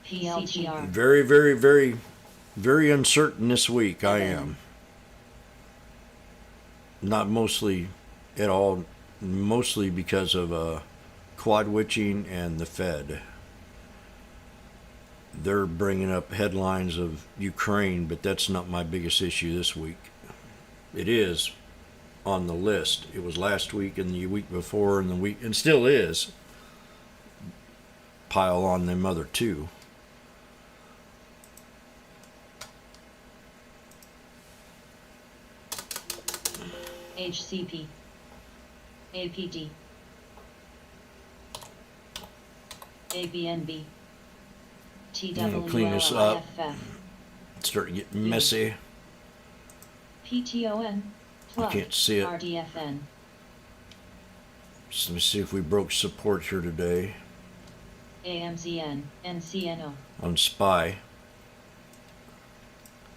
PLTR, Very, very, very, very uncertain this week. I am. Not mostly at all, mostly because of quad witching and the Fed. They're bringing up headlines of Ukraine, but that's not my biggest issue this week. It is on the list. It was last week and the week before and the week, and still is. Pile on them other two. HCP, APD, ABNB, gonna clean this up. TWLIFF, It's starting to get messy. PTON, Plug, can't see it. RDFN, So let me see if we broke support here today AMZN, NCNO, on SPY.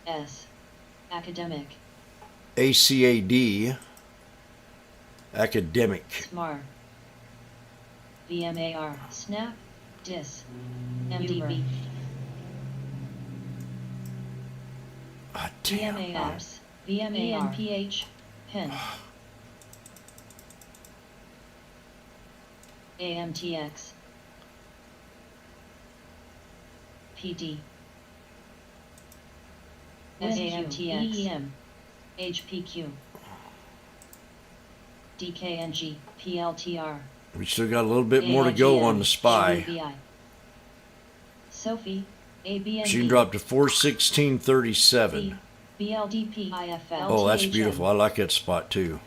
S, Academic, ACAD, academic. SMAR, VMAR, Snap, DIS, MDB, Ah, damn. VMA apps, VMAR, ENPH, PEN, AMTX, PD, SAMTX, EEM, HPQ, DKNG, PLTR, We still got a little bit more to go on the SPY. ABVI, Sophie, ABNB, She dropped to 416.37. BLDP, IFL, Oh, that's beautiful. I like that spot too.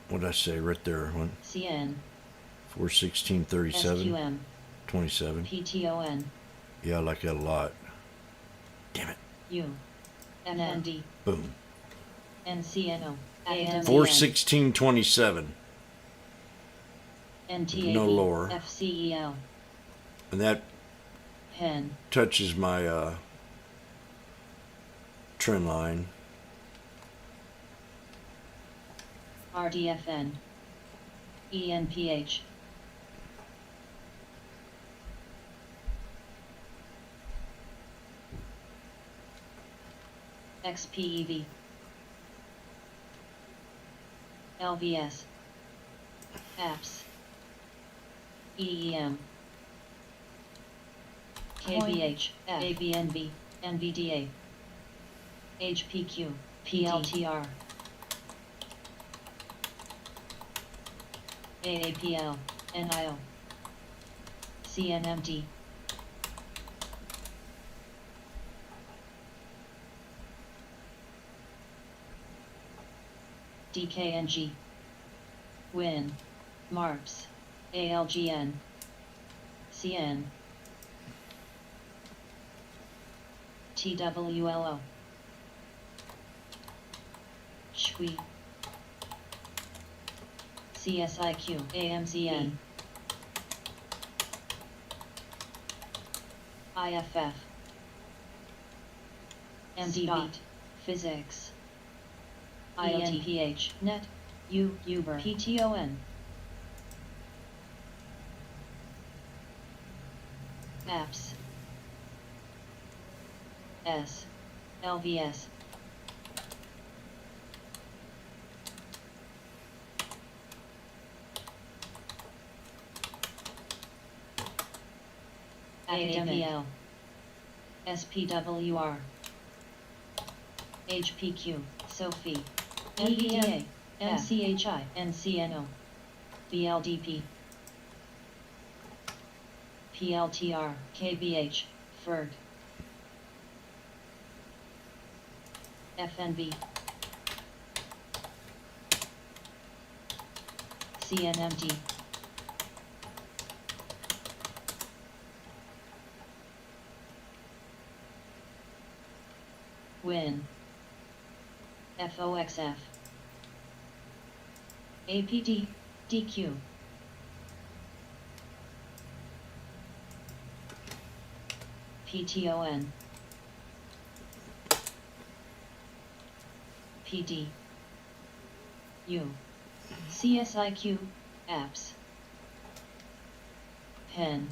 What did I say right there? CN, 416.37. SQM, 27. PTON, Yeah, I like that a lot. Damn it. U, NND, Boom. NCNO, AMZN, 416.27. NTAB, no lower. FCEL, And that PEN, touches my trend line. RDFN. ENPH. XPEV. LVS. Apps. EEM. KBH. ABNB. NVDA. HPQ. PLTR. AAPL. NIO. CNMT. DKNG. WIN. MARPS. ALGN. CN. TWLO. SHWI. CSIQ. AMZN. IFF. MDB. Physics. INPH. Net. Uber. PTON. Apps. S. LVS. AAPL. SPWR. HPQ. SOFI. NVDA. NCHI. NCNO. BLDP. PLTR. KBH. FERG. FNB. CNMT. WIN. FOXF. APD. DQ. PTON. PD. U. CSIQ. Apps. PEN.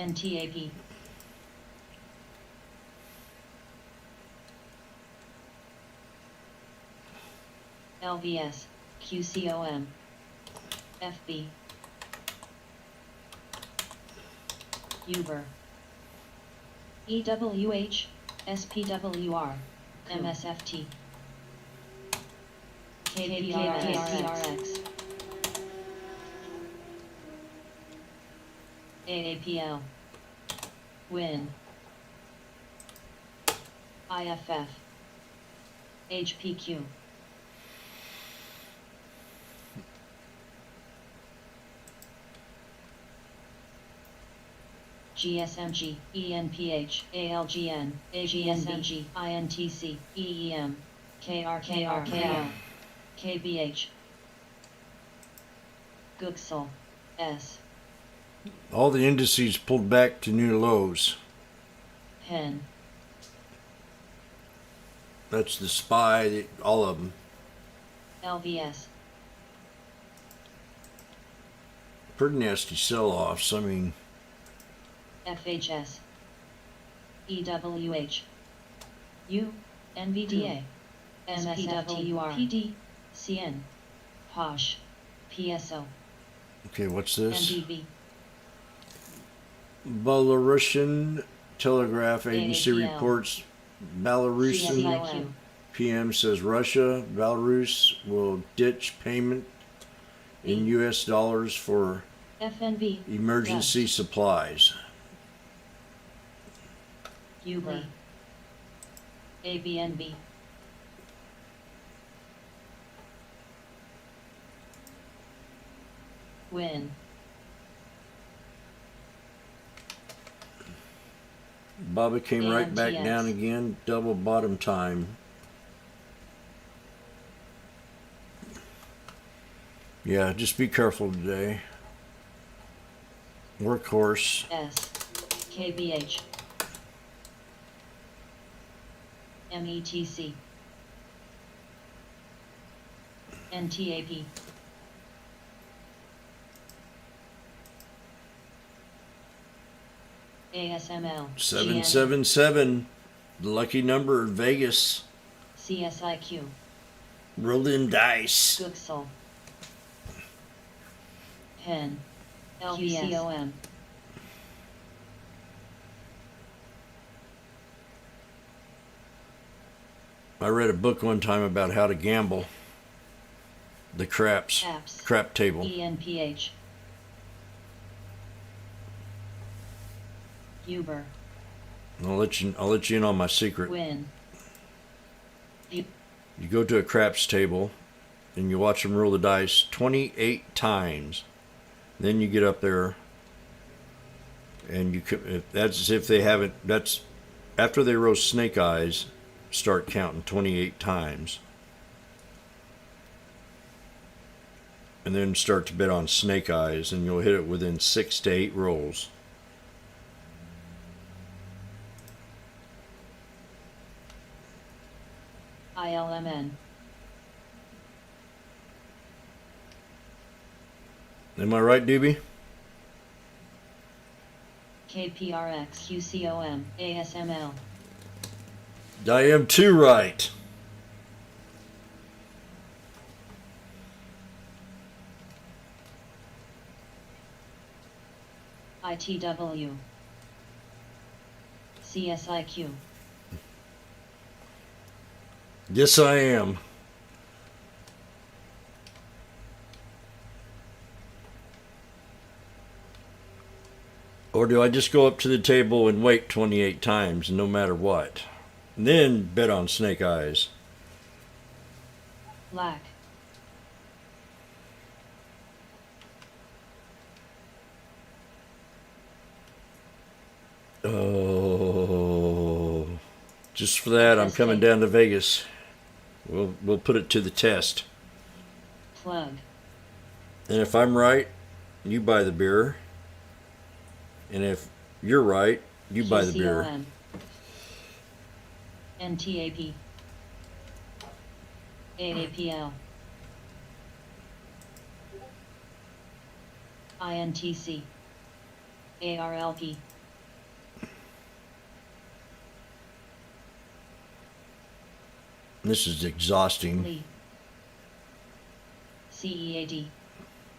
NTAP. LVS. QCOM. FB. Uber. EWH. SPWR. MSFT. KPRX. AAPL. WIN. IFF. HPQ. GSMG, ENPH, ALGN, AGSMG, INTC, EEM, KRKRKL, KBH, Gooksel, S, All the indices pulled back to new lows. PEN, That's the SPY, all of them. LVS, Pretty nasty sell-offs. I mean, FHS, EWH, U, NVDA, MSFTUR, PD, CN, POSH, PSO, okay, what's this? MDB, Belarusian Telegraph Agency AAPL. reports Belarusian CSIQ, PM says Russia, Belarus will ditch payment in US dollars for FNB, emergency supplies. Uber, ABNB, WIN, Baba came right back AMTX. down again, double bottom time. Yeah, just be careful today. Workhorse. S. KBH. METC. NTAP. ASML. 777. The lucky number in Vegas. CSIQ. Rolling dice. Gooksel. Pen. LVCOM. I read a book one time about how to gamble. The craps. Apps. Crap table. ENPH. Uber. I'll let you in on my secret. Win. You go to a craps table and you watch them roll the dice 28 times. Then you get up there and that's if they haven't, that's after they roast snake eyes, start counting 28 times. And then start to bet on snake eyes, and you'll hit it within 6 to 8 rolls. ILMN. Am I right, Doobie? KPRX QCOM ASML. I am too right. ITW. CSIQ. Yes, I am. Or do I just go up to the table and wait 28 times no matter what? And then bet on snake eyes. LAC. Oh, just for that, I'm coming down to Vegas. We'll put it to the test. Plug. And if I'm right, you buy the beer. And if you're right, you buy the beer. QCOM. NTAP. AAPL. INTC. ARLP. This is exhausting. Lee. CEAD.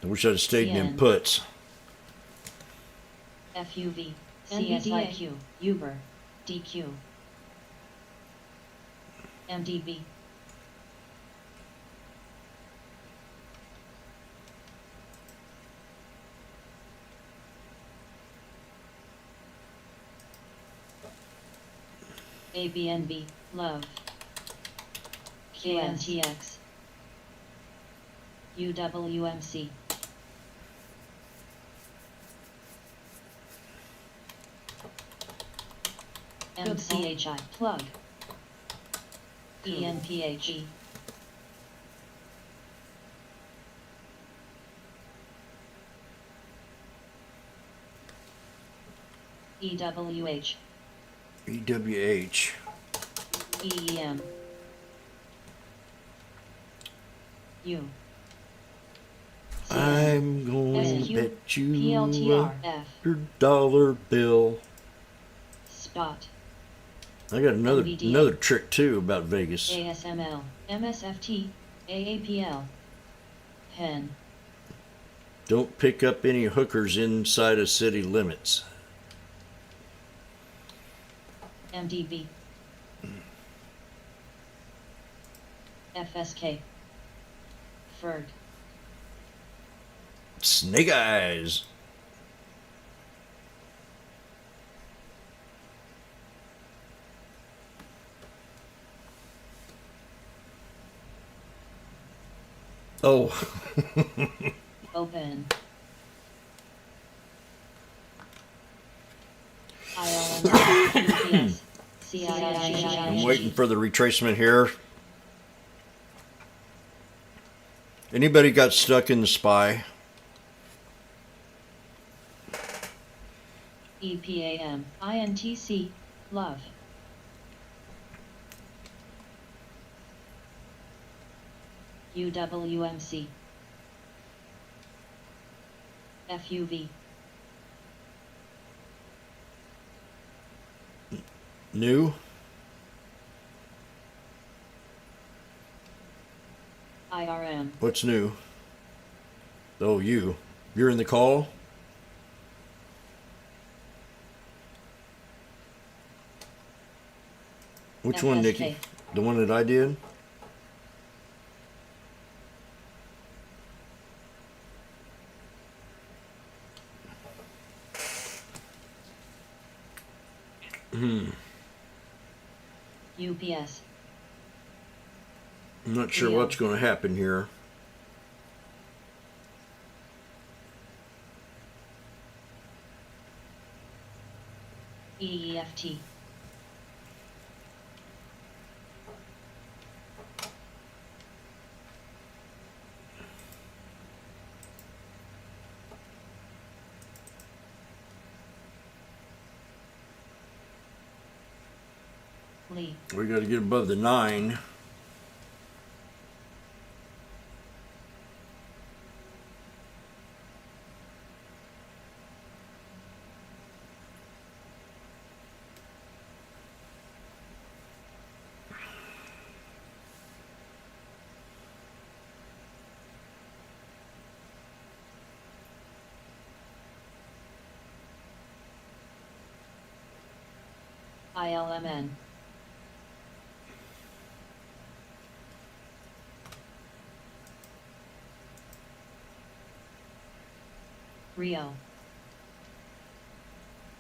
I wish I'd have stayed in them CN. puts. FUV. NVDA. CSIQ. Uber. DQ. MDB. ABNB. Love. KNTX. UWMC. MCHI. Plug. ENPH. EWH. EWH. EEM. U. I'm going to SQ, bet you PLTR. F. $100 bill. Spot. I got NVDA. another trick too about Vegas. ASML. MSFT. AAPL. Pen. Don't pick up any hookers inside of city limits. MDB. FSK. Ferg. Snake eyes. Oh. Open. ILM. UPS. I'm waiting for the retracement here. Anybody got stuck in the spy? EPAM, INTC, love. UWMC. FUV. New? IRM. What's new? Oh, you. You're in the call? Which one, Nikki? FSK. The one that I did? UPS. I'm not sure Leo. what's going to happen here. EEFT. Lee. We got to get above the 9. ILMN. Rio.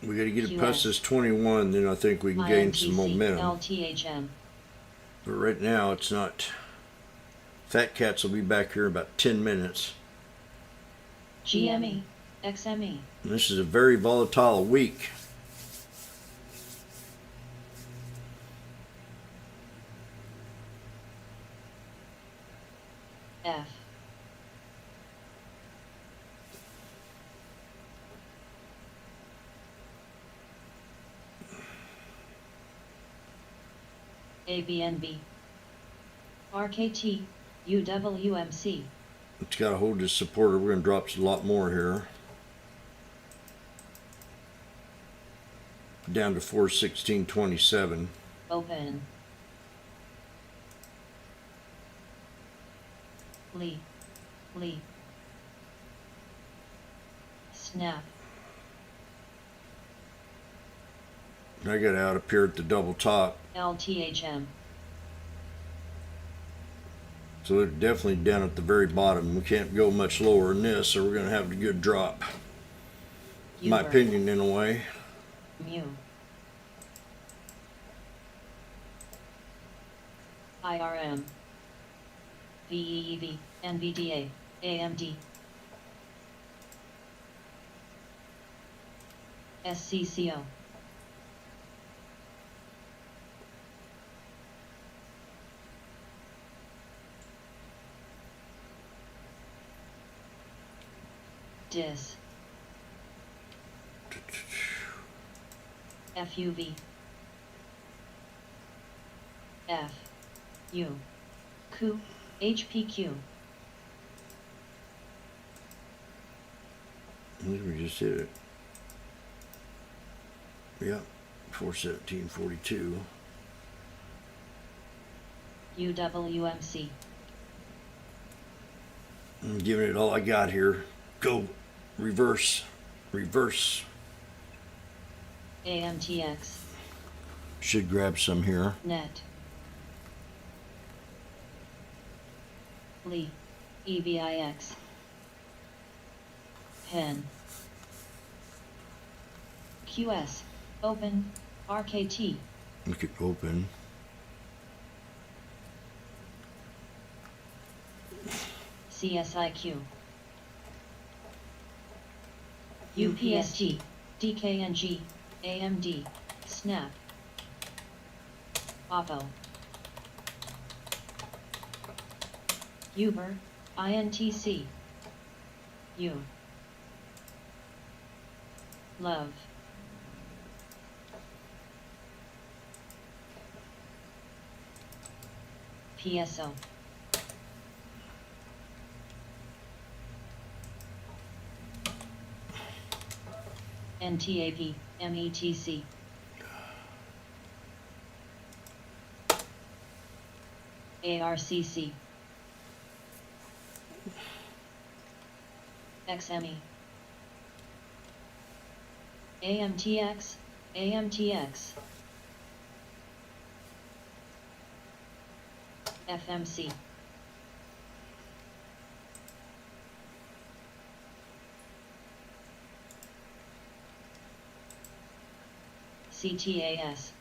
We got to get it QS. past this 21, then I think we can gain some INTC, momentum. LTHM. But right now, it's not. Fat Cats will be back here in about 10 minutes. GME. XME. And this is a very volatile week. F. ABNB. RKT. UWMC. It's got to hold this supporter. We're going to drop a lot more here. Down to 416.27. Open. Lee. Lee. Snap. I got out up here at the double top. LTHM. So they're definitely down at the very bottom. We can't go much lower than this, or we're going to have a good drop. My Uber. opinion, in a way. Mu. IRM. VEEV. NVDA. AMD. SCCO. DIS. FUV. F. U. Q. HPQ. I think we just hit it. Yep, 417.42. UWMC. I'm giving it all I got here. Go. Reverse. Reverse. AMTX. Should grab some here. Net. Lee. EBIX. Pen. QS. Open. RKT. Look at open. CSIQ. UPST. DKNG. AMD. Snap. Oppo. Uber. INTC. U. Love. PSO. NTAP, METC. ARCC. XME. AMTX, AMTX. FMC. CTAS.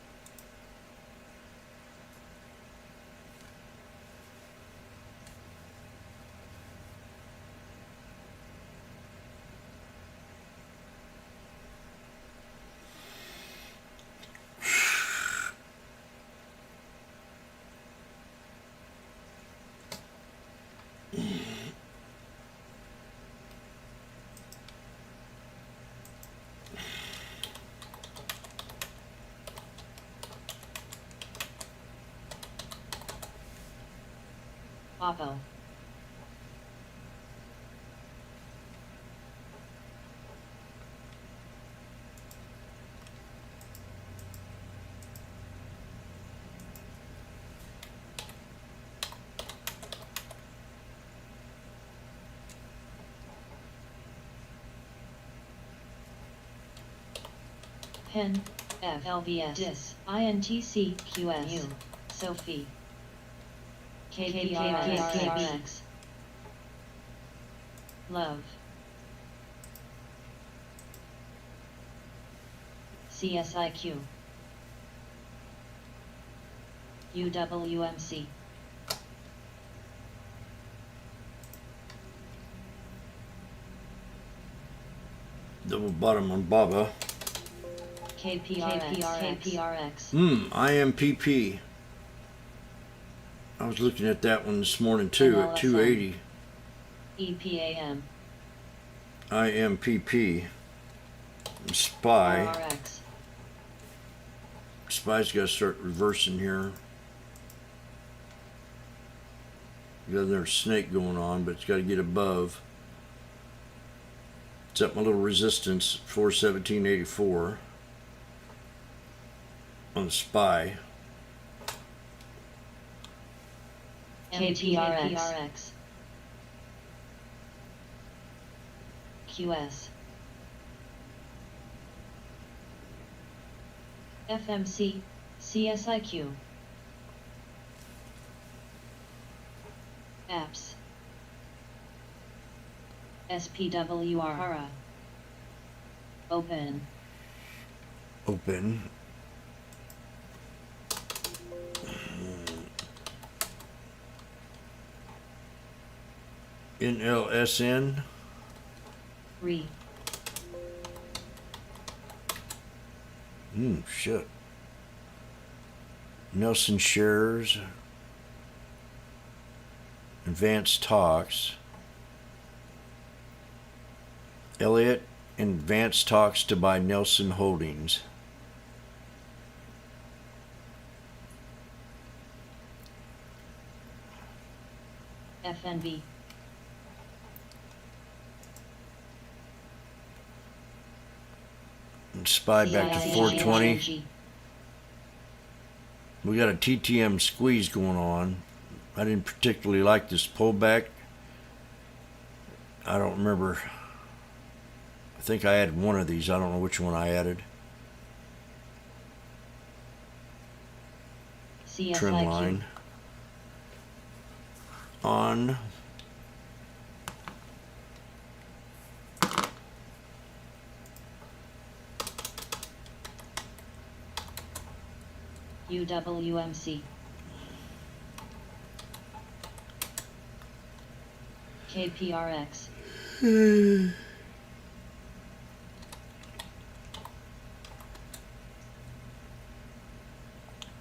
Oppo. Pen, FLVS, DIS, INTC, QS, Sophie. KPRX. Love. CSIQ. UWMC. Double bottom on Baba. KPRX. IMPP. I was looking at that one this morning too at 280. EPAM. IMPP. Spy. RX. Spy's got to start reversing here. Got another snake going on, but it's got to get above. It's at my little resistance, 417.84 on the Spy. KPRX. QS. FMC, CSIQ. Apps. SPWR. Open. Open. NLSN. Re. Shit. Nelson shares. Advanced talks. Elliott advanced talks to buy Nelson Holdings. FNB. And Spy back to 420. We got a TTM squeeze going on. I didn't particularly like this pullback. I don't remember. I think I added one of these. I don't know which one I added. Trend line. On. UWMC. KPRX.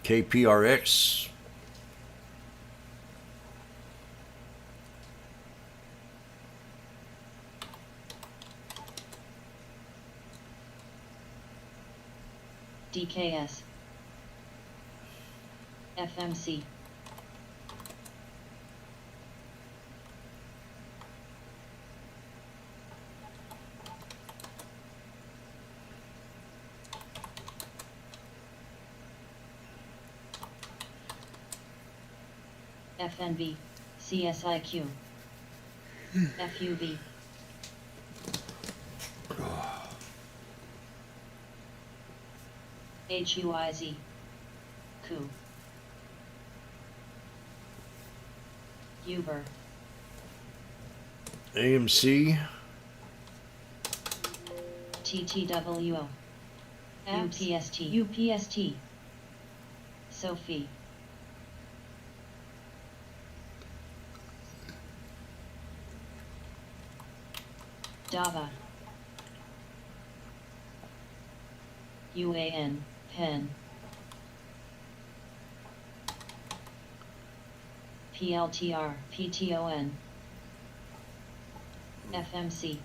KPRX. DKS. FMC. FNV, CSIQ, FUV, HUIZ, Coup, Uber, AMC, TTWO, UPST, Sophie, Dava, UAN, Pen, PLTR, PTON, FMC,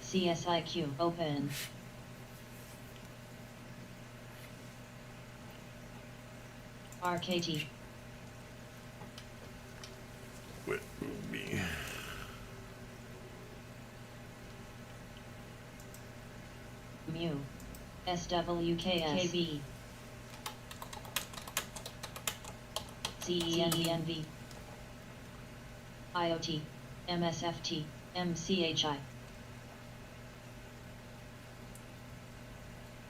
CSIQ, Open, RKT, what will be Mu, SWKS, KB, CENV, IoT, MSFT, MCHI,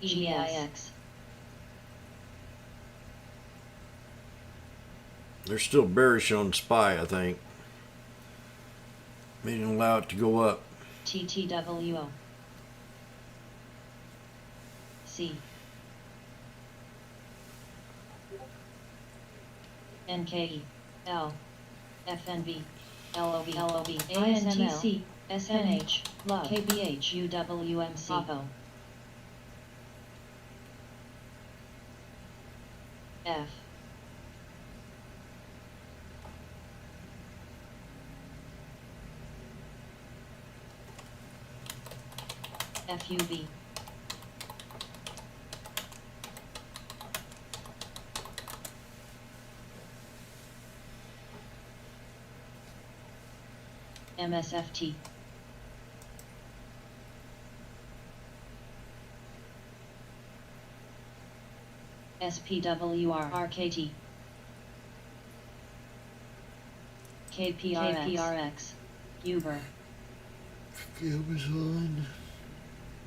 GIX, they're still bearish on SPY, I think. They didn't allow it to go up. TTWO, C, NKE, L, FNV, LOV, INTC, SNH, LOV, KBH, UWMC, AVO, F, FUV, MSFT, SPWR, RKT, KPRX, Uber, Amazon.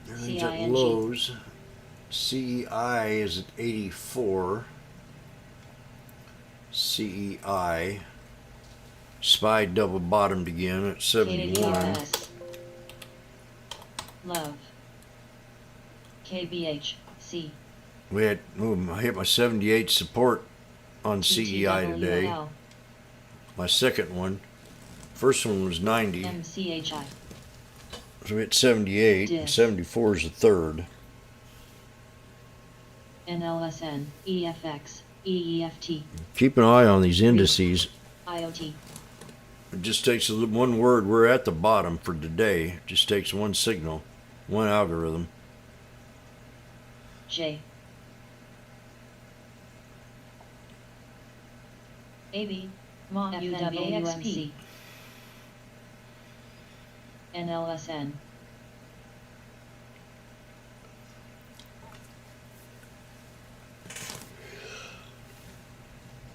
Everything's at CING. lows. CEI is at 84. CEI. SPY double bottomed again at 71. KDRS, Love, KBH, C, We had I hit my 78 support on CEI today. TTWL, My second one. First one was 90. MCHI, So we hit 78. And Dis. 74 is the third. NLSN, EFX, EEFT, Keep an eye on these indices. IoT, It just takes one word. We're at the bottom for today. It just takes one signal, one algorithm. J, AB, MA, UWMC, NLSN,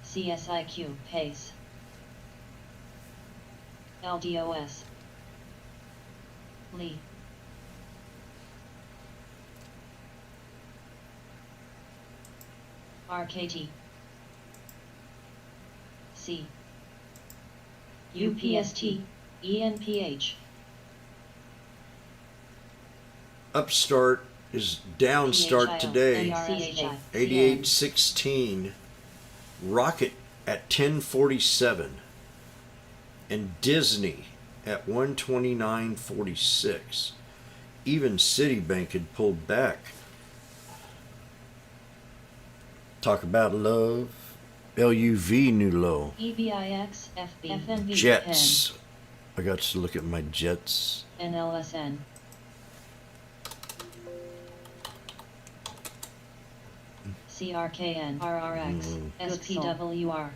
CSIQ, PACE, LDOS, Lee, RKT, C, UPST, ENPH, Upstart is down start today. NCHI, 88.16. Rocket at 10.47. And Disney at 129.46. Even Citibank had pulled back. Talk about love. LUV new low. EBIX, FB, FNV, Jets. I got to look at my Jets. PEN, NLSN, CRKN, RRX, SPWR,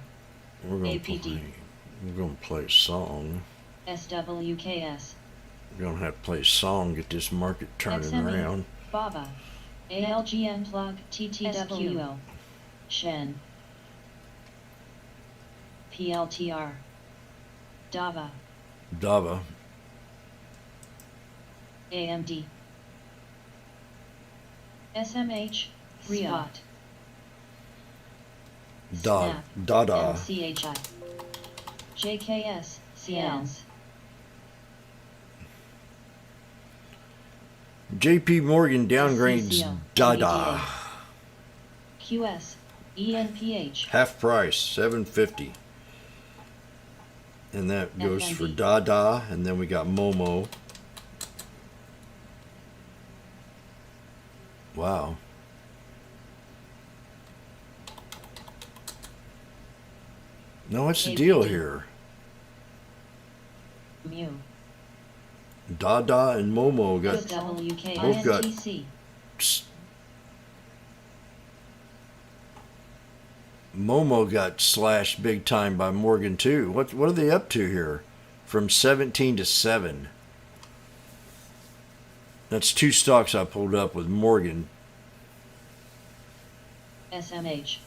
We're gonna APD. play a song. SWKS, We're gonna have to play a song, get this market turning XME, around. Baba, ALGN plug, TTWO, Shen, PLTR, Dava, Dava, AMD, SMH, Rio, Spot, Snap, Dada. MCHI, JKS, CNs, JP Morgan downgrades SCCO, Dada. NVDA, QS, ENPH, Half price, $7.50. And that goes for FNB. Dada, and then we got Momo. Wow. Now what's the deal APD. here? Mu, Dada and Momo got both got WKINTC, Momo got slashed big time by Morgan too. What are they up to here? From 17 to 7. That's two stocks I pulled up with Morgan. SMH,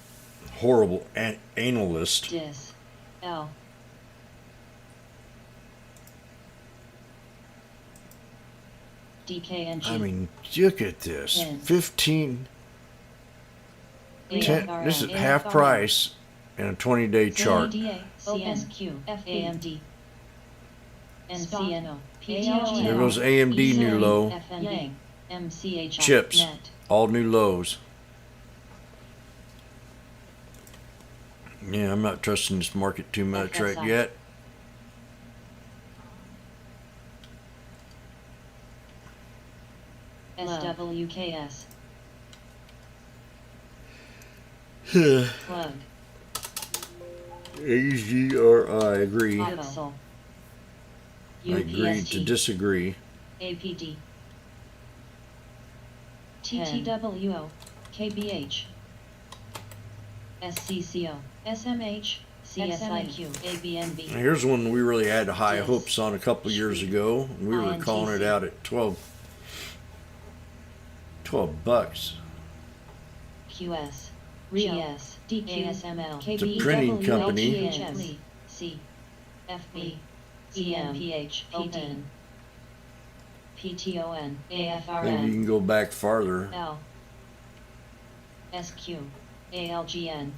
Horrible analyst. DIS, L, DKNG, I mean, look at this. Yes. 15, 10, AFRM, this is half price in a 20-day chart. CEDA, CSQ, AMD, NCNO, There PTOG, goes AMD new low. FNB, MCHI, Chips. Net, All new lows. Yeah, I'm not trusting this market too much right FSI. yet. SWKS, Plug, AGRI, agree. Pixel, I agree to UPSG, disagree. APD, TTWO, KBH, SCCO, SMH, CSIQ, ABNB, Here's one we really had high Yes. hopes on a couple years ago. We were calling it INTC. out at 12 bucks. QS, GS, DKSML, It's a printing company. LGHS, C, FB, EMPH, PT, PTON, Maybe you AFRN, can go back farther. L, SQ, ALGN,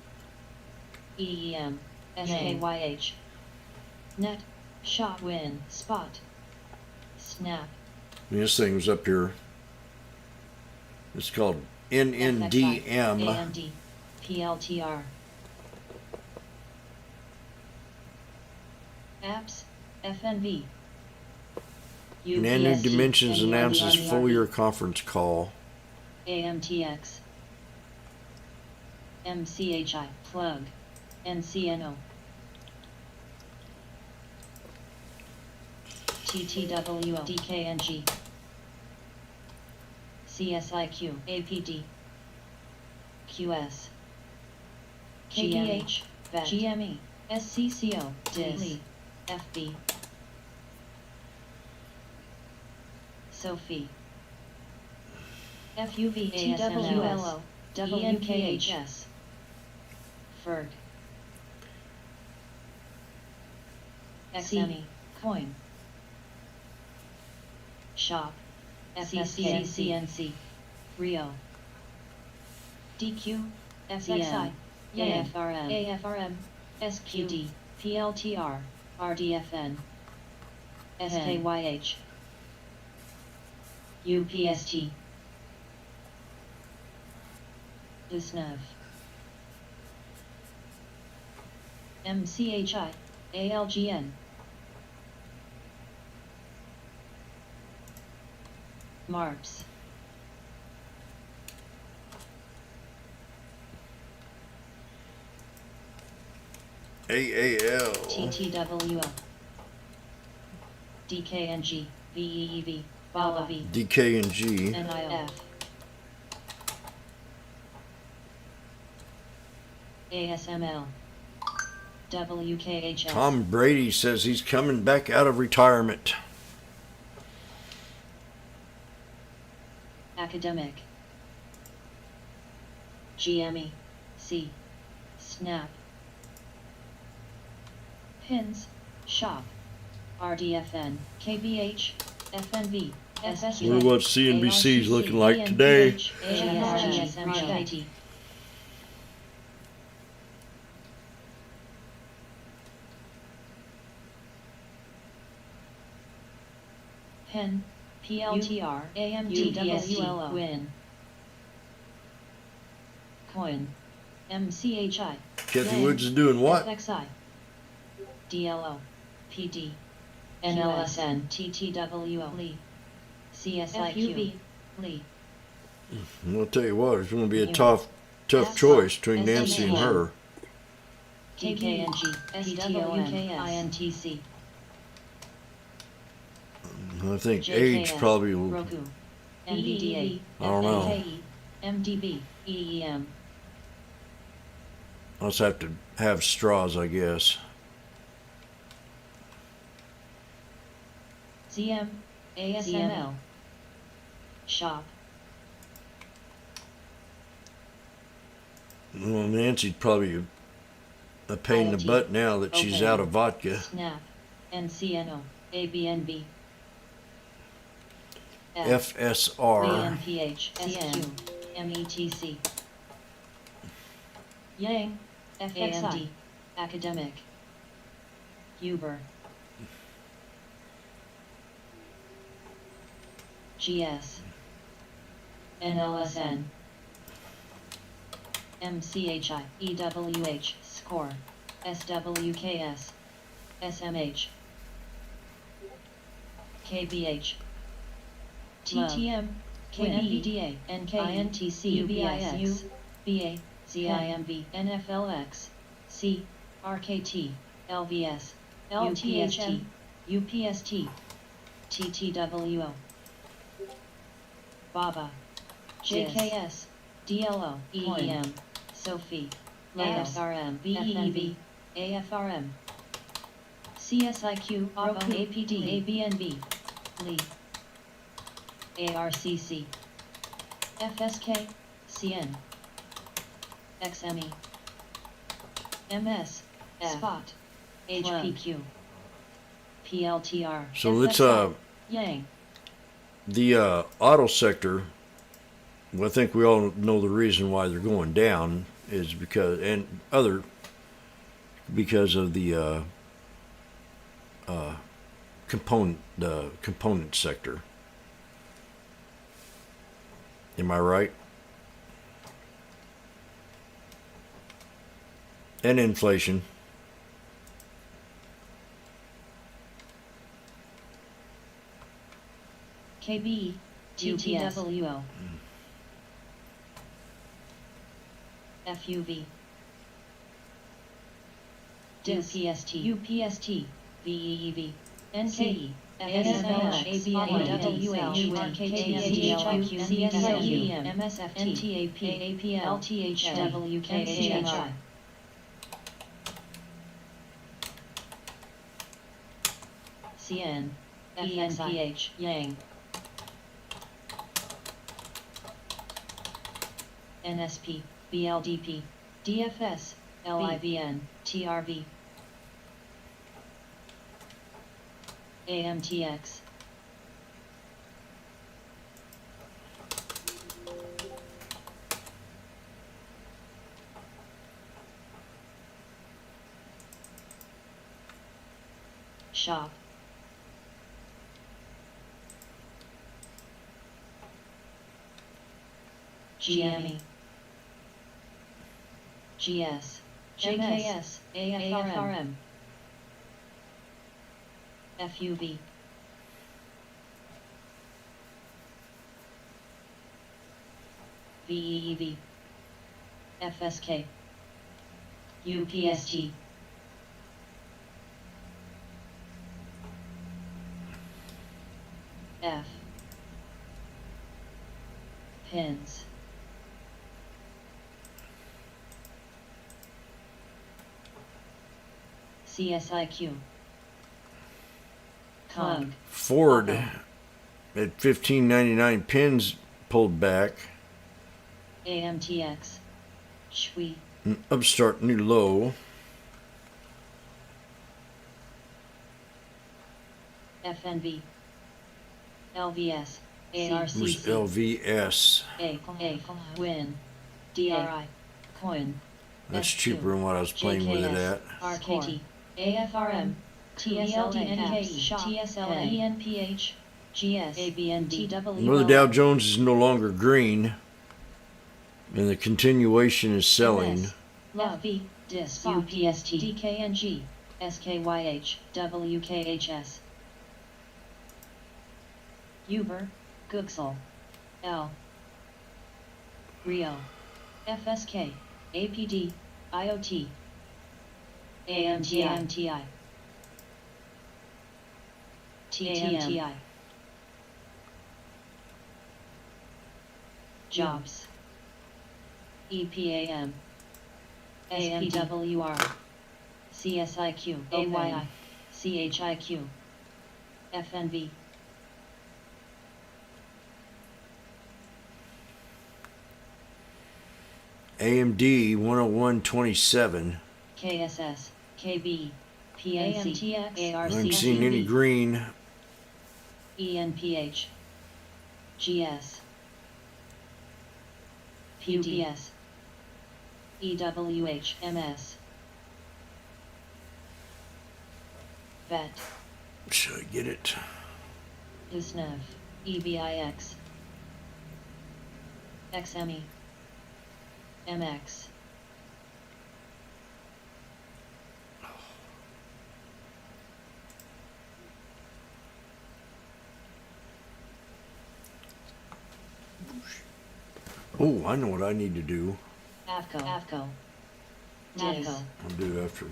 EEM, SKYH, Net, Shot Win, Spot, Snap, I mean, this thing was up here. It's called FXI, NNDM. AMD, PLTR. Apps, FNB. Nano UPSG, Dimensions announces NURBRB, full year conference call. AMTX. MCHI, Plug, NCNO. TTWO, DKNG. CSIQ, APD. QS. KDH, GME, SCCO, DIS, FB. Sophie. FUV, TWLO, WKHS. Ferg. XME, Coin. Shop. CNC, Rio. DQ, FXI, AFRM, SQD, PLTR, RDFN, SKYH, UPST, DISNEV, MCHI, ALGN, MARPS, AAL. TTWO, DKNG, VEEV, BALAV, DKNG. NIF, ASML, WKHS, Tom Brady says he's coming back out of retirement. academic. GME, C, snap. Pins, shop. RDFN, KBH, FNV, SSJ. Wonder what CNBC's looking like today. GSMGT. Pen, PLTR, AMTWLO, Win. Coin, MCHI. Kathy Woods is doing what? FXI, DLO, PD, NLSN, TTWO, Lee, CSIQ, Lee. I'm gonna tell you what, it's gonna be a tough choice between Nancy and her. KKNG, SWKS, INTC. I think age probably will. Roku, NVDA, I don't know. FNKE, MDB, EEM. I'll just have to have straws, I guess. CM, ASML. Shop. Well, Nancy's probably a pain in the butt now that she's out of vodka. Snap, NCNO, ABNB. FSR. VNPH, SQ, METC. Yang, FXI, Academic. Uber. GS. NLSN. MCHI, EWH, Score. SWKS. SMH. KBH. TTM, KNEDA, NKINTC, UBIS, BA, ZIMV, NFLX, C, RKT, LVS, LTHM, UPST, TTWO, BABA, JKS, DLO, EEM, Sophie, AFRM, BEEV, AFRM, CSIQ, Roku, APD, ABNB, Lee. ARCC, FSK, CN, XME, MS, Spot, HPQ, PLTR. So let's Yang. the auto sector. Well, I think we all know the reason why they're going down is because of the component sector. Am I right? And inflation. KB, TTWO, FUV, UPST, VEEV, NKE, ASMH, ABNWH, RKTSDLIQ, CSIQ, MSFT, NTAP, APL, LTH, WKHI. CN, FNPH, Yang. NSP, BLDP, DFS, LIVN, TRV. AMTX. Shop. GME. GS. JKS. AFRM. FUV. VEEV. FSK. UPST. F. Pins. CSIQ. Cog. Ford at $15.99 pins pulled back. AMTX. Shui. Upstart new low. FNV. LVS. Where's ARCC. LVS? A. Win. DRI. Coin. That's SQ. cheaper than what I was playing with it JKS. at. RKT. AFRM. TSLDNK. Shop. TSLNENPH. GS. ABND. Well, the Dow Jones is no longer green, and the continuation is selling. Love. DIS. UPST. DKNG. SKYH. WKHS. Uber. Googsel. L. Rio. FSK. APD. IoT. AMTI. TAMTI. Jobs. EPAM. AMWR. CSIQ. AYI. CHIQ. FNV. AMD 101.27. KSS. KB. PNC. I ARC. haven't seen any green. ENPH. GS. PDS. EWH. MS. VET. Should I get it? USNEV. EBIX. XME. MX. Oh, I know what I need to do. AVCO. I'll do it after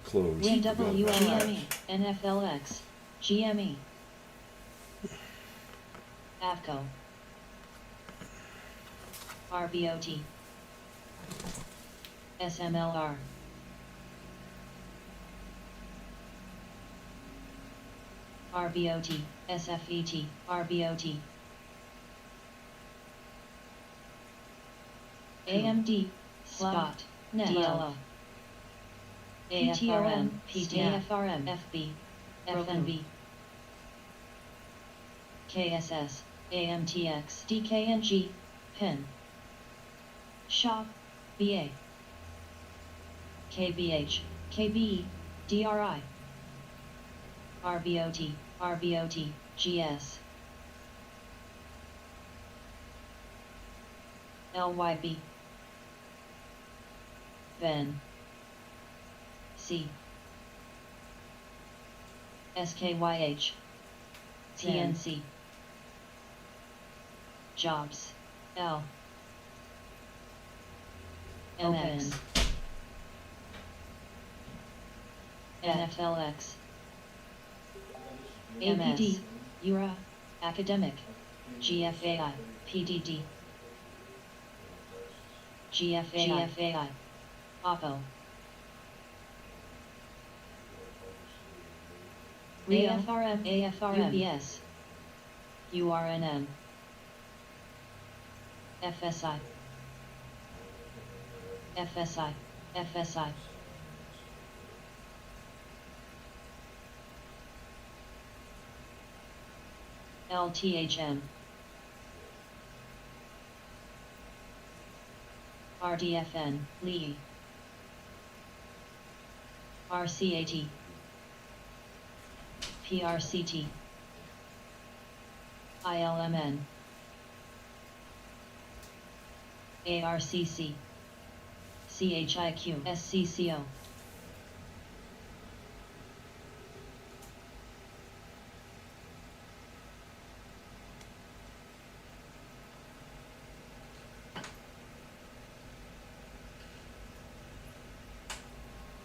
close. GME. NFLX. GME. AVCO. RBOT. SMLR. RBOT. SFET. RBOT. AMD. Spot. DLO. AFRM. AFRM. FB. FNB. KSS. AMTX. DKNG. PIN. Shop. BA. KBH. KBE. DRI. RBOT. RBOT. GS. LYB. VEN. C. SKYH. TNC. Jobs. L. MX. NFLX. APD. URA. Academic. GFAI. PDD. GFAI. OPPO. AFRM. UPS. URNN. FSI. FSI. LTHM. RDFN. Lee. RCAT. PRCT. ILMN. ARCC. CHIQ. SCCO.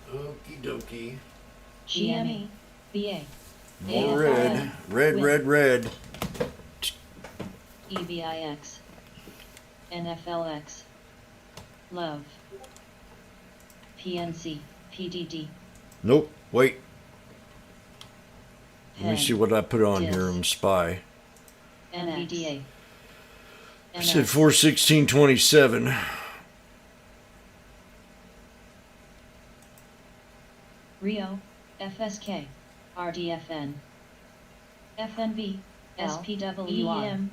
Okie dokie. GME. BA. More red. Red. EBIX. NFLX. Love. PNC. PDD. Nope. Wait. Let me Pen. see what I put on Dis. here on Spy. NVDA. I said 4/16/27. Rio, FSK, RDFN, FNB, SPWEM,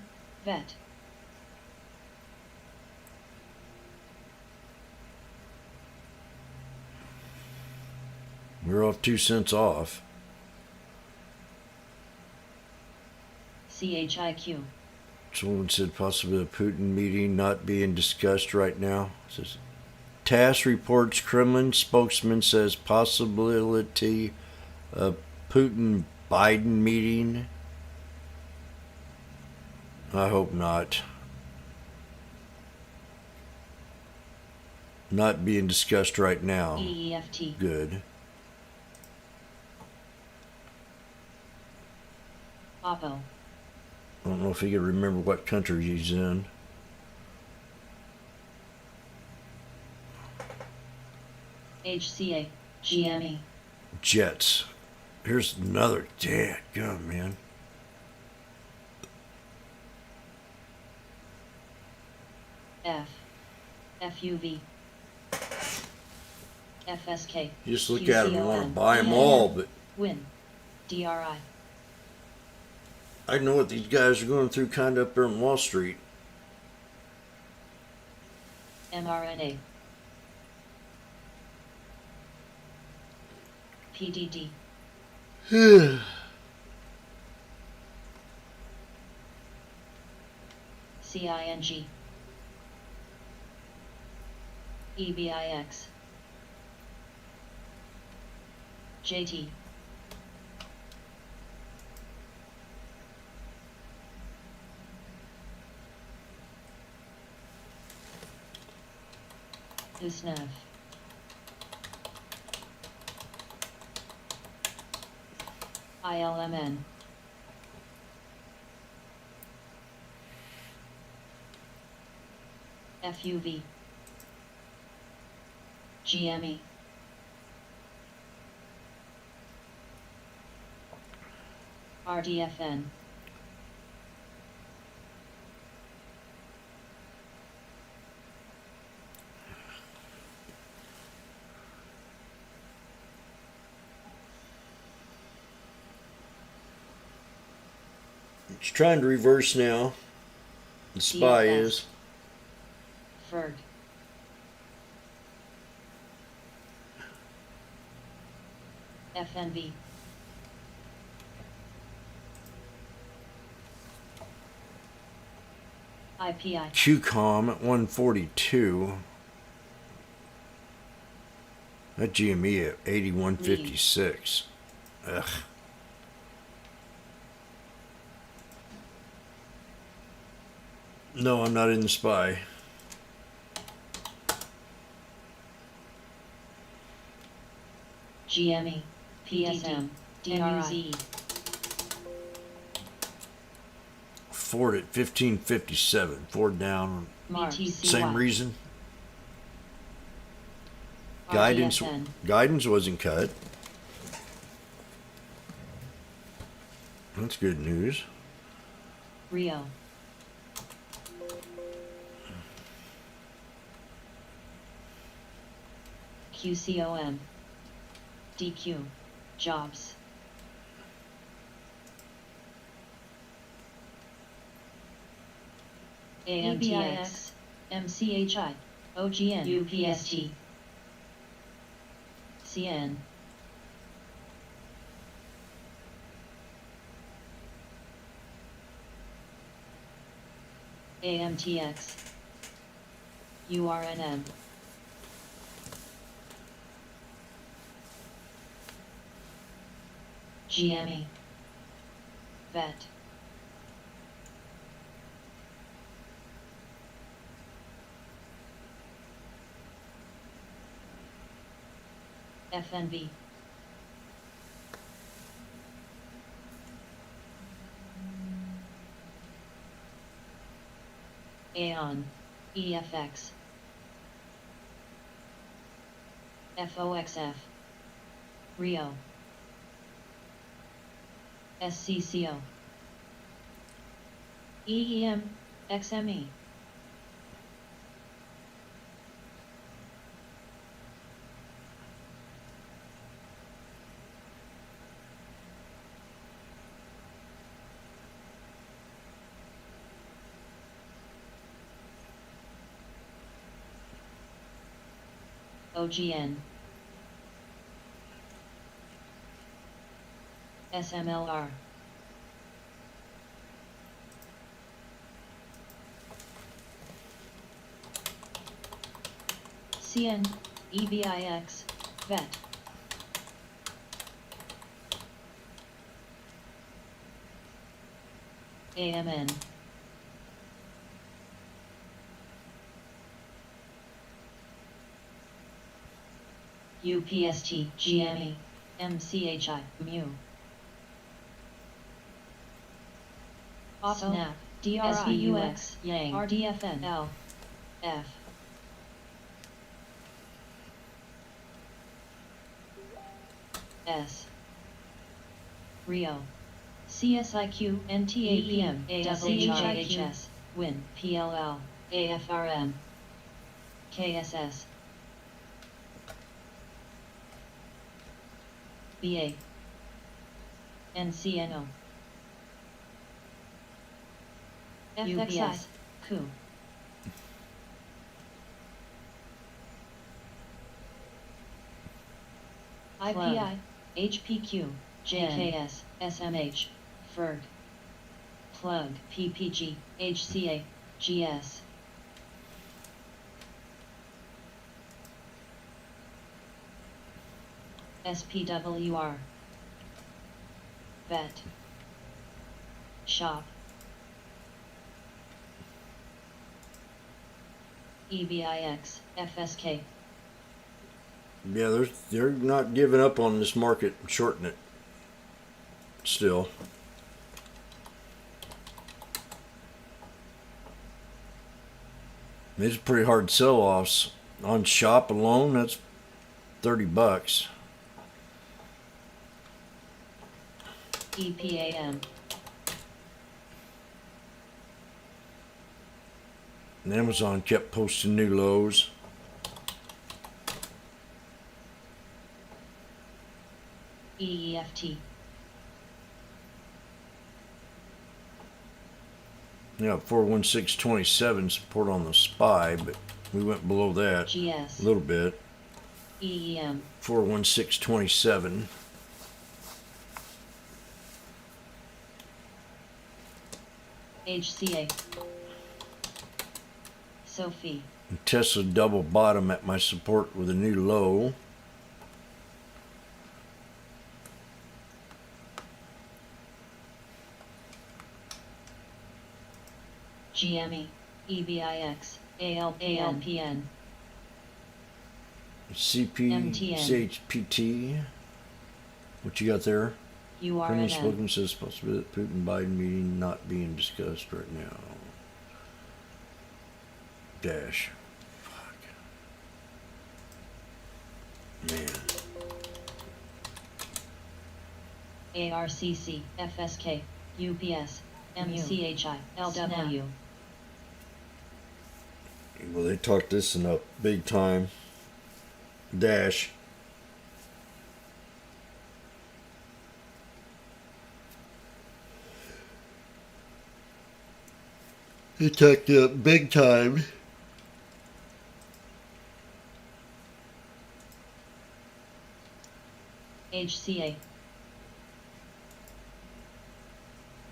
VET. We're off 2 cents off. CHIQ, Someone said possibly a Putin meeting not being discussed right now. It says TASS reports Kremlin spokesman says possibility of Putin Biden meeting. I hope not. Not being discussed right now. EEFT, Good. Oppo, I don't know if he can remember what country he's in. HCA, GME, Jets. Here's another. Dadgum, man. FUV, FSK, You just look at them and want to QCOM, buy them ENM, all, but WIN, DRI, I know what these guys are going through kind of up there on Wall Street. mRNA, PDD, CING, EBIX, JT, USNAV, ILMN, FUV, GME, RDFN, It's trying to reverse now. The spy DFS. is. FERG, FNB, IPI, QCOM at 142. That GME at 81.56. Ugh. No, I'm not in the spy. GME, PSM, DRI, Ford at 15.57. Ford down. Mars, Same reason. Guidance. RDFN, Guidance wasn't cut. That's good news. Rio, QCOM, DQ, Jobs, AMTX, MCHI, OGN, UPST, CN, AMTX, URNM, GME, VET, FNB, Aeon, EFX, FOXF, Rio, SCCO, EEM, XME, OGN, SMLR, CN, EBIX, VET, AMN, UPST, GME, MCHI, MU, OSNAP, DRIUX, Yang, RDFN, L, F, S, Rio, CSIQ, NTAPM, ASHIHS, WIN, PLL, AFRM, KSS, BA, NCNO, FXI, CU, IPI, HPQ, JKS, SMH, FERG, Plug, PPG, HCA, GS, SPWR, VET, SHOP, EBIX, FSK, Yeah, they're not giving up on this market, shorting it. Still. These are pretty hard sell-offs. On shop alone, that's $30. EPAM, And Amazon kept posting new lows. EEFT, Yeah, 416.27 support on the SPY, but we went below that GS, a little bit. EEM, 416.27. HCA, Sophie, And Tesla double bottom at my support with a new low. GME, EBIX, ALPN, MTN. CHPT. What you got there? Printing URNM, slogan says possibility that Putin Biden meeting not being discussed right now. Dash. Fuck. Man. ARCC, FSK, UPS, MCHI, LW, Well, they talked this one up big time. Dash. They talked it up big time. HCA,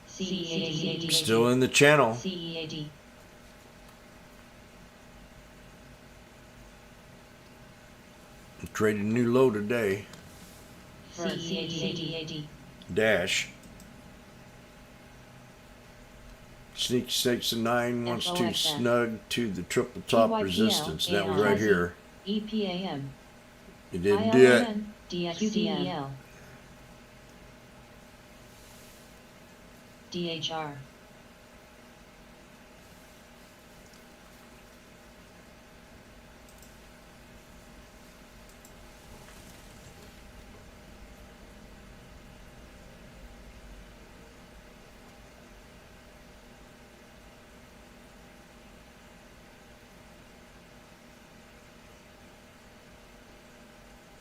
CEAD, Still in the channel. CEAD, Traded a new low today. CEAD, Dash. Sneak 6 and 9 wants to FOXF. snug to the triple top TYPL, resistance. That was AR. right here. EPAM, It didn't do it. ILMN, DXCL, DHR,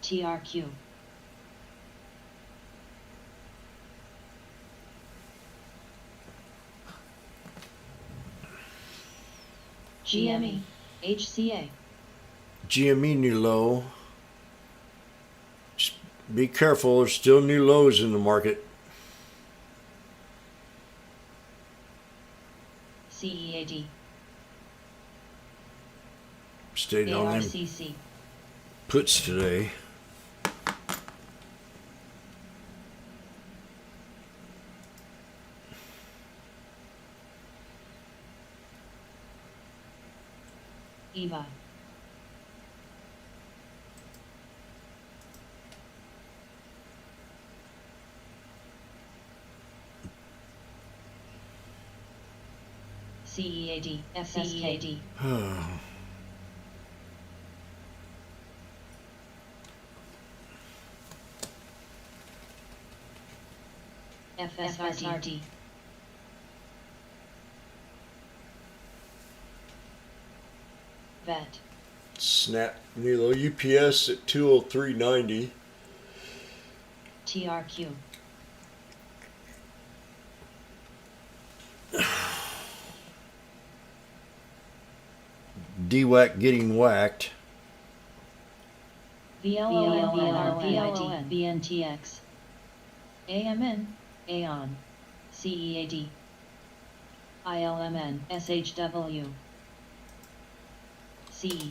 TRQ, GME, HCA, GME new low. Just be careful, there's still new lows in the market. CEAD. Stayed on them ARCC. puts today. EVA. CEAD. FSKD. FSRD. VET. Snap new low. UPS at 203.90. TRQ. DWAC getting whacked. VLON. BNTX. AMN. AON. CEAD. ILMN. SHW. CE.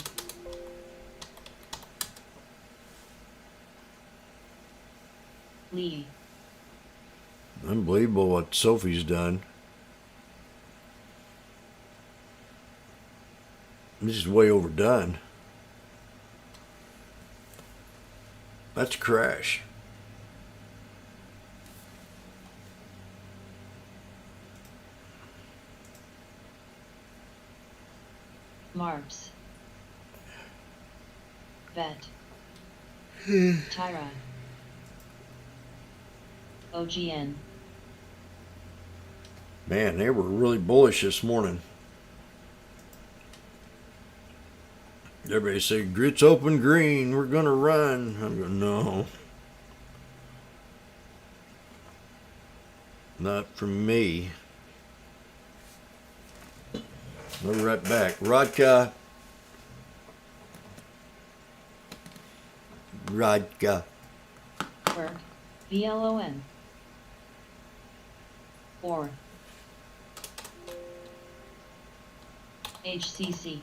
Lee. Unbelievable what Sophie's done. This is way overdone. That's a crash. Marps. VET. Tyra. OGN. Man, they were really bullish this morning. Everybody say, grits open green, we're gonna run. I'm going, no. Not from me. We'll be right back. Rodka. Berg. VLON. Or. HCC.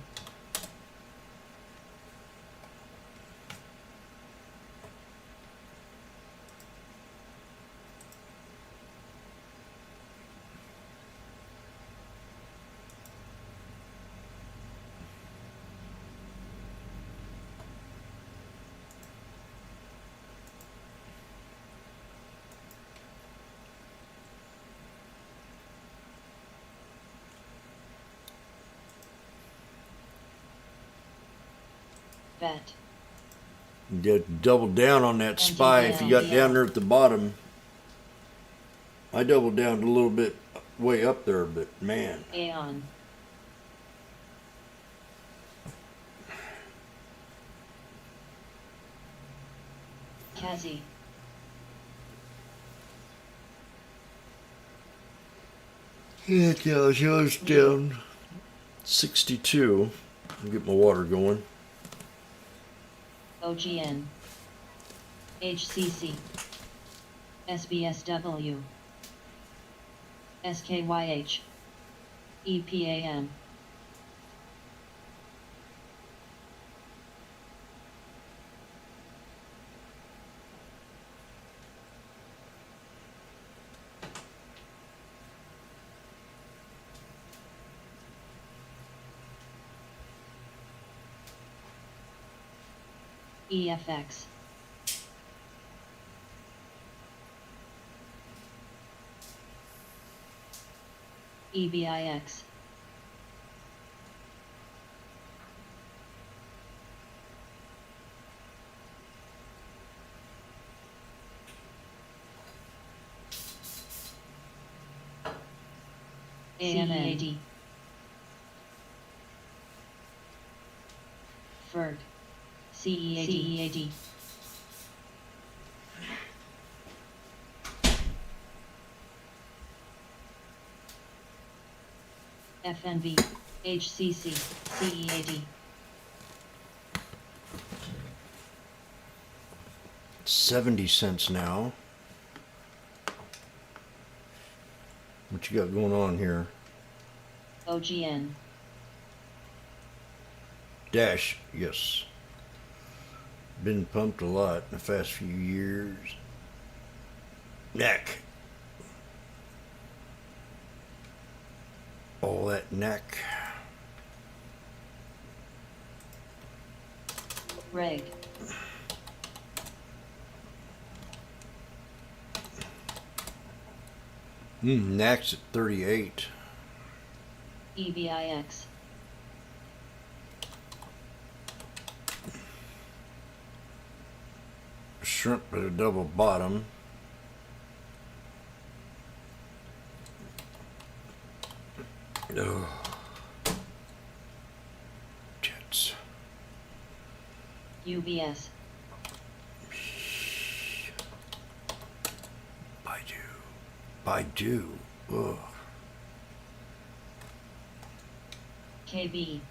VET. You double down on that SPY if you got down there at the bottom. I doubled down a little bit way up there, but man. AON. Kazi. Yeah, shows down 62. I'll get my water going. OGN. HCC. SBSW. SKYH. EPAM. EFX. EBIX. CEAD. FERG. CEAD. FNV. HCC. CEAD. 70 cents now. What you got going on here? OGN. Dash, yes. Been pumped a lot in the past few years. Neck. All that neck. Reg. Neck's at 38. EBIX. Shrimp at a double bottom. Oh. Jets. UBS. Baidu. Ugh. KB.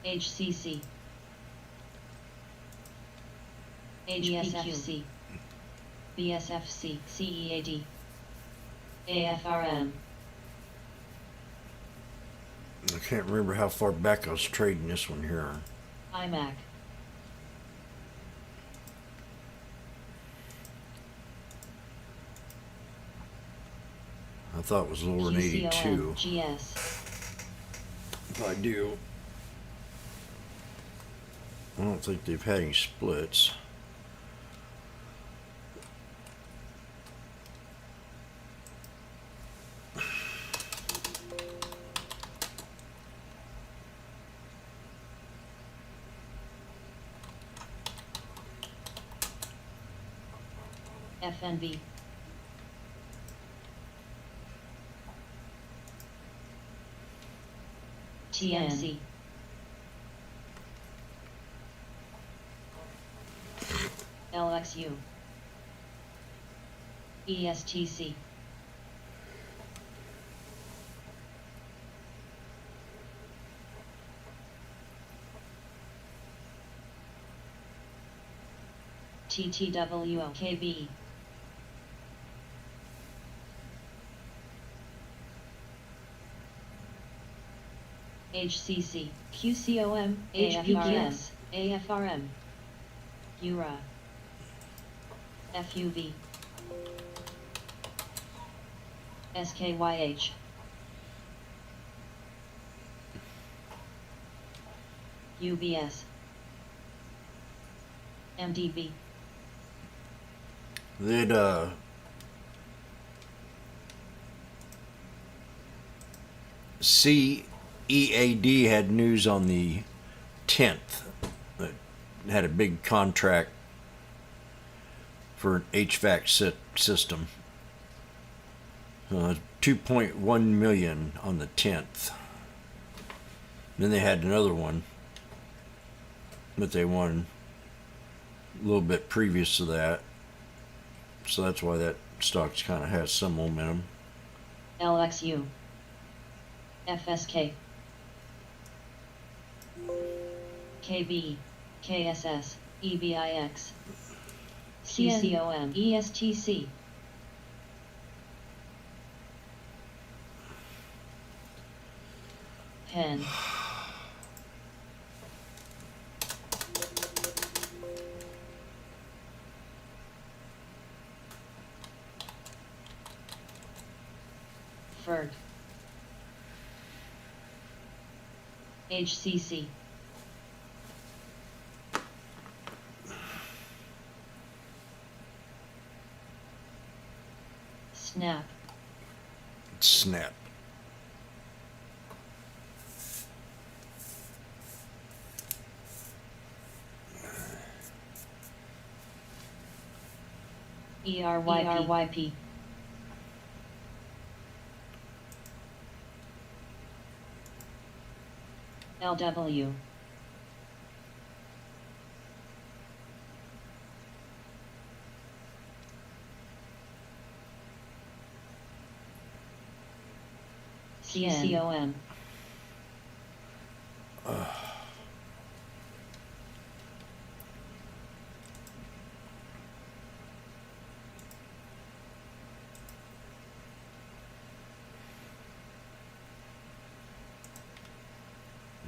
HCC. HBSFC. BSFC. CEAD. AFRM. I can't remember how far back I was trading this one here. IMAC. I thought it was lower than 82. GS. If I do. I don't think they've had any splits. FNB. TMC. LXU. ESTC. TTWLKB. HCC, QCOM, HBPS, AFRM, URA, FUV, SKYH, UBS, MDB. They'd CEAD had news on the 10th that had a big contract for an HVAC system. 2.1 million on the 10th. Then they had another one that they won a little bit previous to that. So that's why that stock's kind of has some momentum. LXU, FSK, KB, KSS, EBIX, CCOM, ESTC. Pen. Ferg. HCC. Snap. Snap. ERYP. LW. CCOM.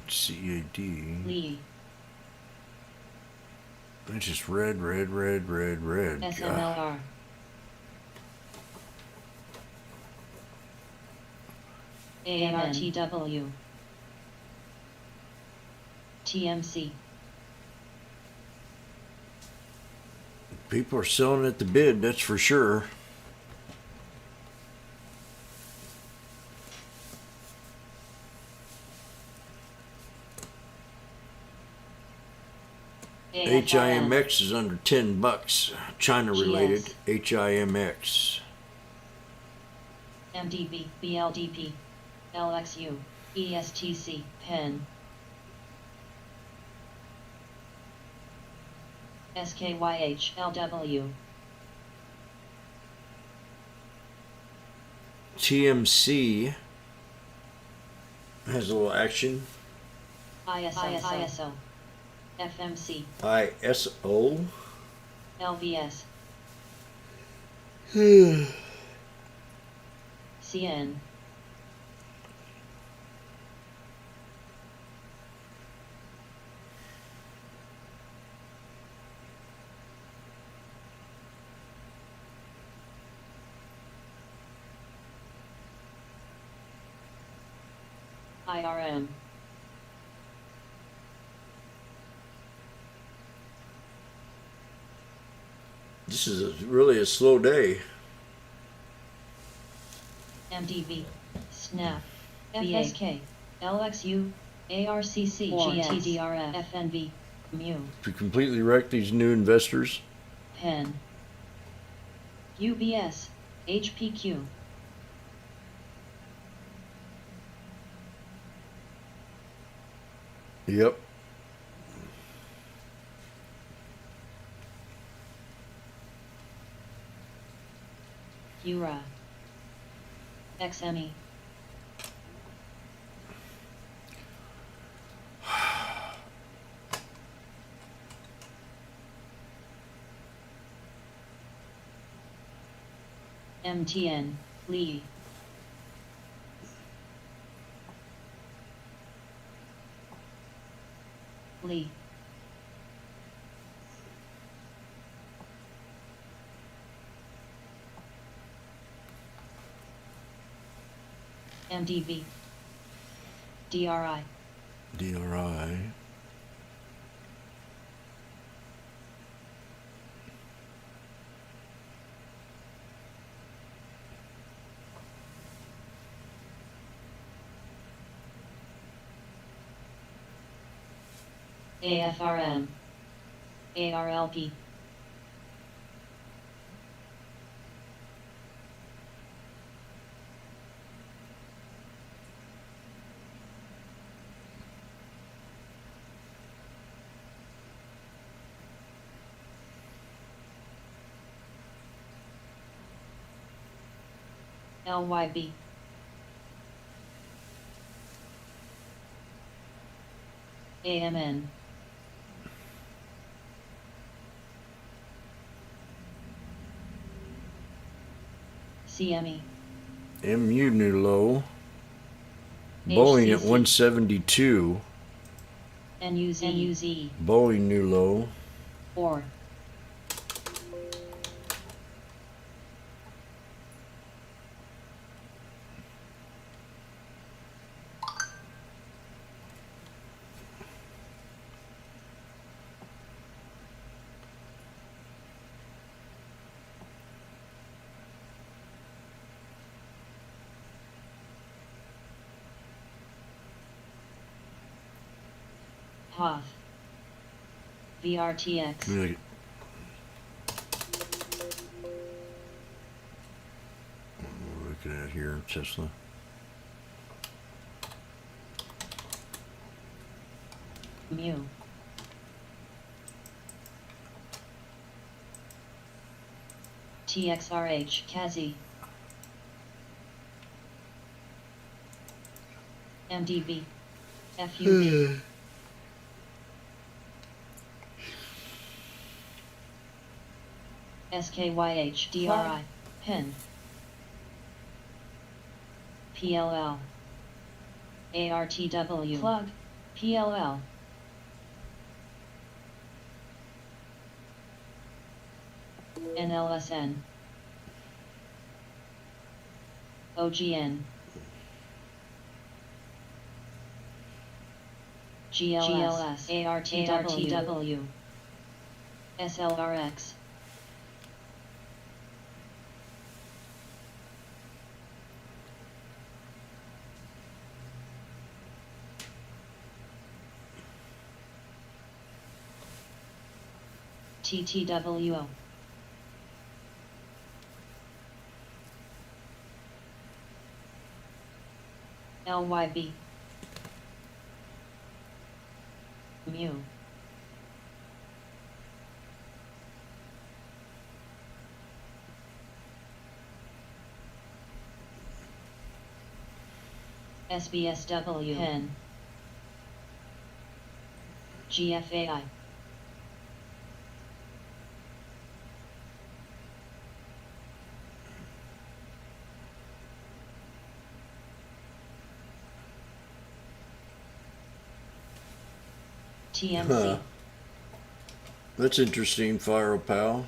CAD. Lee. It's just red. God. SMLR. ARTW. TMC. People are selling at the bid, that's for sure. HIMX is under $10. China related. HIMX. MDB, BLDP, LXU, ESTC, PEN, SKYH, LW, TMC has a little action. ISO, FMC, ISO. LVS, CN, IRM, This is really a slow day. MDB, SNAP, FSK, LXU, ARCC, GTDRF, FNV, MU, To completely wreck these new investors. PEN, UBS, HPQ, Yep. URA, XME, MTN, Lee, Lee, MDB, DRI, DRI. AFRM, ARLP, LYB, AMN, CME, MU new low. Boeing at HCC. 172. NUZ, Boeing new low. or Hoth, VRTX, Look, we're looking at here, Tesla. Mu, TXRH, Kazi, MDB, FUB, SKYH, DRI, PEN, PLL, ARTW, plug, PLL. NLSN. OGN. GLS. ARTW. SLRX. TTWO. LYB. Mu. SBSW. Hen. GFAI. TMC. Huh. That's interesting, Fire Pal.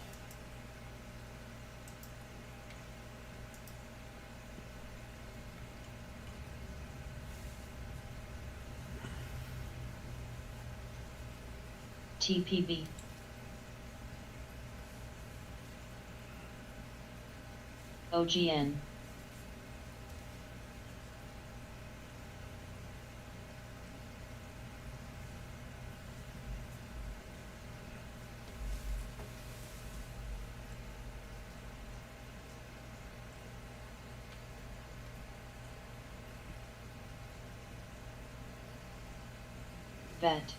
TPB. OGN. VET.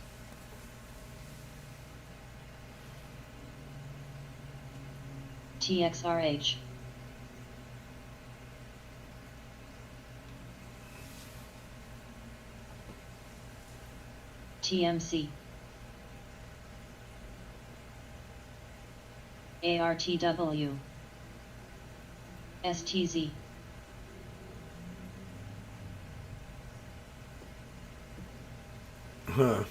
TXRH. TMC. ARTW. STZ. Huh.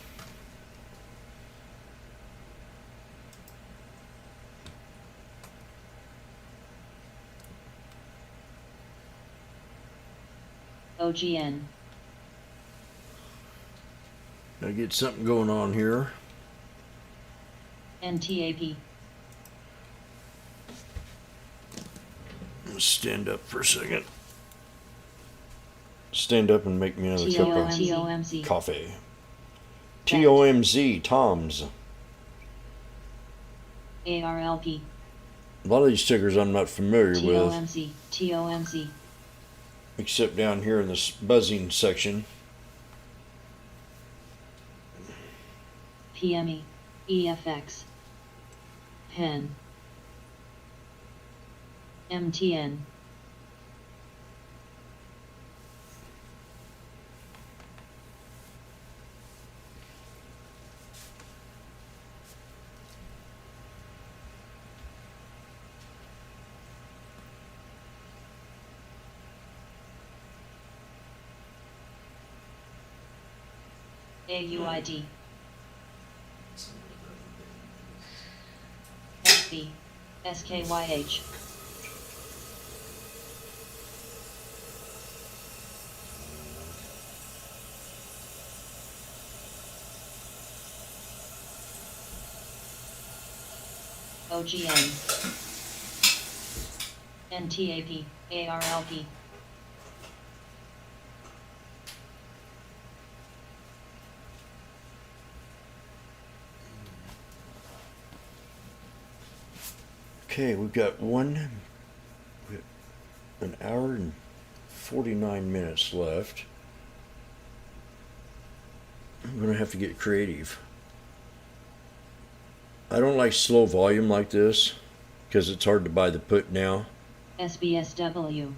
OGN. I get something going on here. NTAP. Let's stand up for a second. Stand up and make me another cup of TOMZ. coffee. TOMZ, Tom's. ARLP. A lot of these stickers I'm not familiar with, TOMZ. TOMZ. except down here in this buzzing section. PME. EFX. PEN. MTN. AUID. SB. SKYH. OGN. NTAP. ARLP. Okay, we've got an hour and 49 minutes left. I'm gonna have to get creative. I don't like slow volume like this because it's hard to buy the put now. SBSW.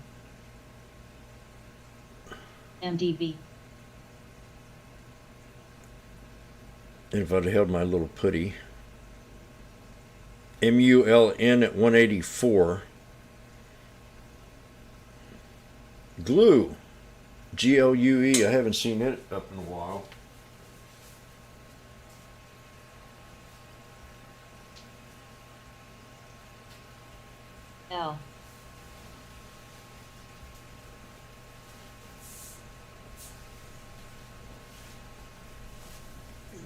MDB. And if I'd held my little putty. MULN at 184. Glue. GLUE. I haven't seen it up in a while.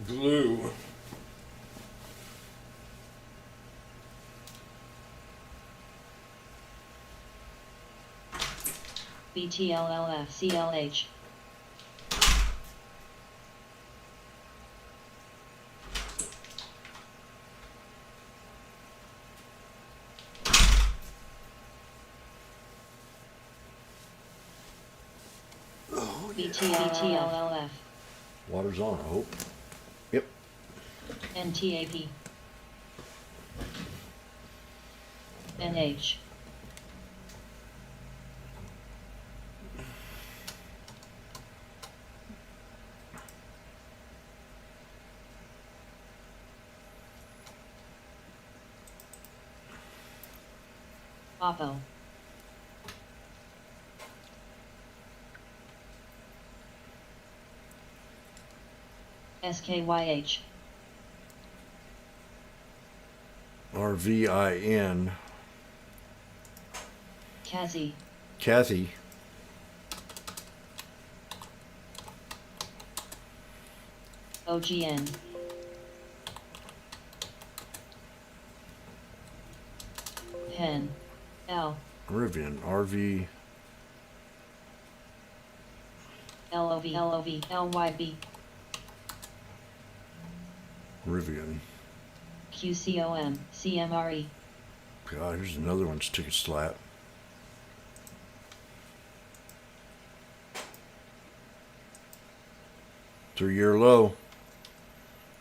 glue. BTLLFCLH. BTLLF. Water's on, I hope. Yep. NTAP. NH. Oppo. SKYH. RVIN. Kazi. Kathy. OGN. Pen. L. Rivian. RV. LOV. LYB. Rivian. QCOM. CMRE. God, here's another one that took a slap. Three-year low.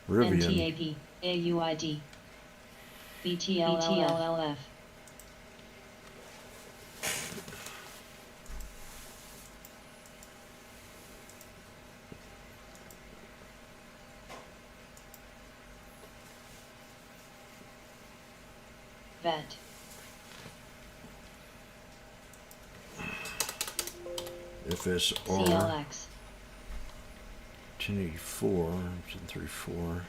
Rivian. NTAP. AUID. BTLLF. VET. FSR. CLX. 1084. 1034.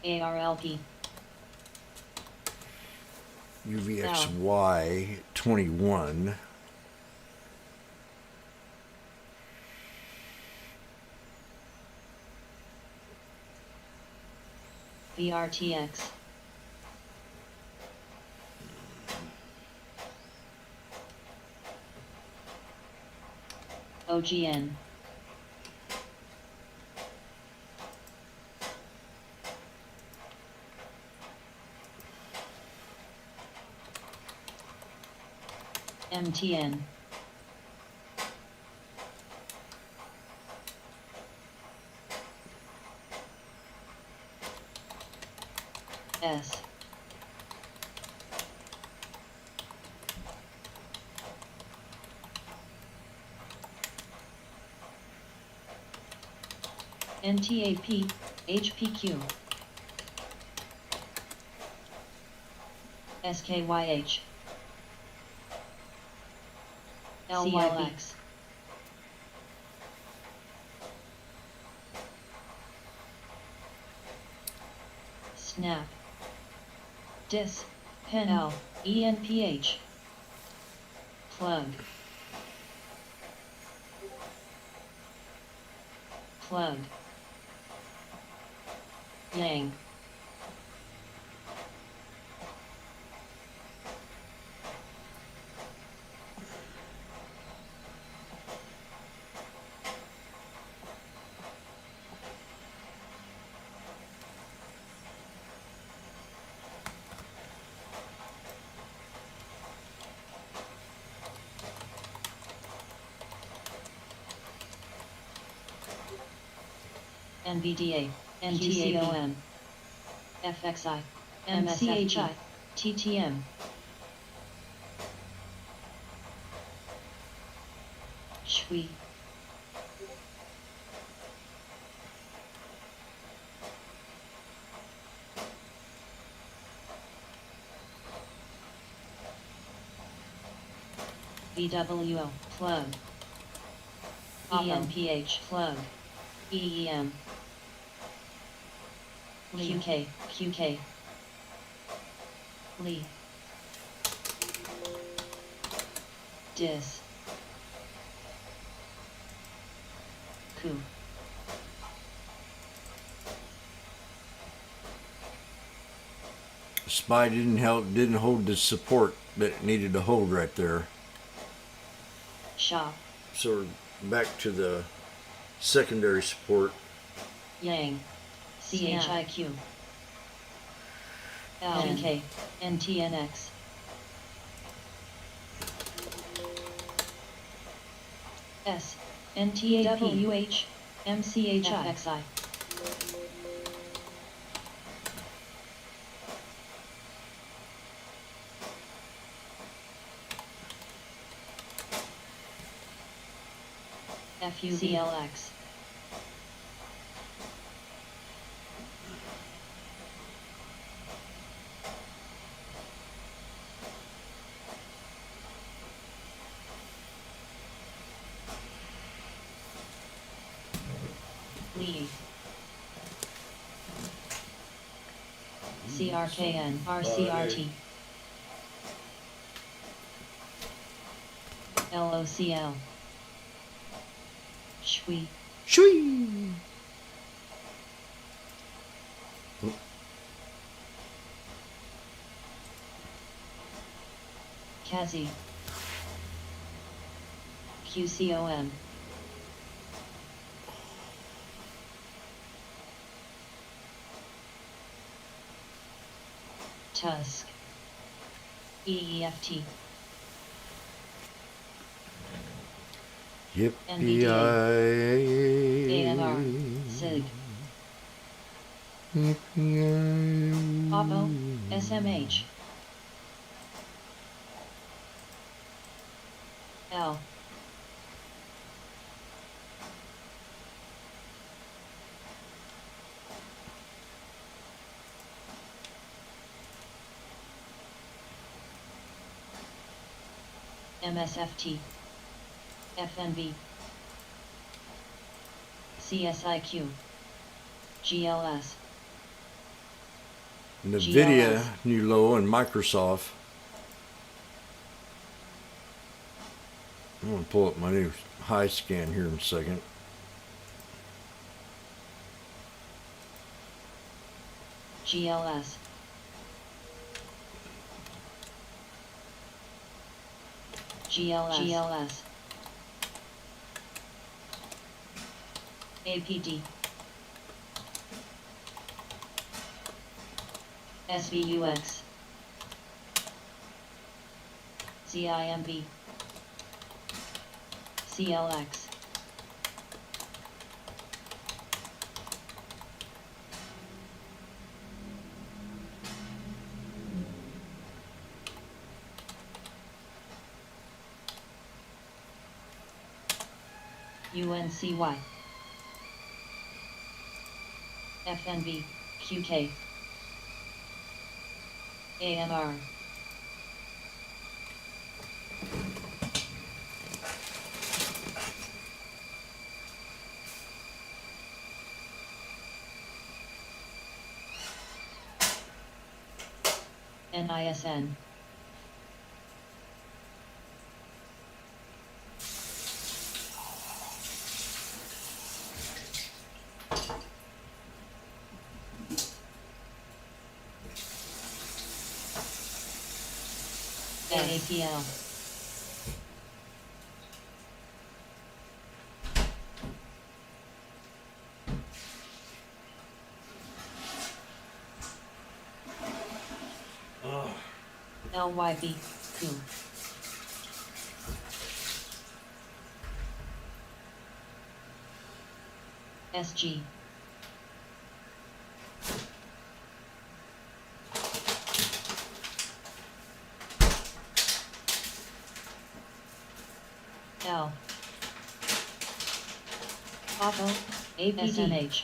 ARLP. UVXY 21. VRTX. OGN. MTN. S. NTAP, HPQ. SKYH. LYX. Snap. Dis. Pen L. ENPH. Plug. Plug. Yang. NVDA, NTAP, FXI, MSFI, TTM. Shui. VWO, plug. ENPH, plug. EEM. QK. Lee. Dis. Ku. Spy didn't hold the support that it needed to hold right there. Sha. So we're back to the secondary support. Yang. CHIQ. LGK. NTNX. S. NTAWH. MCHI. FUCLX. Lee. CRKN. RCRT. LOCL. Shui. Shui! Kazi. QCOM. Tusk. EEFT. Yippee! AMR. SIG. Oppo. SMH. L. MSFT. FNV. CSIQ. GLS. NVIDIA GLS. new low and Microsoft. I'm gonna pull up my new high scan here in a second. GLS. GLS. APD. SVUX. CIMB. CLX. UNCY. FNV. QK. AMR. NISN. AAPL. LYB. Ku. SG. L. Oppo. APD. SMH.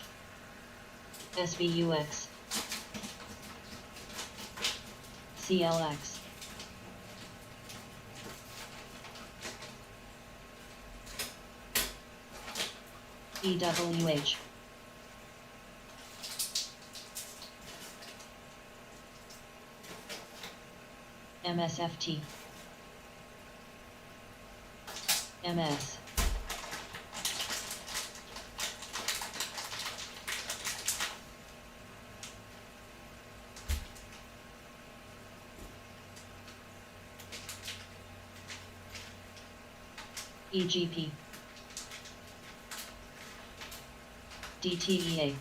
SVUX. CLX. EWH. MSFT. MS. EGP, DTEA,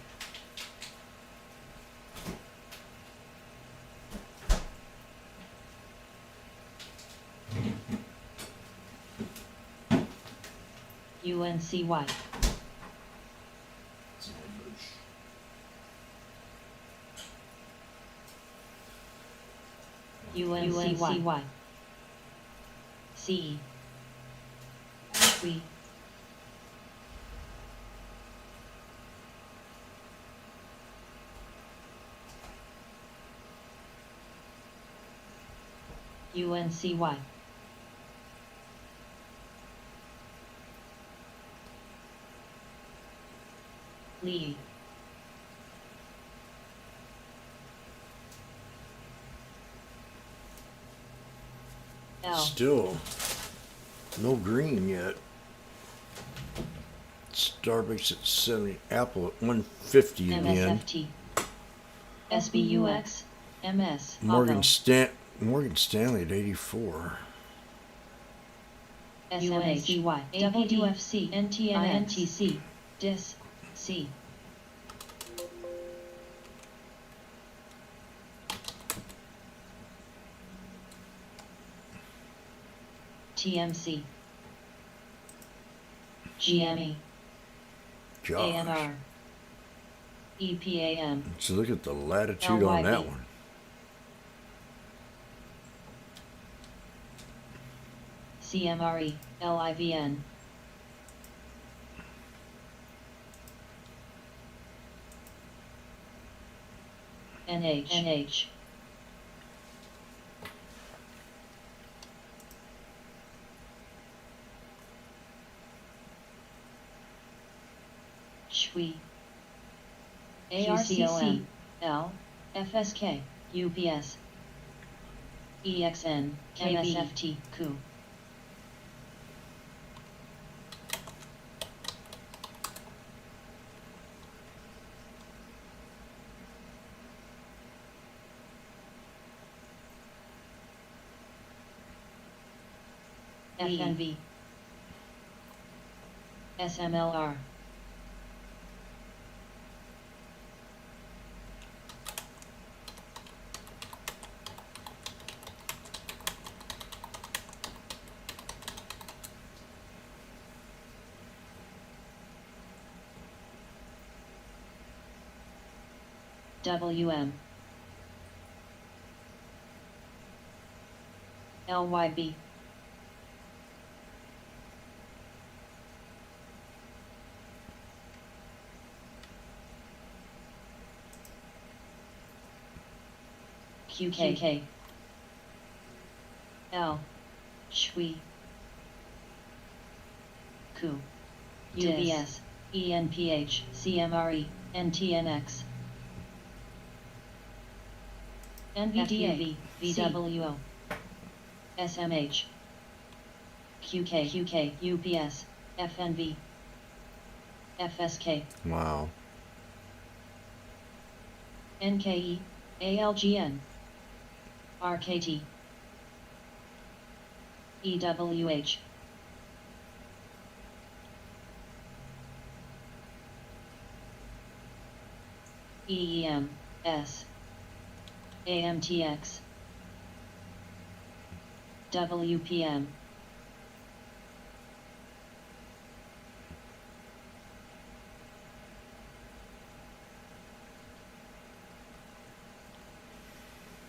UNCY, UNCY, CE, SWE, UNCY, Lee, L, Still no green yet. Starbucks at 70, Apple at 150 again. MSFT, SBUX, MS, Morgan Stanley at 84. SMHY, WFC, NTNC, DIS, C. TMC, GME, Gosh. ANR, EPAM, So look at the latitude on that LYB. one. CMRE, LIVN, NH, SHWE, ARCC, L, FSK, UPS, EXN, MSFT, COO. FNV, SMLR, WM, LYB, QKK, L, SHWE, COO, UBS, ENPH, CMRE, NTNX, NVDA, VWO, SMH, QK, UPS, FNV, FSK, Wow. NKE, ALGN, RKT, EWH, EEM, S, AMTX, WPM,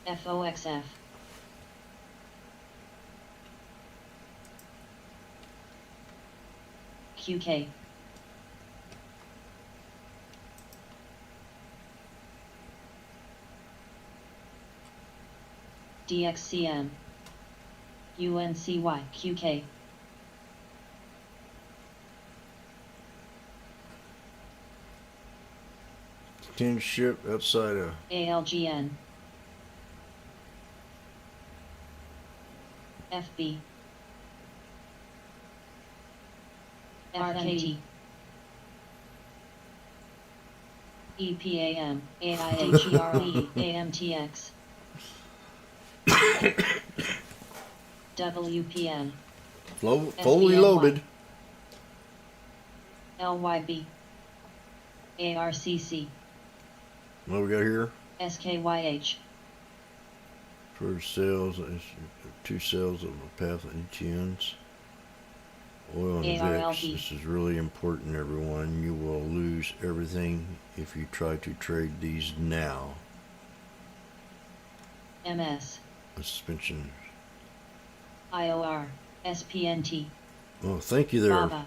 FOXF, QK, DXCM, UNCY, QK, Tin ship outside of ALGN, FB, RKT, EPAM, AIHERE, AMTX, WPM, Fully SBNY. loaded. LYB. ARCC. What we got here? SKYH. For sales, 2 sales of a path of ETNs. Oil and VIX. ARLP. This is really important, everyone. You will lose everything if you try to trade these now. MS. Suspension. IOR. SPNT. Oh, thank you there. BABA.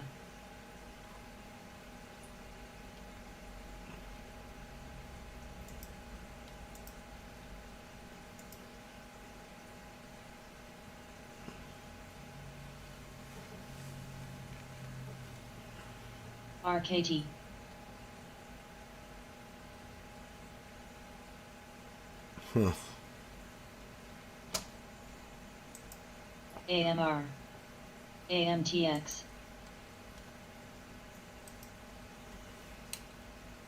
RKT. Huh. AMR. AMTX.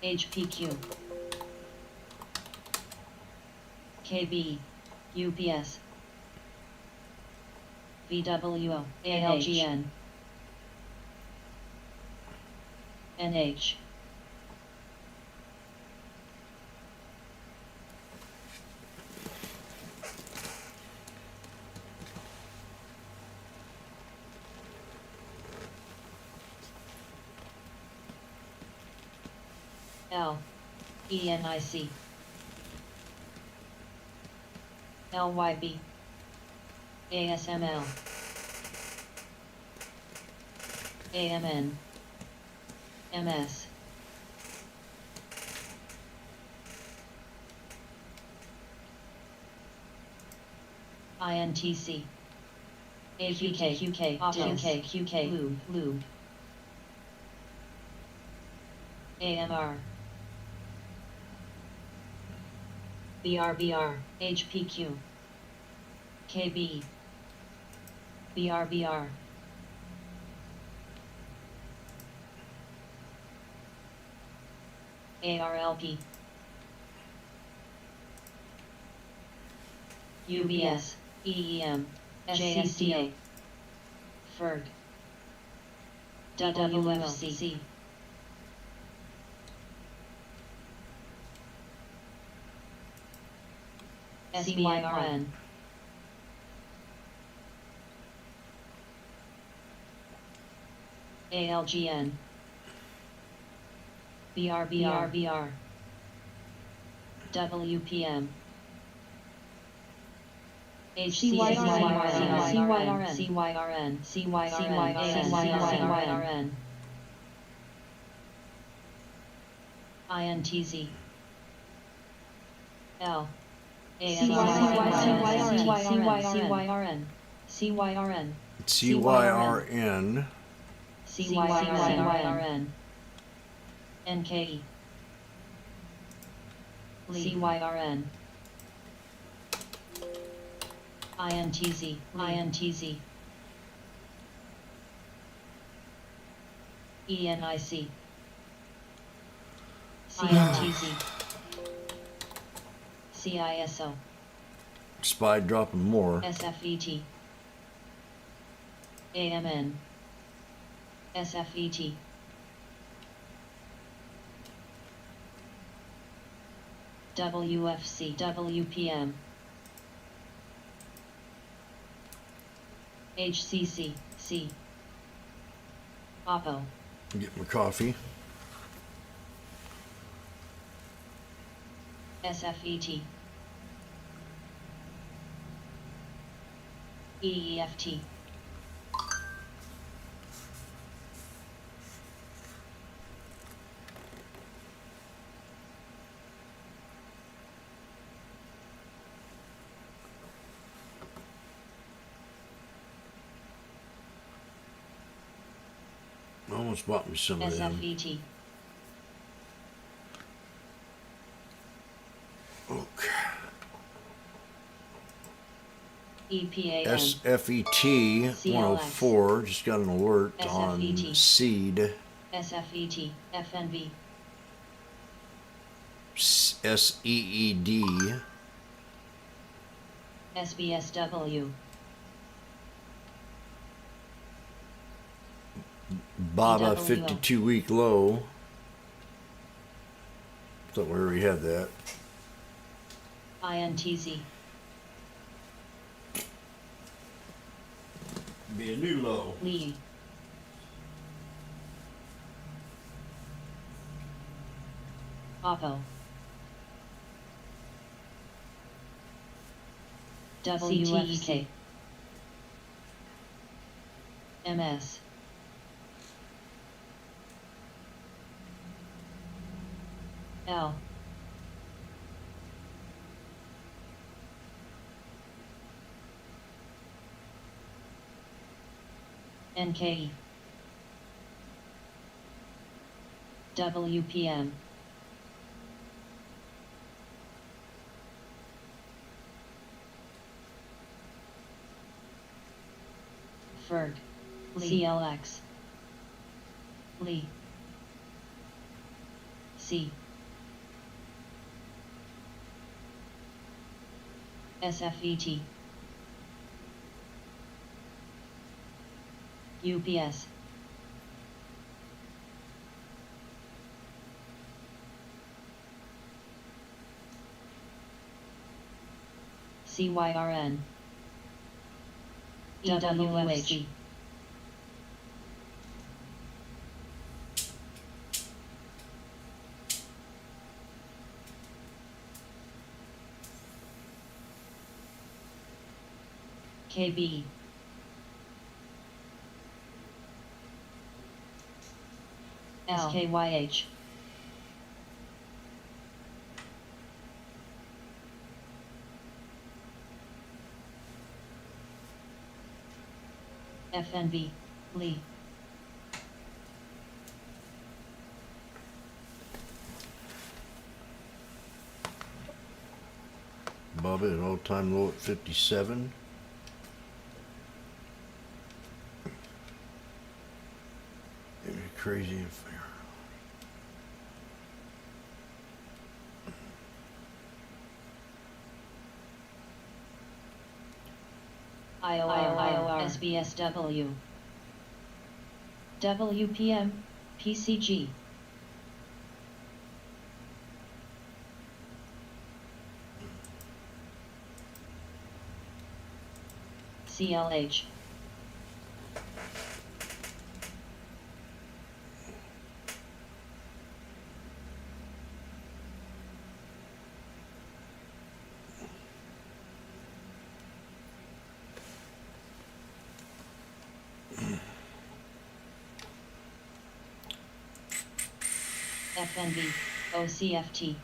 HPQ. KB. UPS. VWO. ALGN. NH. L. ENIC. LYB. ASML. AMN. MS. INTC. AQK. QK. QK. QK. Lube. AMR. BRBR. HPQ. KB. BRBR. ARLP. UBS. EEM. JSCA. FERG. WFC. SBIRN. ALGN. BRBR. WPM. CYRN. INTZ. L. CYRN. CYRN. CYRN. CYRN. NKE. CYRN. INTZ. INTZ. ENIC. CNTZ. CISO. Spy dropping more. SFET. AMN. SFET. WFC. WPM. HCC. C. OPPO. Get my coffee. SFET. EEFT. I almost bought me some of them. SFET. Okay. EPAN. SFET 104. Just got an alert on SFET. seed. SFET. FNV. SEED. SBSW. BABA DWO. 52-week low. Thought we already had that. INTZ. Be a new low. Lee. Oppo. WFC. MS. L. NKE. WPM. Ferg. CLX. Lee. C. SFET. UPS. CYRN. EWFC. KB. SKYH. FNB. Lee. BABA at all-time low at 57. It'd be crazy if IOR. SBSW. WPM. PCG. CLH. FNB. OCFT.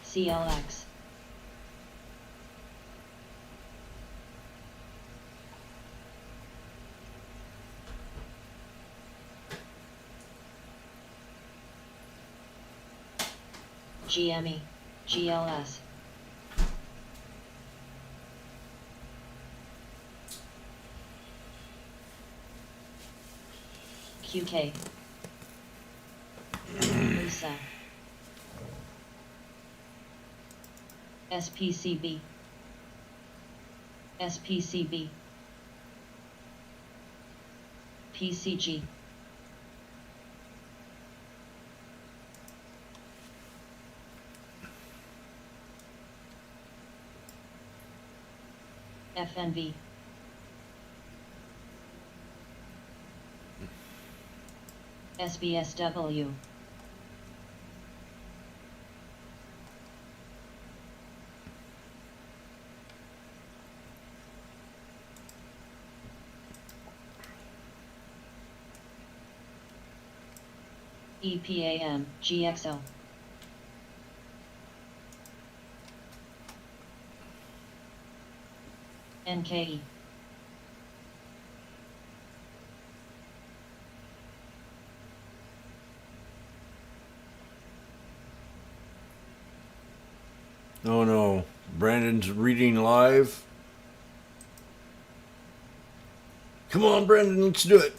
CLX. GME. GLS. QK. Lisa. SPCB. SPCB. PCG. FNV. SBSW. EPAM, GXO. NKE. Oh no, Brandon's reading live. Come on, Brandon, let's do it.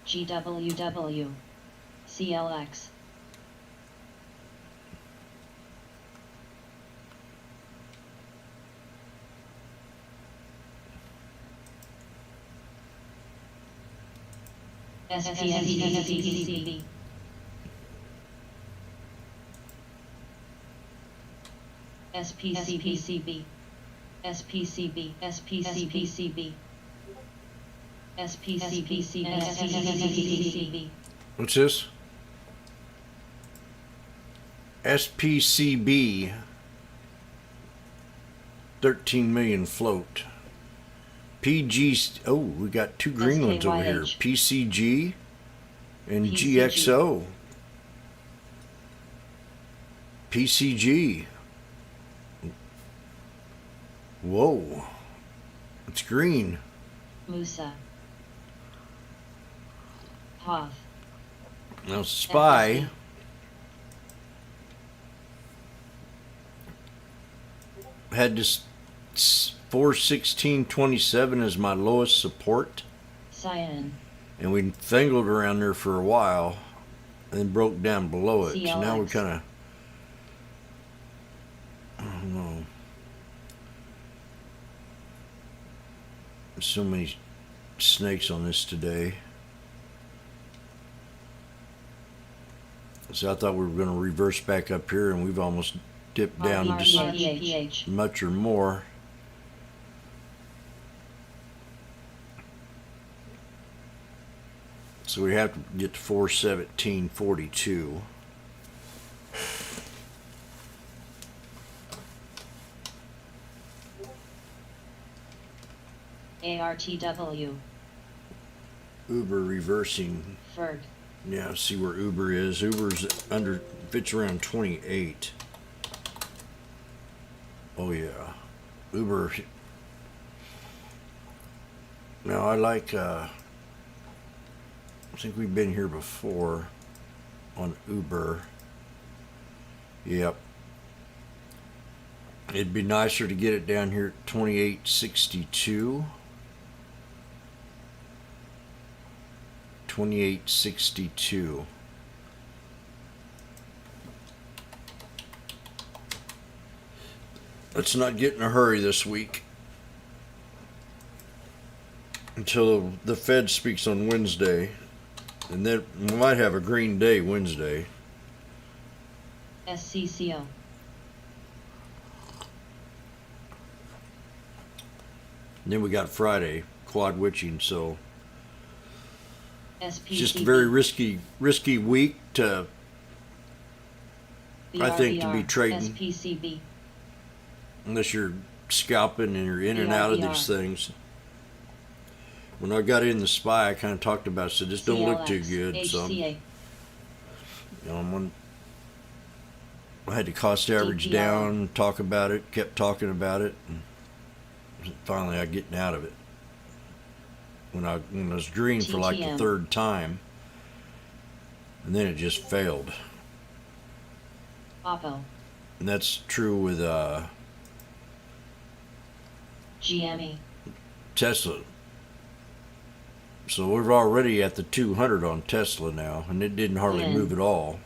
GWW. CLX. SPCB. SPCB. SPCB. SPCB. SPCB. What's this? SPCB. 13 million float. PG. Oh, we got two green ones over here. SKYH. PCG and PCG. GXO. PCG. Whoa. It's green. Musa. Hoth. Now SPY. Had this 416.27 as my lowest support, Cyan. and we fangled around there for a while and then broke down below it. So now we CLX. kind of, I don't know. There's so many snakes on this today. So I thought we were going to reverse back up here, and we've almost dipped down just RPH. much or more. So we have to get to 417.42. ARTW. Uber reversing. Ferg. Yeah, see where Uber is. Uber's under, fits around 28. Oh yeah, Uber. Now I like, I think we've been here before on Uber. Yep. It'd be nicer to get it down here at 28.62. 28.62. Let's not get in a hurry this week until the Fed speaks on Wednesday, and then we might have a green day Wednesday. SCCO. And then we got Friday, quad witching, so SPCB. it's just a very risky week to, I think, to be BRBR. trading. SPCB. Unless you're scalping and you're in and out of these things. When I got in the SPY, I kind of talked about it, said this don't look too CLX. good. So HCA. I had to cost average DPR. down, talk about it, kept talking about it, and finally I getting out of it. When I was green for like the TTM. third time, and then it just failed. Oppo. And that's true with GME. Tesla. So we're already at the 200 on Tesla now, and it didn't hardly Yeah. move at all.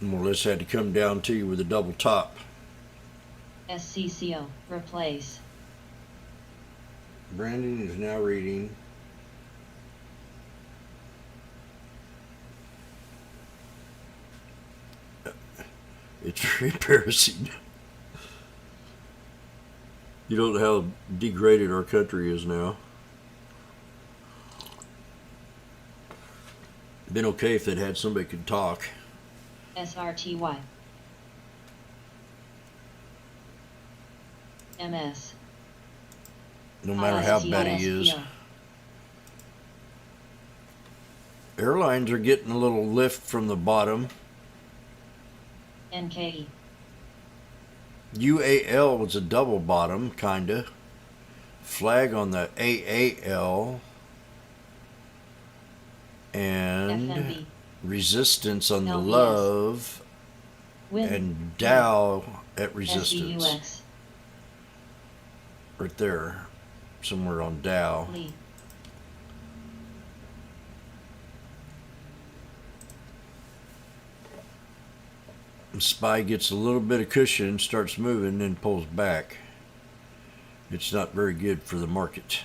More or less had to come down to you with a double top. SCCO. Replace. Brandon is now reading. It's very embarrassing. You don't know how degraded our country is now. It'd been okay if they'd had somebody could talk. SRTY. MS. No matter how bad he is. ISTISPO. Airlines are getting a little lift from the bottom. NKE. UAL was a double bottom, kinda. Flag on the AAL. And and FNB. resistance on the LBS. love, Win. and Dow at resistance. SBUX. Right there, somewhere on Dow. Lee. And SPY gets a little bit of cushion, starts moving, then pulls back. It's not very good for the market.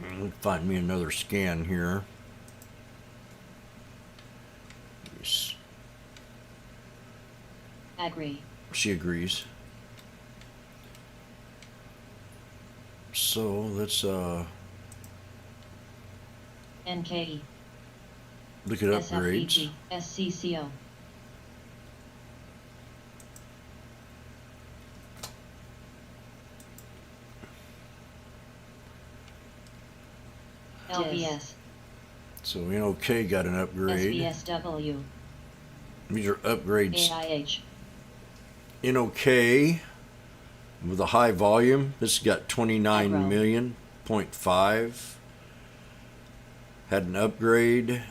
Let me find me another scan here. Yes, Agree. she agrees. So let's NKE. look at upgrades. SFEG. SCCO. LBS. So NOK got an upgrade. SBSW. These are upgrades. AIH. NOK with a high volume. This got 29 Agro. million, 0.5. Had an upgrade.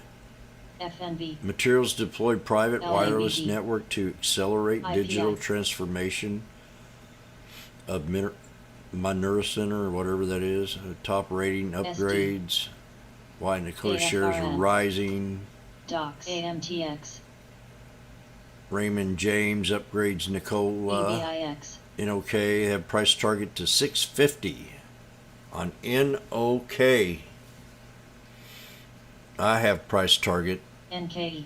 FNB. Materials deploy private wireless LABD. network to accelerate IPI. digital transformation of Minera Center or whatever that is. Top rating upgrades. Why Nikola shares are AFRN. rising. DOCS. AMTX. Raymond James upgrades Nikola. EBIX. NOK have price target to 650 on NOK. I have price target NKE.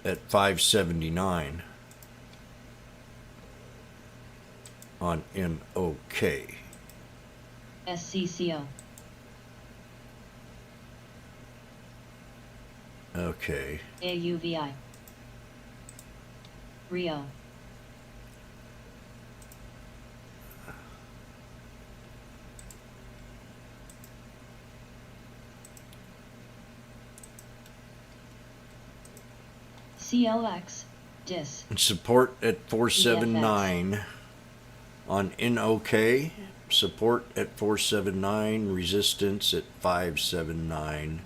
at 579 on NOK. SCCO. Okay. AUVI. Rio. CLX. DIS. And support at 479 on NOK. Support at 479. Resistance at 579.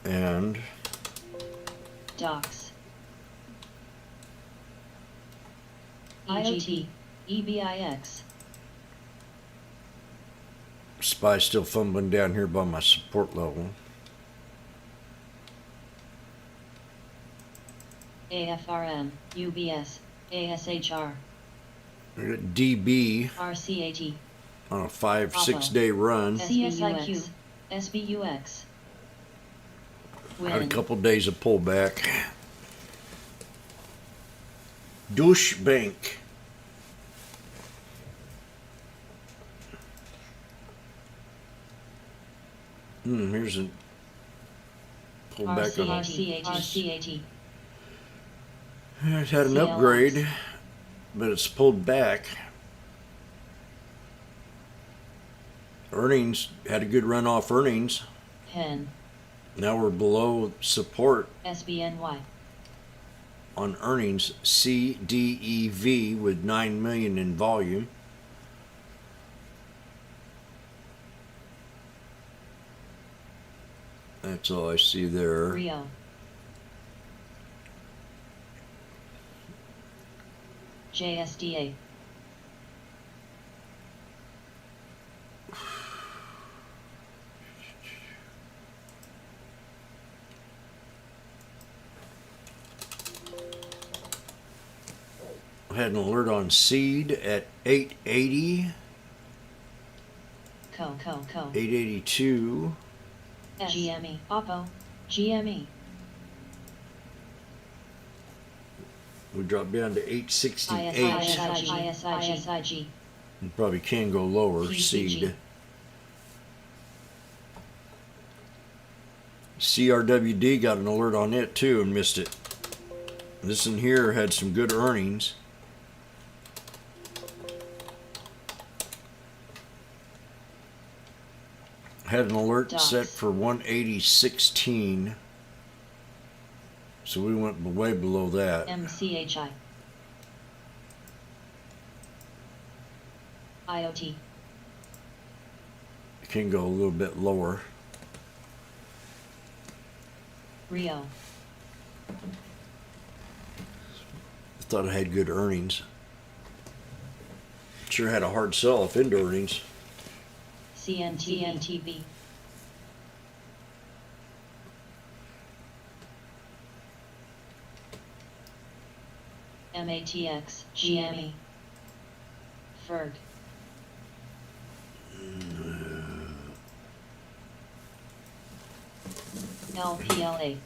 And DOCS. IoT. EBIX. SPY still fumbling down here by my support level. AFRM. UBS. ASHR. We got DB RCAT. on a 5-6 day run. CSIQ. SBUX. Had a Win. couple days of pullback. Deutsche Bank. Here's a pullback on RCAT. RCAT. it. Had an CLX. upgrade, but it's pulled back. Earnings had a good run off earnings. PEN. Now we're below support SBNY. on earnings. CDEV with 9 million in volume. That's all I see there. Rio. JSDA. Had an alert on seed at 880, Co. 882. GME. Oppo. GME. We dropped down to 868. ISIG. You probably can go lower. PCG. Seed. CRWD got an alert on it too and missed it. This one here had some good earnings. Had an alert Docs. set for 180.16. So we went way below that. MCHI. IoT. It can go a little bit lower. Rio. I thought it had good earnings. Sure had a hard sell-off into earnings. CNTV. MATX. GME. Ferg. LPLA.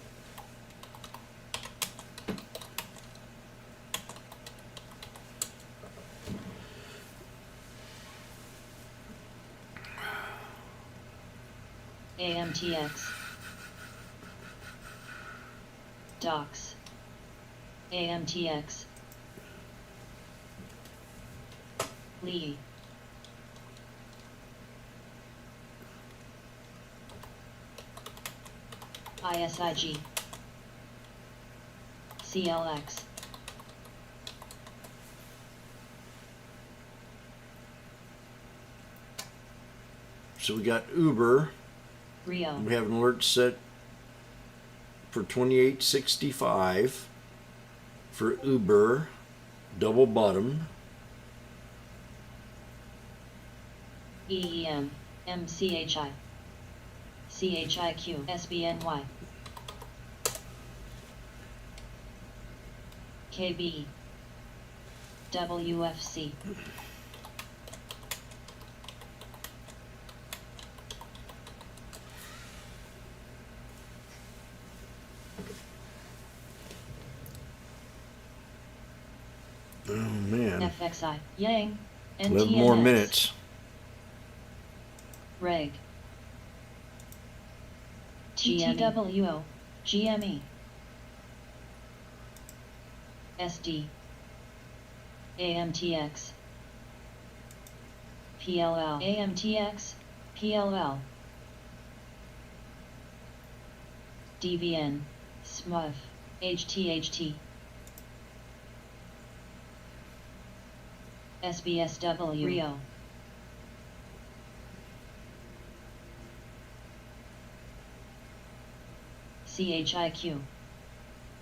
AMTX. Docs. AMTX. Lee. ISIG. CLX. So we got Uber. Rio. We have an alert set for 28.65 for Uber, double bottom. EEM. MCHI. CHIQ. SBNY. KB. WFC. Oh man, FXI. Yang. 11 more NTNX. minutes. Reg. TTWO. GME. SD. AMTX. PLL. AMTX. PLL. DVN. SMUF. HTHT. SBSW. Rio. CHIQ.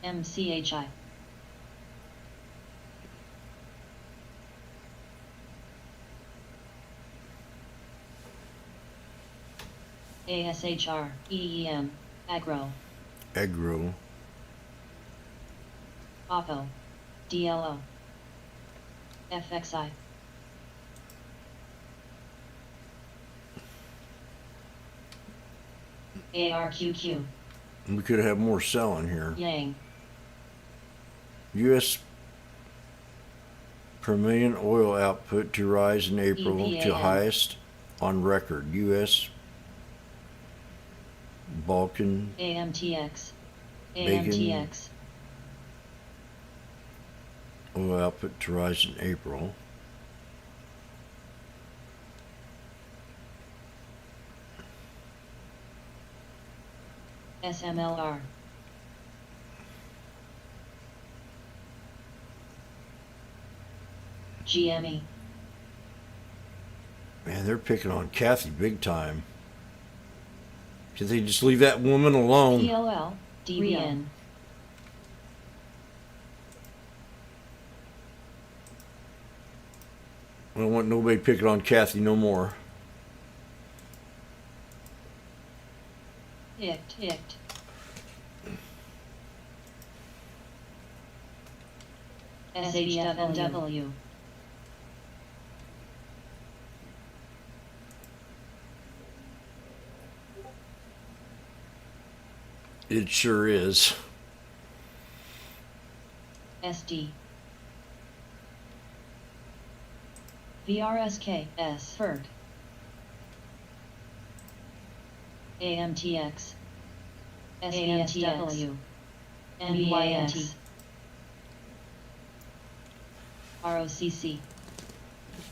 MCHI. ASHR. EEM. Agro. Agro. Oppo. DLO. FXI. ARQQ. We could have more selling here. Yang. U.S. per million oil output to rise in April to EPAM. highest on record. U.S. Balkan AMTX. Bacon. AMTX. oil output to rise in April. SMLR. GME. Man, they're picking on Kathy big time. Should they just leave that woman alone? PLL. DVN. I don't want nobody picking on Kathy no more. ICT. SHFNW. It sure is. SD. VRSKS. FERG. AMTX. SBSW. NBYX. ROCC.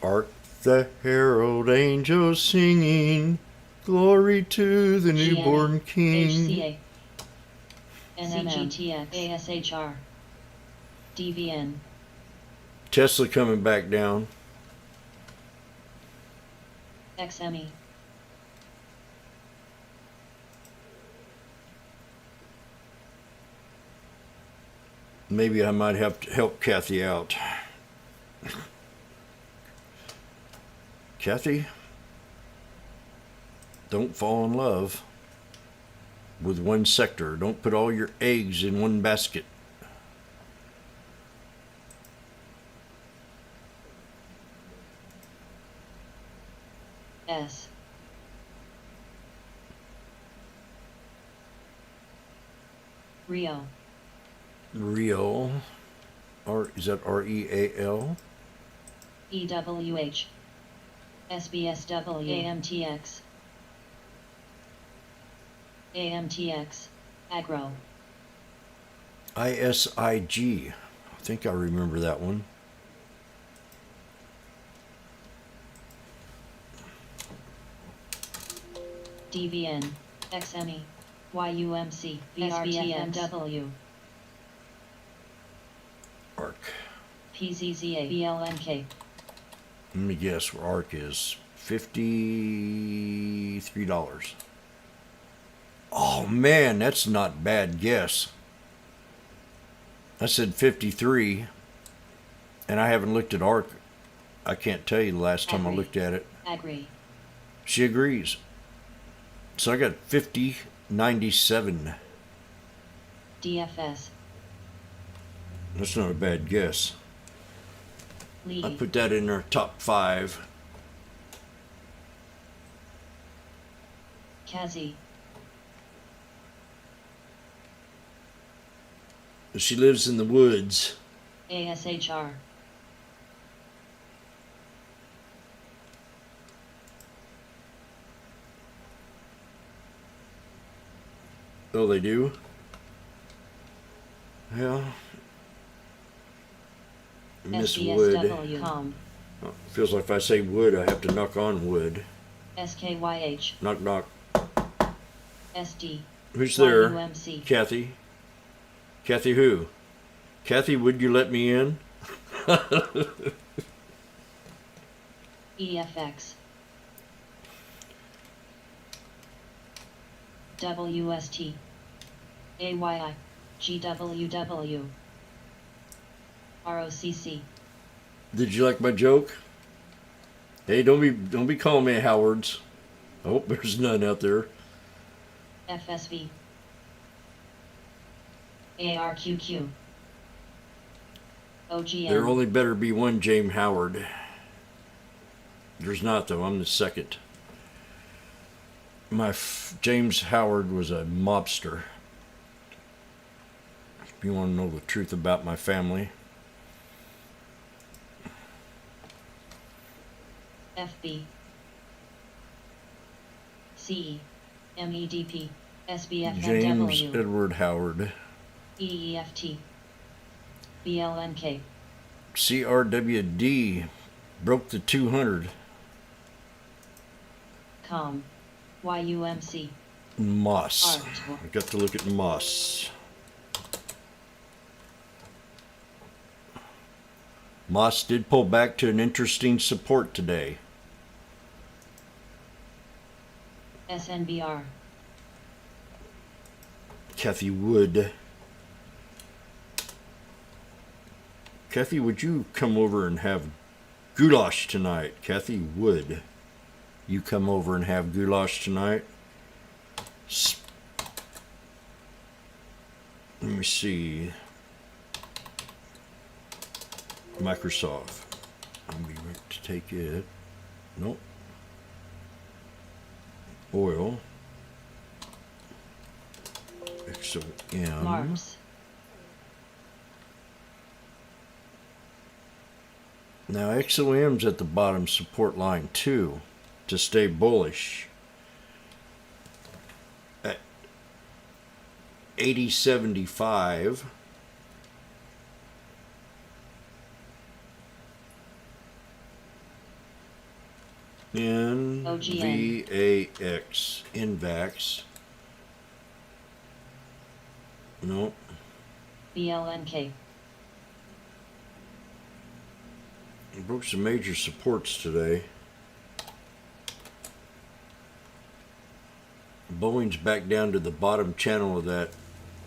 Art the herald angels singing, glory to the newborn King. HCA. NMGTX. ASHR. DVN. Tesla coming back down. XME. Maybe I might have to help Kathy out. Kathy, don't fall in love with one sector. Don't put all your eggs in one basket. S. Rio. Real. Is that REAL? EWH. SBSW. AMTX. AMTX. Agro. ISIG. I think I remember that one. DVN. XME. YUMC. BRTMW. ARC. PZZA. BLNK. Let me guess where ARC is. $53. Oh man, that's not bad guess. I said 53, and I haven't looked at ARC. I can't tell you the last time I Agree. looked at it. Agree. She agrees. So I got 50.97. DFS. That's not a bad guess. Lee. I put that in our top 5. Kazi. She lives in the woods. ASHR. Oh, they do? Yeah. Miss Wood. SBSW. Com. Oh, feels like if I say wood, I have to knock on wood. SKYH. Knock, knock. SD. Who's there? YUMC. Kathy? Kathy who? Kathy, would you let me in? EFX. WST. AYI. GWW. ROCC. Did you like my joke? Hey, don't be calling me Howards. I hope there's none out there. FSV. ARQQ. OGM. There only better be one James Howard. There's not though. I'm the second. James Howard was a mobster. If you want to know the truth about my family. FB. CE. MEDP. James SBFNW. Edward Howard. EEFT. BLNK. CRWD broke the 200. Com. YUMC. Moss. Art. I got to look at Moss. Moss did pull back to an interesting support today. SNBR. Kathy Wood. Kathy, would you come over and have goulash tonight? Kathy Wood. You come over and have goulash tonight? Let me see. Microsoft. I'll be right to take it. Nope. Oil. XOM. Marks. Now XOM's at the bottom support line too to stay bullish at 80.75. NVAX. Invax. Nope. BLNK. Broke some major supports today. Boeing's back down to the bottom channel of that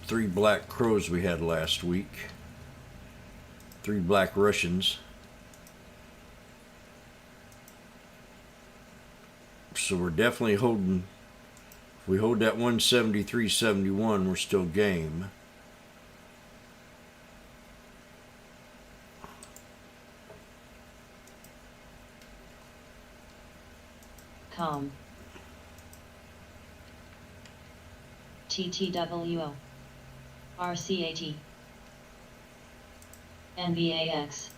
3 black crows we had last week. 3 black Russians. So we're definitely holding. If we hold that 173.71, we're still game. Com. TTWO. RCAT. NVAX.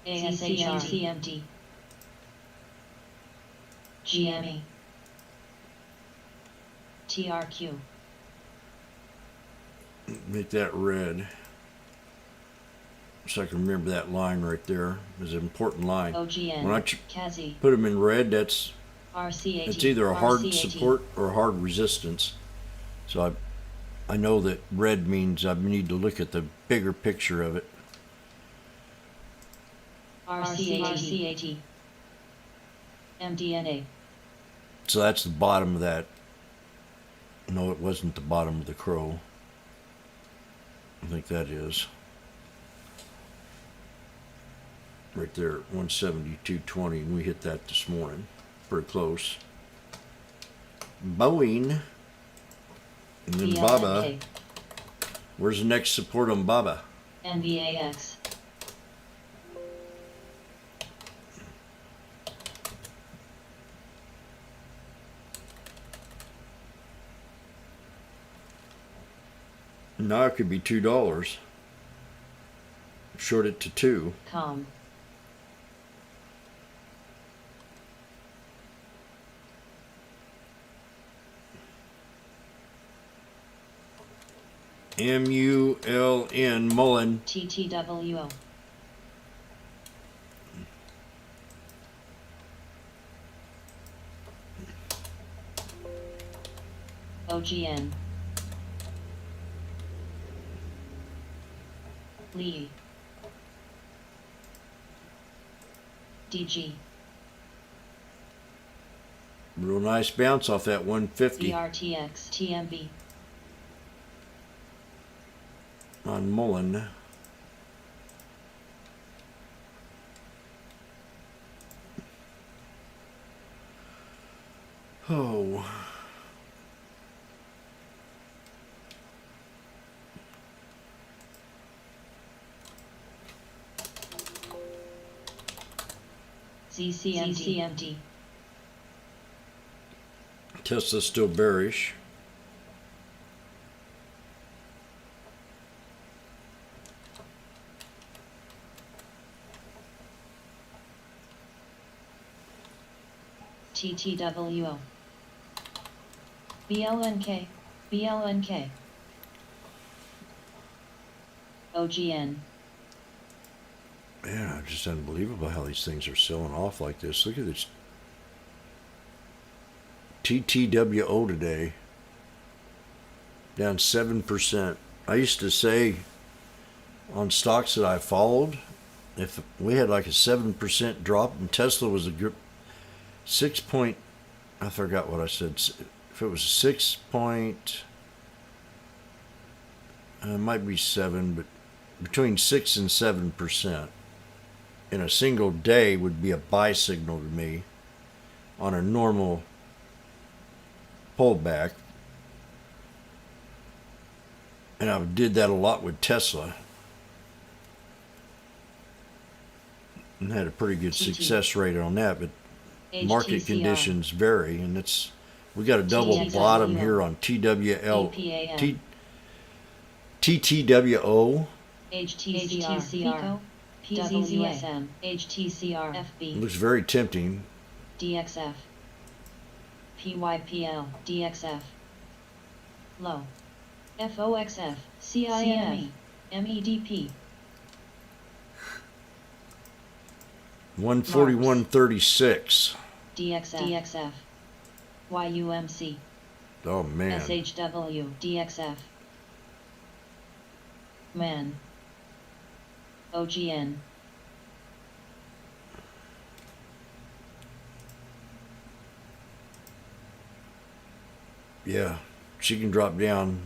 ASHRCMT. GME. TRQ. Make that red. So I can remember that line right there. It's an important line. OGN. When I CASI. put them in red, that's RCAT. it's either a hard RCAT. support or hard resistance. So I know that red means I need to look at the bigger picture of it. RCAT. MDNA. So that's the bottom of that. No, it wasn't the bottom of the crow. I think that is. Right there, 172.20, and we hit that this morning. Pretty close. Boeing. And then Baba. BLNK. Where's the next support on Baba? NVAX. Now it could be $2. Short it to 2. Com. MULN, Mullen. TTWO. OGN. Lee. DG. Real nice bounce off that 150 BRTX. TMB. on Mullen. Oh. CCMT. Tesla's still bearish. TTWO. BLNK. BLNK. OGN. Man, it's just unbelievable how these things are selling off like this. Look at this TTWO today, down 7%. I used to say on stocks that I followed, if we had like a 7% drop and Tesla was a good 6 point, I forgot what I said. If it was 6 point, it might be 7, but between 6 and 7% in a single day would be a buy signal to me on a normal pullback. And I did that a lot with Tesla and had a pretty good success rate on that, but market HTCR. conditions vary, and we got a double TTWO. bottom here on TWL, APAM. TTWO. HTCR. PZZM. HTCR. It FB. looks very tempting. DXF. PYPL. DXF. Low. FOXF. CIME. MEDP. 141.36. DXF. DXF. YUMC. Oh man. SHW. DXF. Man. OGN. Yeah, she can drop down.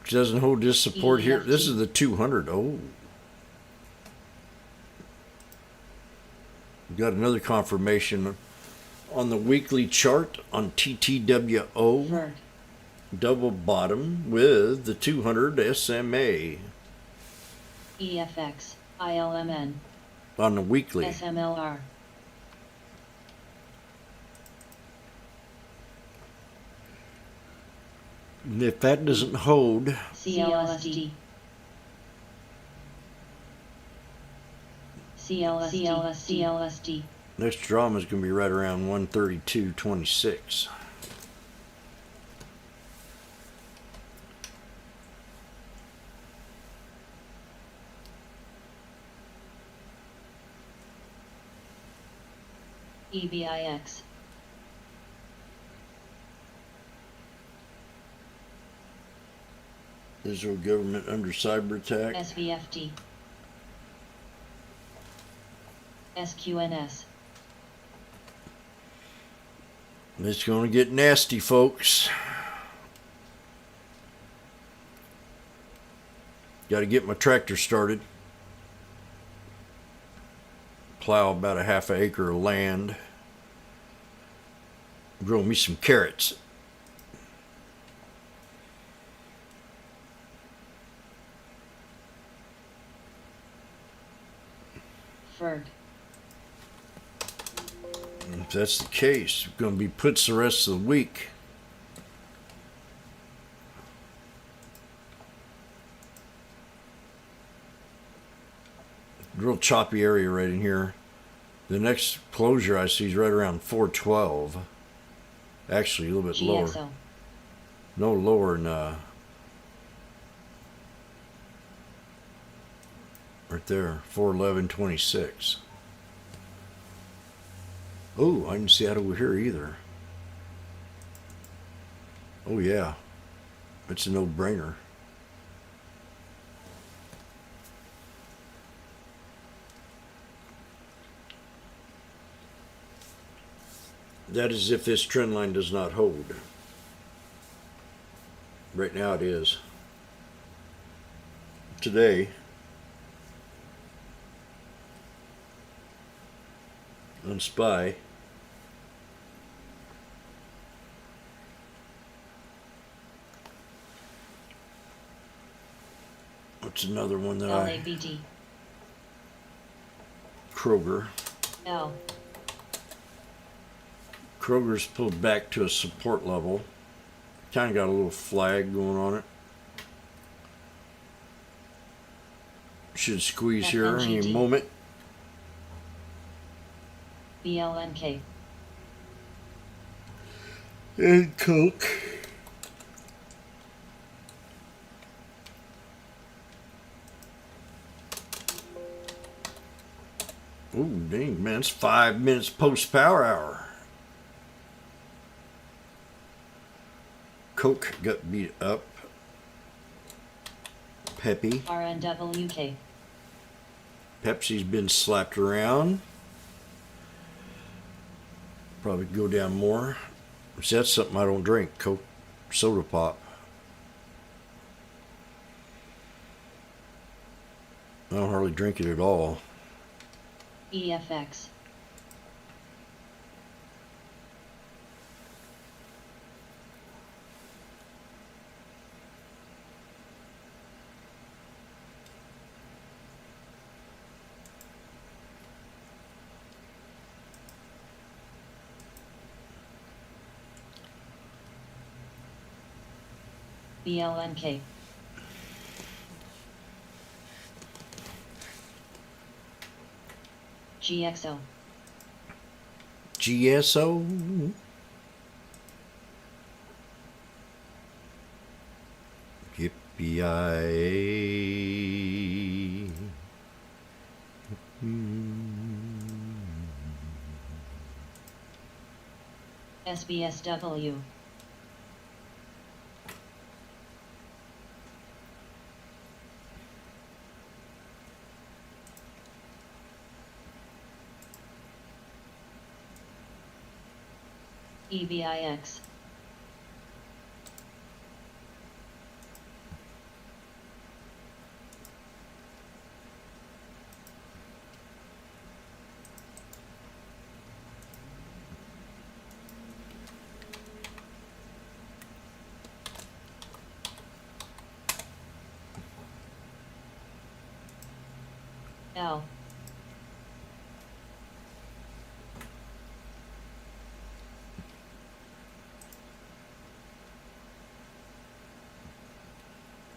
She doesn't hold this support here. This is the 200. Oh. We got another confirmation on the weekly chart on TTWO. Vert. Double bottom with the 200 SMA EFX. ILMN. on the weekly. SMLR. And if that doesn't hold, CLSD. CLSD. next drama is going to be right around 132.26. EBIX. Israel government under cyber attack. SVFT. SQNS. It's going to get nasty, folks. Got to get my tractor started. Plow about a half an acre of land. Grow me some carrots. Ferg. If that's the case, we're going to be puts the rest of the week. Real choppy area right in here. The next closure I see is right around 412. Actually, a little bit lower. GXO. No lower than right there, 411.26. Oh, I didn't see that over here either. Oh yeah, it's a no-brainer. That is if this trend line does not hold. Right now it is. Today, on SPY, what's another one that LABD. Kroger. L. Kroger's pulled back to a support level. Kind of got a little flag going on it. Should squeeze here any FNGT. moment. BLNK. And Coke. Oh, dang, man, it's 5 minutes post power hour. Coke got beat up. Peppy. RNWK. Pepsi's been slapped around. Probably go down more. See, that's something I don't drink. Coke soda pop. I don't hardly drink it at all. EFX. BLNK. GXO. GSO. Yippee-yi. SBSW. EBIX. L.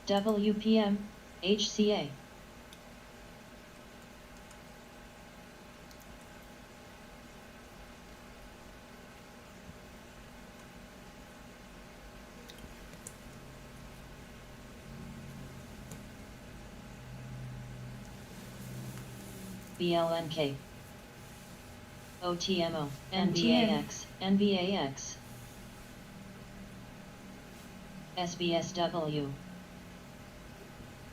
WPM, HCA. BLNK. OTMO, NVAX, NVAX. SBSW.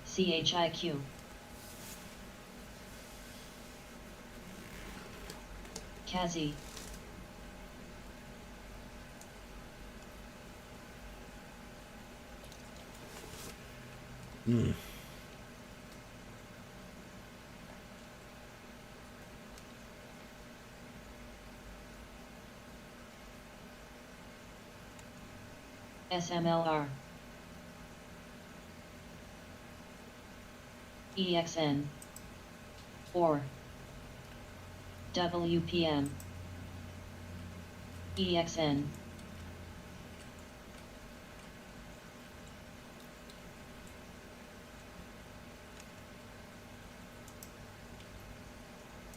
CHIQ. CASI. SMLR. EXN. Or WPM. EXN.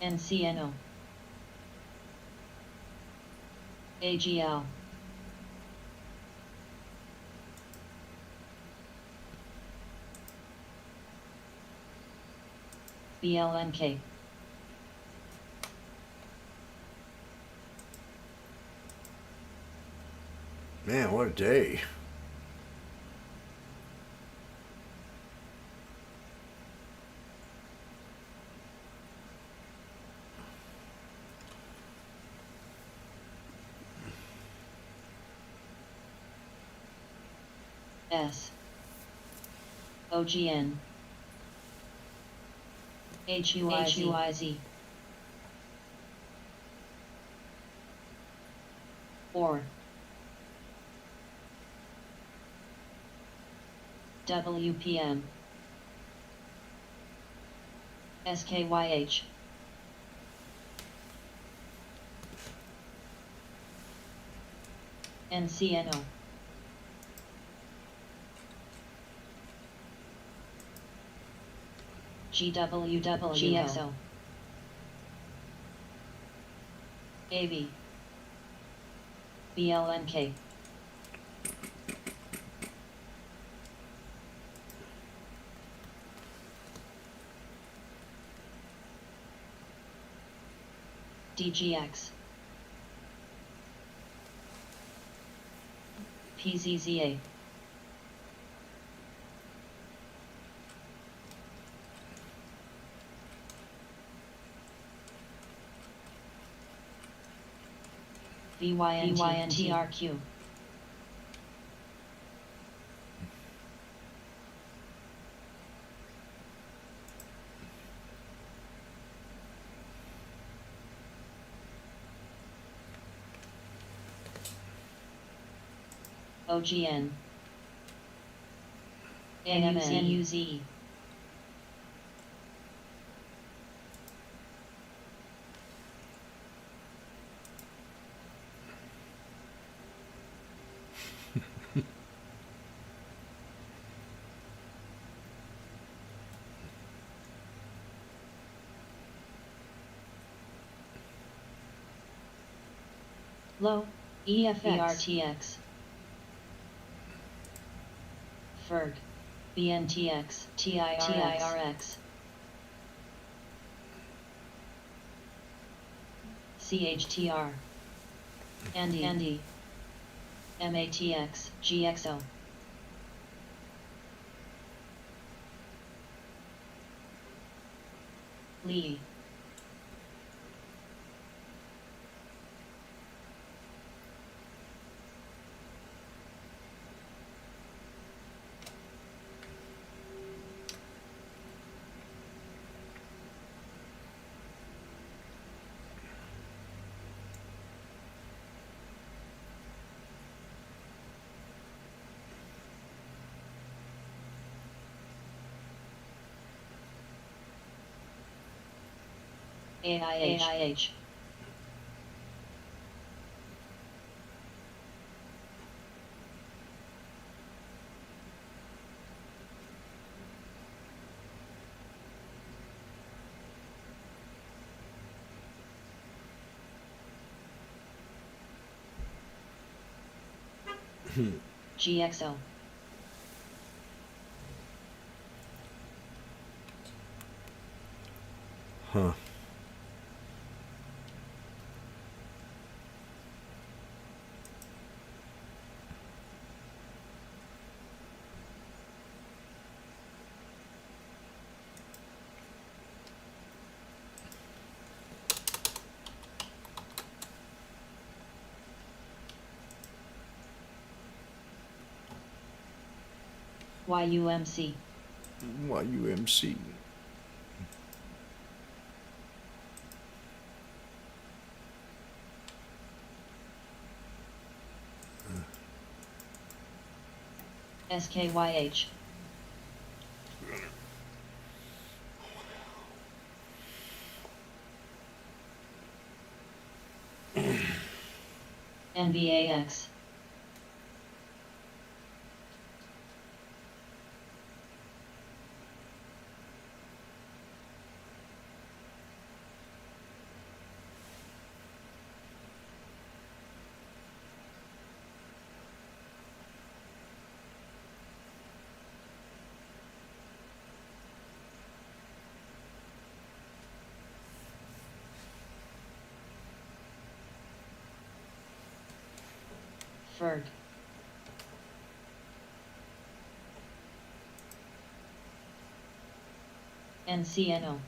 NCNO. AGL. BLNK. Man, what a day. S. OGN. HUIZ. Or WPM. SKYH. NCNO. GWWGXO. AB. BLNK. DGX. PZZA. VYNTRQ. OGN. NUZ. Low. EFX. FERG. BNTX. TIRX. CHTR. Andy. MATX. GXO. Lee. AIH. GXO. Huh. YUMC. YUMC. SKYH. NVAX. FERG. NCNO.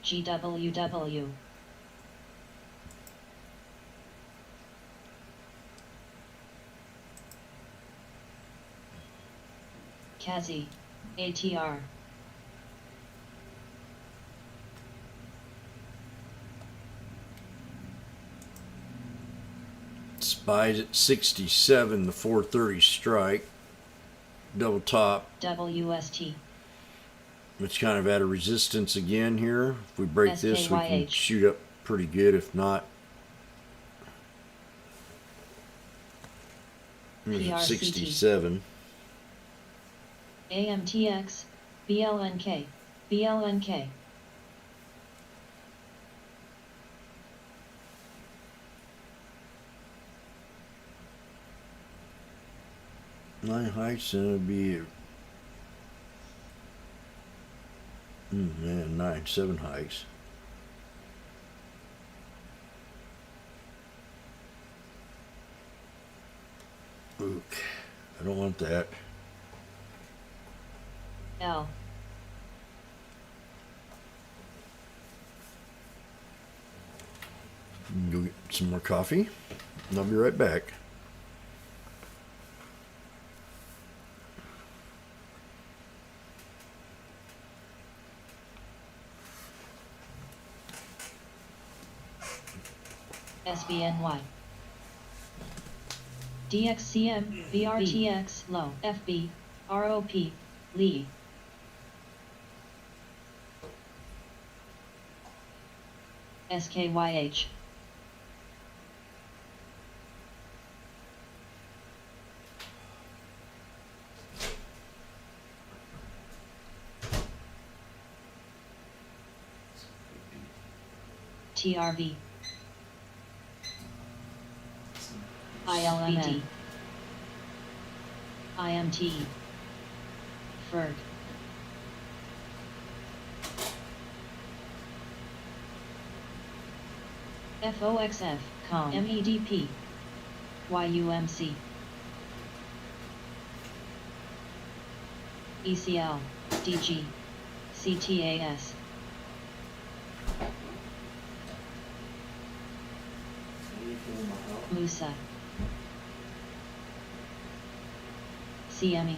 GWW. CASI. ATR. Spies at 67, the 430 strike. Double top. WST. It's kind of at a resistance again here. If we break this, we can SKYH. shoot up pretty good. If not, there's PRCT. 67. AMTX. BLNK. BLNK. Nine heights, and it'll be man, 7 heights. Ook. I don't want that. L. Go get some more coffee, and I'll be right back. SBNY. DXCM, BRTX, low, FB, ROP, Lee. SKYH. TRV. ILMN. IMT. FERG. FOXF, COM, MEDP. YUMC. ECL, DG. CTAS. Musa. CME.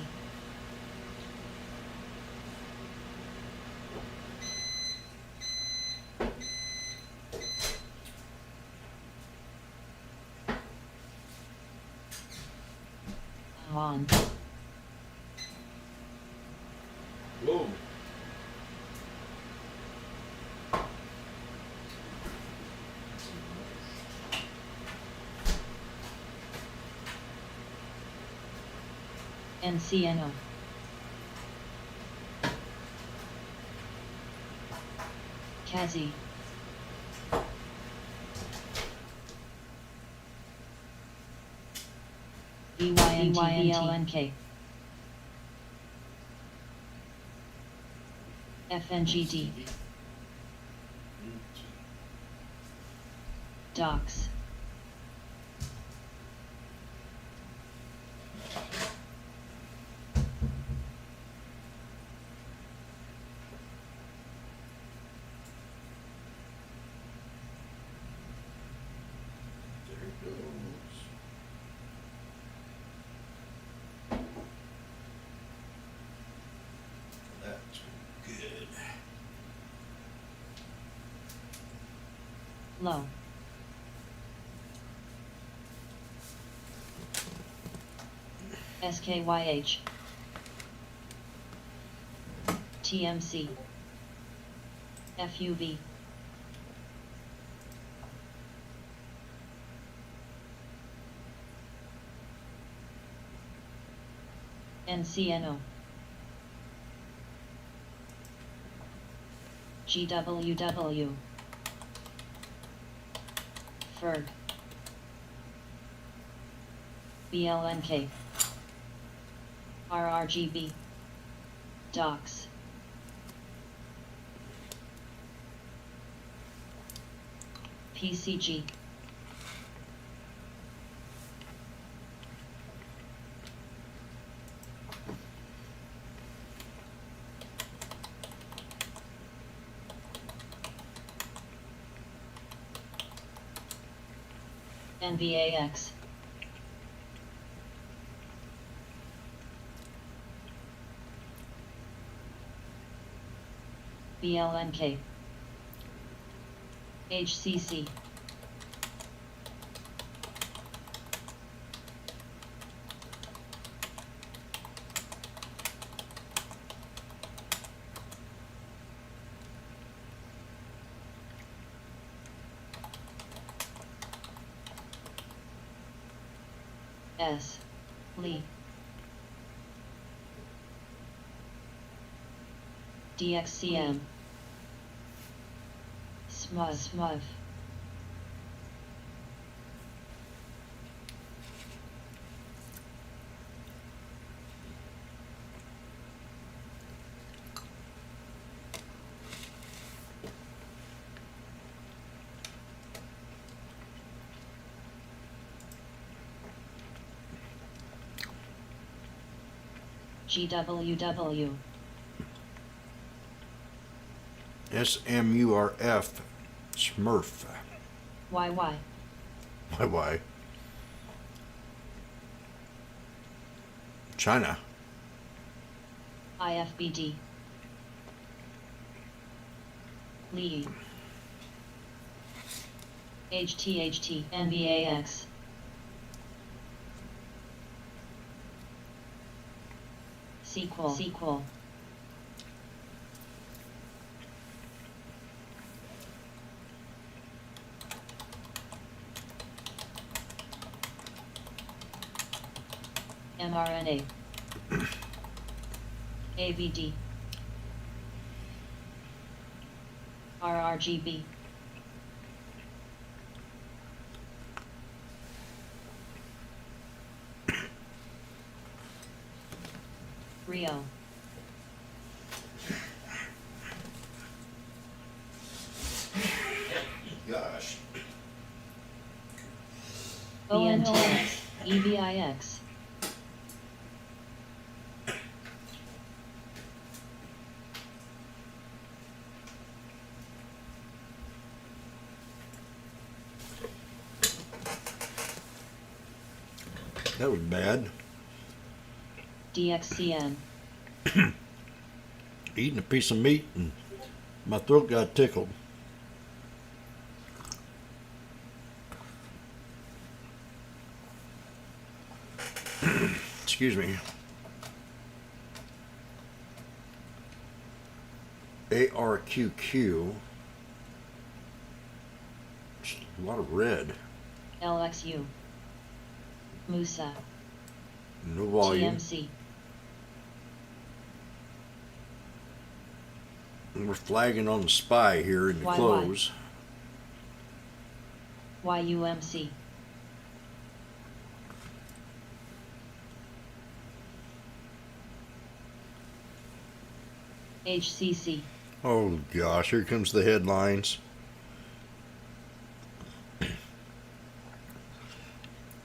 On. NCNO. Kazi. EYNTBLNK. FNGD. Docs. There it goes. That's good. Low. SKYH. TMC. FUV. NCNO. GWW. Ferg. BLNK. RRGB. Docs. PCG. NVAX. BLNK. HCC. S. Lee. DXCM. SMUV. GWW. SMURF. Smurf. YY. Why? China. IFBD. Lee. HTHT. NVAX. Sequel. mRNA. AVD. RRGB. Rio. Gosh. ONTX. EVIX. That was bad. DXCN. Eating a piece of meat and my throat got tickled. Excuse me. ARQQ. A lot of red. LXU. Musa. No volume. TMC. We're flagging on the spy here in the Why? close. YUMC. HCC. Oh gosh, here comes the headlines.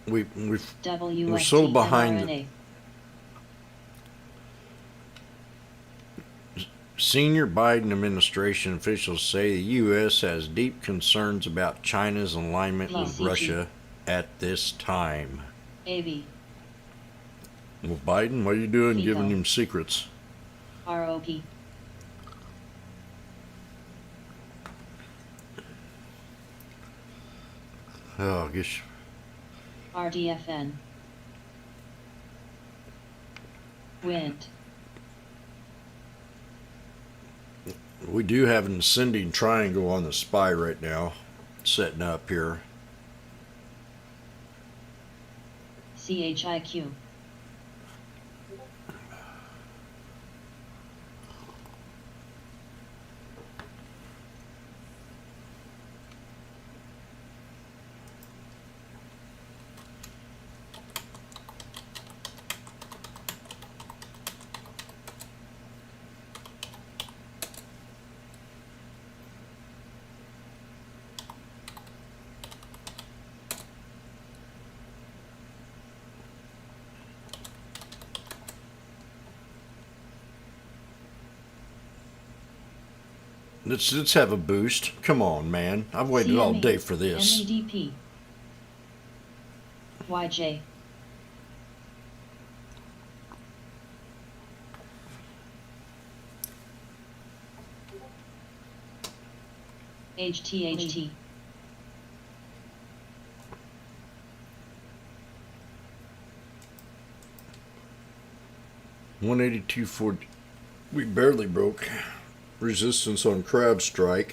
We're WST so behind. mRNA. Senior Biden administration officials say the U.S. has deep concerns about China's alignment with PCG. Russia at this time. AV. Well, Biden, what are you doing FICO. giving him secrets? ROP. Oh, I guess. RDFN. Wind. We do have an ascending triangle on the spy right now, setting up here. CHIQ. Let's have a boost. Come on, man. I've waited all CME. day for this. MEDP. YJ. HTHT. $182.40. We barely broke resistance on CrowdStrike.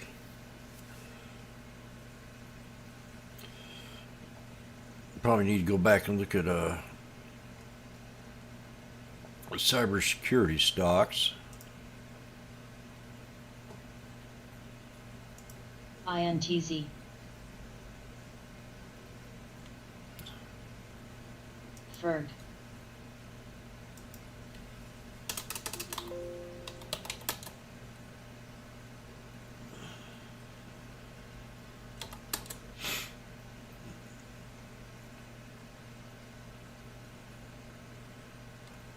Probably need to go back and look at cybersecurity stocks. INTZ. Ferg.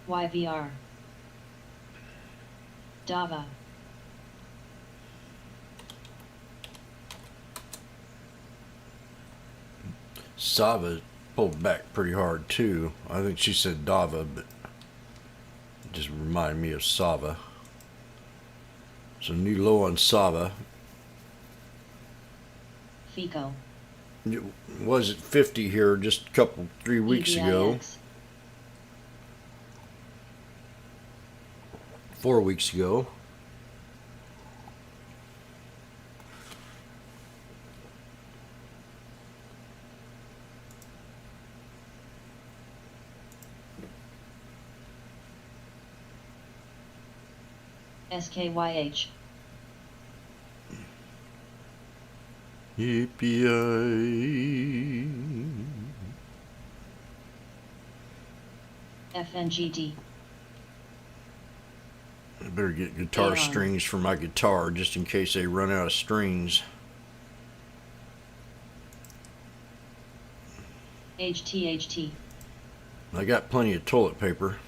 YVR. Dava. Sava pulled back pretty hard too. I think she said Dava, but it just reminded me of Sava. So new low on Sava. FICO. It was at 50 here just a couple, 3 weeks ago. EBIX. 4 weeks ago. SKYH. Yippee! FNGD. I better get guitar Aeon. strings for my guitar just in case they run out of strings. HTHT. I got plenty of toilet paper.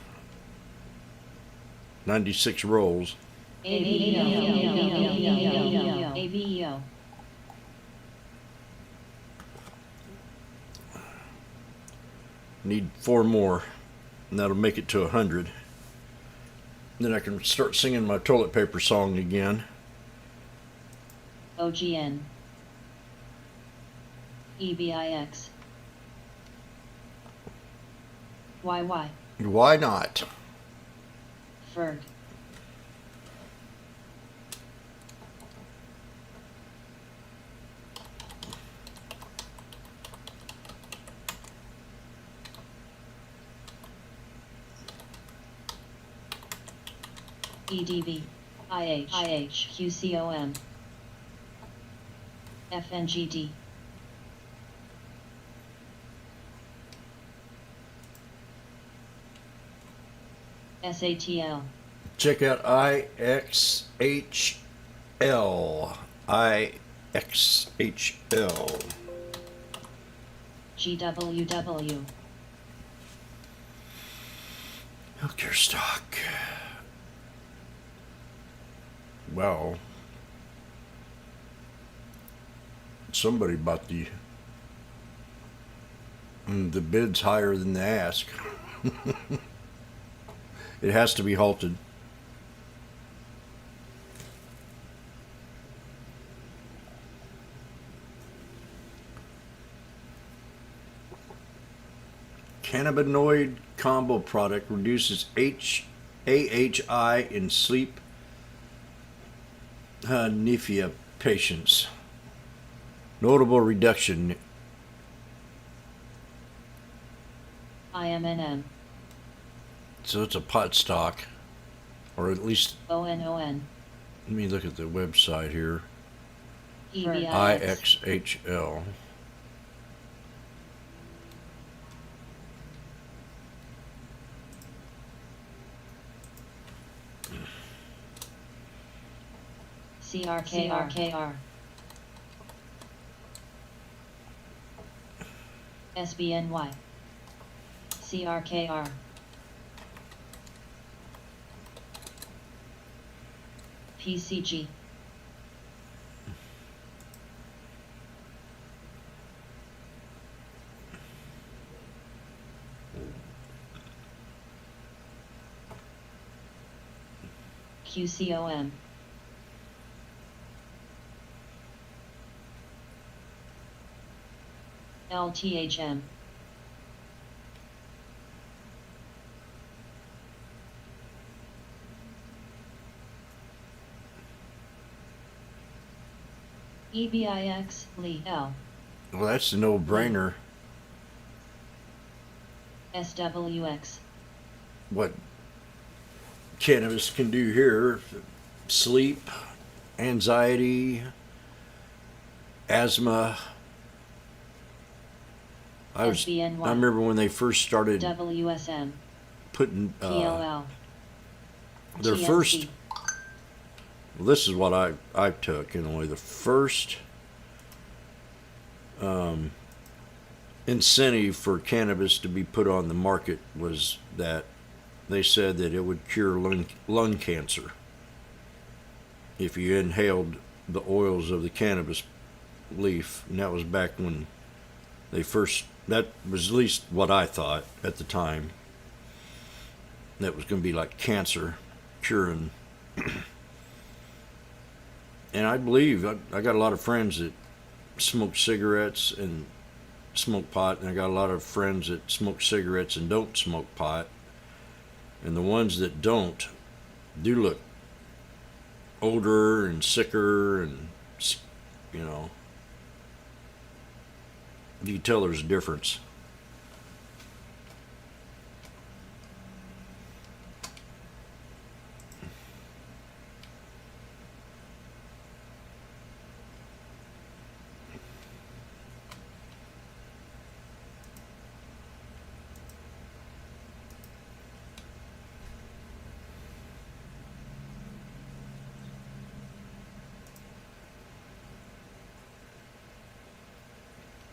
96 rolls. AVEO. Need 4 more, and that'll make it to 100. Then I can start singing my toilet paper song again. OGN. EBIX. YY. Why not? Ferg. EDV. IHQCOM FNGD SATL Check out IXHL. IXHL. GWW Healthcare stock. Well, somebody bought the bid's higher than the ask. It has to be halted. Cannabinoid combo product reduces AHI in sleep apnea patients. Notable reduction. IMNM So it's a pot stock, or at least ONON let me look at the website here. EBIX IXHL. CRKR SBNY CRKR PCG QCOM LTHM EBIX Lee L Well, that's a no-brainer. SWX What cannabis can do here: sleep, anxiety, asthma. I SBNY remember when they first started WSM putting PLL their TNC. first. Well, this is what I took, and only the first incentive for cannabis to be put on the market was that they said that it would cure lung cancer if you inhaled the oils of the cannabis leaf, and that was back when they first. That was at least what I thought at the time. That was going to be like cancer curing. And I believe I got a lot of friends that smoke cigarettes and smoke pot, and I got a lot of friends that smoke cigarettes and don't smoke pot. And the ones that don't do look older and sicker, and you know, you can tell there's a difference.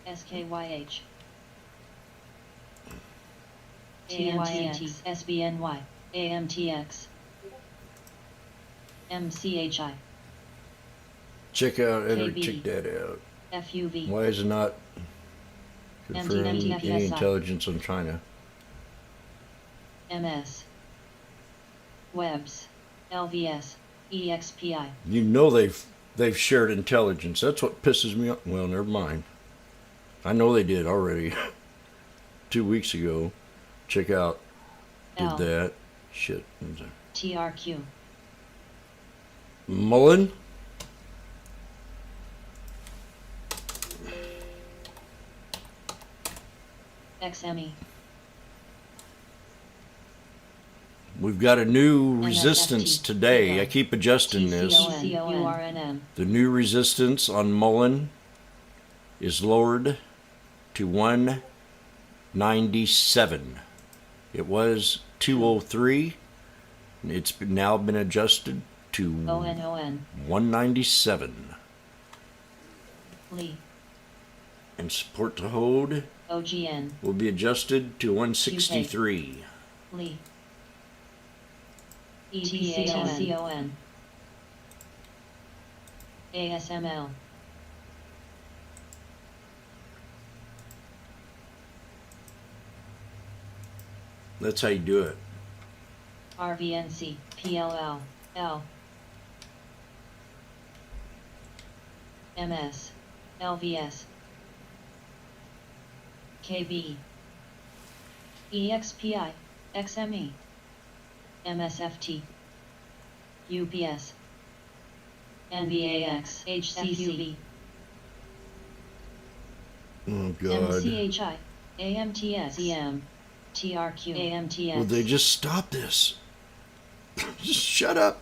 SKYH AMTX SBNY AMTX MCHI Check out, KB. check that out. FUV Why is it not confirmed any MTFSI. intelligence on China? MS Webs LVS EXPI You know they've shared intelligence. That's what pisses me off. Well, never mind. I know they did already. 2 weeks ago. Check out. Did L. that. Shit. TRQ Mullen? XME We've got a new NSFT. resistance today. Echo. I keep adjusting this. URNM. The new resistance on Mullen is lowered to 197. It was 203. It's now been adjusted to ONON. 197. Lee. And support to hold OGN. will be adjusted to 163. Lee. ETCON. ASML. That's how you do it. RVNC. PLL. L. MS. LVS. KB. EXPI. XME. MSFT. UPS. NVAX. HCC. Oh, God. MCHI. AMTS. EM. TRQ. AMTS. Would they just stop this? Just shut up.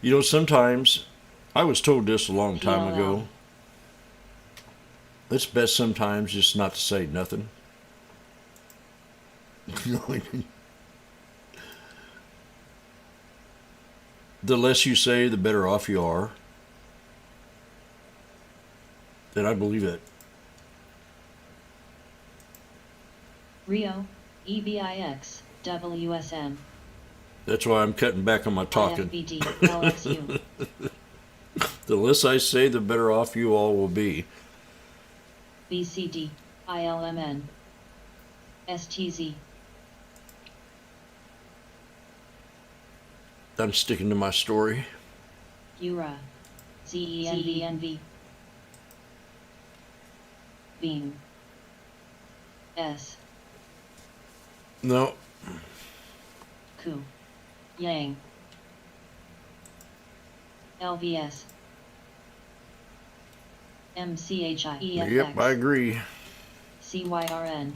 You know, sometimes, I was told this a long time PLL. ago. It's best sometimes just not to say nothing. The less you say, the better off you are. And I believe it. Rio. EBIX. WSM. That's why I'm cutting back on my talking. IFBD. LXU. The less I say, the better off you all will be. BCD. ILMN. STZ. I'm sticking to my story. URA. ZENVNV. Beam. S. No, Ku. Yang. LVS. MCHI. EFX. yep, I agree. CYRN.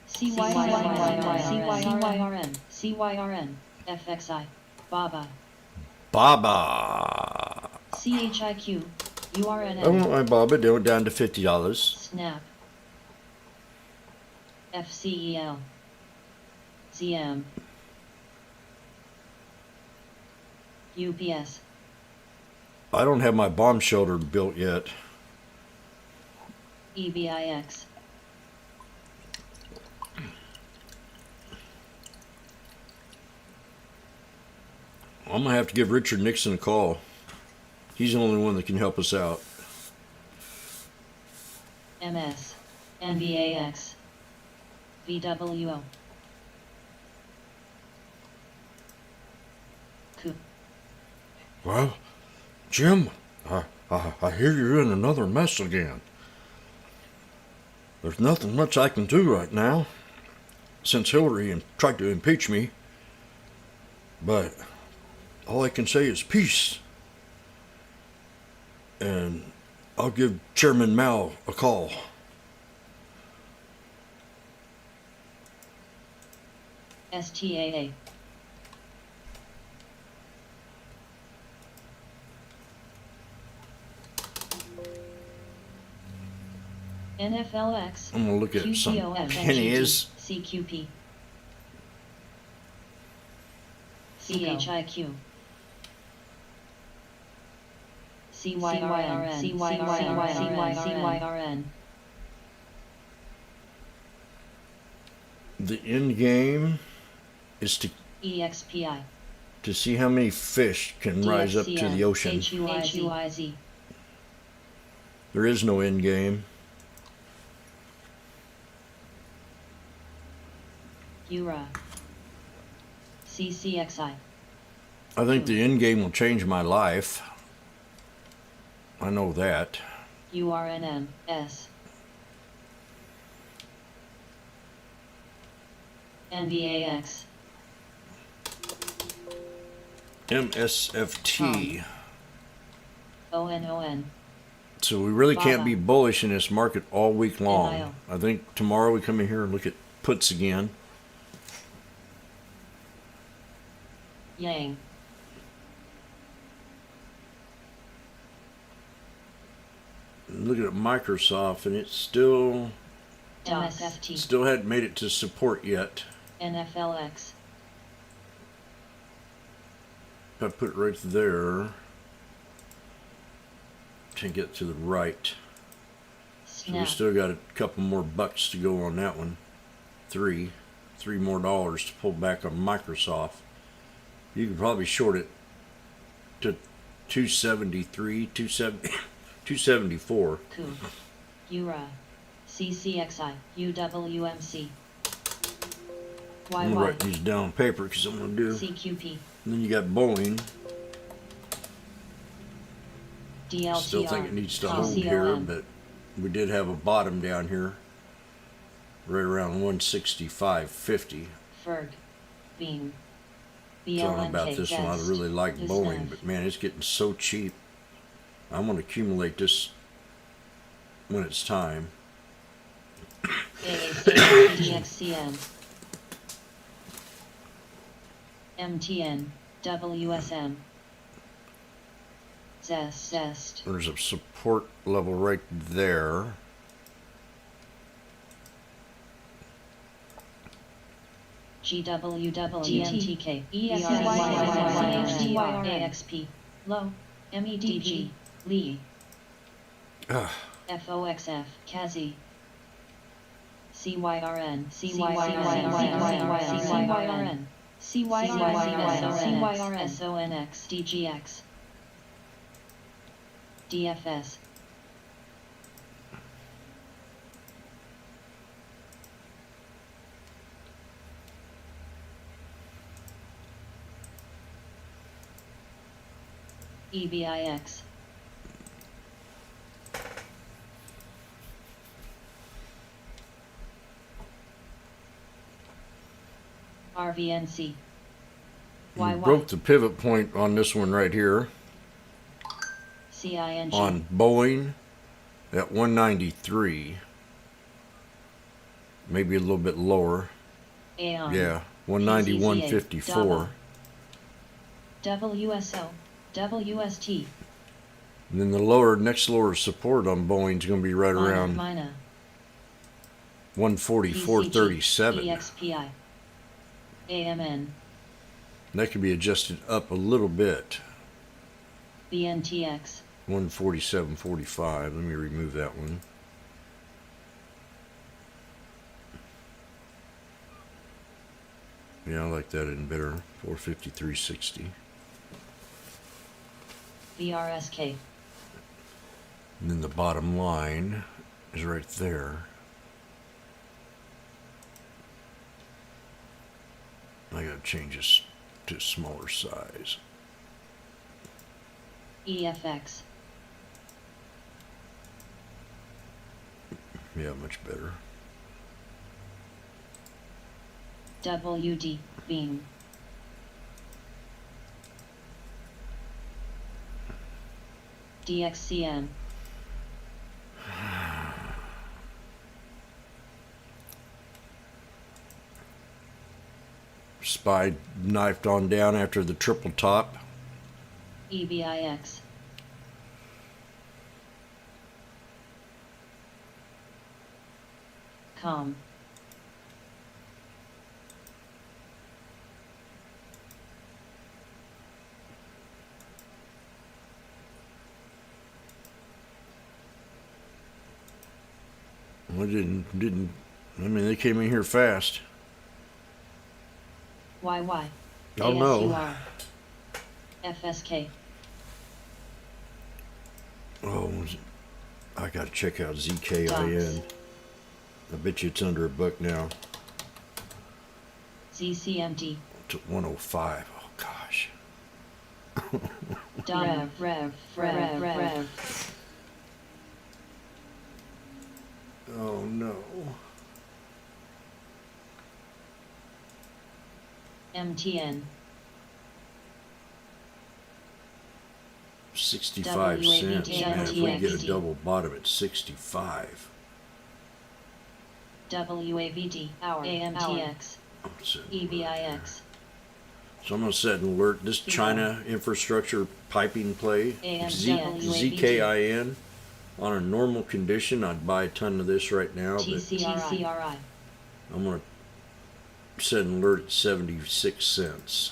CYRN. CYRN. FXI. BABA. Baba. CHIQ. I URNN. want my Baba down to $50. Snap. FCEL. ZM. UPS. I don't have my bomb shelter built yet. EBIX. I'm gonna have to give Richard Nixon a call. He's the only one that can help us out. MS. NVAX. VWO. Ku. Well, Jim, I hear you're in another mess again. There's nothing much I can do right now, since Hillary tried to impeach me. But all I can say is peace. And I'll give Chairman Mao a call. STAA. NFLX. I'm gonna look at some QCOM. pennies. CQP. CHIQ. CYRN. CYRN. The end game is EXPI. to see how many fish can rise up to the ocean. HUIZ. There is no end game. URA. CCXI. I think the end game will change my life. I know that. URNM. S. NVAX. MSFT. ONON. So we really can't be Baba. bullish in this market all week NIO. long. I think tomorrow we come in here and look at puts again. Yang. Looking at Microsoft, and it's still MSFT. hadn't made it to support yet. NFLX. If I put it right there, to get to the right. So we Snap. still got a couple more bucks to go on that one. Three more dollars to pull back on Microsoft. You could probably short it to 273, 274. Ku. Ura. CCXI. UWMC. I'm gonna write YY. these down on paper because I'm gonna do. CQP. And then you got Boeing. DLTR. Still think it needs to hold here, CCOM. but we did have a bottom down here, right around 165.50. Ferg. Beam. Talking about BLNK. this one, I really like This Boeing, F. but man, it's getting so cheap. I'm gonna accumulate this when it's time. AAC. DXCN. MTN. WSM. Zest. There's a support level right there. GWWGMTK. AXP. Low. MEDG. Lee. Ah, FOXF. Kazi. CYRN. SONX. DGX. DFS. EBIX. RVNC. you YY. broke the pivot point on this one right here CING. on Boeing at 193. Maybe a little bit lower. Aeon. Yeah, 191.54. WSO. WST. And then the next lower support on Boeing's going to be right around Mina. 144.37. EXPI. AMN. That could be adjusted up a little bit. BNTX. 147.45. Let me remove that one. Yeah, I like that in better. 453.60. VRSK. And then the bottom line is right there. I gotta change this to smaller size. EFX. Yeah, much better. WD. Beam. DXCM. Spy knifed on down after the triple top. EBIX. Com. Well, I mean, they came in here fast. YY. Oh, no. ASUR. FSK. Oh, I gotta check out ZKIN. I bet you it's under $1 now. ZCMT. It's at 105. Oh gosh. Rev. Oh no. MTN. 65 cents. Man, if we get a WAVT. double bottom at 65. WAVD. Hour. AMTX. So EBIX. So I'm going to set an alert. This China infrastructure piping play, ZKIN. On a normal condition, I'd buy a ton of this right now, but TCRI. I'm going to set an alert at 76 cents.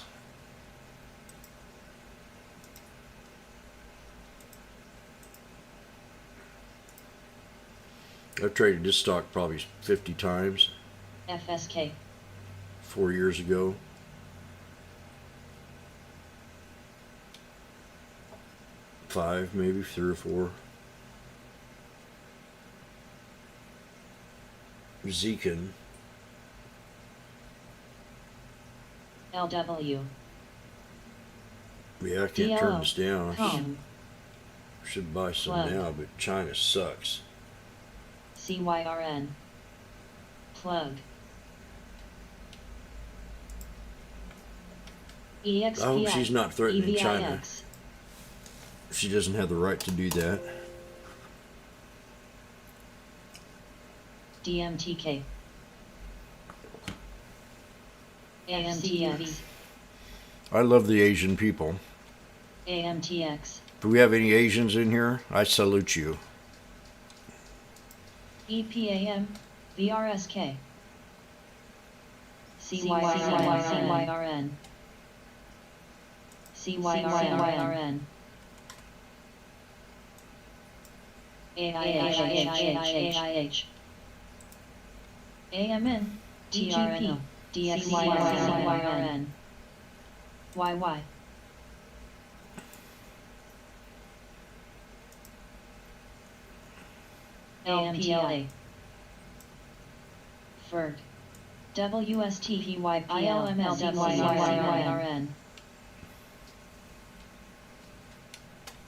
I've traded this stock probably 50 times FSK. 4 years ago. Five, maybe 3 or 4. Zekin. LW. Yeah, I can't turn this down. I Com. should buy some Plug. now, but China sucks. CYRN. Plug. EXPI. I hope she's not threatening China. EVIX. She doesn't have the right to do that. DMTK. AMTX. I love the Asian people. AMTX. Do we have any Asians in here? I salute you. EPAM. VRSK. CYRN. CYRN. AIH. AMN. TRN. DXYRN. YY. AMPLA. FERG. WSTPY ILMLDYRN.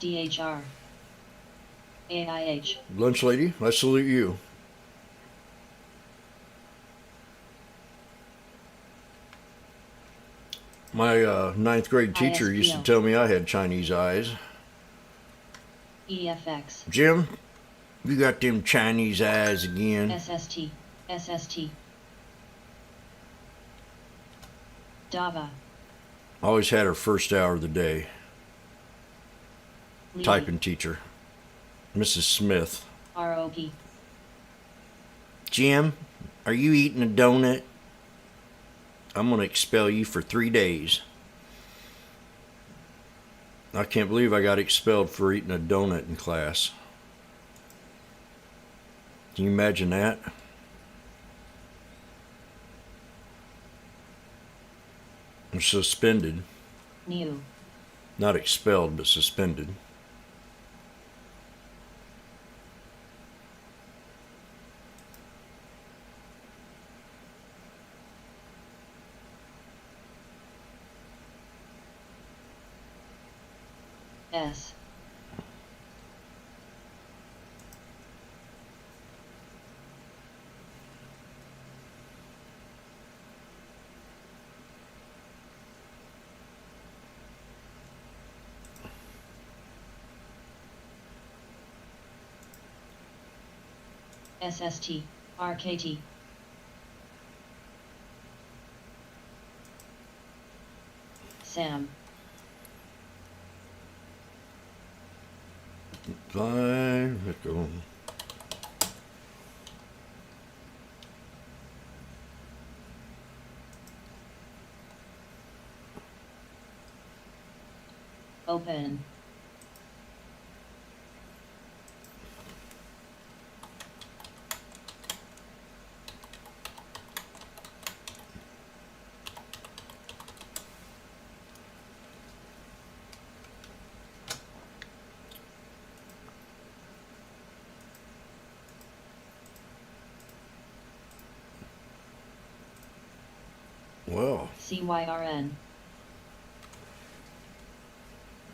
DHR. AIH. Lunch lady, I salute you. My ninth grade teacher used to ISPL. tell me I had Chinese eyes. EFX. Jim, you got them Chinese eyes again. SST. SST. DAVA. Always had her first hour of the day. Lee. Typing teacher. Mrs. Smith. ROP. Jim, are you eating a donut? I'm going to expel you for 3 days. I can't believe I got expelled for eating a donut in class. Can you imagine that? I'm suspended. New. Not expelled, but suspended. S. SST. RKT. Sam. Fine, let's go. Open. Well, CYRN.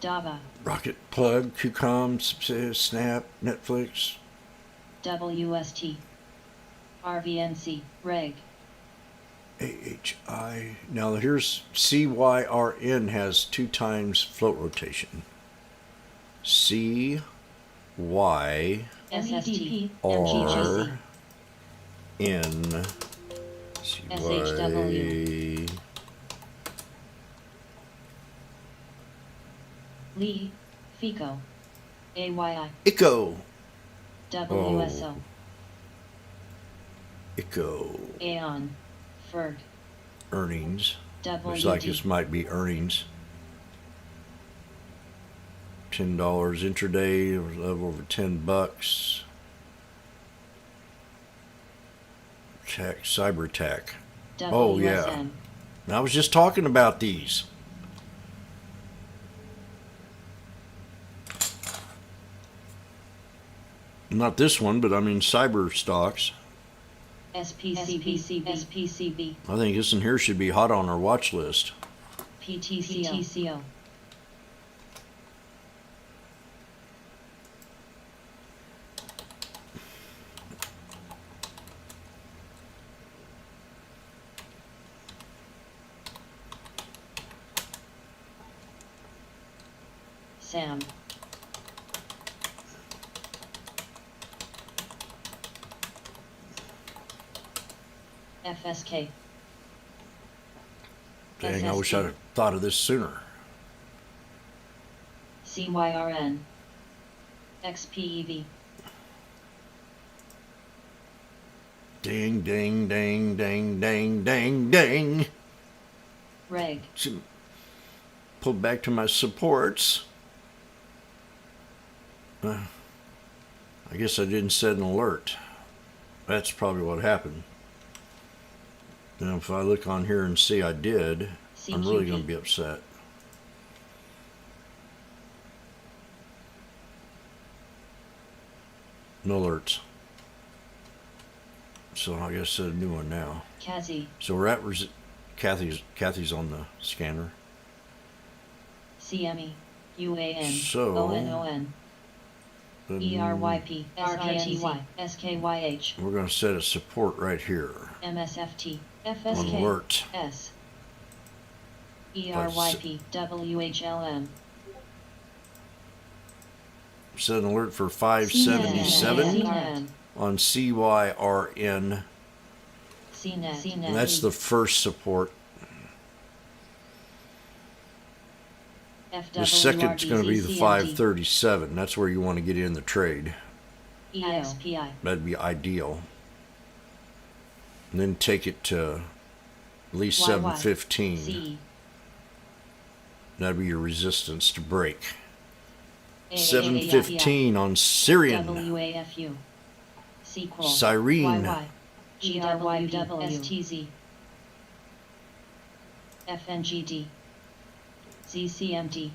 DAVA. Rocket Plug, QCOM, Snap, Netflix. WST. RVNC. Reg. AHI. Now here's CYRN has 2 times float rotation. CY SST. R N SHW. Lee, FICO, AYI, ICO. WSO, ICO. Aon, Ferg, Earnings. Looks WD, like this might be earnings. $10 intraday, it was over $10. Tech, cyber tech. Oh, yeah. WSM, I was just talking about these. Not this one, but I mean cyber stocks. SPCB, SPCB, I think this one here should be hot on our watch list. PTCO, SAM, FSK, Dang, I wish I'd have thought of this sooner. CYRN, XPEV, Ding, ding, ding, ding, ding, ding, ding. REG, Should pull back to my supports. I guess I didn't set an alert. That's probably what happened. Now, if I look on here and see I did, I'm really going to be upset. No alerts. So I guess a new one now. CASI, So we're at Kathy's on the scanner. CME, UAN, So- ONON, Then ERYP, RKTY, SKYH, we're going to set a support right here MSFT, on FSK, alert. S, ERYP, WHLM, Set an alert for 577 CNET, on CYRN. CNET, And that's the first support. The second's going to be the 537. That's where you want to get in the trade. EXPI, That'd be ideal. And then take it to at least 715. C, That'd be your resistance to break. 715 715 on Syrian. WAFU, Sequel, Cyrene. YY, GWW, STZ, FNGD, ZCMD,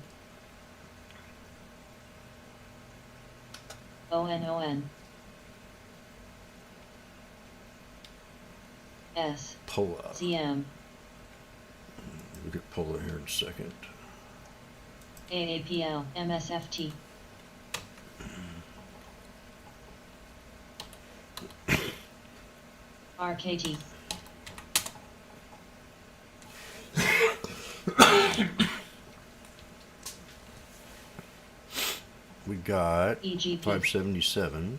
ONON, S, Pola. ZM, We could pull it here in a second. AAPL, MSFT, RKT, We got EGP, 577.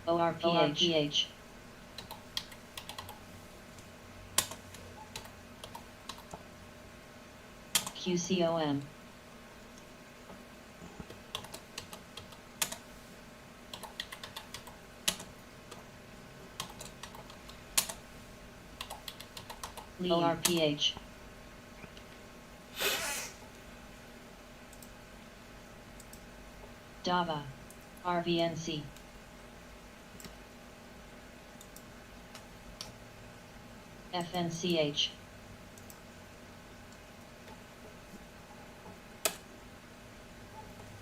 ORPH, QCOM, ORPH, DAVA, RVNC, FNCH,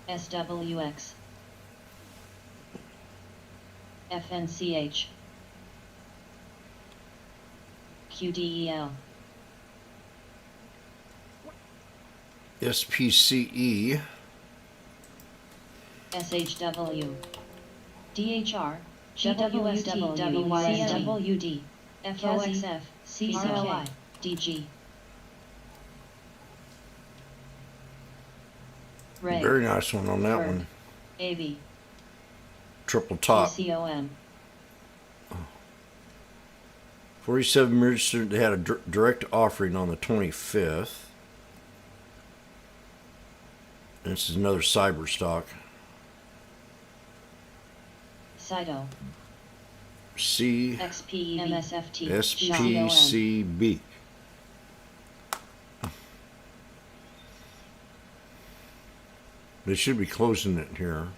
SWX, FNCH, QDEL, SPCE. SHW, DHR, GWST, WYSWD, FOXF, CCY, DG, REG, Very nice one on that Ferg, one. AV, Triple top. QCOM, 47 registered. They had a direct offering on the 25th. This is another cyber stock. Cyto. C XPEV. MSFT. SPCB. They should be closing it here.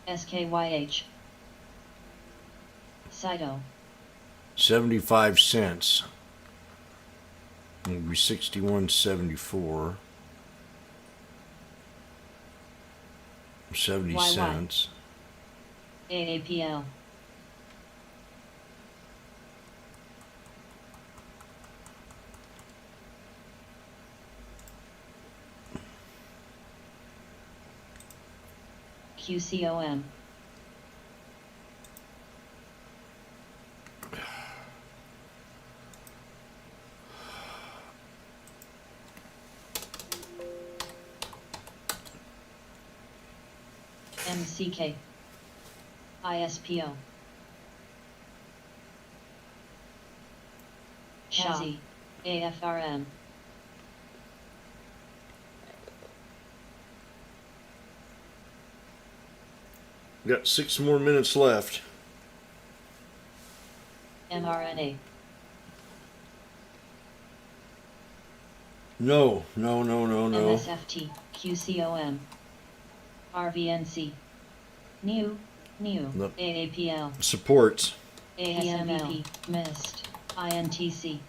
SKYH. Cyto. 75 cents. It'll be 61.74. 70 YY. cents. AAPL. QCOM. MCK. ISPO. Chazi. AFRM. Got 6 more minutes left. mRNA. No. MSFT. QCOM. RVNC. New. Nope. AAPL. Supports. ASMP. MIST. INTC.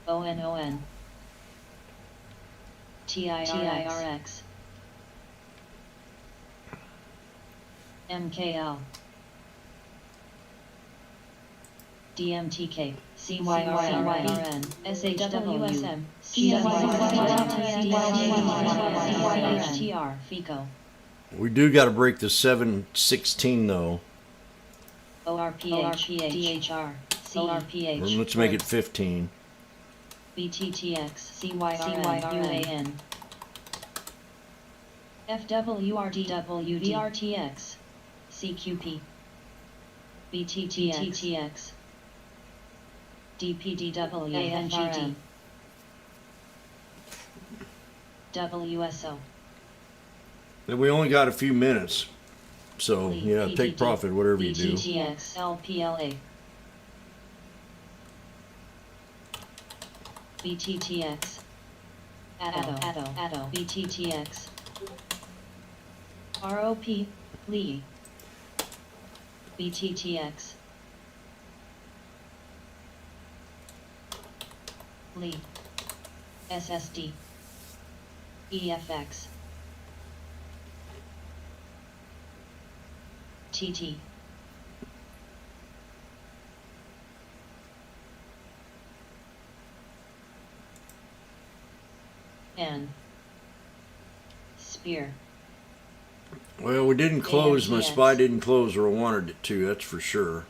ONON. TIRX. MKL. DMTK. CYRN. SHWSM. CYHTR. FICO. We do got to break the 716 though. ORPH. DHR. ORPH. Let's make it 15. BTTX. CYRN. FWRDWD. VRTX. CQP. BTTX. DPDW. ANGT. WSO. And we only got a few minutes. So, yeah, take profit, whatever you do. BTTX. LPLA. BTTX. ADO. BTTX. ROP. Lee. BTTX. Lee. SSD. EFX. TT. N. Spear. Well, we didn't close. My AMTX. SPY didn't close where I wanted it to, that's for sure.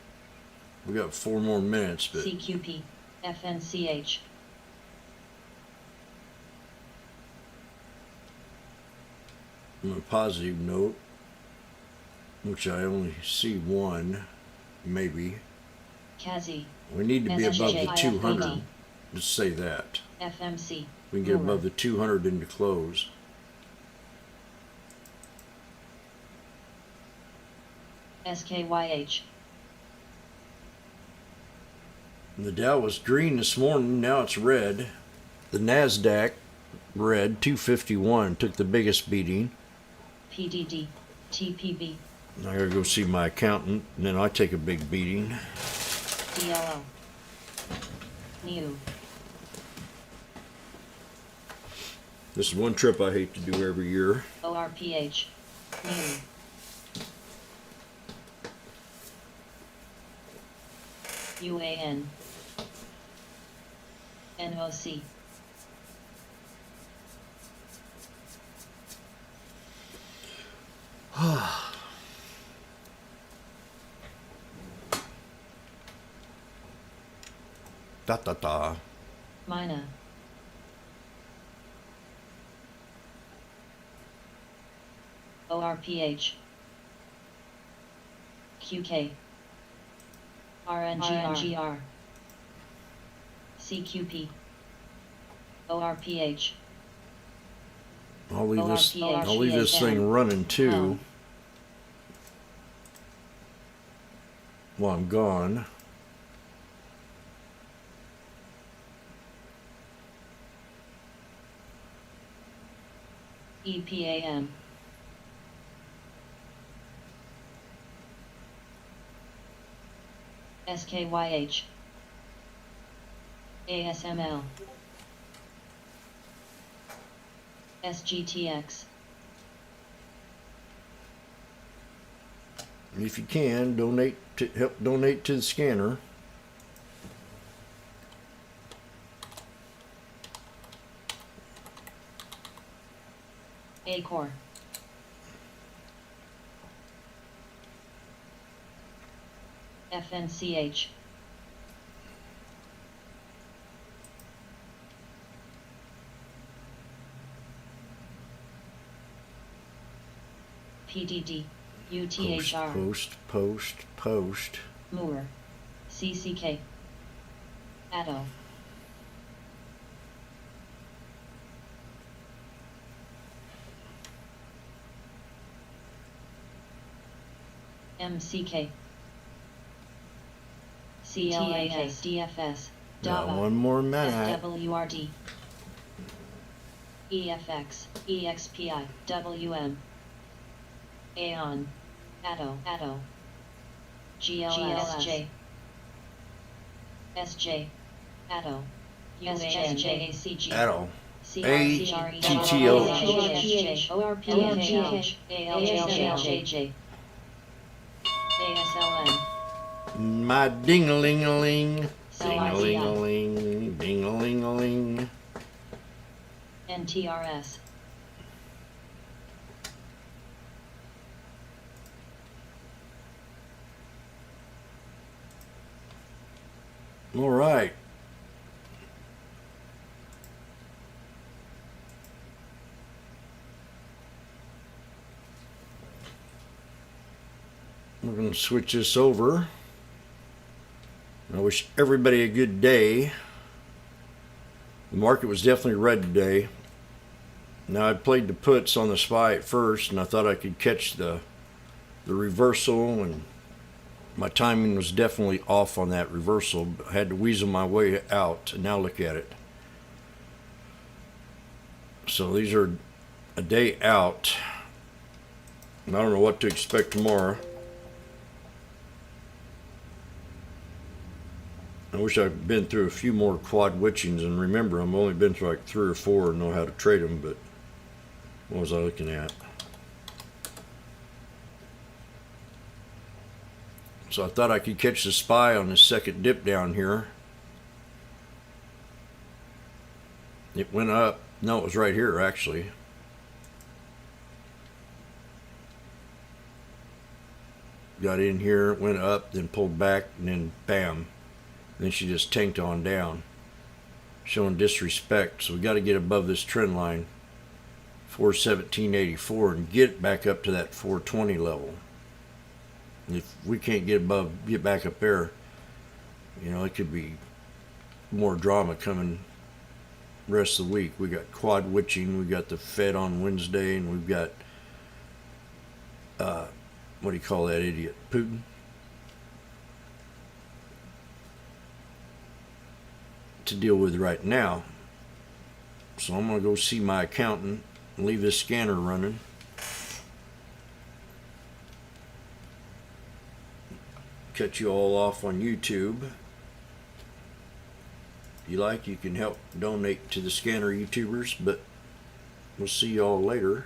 We got 4 more minutes, but CQP. FNCH. on a positive note, which I only see one, maybe. Kazi. We need to be above the SHIFOD. 200. Let's say that. FMC. We can get Rumor. above the 200 into close. SKYH. And the Dow was green this morning, now it's red. The NASDAQ, red, 251, took the biggest beating. PDD. TPB. I gotta go see my accountant, and then I take a big beating. DLO. New. This is one trip I hate to do every year. ORPH. New. UAN. NOC. Da. Mina. ORPH. QK. RNGR, CQP, ORPH, I'll leave this. ORPH, I'll leave this thing running too while I'm gone. EPAM, SKYH, ASML, SGTX, If you can, help donate to the scanner. ACOR, FNCH, PDD, UTHR, Post. Moore, CCK, ADO, MCK, CLAS, DFS, Got DABA, one more minute. SWRD, EFX, EXPI, WM, AON, ADO, GLSJ, SJ, ADO, SJACG, Atto. CRCRE, ATTO. ORPH, ALJJ, ASLM, My ding-a-ling-a-ling. CRCI, Ding-a-ling-a-ling. Ding-a-ling-a-ling. NTRS, All right. We're going to switch this over. I wish everybody a good day. The market was definitely red today. Now I played the puts on the SPY at first, and I thought I could catch the reversal, and my timing was definitely off on that reversal. I had to weasel my way out, and now look at it. So these are a day out. And I don't know what to expect tomorrow. I wish I'd been through a few more quad witchings, and remember, I've only been through like 3 or 4 and know how to trade them, but what was I looking at? So I thought I could catch the SPY on this second dip down here. It went up. No, it was right here actually. Got in here, went up, then pulled back, and then bam. Then she just tanked on down, showing disrespect. So we got to get above this trend line, 417.84, and get back up to that 420 level. And if we can't get back up there, you know, it could be more drama coming rest of the week. We got quad witching, we got the Fed on Wednesday, and we've got what do you call that idiot, Putin, to deal with right now. So I'm gonna go see my accountant and leave this scanner running. Cut you all off on YouTube. If you like, you can help donate to the scanner YouTubers, but we'll see y'all later.